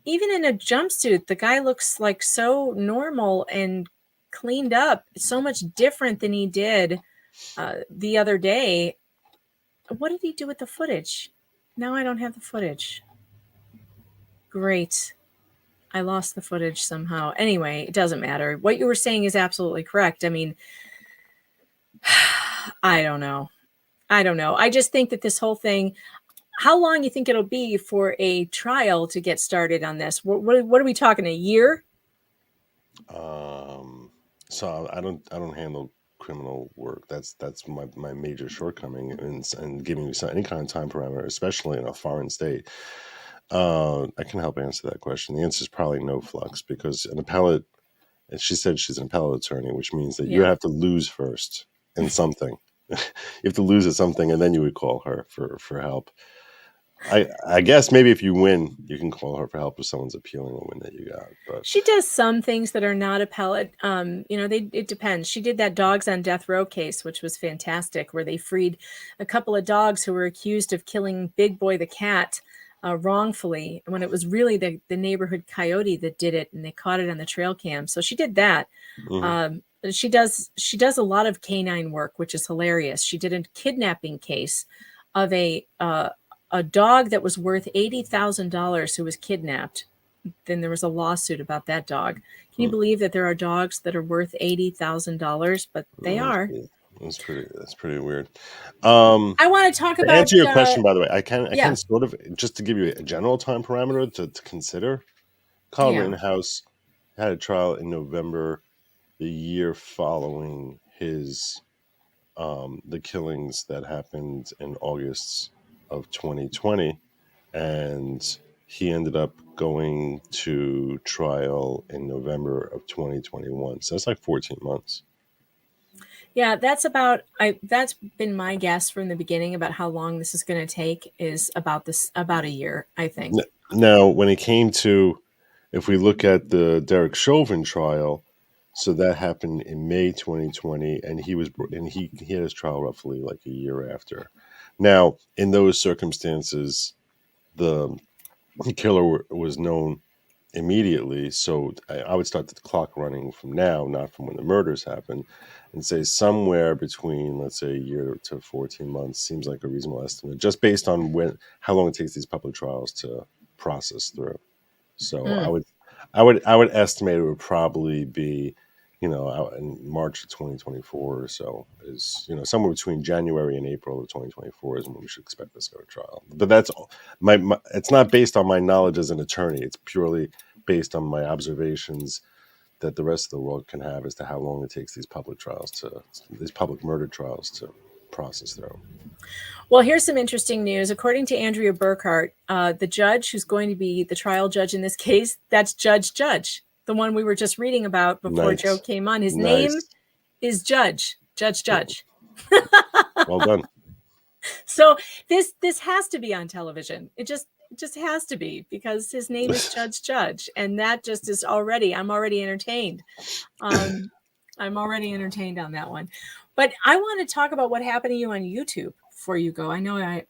even in a jumpsuit, the guy looks like so normal and cleaned up, so much different than he did the other day. What did he do with the footage? Now I don't have the footage. Great. I lost the footage somehow. Anyway, it doesn't matter. What you were saying is absolutely correct. I mean, I don't know. I just think that this whole thing, how long you think it'll be for a trial to get started on this? What are we talking, a year? So I don't handle criminal work. That's my major shortcoming in giving you any kind of time parameter, especially in a foreign state. I can help answer that question. The answer is probably no flux, because an appellate, and she said she's an appellate attorney, which means that you have to lose first in something. You have to lose at something, and then you would call her for help. I guess maybe if you win, you can call her for help if someone's appealing a win that you got. But She does some things that are not appellate. It depends. She did that Dogs on Death Row case, which was fantastic, where they freed a couple of dogs who were accused of killing Big Boy the cat wrongfully, when it was really the neighborhood coyote that did it, and they caught it on the trail cam. So she did that. She does a lot of canine work, which is hilarious. She did a kidnapping case of a dog that was worth $80,000 who was kidnapped. Then there was a lawsuit about that dog. Can you believe that there are dogs that are worth $80,000? But they are. That's pretty weird. I want to talk To about answer your question, by the way, I can yeah. sort of, just to give you a general time parameter to consider. Kyle Yeah. Rittenhouse had a trial in November, the year following his the killings that happened in August of 2020, and he ended up going to trial in November of 2021. So that's like 14 months. Yeah, that's been my guess from the beginning about how long this is going to take, is about a year, I think. Now, when it came to, if we look at the Derek Chauvin trial, so that happened in May 2020, and he had his trial roughly like a year after. Now, in those circumstances, the killer was known immediately, so I would start the clock running from now, not from when the murders happened, and say somewhere between, let's say, a year to 14 months seems like a reasonable estimate, just based on how long it takes these public trials to process through. So I would estimate it would probably be, out in March of 2024 or so, is, somewhere between January and April of 2024 is when we should expect this to go to trial. But that's it's not based on my knowledge as an attorney. It's purely based on my observations that the rest of the world can have as to how long it takes these public murder trials to process through. Well, here's some interesting news. According to Andrea Burkhart, the judge who's going to be the trial judge in this case, that's Judge, the one we were just reading about before Joe came on. His name is Judge. Well done. So this has to be on television. It just has to be, because his name is Judge, and that just is I'm already entertained. I'm already entertained on that one. But I want to talk about what happened to you on YouTube before you go. I know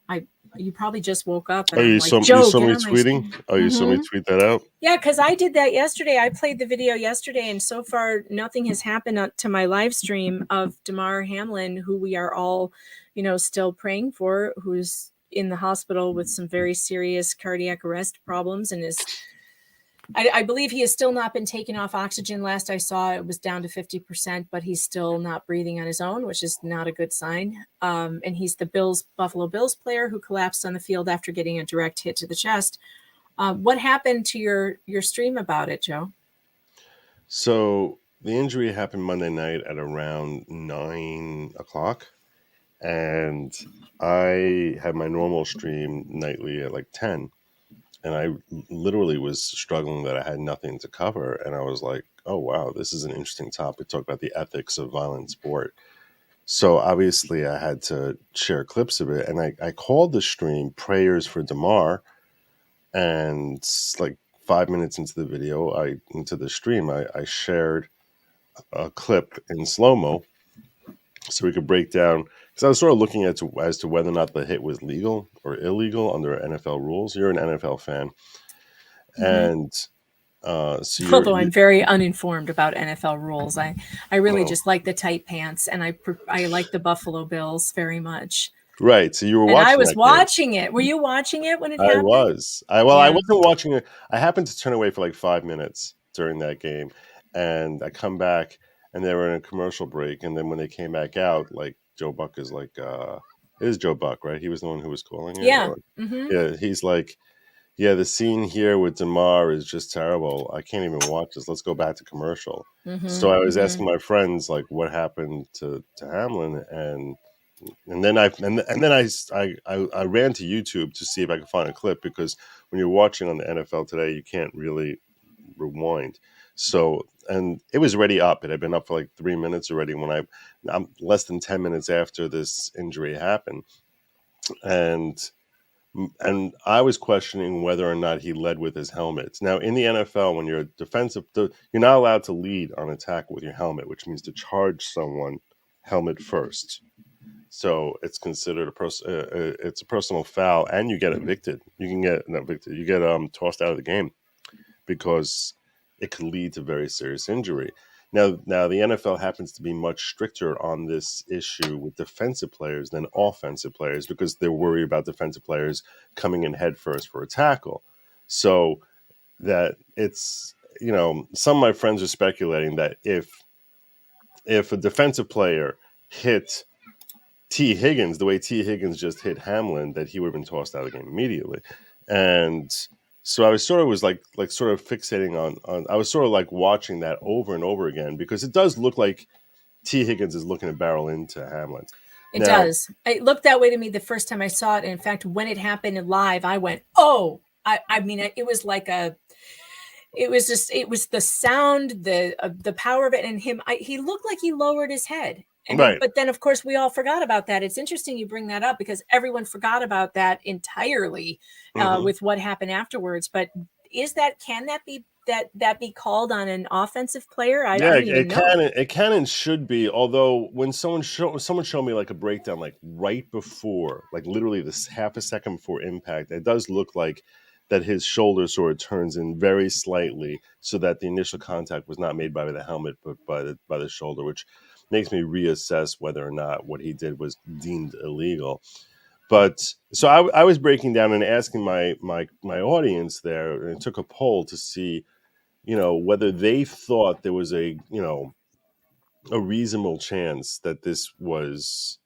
you probably just woke up. And You saw me tweeting? You saw me tweet that out? Yeah, because I did that yesterday. I played the video yesterday, and so far nothing has happened to my live stream of Damar Hamlin, who we are all, still praying for, who's in the hospital with some very serious cardiac arrest problems, and I believe he has still not been taken off oxygen. Last I saw, it was down to 50%, but he's still not breathing on his own, which is not a good sign. And he's the Buffalo Bills player who collapsed on the field after getting a direct hit to the chest. What happened to your stream about it, Joe? So the injury happened Monday night at around 9 o'clock. And I had my normal stream nightly at like 10. And I literally was struggling that I had nothing to cover. And I was like, oh, wow, this is an interesting topic. Talk about the ethics of violent sport. So obviously I had to share clips of it, and I called the stream Prayers for Damar, and like 5 minutes into the video, into the stream, I shared a clip in slow-mo so we could break down, because I was sort of looking as to whether or not the hit was legal or illegal under NFL rules. You're an NFL fan. And so Although I'm very uninformed about NFL rules, I really just like the tight pants, and I like the Buffalo Bills very much. Right. So you were And watching. I was that game. watching it. Were you watching it when it happened? I was. I wasn't watching it. I happened to turn away for like 5 minutes during that game, and I come back, and they were in a commercial break, and then when they came back out, like Joe Buck is like, it is Joe Buck, right? He was the one who was calling it. Yeah. Yeah. He's like, yeah, the scene here with Damar is just terrible. I can't even watch this. Let's go back to commercial. So I was asking my friends like, what happened to Hamlin, and then I ran to YouTube to see if I could find a clip, because when you're watching on the NFL Today, you can't really rewind. So, and it was already up. It had been up for like 3 minutes already when I'm less than 10 minutes after this injury happened. And I was questioning whether or not he led with his helmet. Now, in the NFL, when you're a defensive, you're not allowed to lead on attack with your helmet, which means to charge someone helmet first. So it's considered it's a personal foul, and you get evicted. You can get not evicted. You get tossed out of the game because it could lead to very serious injury. Now the NFL happens to be much stricter on this issue with defensive players than offensive players, because they're worried about defensive players coming in head first for a tackle. So that it's, some of my friends are speculating that if a defensive player hit T. Higgins the way T. Higgins just hit Hamlin, that he would have been tossed out of the game immediately. And so I was sort of fixating on I was sort of like watching that over and over again, because it does look like T. Higgins is looking to barrel into Hamlin. It does. It looked that way to me the first time I saw it. And in fact, when it happened live, I went, oh, I mean, it was like it was the sound, the power of it. And he looked like he lowered his head. Right. But then, of course, we all forgot about that. It's interesting you bring that up, because everyone forgot about that entirely with what happened afterwards. But can that be called on an offensive player? I don't even know. It can and should be. Although when someone showed me like a breakdown, like right before, like literally this half a second before impact, it does look like that his shoulder sort of turns in very slightly, so that the initial contact was not made by the helmet, but by the shoulder, which makes me reassess whether or not what he did was deemed illegal. But so I was breaking down and asking my audience there, and took a poll to see, whether they thought there was a reasonable chance that this was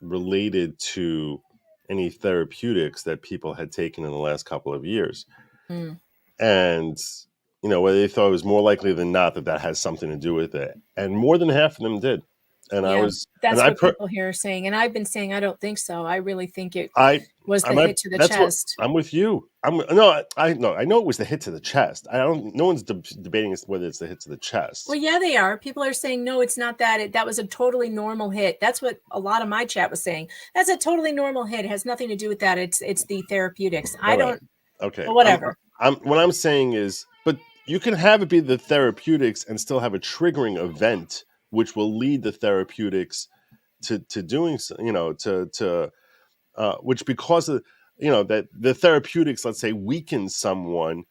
related to any therapeutics that people had taken in the last couple of years. And whether they thought it was more likely than not that has something to do with it. And more than half of them did. And that's what people here are saying. And I've been saying, I don't think so. I really think it was the hit to the chest. I'm with you. I know it was the hit to the chest. No one's debating whether it's the hit to the chest. Well, yeah, they are. People are saying, no, it's not that. That was a totally normal hit. That's what a lot of my chat was saying. That's a totally normal hit. It has nothing to do with that. It's the therapeutics. Okay. Whatever. What I'm saying is, but you can have it be the therapeutics and still have a triggering event, which will lead the therapeutics to doing, which, because of, that the therapeutics, let's say, weaken someone.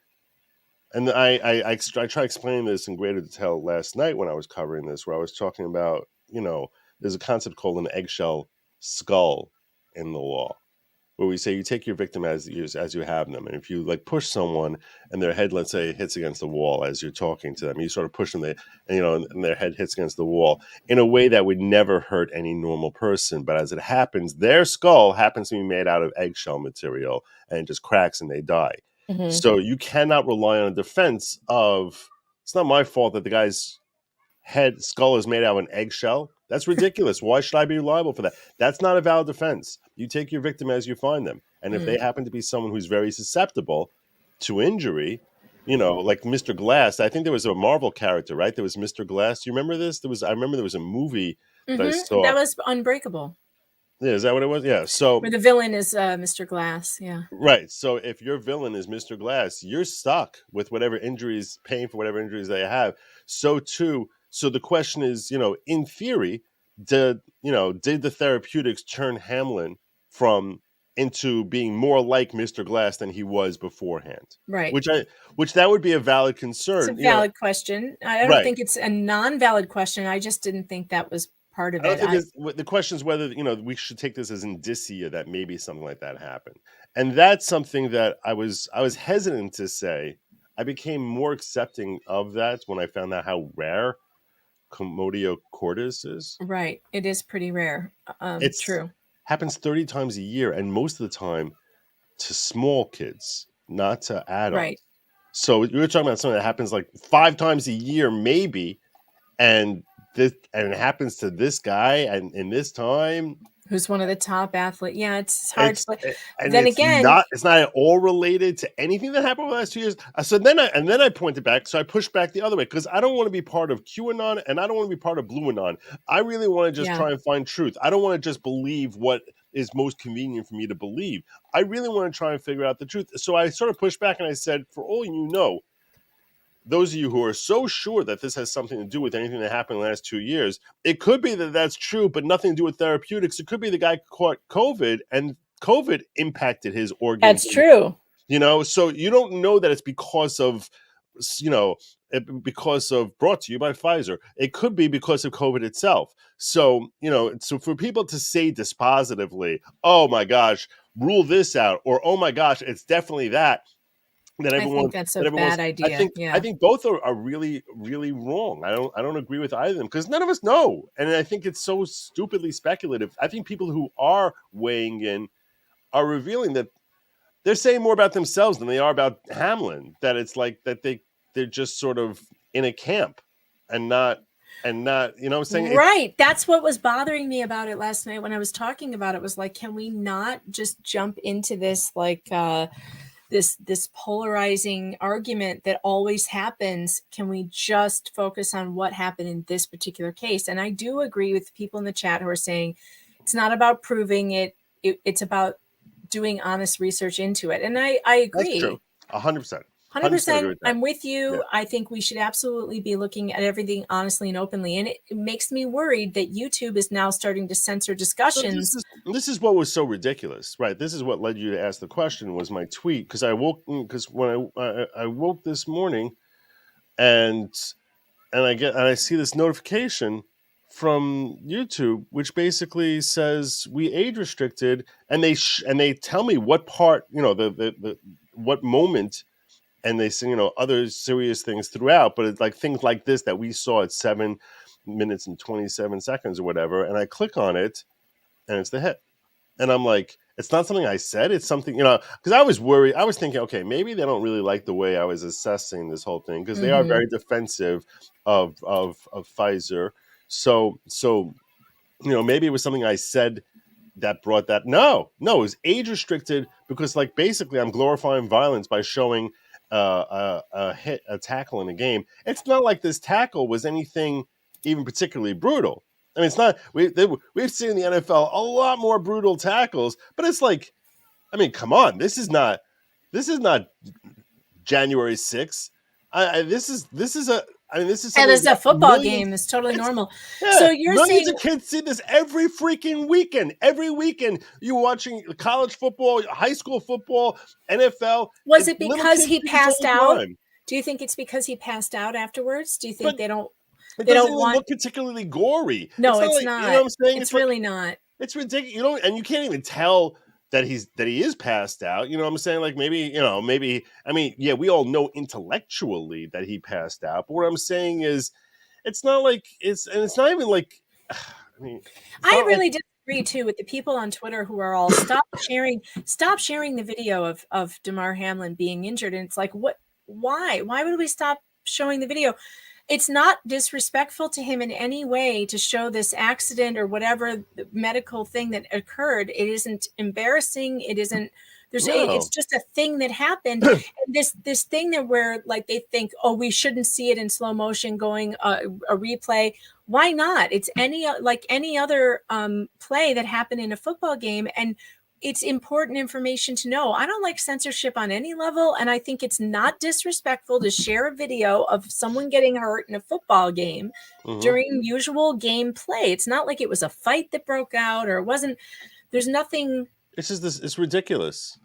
And I tried explaining this in greater detail last night when I was covering this, where I was talking about, there's a concept called an eggshell skull in the law, where we say you take your victim as you have them. And if you like push someone and their head, let's say, hits against the wall as you're talking to them, you sort of push them, and their head hits against the wall in a way that would never hurt any normal person. But as it happens, their skull happens to be made out of eggshell material, and it just cracks and they die. So you cannot rely on a defense of, it's not my fault that the guy's skull is made out of an eggshell. That's ridiculous. Why should I be liable for that? That's not a valid defense. You take your victim as you find them. And if they happen to be someone who's very susceptible to injury, like Mr. Glass, I think there was a Marvel character, right? There was Mr. Glass. Do you remember this? I remember there was a movie that I saw. That was Unbreakable. Yeah, is that what it was? Yeah. So Where the villain is Mr. Glass. Yeah. right. So if your villain is Mr. Glass, you're stuck with whatever injuries, paying for whatever injuries they have. So too. So the question is, in theory, did the therapeutics turn Hamlin into being more like Mr. Glass than he was beforehand? Right. Which that would be a valid concern. It's a valid question. I don't Right. think it's a non-valid question. I just didn't think that was part of I don't it. think the question is whether we should take this as indicia that maybe something like that happened, and that's something that I was hesitant to say. I became more accepting of that when I found out how rare commotio cordis is. Right. It is pretty rare. It's true. Happens 30 times a year, and most of the time to small kids, not to adults. Right. So you're talking about something that happens like 5 times a year, maybe, and it happens to this guy and in this time. Who's one of the top athletes? Yeah, it's hard to. And then it's again, it's not at all related to anything that happened over the last 2 years. So then I pointed back. So I pushed back the other way because I don't want to be part of QAnon and I don't want to be part of BlueAnon. I really want to just try and find truth. I don't want to just believe what is most convenient for me to believe. I really want to try and figure out the truth. So I sort of pushed back and I said, for all you know, those of you who are so sure that this has something to do with anything that happened in the last 2 years, it could be that that's true, but nothing to do with therapeutics. It could be the guy caught COVID and COVID impacted his organs. That's true. So you don't know that it's because of, brought to you by Pfizer. It could be because of COVID itself. So, so for people to say dispositively, oh my gosh, rule this out, or oh my gosh, it's definitely that. I think that's a bad idea. I think both are really, really wrong. I don't agree with either of them because none of us know, and I think it's so stupidly speculative. I think people who are weighing in are revealing that they're saying more about themselves than they are about Hamlin. That it's like that they're just sort of in a camp and not. You know what I'm saying? Right. That's what was bothering me about it last night when I was talking about it. Was like, can we not just jump into this like? This polarizing argument that always happens. Can we just focus on what happened in this particular case? And I do agree with people in the chat who are saying it's not about proving it. It's about doing honest research into it. And I agree. That's true. 100%. 100%. I'm with you. Yeah. I think we should absolutely be looking at everything honestly and openly. And it makes me worried that YouTube is now starting to censor discussions. So this is what was so ridiculous, right? This is what led you to ask the question was my tweet. Because when I woke this morning and I see this notification from YouTube, which basically says we age restricted, and they tell me what part, the what moment. And they say, other serious things throughout, but it's like things like this that we saw at 7 minutes and 27 seconds or whatever. And I click on it and it's the hit. And I'm like, it's not something I said. It's something, because I was worried. I was thinking, okay, maybe they don't really like the way I was assessing this whole thing because they are very defensive of Pfizer. So, maybe it was something I said that brought that. No, it was age restricted because like basically I'm glorifying violence by showing a tackle in a game. It's not like this tackle was anything even particularly brutal. I mean, it's not. We've seen in the NFL a lot more brutal tackles, but it's like, I mean, come on, this is not January 6th. This is a football game. It's totally normal. Yeah, so you're millions saying of kids see this every freaking weekend. Every weekend you're watching college football, high school football, NFL. Was it because he passed out? Time. Do you think it's because he passed out afterwards? Do you think they don't look particularly gory? No, it's not. You know what I'm saying? It's really not. It's ridiculous. And you can't even tell that he is passed out. You know what I'm saying? Like maybe, I mean, yeah, we all know intellectually that he passed out. But what I'm saying is it's not like it's not even like, I really disagree too with the people on Twitter who are all stop sharing the video of Damar Hamlin being injured. And it's like, why would we stop showing the video? It's not disrespectful to him in any way to show this accident or whatever medical thing that occurred. It isn't embarrassing. It isn't. It's just a thing that happened. And this thing that where like they think, oh, we shouldn't see it in slow motion going a replay. Why not? It's like any other play that happened in a football game, and it's important information to know. I don't like censorship on any level, and I think it's not disrespectful to share a video of someone getting hurt in a football game during usual game play. It's not like it was a fight that broke out, or it wasn't. There's nothing. It's just this. It's ridiculous.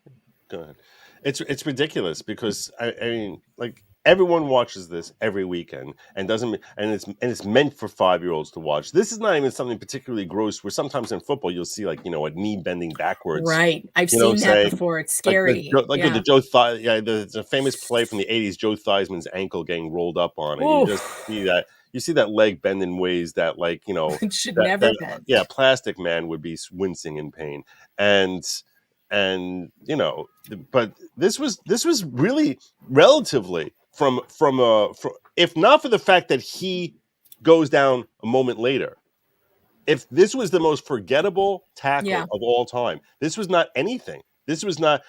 Go ahead. It's ridiculous because I mean, like, everyone watches this every weekend and it's meant for 5-year-olds to watch. This is not even something particularly gross. Where sometimes in football you'll see, like, a knee bending backwards. Right, I've seen that before. It's scary. The Joe the famous play from the 80s, Joe Theismann's ankle getting rolled up on, and you just see that. You see that leg bend in ways that, like, it should never bend. Yeah, Plastic Man would be wincing in pain, and but this was really relatively from if not for the fact that he goes down a moment later. If this was the most forgettable tackle of all time, this was not anything. This was not.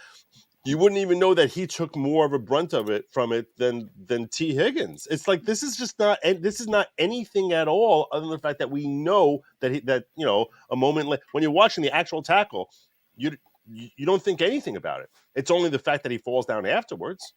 You wouldn't even know that he took more of a brunt of it than T. Higgins. It's like this is not anything at all, other than the fact that we know that a moment when you're watching the actual tackle, you don't think anything about it. It's only the fact that he falls down afterwards.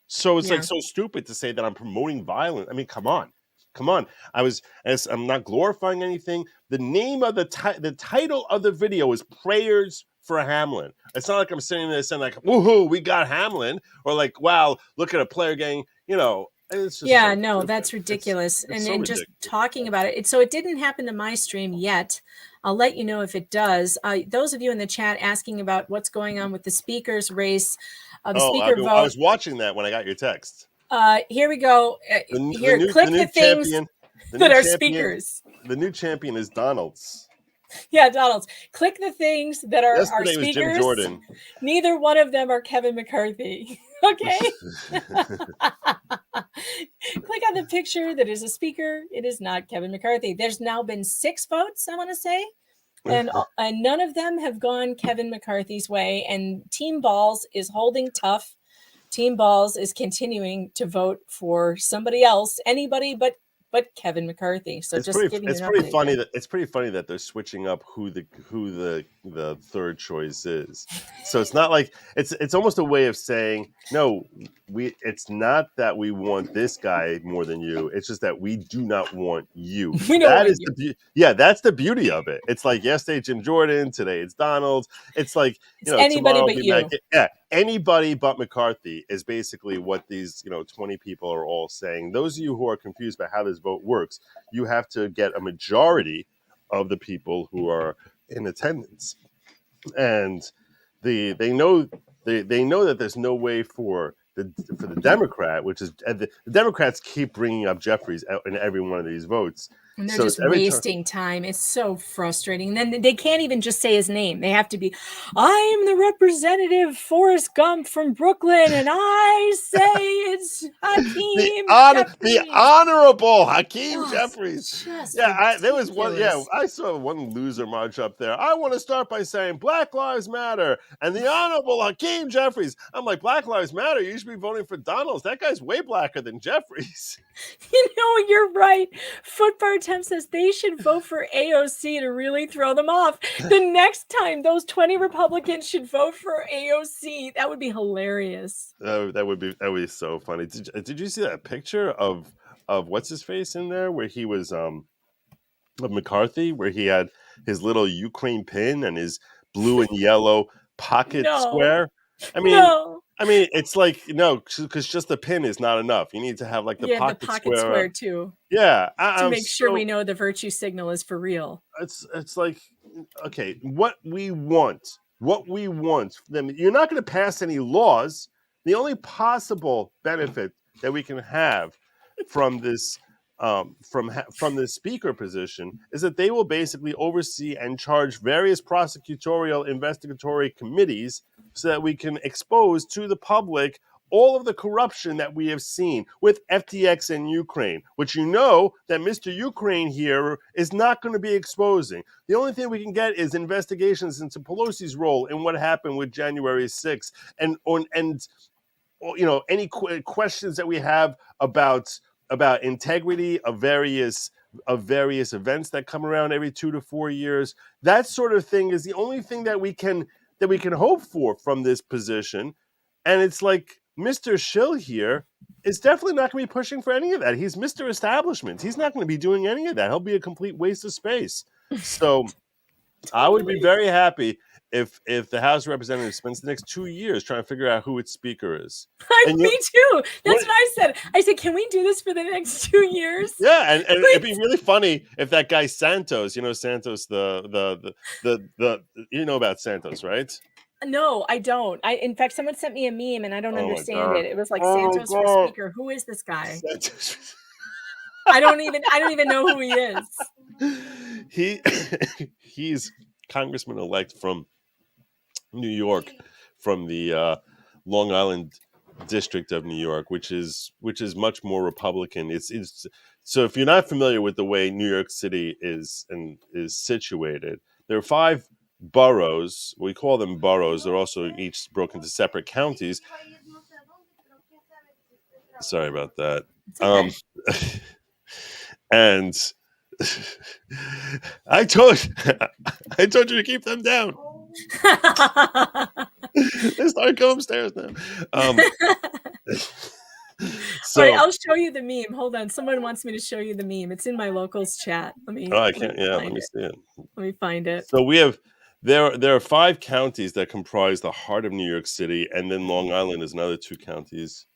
So it's like so stupid to say that I'm promoting violence. I mean, come on. I'm not glorifying anything. The name of the title of the video is Prayers for Hamlin. It's not like I'm sitting there saying, like, woohoo, we got Hamlin, or like, wow, look at a player getting, it's just that's ridiculous. It's and just talking about it. So it didn't happen to my stream yet. I'll let you know if it does. Those of you in the chat asking about what's going on with the speaker's race, speaker vote. I was watching that when I got your text. Here we go. Click the things that are speakers. The new champion is Donald's. Yeah, Donald's. Click the things that are our Yesterday was speakers. Jim Jordan. Neither one of them are Kevin McCarthy. Okay. Click on the picture that is a speaker. It is not Kevin McCarthy. There's now been 6 votes, I want to say. And none of them have gone Kevin McCarthy's way. And Team Balls is holding tough. Team Balls is continuing to vote for somebody else, anybody but Kevin McCarthy. So it's pretty funny that they're switching up who the third choice is. So it's not like it's almost a way of saying, no, it's not that we want this guy more than you. It's just that we do not want you. That's the beauty of it. It's like yesterday Jim Jordan, today it's Donald. It's like anybody but you. Anybody but McCarthy is basically what these 20 people are all saying. Those of you who are confused about how this vote works, you have to get a majority of the people who are in attendance, and they know that there's no way for the Democrat, which is the Democrats keep bringing up Jeffries in every one of these votes. And they're just wasting time. It's so frustrating. And then they can't even just say his name. They have to be, I'm the representative Forrest Gump from Brooklyn, and I say it's Hakeem. The honorable Hakeem Jeffries. There was one. Yeah, I saw one loser march up there. I want to start by saying Black Lives Matter and the honorable Hakeem Jeffries. I'm like, Black Lives Matter? You should be voting for Donalds. That guy's way blacker than Jeffries. You're right. Footbar Temp says they should vote for AOC to really throw them off. The next time those 20 Republicans should vote for AOC, that would be hilarious. That would be so funny. Did you see that picture of what's his face in there where he was of McCarthy, where he had his little Ukraine pin and his blue and yellow pocket square? I mean, it's like, no, because just the pin is not enough. You need to have like the pocket square too. Yeah, to make sure we know the virtue signal is for real. It's like, okay, what we want them. You're not going to pass any laws. The only possible benefit that we can have from this from the speaker position is that they will basically oversee and charge various prosecutorial investigatory committees so that we can expose to the public all of the corruption that we have seen with FTX in Ukraine, which that Mr. Ukraine here is not going to be exposing. The only thing we can get is investigations into Pelosi's role in what happened with January 6th and any questions that we have about integrity of various various events that come around every 2 to 4 years. That sort of thing is the only thing that we can hope for from this position. And it's like Mr. Schill here is definitely not going to be pushing for any of that. He's Mr. Establishment. He's not going to be doing any of that. He'll be a complete waste of space. So I would be very happy if the House of Representatives spends the next 2 years trying to figure out who its speaker is. Me too. That's what I said. I said, can we do this for the next 2 years? Yeah, and it'd be really funny if that guy Santos, Santos, the you know about Santos, right? No, I don't. In fact, someone sent me a meme and I don't Oh my understand God. it. It was like Oh Santos for God. speaker. Who is this guy? I don't even know who he is. He's congressman-elect from New York, from the Long Island district of New York, which is much more Republican. It's so if you're not familiar with the way New York City is situated, there are 5 boroughs. We call them boroughs. They're also each broken into separate counties. Sorry about that. And I told you to keep them down. They start going upstairs now. So, all right, I'll show you the meme. Hold on. Someone wants me to show you the meme. It's in my locals chat. Let me. Oh, I can't. Yeah, let me see it. Let me find it. So we have there are 5 counties that comprise the heart of New York City, and then Long Island is another 2 counties.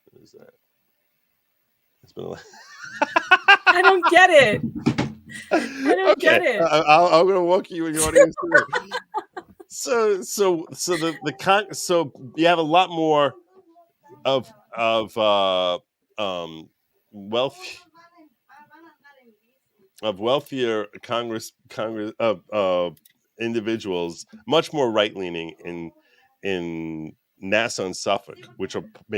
What is that? It's been I don't get it. I don't get it. I'm going to walk you in the audience through. So you have a lot more of wealthier Congress individuals, much more right leaning in Nassau and Suffolk, which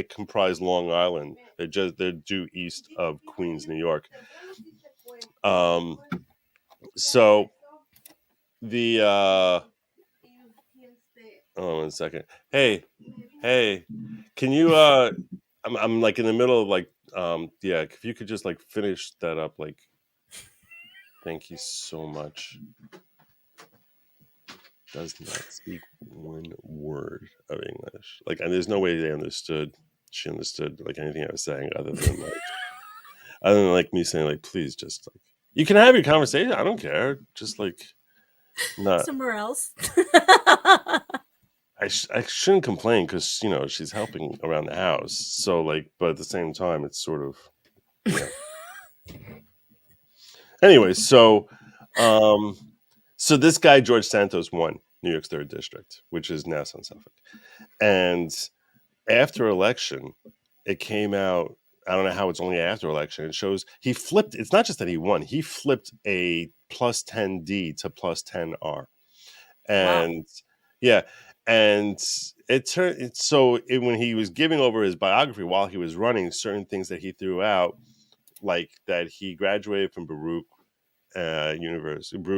comprise Long Island. They're due east of Queens, New York. So the hold on a second. Hey, can you I'm like in the middle of if you could just like finish that up, like, thank you so much. Does not speak one word of English. Like, and there's no way she understood like anything I was saying other than me saying like, please just like, you can have your conversation. I don't care. Just like, not somewhere else. I shouldn't complain because she's helping around the house. So like, but at the same time, it's sort of Anyway, so this guy George Santos won New York's 3rd district, which is Nassau and Suffolk, and after election, it came out. I don't know how it's only after election. It shows he flipped. It's not just that he won. He flipped a +10D to +10R, and wow. And it turned when he was giving over his biography while he was running, certain things that he threw out, like that he graduated from Baruch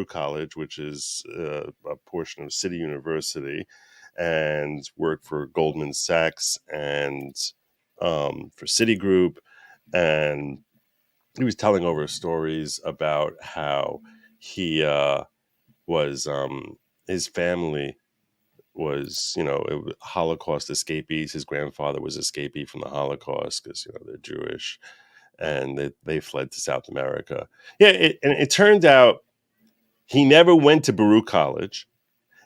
College, which is a portion of City University, and worked for Goldman Sachs and for Citigroup. And he was telling over stories about how he was his family was, Holocaust escapees. His grandfather was escapee from the Holocaust because, they're Jewish, and they fled to South America. Yeah, and it turned out he never went to Baruch College,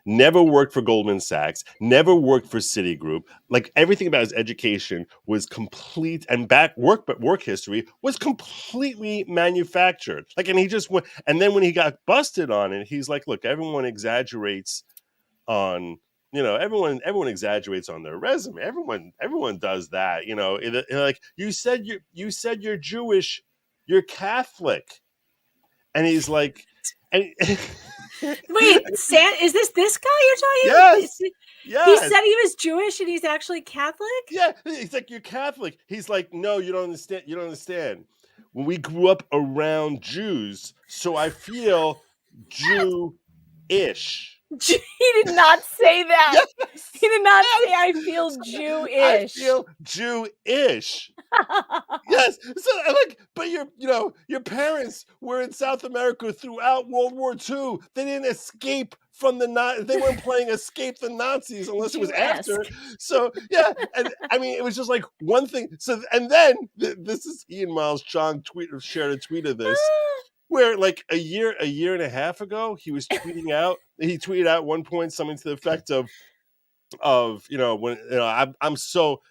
never worked for Goldman Sachs, never worked for Citigroup. Like, everything about his education was complete, and work history was completely manufactured. Like, and he just went, and then when he got busted on it, he's like, look, everyone exaggerates on, everyone exaggerates on their resume. Everyone does that. Like, you said you're Jewish, you're Catholic, and he's like, and wait, is this guy you're talking about? Yes. He said he was Jewish and he's actually Catholic? Yeah, he's like, you're Catholic. He's like, no, you don't understand. When we grew up around Jews, so I feel Jew-ish. He did not say that. Yes. He did not say I feel I Jewish. feel Jewish. Yes. So like, but your parents were in South America throughout World War II. They didn't escape from they weren't playing escape the Nazis unless it was after. So yeah, and I mean it was just like one thing. So and then this is Ian Miles Chong shared a tweet of this. Where like a year and a half ago, he tweeted out at one point something to the effect of when I'm so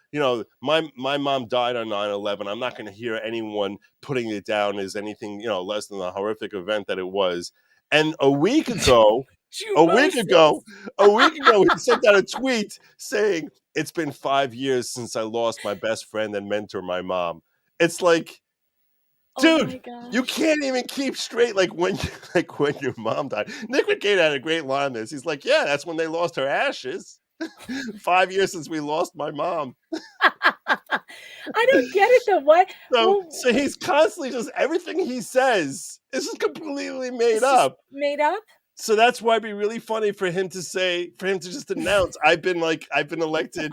my mom died on 9/11. I'm not going to hear anyone putting it down as anything less than the horrific event that it was. And a week ago, he sent out a tweet saying it's been 5 years since I lost my best friend and mentor, my mom. It's like, dude, you can't even keep straight when your mom died. Nick McCain had a great line on this. He's like, yeah, that's when they lost her ashes. 5 years since we lost my mom. I don't get it though. What? So he's constantly just everything he says is just completely made up. Made up? So that's why it'd be really funny for him to just announce, I've been elected.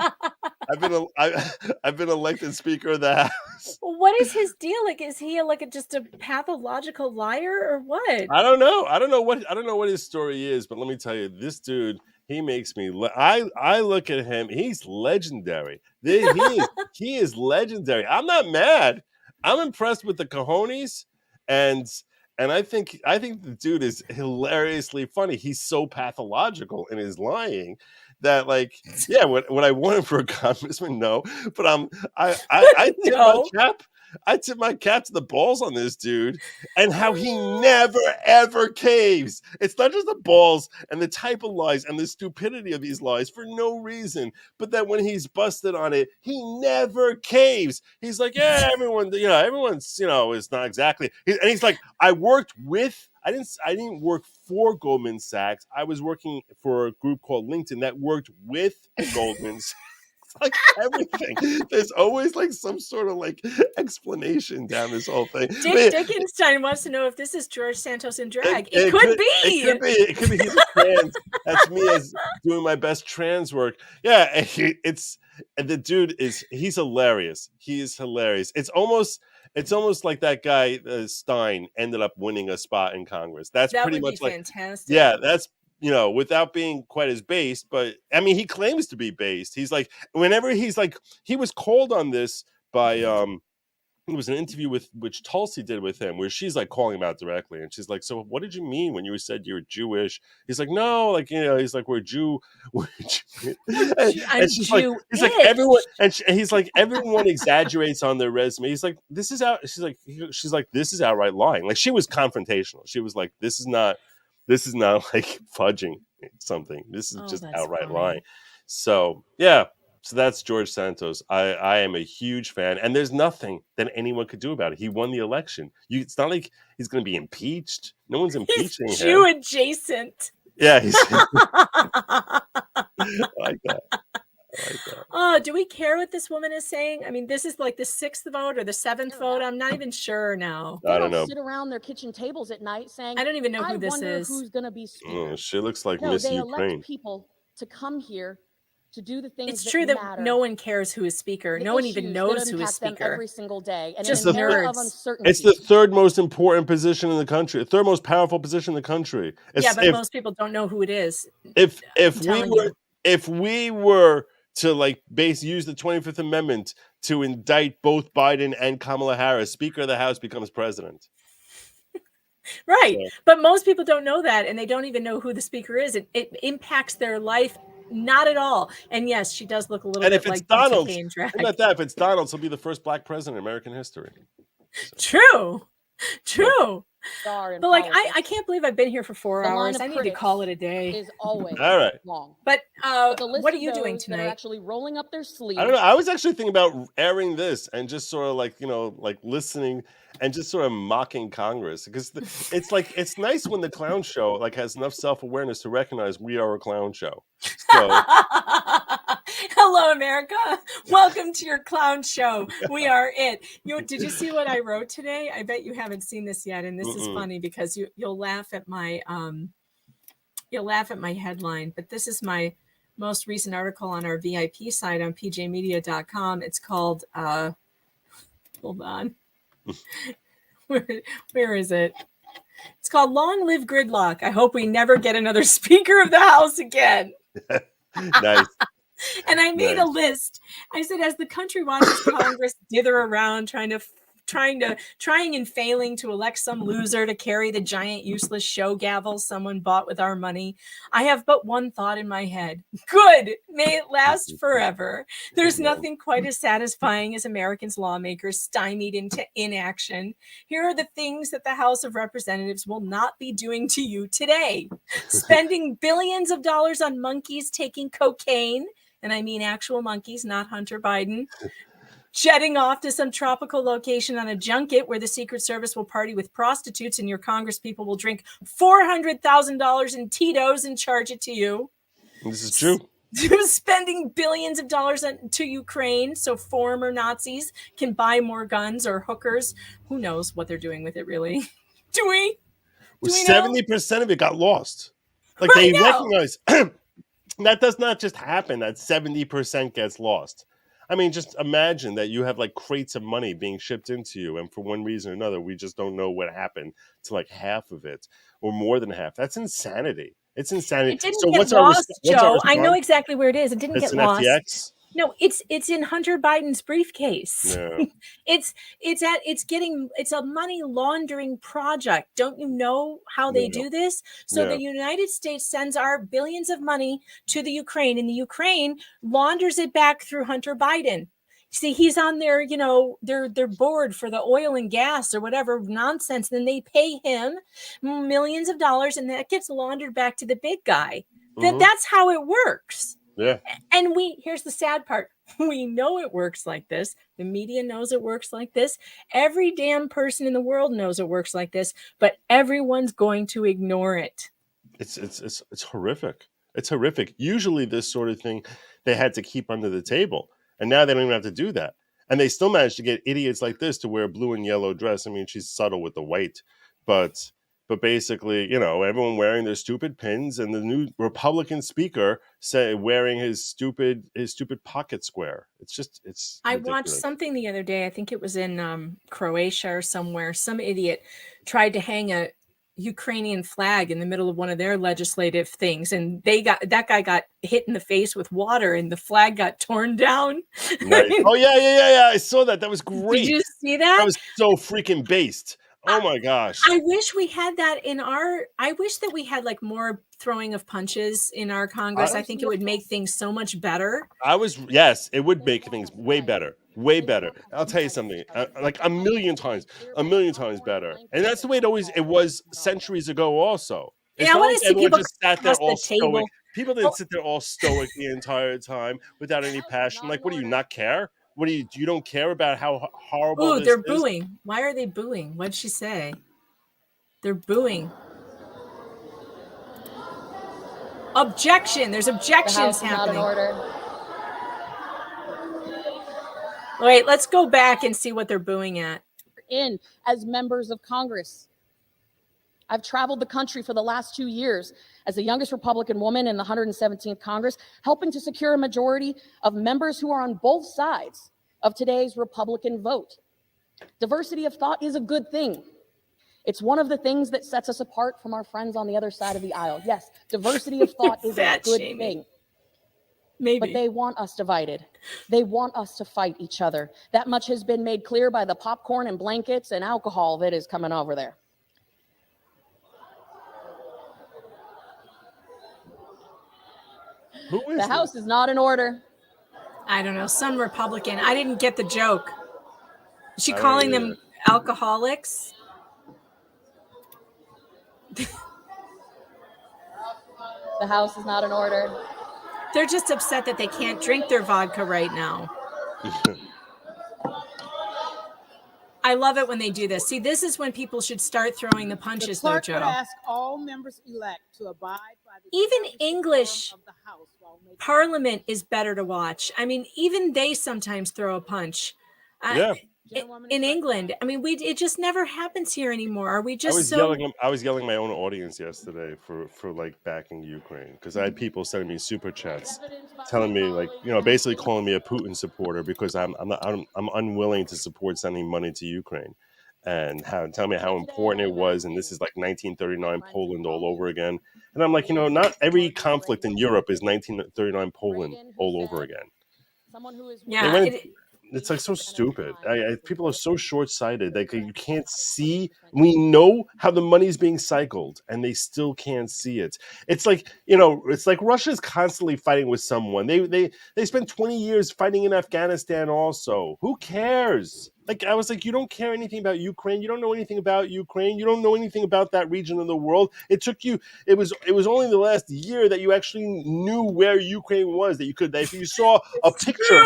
I've been elected Speaker of the House. Well, what is his deal? Like, is he just a pathological liar or what? I don't know. I don't know what his story is, but let me tell you, this dude, he makes me. I look at him. He's legendary. He is legendary. I'm not mad. I'm impressed with the cojones, and I think the dude is hilariously funny. He's so pathological in his lying that, like, yeah, what I wanted for a congressman, no, but I tip my cap to the balls on this dude and how he never ever caves. It's not just the balls and the type of lies and the stupidity of these lies for no reason, but that when he's busted on it, he never caves. He's like, yeah, everyone's, it's not exactly. And he's like, I didn't work for Goldman Sachs. I was working for a group called LinkedIn that worked with Goldman Sachs. Like everything, there's always like some sort of like explanation down this whole thing. Dick Dickenstein wants to know if this is George Santos in drag. It could be. It could be. He's a trans. That's me as doing my best trans work. Yeah, and the dude he's hilarious. He is hilarious. It's almost like that guy Stein ended up winning a spot in Congress. That pretty would much be fantastic. Yeah, that's. Without being quite as based, but I mean, he claims to be based. He's like, whenever he was called on this by, it was an interview which Tulsi did with him, where she's like calling him out directly, and she's like, "So what did you mean when you said you're Jewish?" He's like, "No, he's like, we're Jew." And she's like, he's like everyone, and he's like, everyone exaggerates on their resume. He's like, this is out. She's like, this is outright lying. Like she was confrontational. She was like, this is not like fudging something. This is just outright lying. So yeah. So that's George Santos. I am a huge fan, and there's nothing that anyone could do about it. He won the election. It's not like he's going to be impeached. No one's impeaching him. Jew adjacent. Yeah, he's I like that. Oh, do we care what this woman is saying? I mean, this is like the 6th vote or the 7th vote. I'm not even sure now. They don't sit around their kitchen tables at night saying, I don't even know who this wonder is. Who's going to be speaker. She looks like No, Miss they Ukraine. elect people to come here to do the things It's that true that matter. no one cares who is speaker. No one even knows who is speaker. Every single day, and just in an era of nerds. uncertainty. It's the third most important position in the country, the third most powerful position in the country. Yeah, but most people don't know who it is. If we were to like use the 25th Amendment to indict both Biden and Kamala Harris, Speaker of the House becomes president. Right. So. But most people don't know that, and they don't even know who the speaker is. It impacts their life not at all. And yes, she does look a little bit like Donald. Not that. If it's Donald, he'll be the first black president in American history. So. True. But like I can't believe I've been here for 4 hours. I need to call it a day. Is always all right. Long. But what are you doing tonight? Actually rolling up their sleeves. I don't know. I was actually thinking about airing this and just sort of like like listening and just sort of mocking Congress, because it's like it's nice when the clown show like has enough self-awareness to recognize we are a clown show. So. Hello, America. Welcome to your clown show. We are it. Did you see what I wrote today? I bet you haven't seen this yet, and this is funny because you'll laugh at my You'll laugh at my headline, but this is my most recent article on our VIP site on pjmedia.com. It's called, hold on. Where is it? It's called Long Live Gridlock. I hope we never get another Speaker of the House again. Nice. And I made a list. I said, as the country watches Congress dither around trying and failing to elect some loser to carry the giant useless show gavel someone bought with our money, I have but one thought in my head. Good. May it last forever. There's nothing quite as satisfying as Americans lawmakers stymied into inaction. Here are the things that the House of Representatives will not be doing to you today. Spending billions of dollars on monkeys taking cocaine, and I mean actual monkeys, not Hunter Biden. Jetting off to some tropical location on a junket where the Secret Service will party with prostitutes and your Congress people will drink $400,000 in Tito's and charge it to you. This is true. Spending billions of dollars to Ukraine so former Nazis can buy more guns or hookers. Who knows what they're doing with it, really? Do we? Well, 70% of it got lost. Like they recognize that does not just happen, that 70% gets lost. I mean, just imagine that you have like crates of money being shipped into you, and for one reason or another, we just don't know what happened to like half of it or more than half. That's insanity. It's insanity. It didn't So get what's lost, our Joe. I know exactly where it is. It didn't It's get an lost. FTX? No, it's in Hunter Biden's briefcase. Yeah. It's a money laundering project. Don't you know how they do this? So the United States sends our billions of money to the Ukraine, and the Ukraine launders it back through Hunter Biden. See, he's on their, their board for the oil and gas or whatever nonsense. Then they pay him millions of dollars, and that gets laundered back to the big guy. That's how it works. Yeah. And here's the sad part. We know it works like this. The media knows it works like this. Every damn person in the world knows it works like this, but everyone's going to ignore it. It's horrific. It's horrific. Usually this sort of thing they had to keep under the table. And now they don't even have to do that. And they still managed to get idiots like this to wear a blue and yellow dress. I mean, she's subtle with the white, but basically, everyone wearing their stupid pins, and the new Republican speaker wearing his stupid pocket square. It's I ridiculous. watched something the other day. I think it was in Croatia or somewhere. Some idiot tried to hang a Ukrainian flag in the middle of one of their legislative things, and that guy got hit in the face with water, and the flag got torn down. Nice. Oh yeah. I saw that. That was great. Did you see that? That was so freaking based. Oh my gosh. I wish we had that I wish that we had like more throwing of punches in our Congress. I think it would make things so much better. Yes, it would make things way better. Way better. I'll tell you something, like a million times better. And that's the way it was centuries ago also. It's I not want like to see everyone people just sat there across all the table. stoic. People didn't sit there all stoic the entire time without any passion. Like, what do you not care? What do you don't care about how horrible Ooh, this they're is? booing. Why are they booing? What'd she say? They're booing. Objection. There's objections The House is not happening. in order. Wait, let's go back and see what they're booing at. In as members of Congress. I've traveled the country for the last 2 years as the youngest Republican woman in the 117th Congress, helping to secure a majority of members who are on both sides of today's Republican vote. Diversity of thought is a good thing. It's one of the things that sets us apart from our friends on the other side of the aisle. Yes, diversity of thought is a good thing. Maybe. But they want us divided. They want us to fight each other. That much has been made clear by the popcorn and blankets and alcohol that is coming over there. Who is the House is not in order. I don't know. Some Republican. I didn't get the joke. Is she I don't calling either. them alcoholics? The House is not in order. They're just upset that they can't drink their vodka right now. I love it when they do this. See, this is when people should start throwing the punches, though, Clerk would Joe. ask all members-elect to abide by the Even English Parliament is better to watch. I mean, even they sometimes throw a punch. Yeah. in England. I mean, it just never happens here anymore. Are we I just was so? yelling. I was yelling at my own audience yesterday for like backing Ukraine, because I had people sending me super chats, telling me, like, basically calling me a Putin supporter because I'm unwilling to support sending money to Ukraine, and telling me how important it was, and this is like 1939 Poland all over again. And I'm like, not every conflict in Europe is 1939 Poland all over again. Yeah, It's like so stupid. People are so short-sighted. Like, you can't see. We know how the money is being cycled, and they still can't see it. It's like it's like Russia's constantly fighting with someone. They spent 20 years fighting in Afghanistan. Also, who cares? Like, I was like, you don't care anything about Ukraine. You don't know anything about Ukraine. You don't know anything about that region of the world. It took you. It was only the last year that you actually knew where Ukraine was. That if you saw a picture.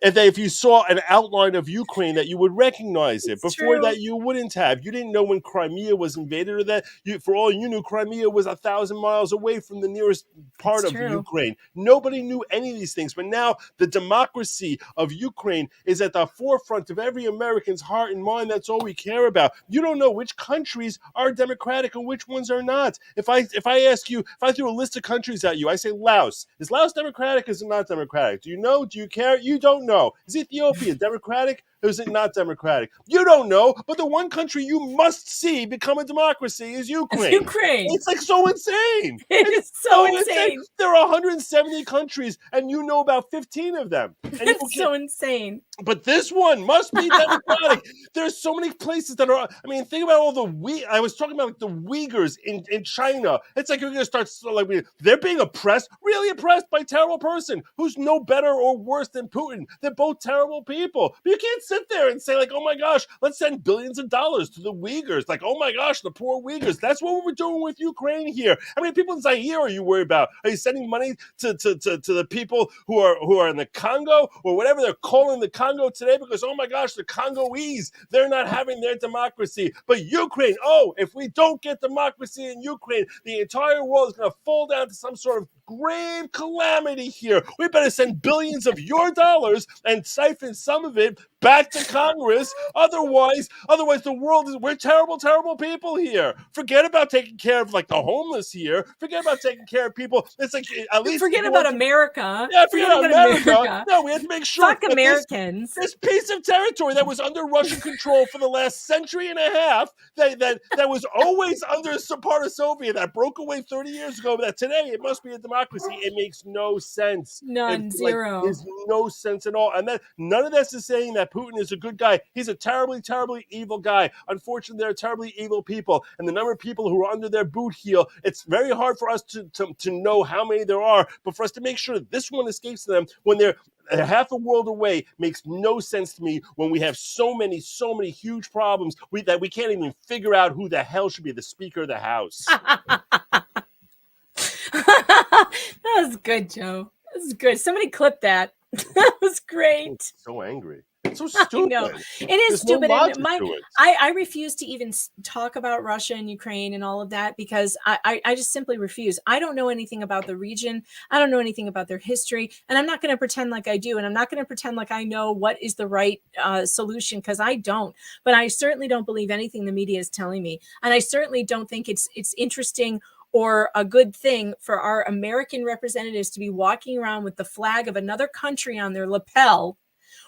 If you saw an outline of Ukraine, that you would recognize it. Before that, you wouldn't have. You didn't know when Crimea was invaded, or that for all you knew, Crimea was 1,000 miles away from the nearest part of Ukraine. Nobody knew any of these things. But now the democracy of Ukraine is at the forefront of every American's heart and mind. That's all we care about. You don't know which countries are democratic and which ones are not. If I ask you, if I threw a list of countries at you, I say Laos. Is Laos democratic? Is it not democratic? Do you know? Do you care? You don't know. Is Ethiopia democratic or is it not democratic? You don't know, but the one country you must see become a democracy is Ukraine. It's like so insane. It's so insane. There are 170 countries, and you know about 15 of them. And It's so insane. But this one must be democratic. There's so many places that are. I mean, think about all the I was talking about, like, the Uyghurs in China. It's like you're going to start, like, they're being oppressed, really oppressed by a terrible person who's no better or worse than Putin. They're both terrible people. But you can't sit there and say, like, oh my gosh, let's send billions of dollars to the Uyghurs. Like, oh my gosh, the poor Uyghurs. That's what we're doing with Ukraine here. I mean, people in Zaire, are you worried about? Are you sending money to the people who are in the Congo, or whatever they're calling the Congo today? Because, oh my gosh, the Congolese, they're not having their democracy. But Ukraine, if we don't get democracy in Ukraine, the entire world is going to fall down to some sort of grave calamity here. We better send billions of your dollars and siphon some of it back to Congress. Otherwise the world is, we're terrible, terrible people here. Forget about taking care of, like, the homeless here. Forget about taking care of people. It's like, at least forget about America. Yeah, forget about America. No, we have to make sure. Fuck Americans. This piece of territory that was under Russian control for the last century and a half, that was always under some part of Soviet, that broke away 30 years ago, that today it must be a democracy. It makes no sense. Zero. There's no sense at all. And that none of this is saying that Putin is a good guy. He's a terribly, terribly evil guy. Unfortunately, they're terribly evil people. And the number of people who are under their boot heel, it's very hard for us to know how many there are, but for us to make sure that this one escapes them when they're half a world away makes no sense to me, when we have so many huge problems that we can't even figure out who the hell should be the Speaker of the House. That was good, Joe. That was good. Somebody clip that. That was great. So angry. It's so stupid. I know. It is stupid. No And I refuse to even talk about Russia and Ukraine and all of that, because I just simply refuse. I don't know anything about the region. I don't know anything about their history. And I'm not going to pretend like I do. And I'm not going to pretend like I know what is the right solution, because I don't. But I certainly don't believe anything the media is telling me. And I certainly don't think it's interesting or a good thing for our American representatives to be walking around with the flag of another country on their lapel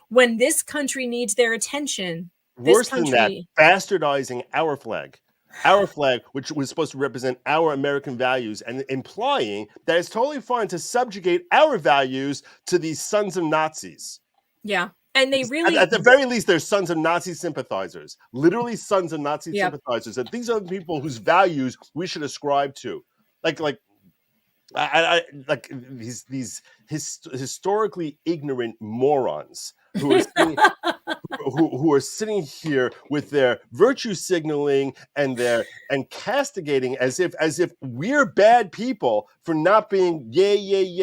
when this country needs their attention. Worse than that, bastardizing our flag, which was supposed to represent our American values, and implying that it's totally fine to subjugate our values to these sons of Nazis. Yeah. And they really, at the very least, they're sons of Nazi sympathizers, literally sons of Nazi sympathizers. And these are the people whose values we should ascribe to, like these historically ignorant morons who are sitting, who are sitting here with their virtue signaling and castigating as if we're bad people for not being yay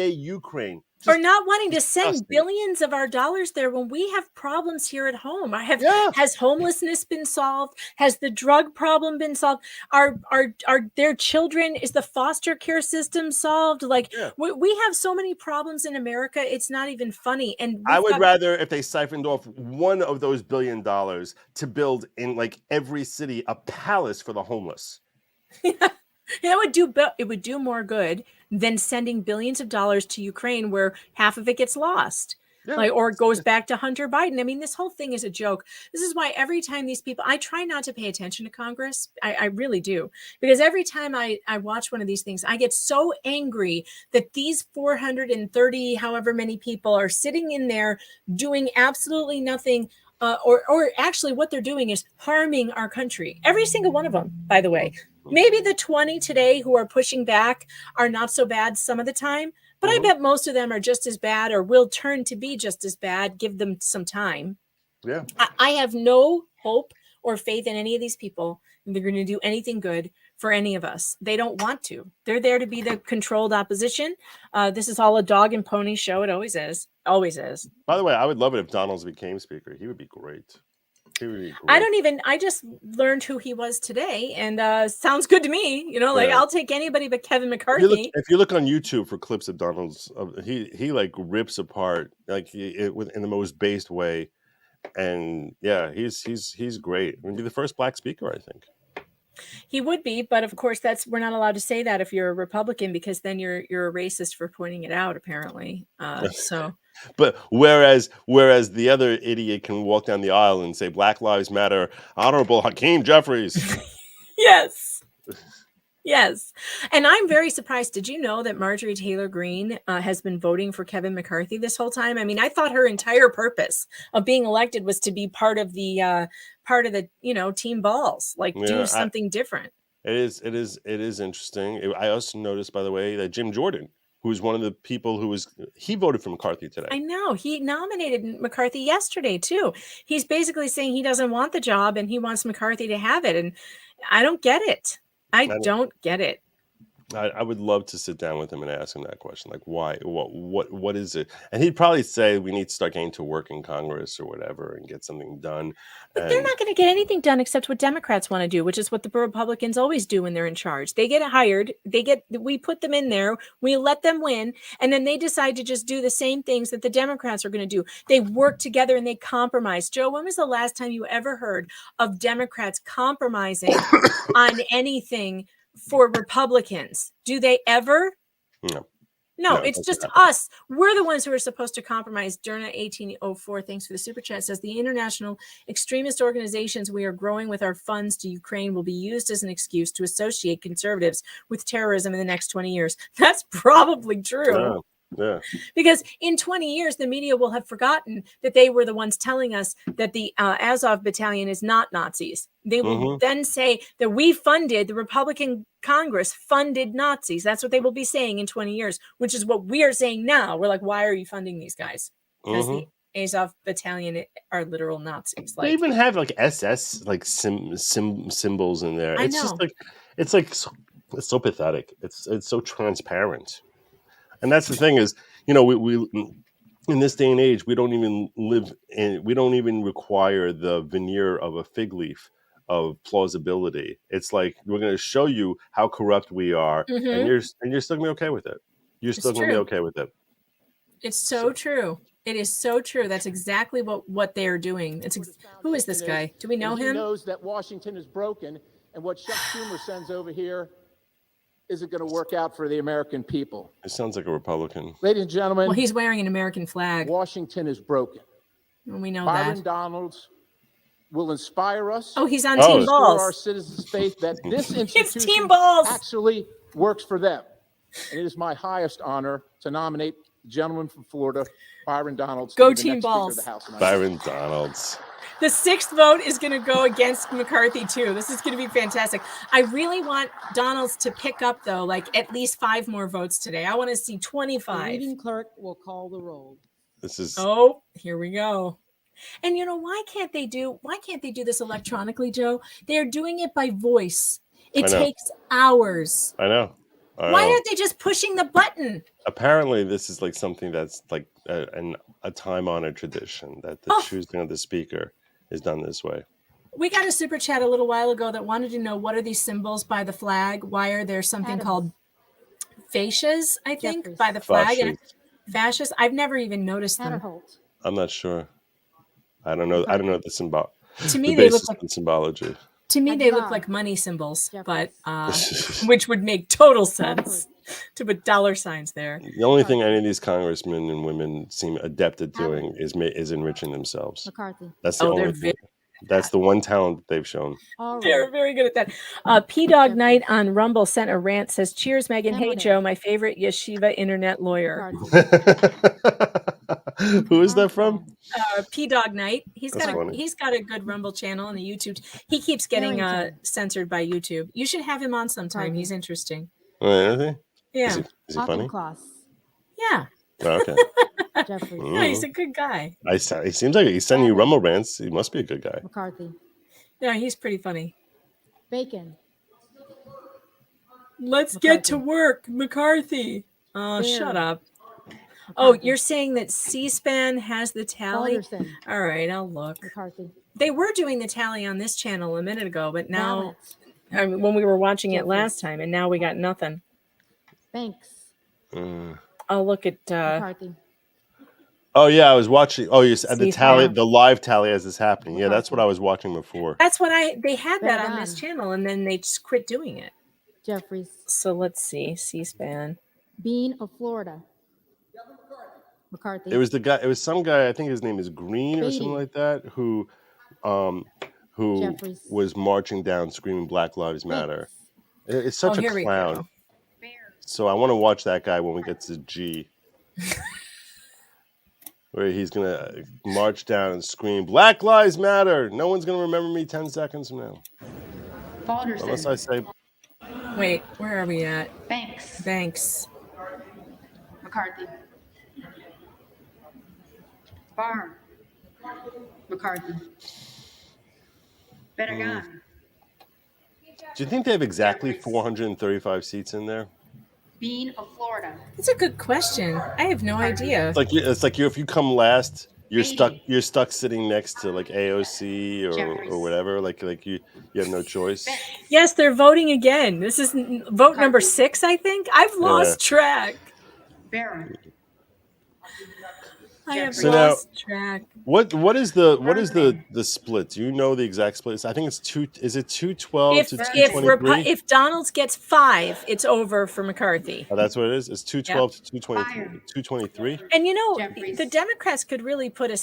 Ukraine. or not wanting to send disgusting. billions of our dollars there when we have problems here at home. Has homelessness been solved? Has the drug problem been solved? Are their children, is the foster care system solved? Like we have so many problems in America, it's not even funny. And I would rather if they siphoned off one of those $1 billion to build in like every city a palace for the homeless. It would do more good than sending billions of dollars to Ukraine, where half of it gets lost, or it goes back to Hunter Biden. I mean, this whole thing is a joke. This is why every time these people, I try not to pay attention to Congress. I really do, because every time I watch one of these things, I get so angry that these 430, however many people, are sitting in there doing absolutely nothing. Or actually what they're doing is harming our country. Every single one of them, by the way. Maybe the 20 today who are pushing back are not so bad some of the time, but I bet most of them are just as bad or will turn to be just as bad. Give them some time. Yeah. I have no hope or faith in any of these people. They're going to do anything good for any of us. They don't want to. They're there to be the controlled opposition. This is all a dog and pony show. It always is. Always is. By the way, I would love it if Donalds became speaker. He would be great. He would be great. I just learned who he was today, and sounds good to me. I'll take anybody but Kevin McCarthy. If you look on YouTube for clips of Donalds, he like rips apart like in the most based way. And yeah, he's great. I mean, be the first black speaker, I think. He would be, but of course we're not allowed to say that if you're a Republican, because then you're a racist for pointing it out, apparently. So But whereas the other idiot can walk down the aisle and say Black Lives Matter, Honorable Hakeem Jeffries. Yes. And I'm very surprised. Did you know that Marjorie Taylor Greene has been voting for Kevin McCarthy this whole time? I mean, I thought her entire purpose of being elected was to be part of the team balls, do something different. It is interesting. I also noticed, by the way, that Jim Jordan, who's one of the people he voted for McCarthy today. I know. He nominated McCarthy yesterday, too. He's basically saying he doesn't want the job and he wants McCarthy to have it. And I don't get it. I don't get it. I would love to sit down with him and ask him that question. Like, why? What is it? And he'd probably say we need to start getting to work in Congress or whatever and get something done. But they're not going to get anything done except what Democrats want to do, which is what the Republicans always do when they're in charge. They get hired. We put them in there. We let them win. And then they decide to just do the same things that the Democrats are going to do. They work together and they compromise. Joe, when was the last time you ever heard of Democrats compromising on anything for Republicans? Do they ever? No, it's just us. We're the ones who are supposed to compromise. Durna 1804, thanks for the super chat, says the international extremist organizations we are growing with our funds to Ukraine will be used as an excuse to associate conservatives with terrorism in the next 20 years. That's probably true. Yeah. Because in 20 years, the media will have forgotten that they were the ones telling us that the Azov battalion is not Nazis. They will then say that the Republican Congress funded Nazis. That's what they will be saying in 20 years, which is what we are saying now. We're like, why are you funding these guys? Because the Azov battalion are literal Nazis. They even have like SS like symbols in there. I It's know. just like it's so pathetic. It's so transparent. And that's the thing is, we in this day and age, we don't even require the veneer of a fig leaf of plausibility. It's like, we're going to show you how corrupt we are, and you're still going to be okay with it. You're still going to be okay with it. It's so true. It is so true. That's exactly what they're doing. Who is this guy? Do we know He him? knows that Washington is broken, and what Chuck Schumer sends over here isn't going to work out for the American people. It sounds like a Republican. Ladies and gentlemen, Well, he's wearing an American flag. Washington is broken. And we know Byron that. Donalds will inspire us. Oh, he's on Team restore Balls. our citizens' faith that this It's institution Team Balls. actually works for them. And it is my highest honor to nominate the gentleman from Florida, Byron Donalds. Go to be the Team next Speaker of Balls. the House of Byron Donalds. The 6th vote is going to go against McCarthy, too. This is going to be fantastic. I really want Donalds to pick up, though, like at least 5 more votes today. I want to see 25. The reading clerk will call the roll. Oh, here we go. And why can't they do this electronically, Joe? They're doing it by voice. It I know. takes hours. I know. I don't Why know. aren't they just pushing the button? Apparently, this is like something that's like a time-honored tradition that the choosing of the speaker is done this way. We got a super chat a little while ago that wanted to know, what are these symbols by the flag? Why are there something called fascias, I think, by the flag? And fascias. I've never even noticed them. I'm not sure. I don't know. I don't know the symbol. To me, the they look basis like in symbology. To me, they look like money symbols, but which would make total sense to put dollar signs there. The only thing any of these congressmen and women seem adept at doing is enriching themselves. McCarthy. That's the only thing. That's the one talent that they've shown. They're very good at that. P Dog Knight on Rumble sent a rant, says, "Cheers, Megan. Hey, Joe, my favorite yeshiva internet lawyer." Who is that from? P Dog Knight. He's That's got funny. a good Rumble channel on the YouTube. He keeps getting censored by YouTube. You should have him on sometime. He's interesting. Oh, is he? Yeah. Is he funny? Yeah. Oh, okay. No, he's a good guy. He seems like he's sending you rumble rants. He must be a good guy. McCarthy. Yeah, he's pretty funny. Bacon. Let's get to work, McCarthy. Oh, Bear. shut up. Oh, you're saying that C-SPAN has the tally? Alderson. All right, I'll look. McCarthy. They were doing the tally on this channel a minute ago, but now, when we were watching it last time, and now we got nothing. Banks. I'll look at. McCarthy. Oh yeah, I was watching. Oh, you said the tally, C-SPAN. the live tally as this happening. Yeah, that's what I was watching before. That's what they had that on this channel, and then they just quit doing it. Jeffries. So let's see, C-SPAN. Bean of Florida. McCarthy. It was the guy. It was some guy. I think his name is Green or something Beatty. like that. Who Jeffries. was marching down, screaming "Black Lives Matter." It's such Oh, a here we clown. go. So I want to watch that guy when we get to G, where he's gonna march down and scream "Black Lives Matter." No one's gonna remember me 10 seconds from now, unless I say. Wait, where are we at? Banks. Banks. McCarthy. Barr. McCarthy. Better Do you think they have exactly 435 seats in there? Bean of Florida. That's a good question. I have no idea. It's like if you come last, you're stuck sitting next to like AOC or whatever. Like you have no choice. Yes, they're voting again. This is vote number 6, I think. I've lost track. Barron. I have So now, lost track. what is the split? Do you know the exact split? I think it's 2. Is it 212 to 223? If Donalds gets 5, it's over for McCarthy. Oh, that's what it is. It's 212 to 223. And the Democrats could really put a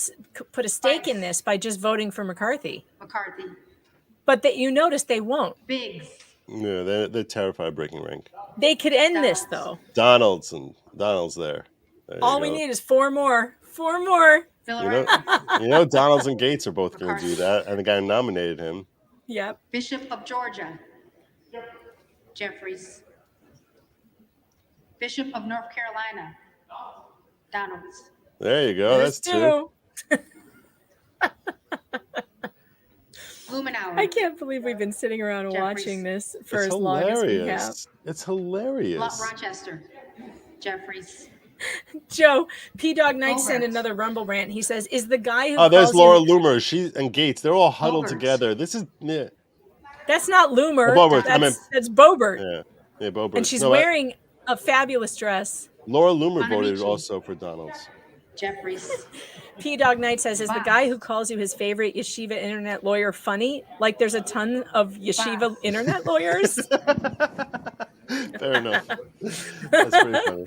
stake in this by just voting for McCarthy. McCarthy. But that notice they won't. Biggs. Yeah, they're terrified of breaking rank. They could end this though. Donald's there. There you All we go. need is 4 more. 4 more. You know, Donalds and Gates are both going to do that, and the guy nominated him. Yep. Bishop of Georgia. Jeffries. Bishop of North Carolina. Donalds. There you go. There's That's 2. Blumenauer. I can't believe we've been sitting around watching this for as long as we have. It's hilarious. Rochester. Jeffries. Joe, P Dog Knight sent another Rumble rant. He says, "Is the guy who Oh, there's calls Laura you-" Loomer. She and Gates. They're all huddled together. This is That's not Loomer. Oh, Bobert. That's Bobert. Yeah, Bobert. And she's No, wearing a fabulous dress. Laura Loomer voted also for Donalds. Jeffries. P Dog Knight says, "Is the guy who calls you his favorite yeshiva internet lawyer funny? Like there's a ton of yeshiva internet lawyers." Fair enough. That's pretty funny.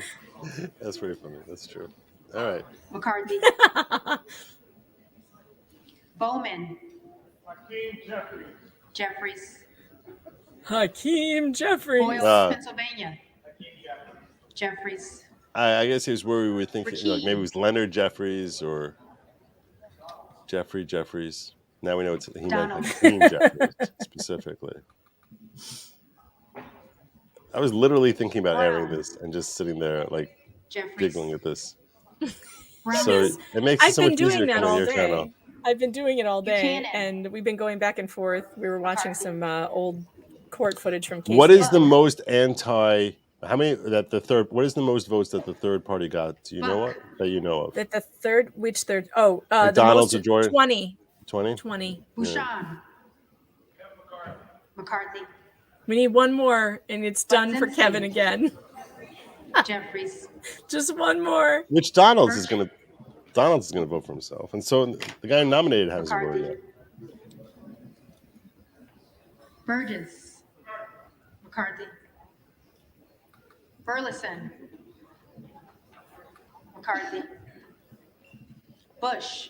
That's pretty funny. That's true. All right. McCarthy. Bowman. Jeffries. Hakeem Jeffries. Boyle, Pennsylvania. Jeffries. I guess here's where we were thinking, like maybe it was Leonard Jeffries or Jeffries. Now we know he meant Hakeem Jeffries specifically. I was literally thinking about airing this and just sitting there like giggling at this. So it makes it so much easier coming to your channel. I've been doing it all day, and we've been going back and forth. We were watching some old court footage from Casey. What is the most anti How many that the third? What is the most votes that the third party got? Do you know what that you know of? That the third, which third? Oh, the McDonald's most or Jordan? 20. 20. 20. Bouchon. McCarthy. We need one more, and it's done for Kevin again. Jeffries. Just one more. Which Donald's is gonna vote for himself, and so the guy who nominated hasn't voted yet. Burgess. McCarthy. Burleson. McCarthy. Bush.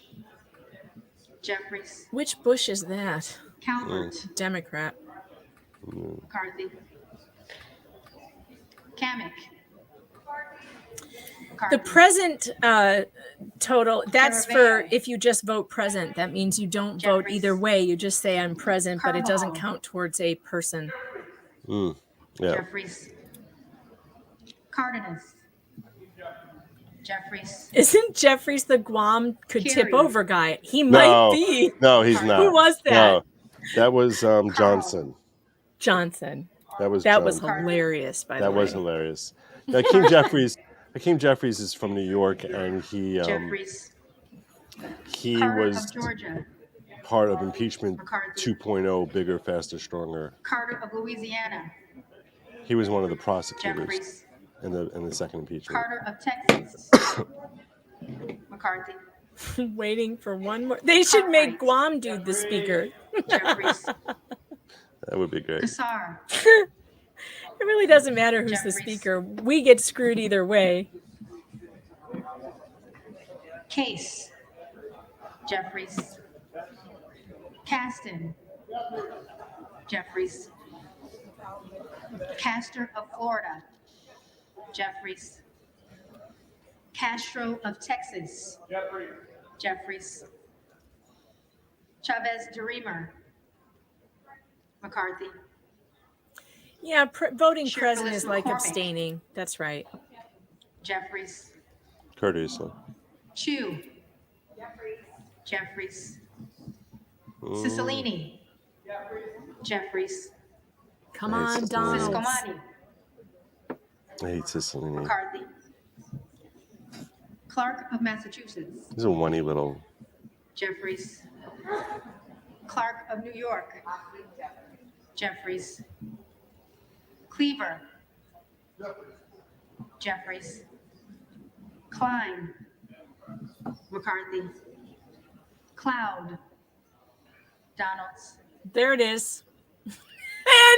Jeffries. Which Bush is that? Calvert. Democrat. McCarthy. Kamek. The present total, that's for if you just vote present. That means you don't vote either way. You just say I'm present, but it doesn't count towards a person. Yeah. Jeffries. Cardenas. Jeffries. Isn't Jeffries the Guam could tip Carey. over guy? He might be. No, he's not. Who was that? No, that was Johnson. Johnson. That was hilarious. By the way, that was hilarious. Hakeem Jeffries. Hakeem Jeffries is from New York, and he Jeffries. was of Georgia. part of impeachment McCarthy. 2.0, bigger, faster, stronger. Carter of Louisiana. He was one of the prosecutors Jeffries. in the second impeachment. Carter of Texas. McCarthy. Waiting for one more. They should make Guam do the speaker. Jeffries. That would be great. Kassar. It really doesn't matter who's the speaker. We get screwed either way. Case. Jeffries. Caston. Jeffries. Castor of Florida. Jeffries. Castro of Texas. Jeffries. Chavez DeRemer. McCarthy. Yeah, voting Sure, present Phyllis is like McCormick. abstaining. That's right. Jeffries. Courteously. Chu. Jeffries. Mm. Cicilline. Jeffries. Come I hate on, Cicilline. Donald. Siscomani. I hate Cicilline. McCarthy. Clark of Massachusetts. He's a whiny little. Jeffries. Clark of New York. Jeffries. Cleaver. Jeffries. Klein. McCarthy. Cloud. Donalds. There it is. And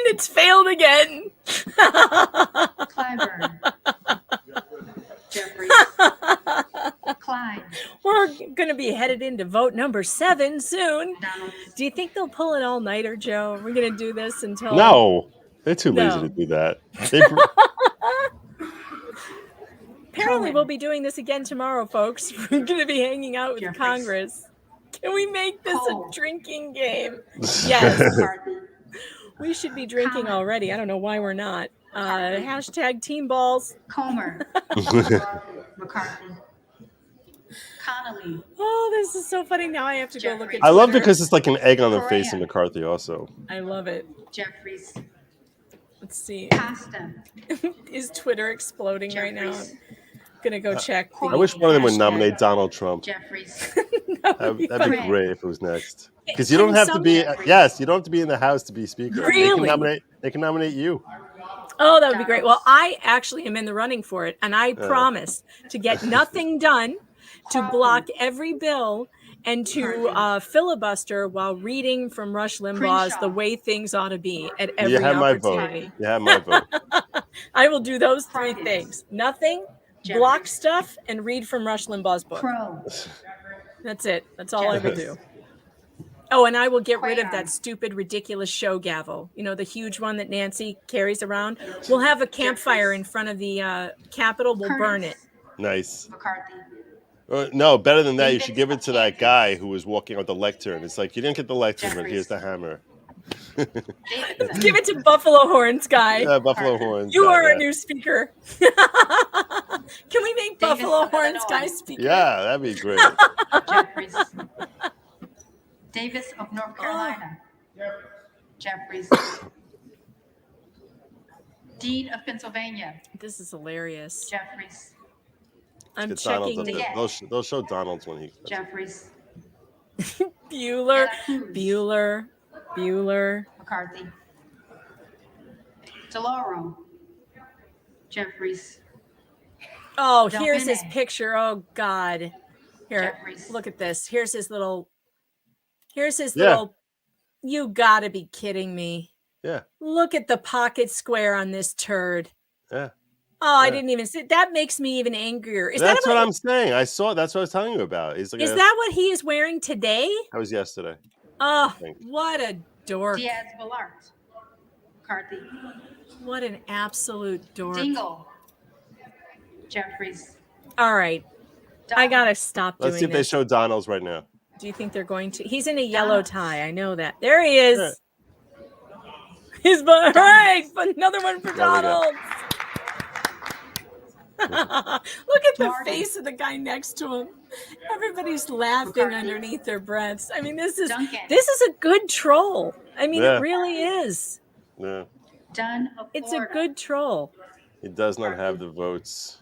it's failed again. Clyburn. Jeffries. Klein. We're going to be headed into vote number 7 soon. Donalds. Do you think they'll pull an all-nighter, Joe? We're going to do this until... No, they're too lazy No. to do that. They, Apparently, we'll be doing this again tomorrow, folks. We're going to be hanging out with Jeffries. Congress. Can we make this Cole. a drinking game? Yes. McCarthy. We should be drinking Collins. already. I don't know why we're not. Hashtag team balls. Comer. McCarthy. Connolly. Oh, this is so funny. Now I have to go look at I love Twitter. because it's like an egg on the face Correa. in McCarthy also. I love it. Jeffries. Let's see. Costa. Is Twitter exploding right now? Jeffries. I'm going to go check. I wish one of them would hashtag. nominate Donald Trump. Jeffries. That'd be fun. great if it was next. Because you don't have to be. You don't have to be in the House to be Speaker. Really? They can nominate you. Oh, that would be great. Well, I actually am in the running for it, and I Yeah. promise to get nothing done, to block every bill, and to filibuster while reading from Rush Limbaugh's "The Way Things Ought to Be" at every You have my vote. opportunity. You have my vote. I will do those 3 things: nothing, block stuff, and read from Rush Limbaugh's book. Crow. That's it. That's all I will do. Oh, and I will get rid of that stupid, ridiculous show gavel. You know, the huge one that Nancy carries around. We'll have a campfire in front of the Capitol. We'll burn it. Nice. McCarthy. No, better than that. You should give it to that guy who was walking out the lectern. It's like you didn't get the lectern, but here's the hammer. Give it to Buffalo Horns guy. Yeah, Buffalo Horns. You guy, are yeah. a new speaker. Can we make Buffalo Horns guy speaker? Yeah, that'd be great. Jeffries. Davis of North Carolina. Jeffries. Dean of Pennsylvania. This is hilarious. Jeffries. I'm Get Donald checking up there. They'll show Donald's when he. Jeffries. Bueller. Bueller. McCarthy. DeLauro. Jeffries. Oh, here's his Delphine. picture. Oh God. Here, Jeffries. look at this. Here's his little. Here's his Yeah. little. You gotta be kidding me. Yeah. Look at the pocket square on this turd. Yeah. Oh, I Yeah. didn't even see. That makes me even angrier. Is That's that what I'm saying. I saw. That's what I was telling you about. He's like, Is that what he is wearing today? That was yesterday. Oh, think. what a dork. Diaz Balart. McCarthy. What an absolute dork. Dingle. Jeffries. All right. I gotta stop Let's see doing if they this. show Donald's right now. Do you think they're going to? He's in a yellow tie. I know that. There he is. Yeah. He's all right. Another one for There we go. Donald. Look at the face of the guy next to him. Everybody's laughing underneath their breaths. I mean, this is a good troll. I mean, Yeah. it really is. Yeah. Dunn of It's a Florida. good troll. He does not have the votes.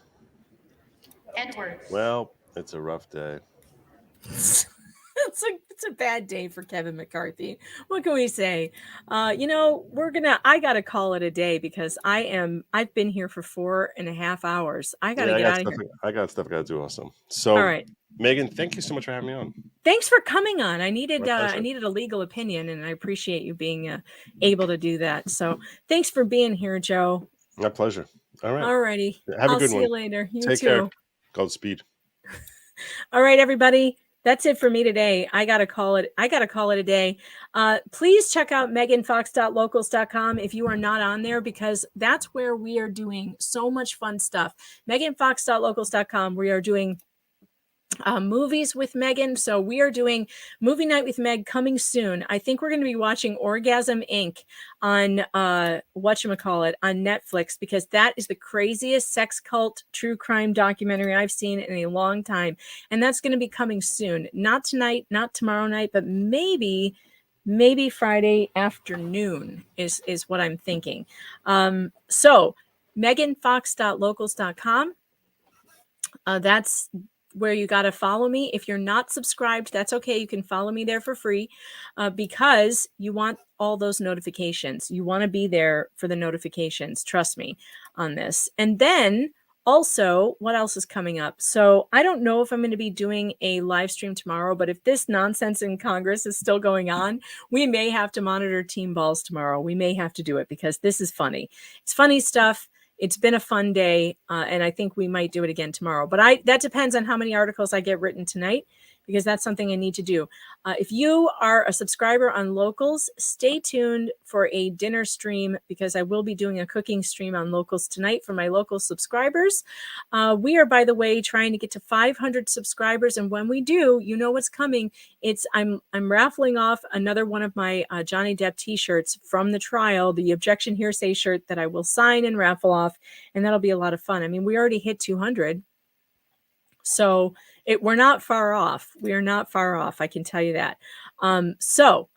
Edwards. Well, it's a rough day. It's a bad day for Kevin McCarthy. What can we say? I gotta call it a day because I've been here for 4.5 hours. I gotta get out of here. I got stuff I gotta do also. So All right. Megan, thank you so much for having me on. Thanks for coming on. I needed My pleasure. I needed a legal opinion, and I appreciate you being able to do that. So thanks for being here, Joe. My pleasure. All right. All righty. Have a I'll good see one. you later. You Take too. care. Godspeed. All right, everybody. That's it for me today. I gotta call it a day. Please check out meganfox.locals.com if you are not on there, because that's where we are doing so much fun stuff. meganfox.locals.com. We are doing movies with Megan. So we are doing movie night with Meg coming soon. I think we're going to be watching Orgasm Inc. on whatchamacallit on Netflix, because that is the craziest sex cult true crime documentary I've seen in a long time. And that's going to be coming soon. Not tonight, not tomorrow night, but maybe Friday afternoon is what I'm thinking. So meganfox.locals.com. That's where you got to follow me. If you're not subscribed, that's okay. You can follow me there for free because you want all those notifications. You want to be there for the notifications. Trust me on this. And then also, what else is coming up? So I don't know if I'm going to be doing a live stream tomorrow, but if this nonsense in Congress is still going on, we may have to monitor team balls tomorrow. We may have to do it because this is funny. It's funny stuff. It's been a fun day, and I think we might do it again tomorrow. But that depends on how many articles I get written tonight, because that's something I need to do. If you are a subscriber on Locals, stay tuned for a dinner stream, because I will be doing a cooking stream on Locals tonight for my local subscribers. We are, by the way, trying to get to 500 subscribers, and when we do, you know what's coming. I'm raffling off another one of my Johnny Depp t-shirts from the trial, the Objection Hearsay shirt that I will sign and raffle off, and that'll be a lot of fun. I mean, we already hit 200. So we're not far off. We are not far off. I can tell you that. So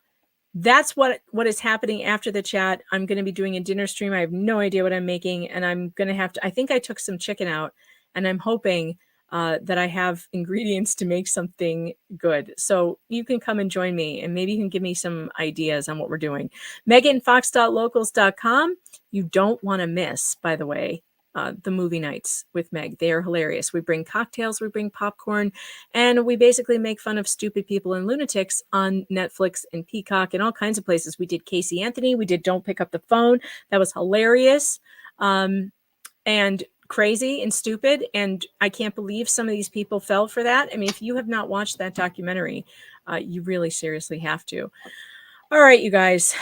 that's what is happening after the chat. I'm going to be doing a dinner stream. I have no idea what I'm making, and I'm going to have to, I think I took some chicken out, and I'm hoping that I have ingredients to make something good. So you can come and join me, and maybe you can give me some ideas on what we're doing. meganfox.locals.com. You don't want to miss, by the way, the movie nights with Meg. They are hilarious. We bring cocktails, we bring popcorn, and we basically make fun of stupid people and lunatics on Netflix and Peacock and all kinds of places. We did Casey Anthony. We did Don't Pick Up the Phone. That was hilarious and crazy and stupid. And I can't believe some of these people fell for that. I mean, if you have not watched that documentary, you really seriously have to. All right, you guys.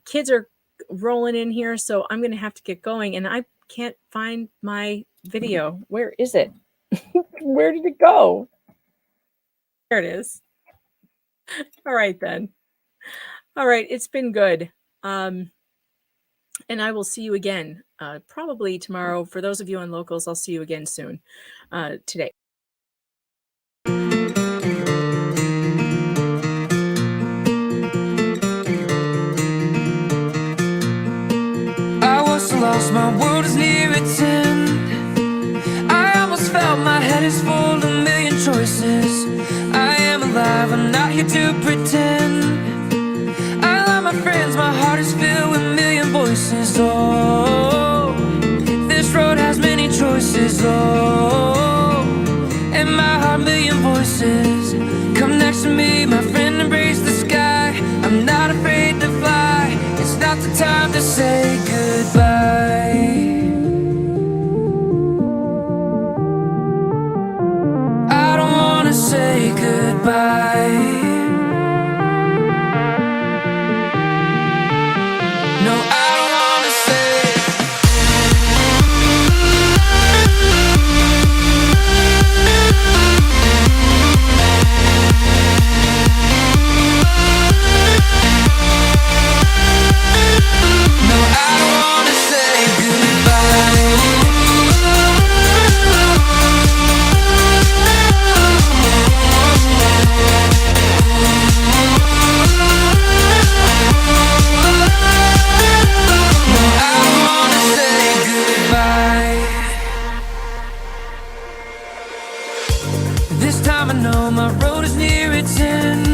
Kids are rolling in here, so I'm going to have to get going, and I can't find my video. Where is it? Where did it go? There it is. All right, then. All right, it's been good. And I will see you again probably tomorrow. For those of you on Locals, I'll see you again soon today. I was my world is near its end. I almost felt my head is full of a million choices. I am alive, I'm not here to pretend. I love my friends, my heart is filled with a million voices. Oh, this road has many choices. Oh, and my heart, million voices. Come next to me, my friend, embrace the sky. I'm not afraid to fly. It's not the time to say goodbye. I don't wanna say goodbye. No, I don't wanna say. No, I don't wanna say goodbye. No, I don't wanna say goodbye. This time I know my road is near its end.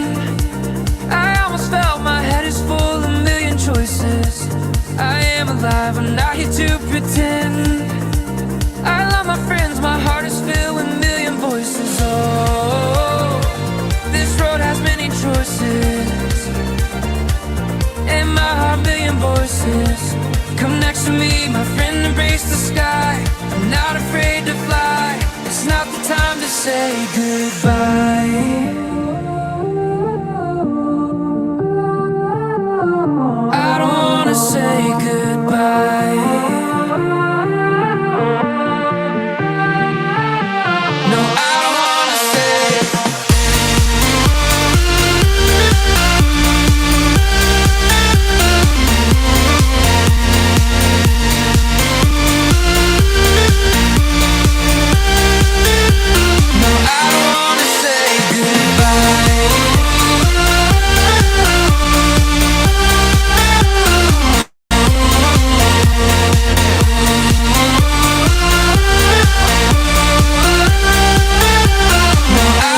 I almost felt my head is full of a million choices. I am alive, I'm not here to pretend. I love my friends, my heart is filled with a million voices. Oh, this road has many choices. And my heart, million voices. Come next to me, my friend, embrace the sky. I'm not afraid to fly. It's not the time to say goodbye. I don't wanna say goodbye. No, I don't wanna say. No, I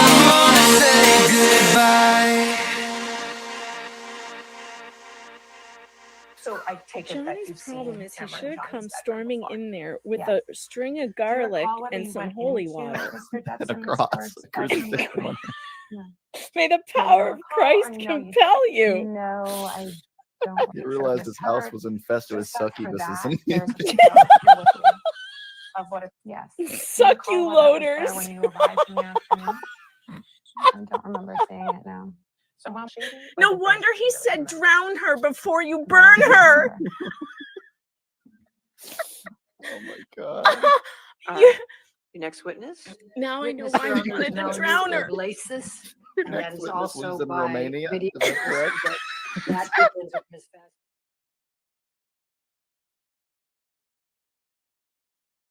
don't wanna say goodbye. So I take it that you've Johnny's seen problem is he Cameron should have John's come bedroom storming before. in there with Yeah. a string of Do you garlic recall whether and you some went holy into water. Mr. Judson's cross, bedroom crucifix with- on May the Do you power of recall, Christ or no, compel you. No, I don't. I didn't realize his house was infested with Just up for succubuses. that, and there's a photo here with you of what it, yes. Do you recall whether it was there when you arrived in the afternoon? I don't remember seeing it now. So while she No wonder he said drown her before you burn her. Oh my god. You- Your next witness? Now I know Witness why your you wanted to known drown as her. Glacis, and that Next is witness also lives in by Romania. video. Is that correct? That begins with Ms. Fast.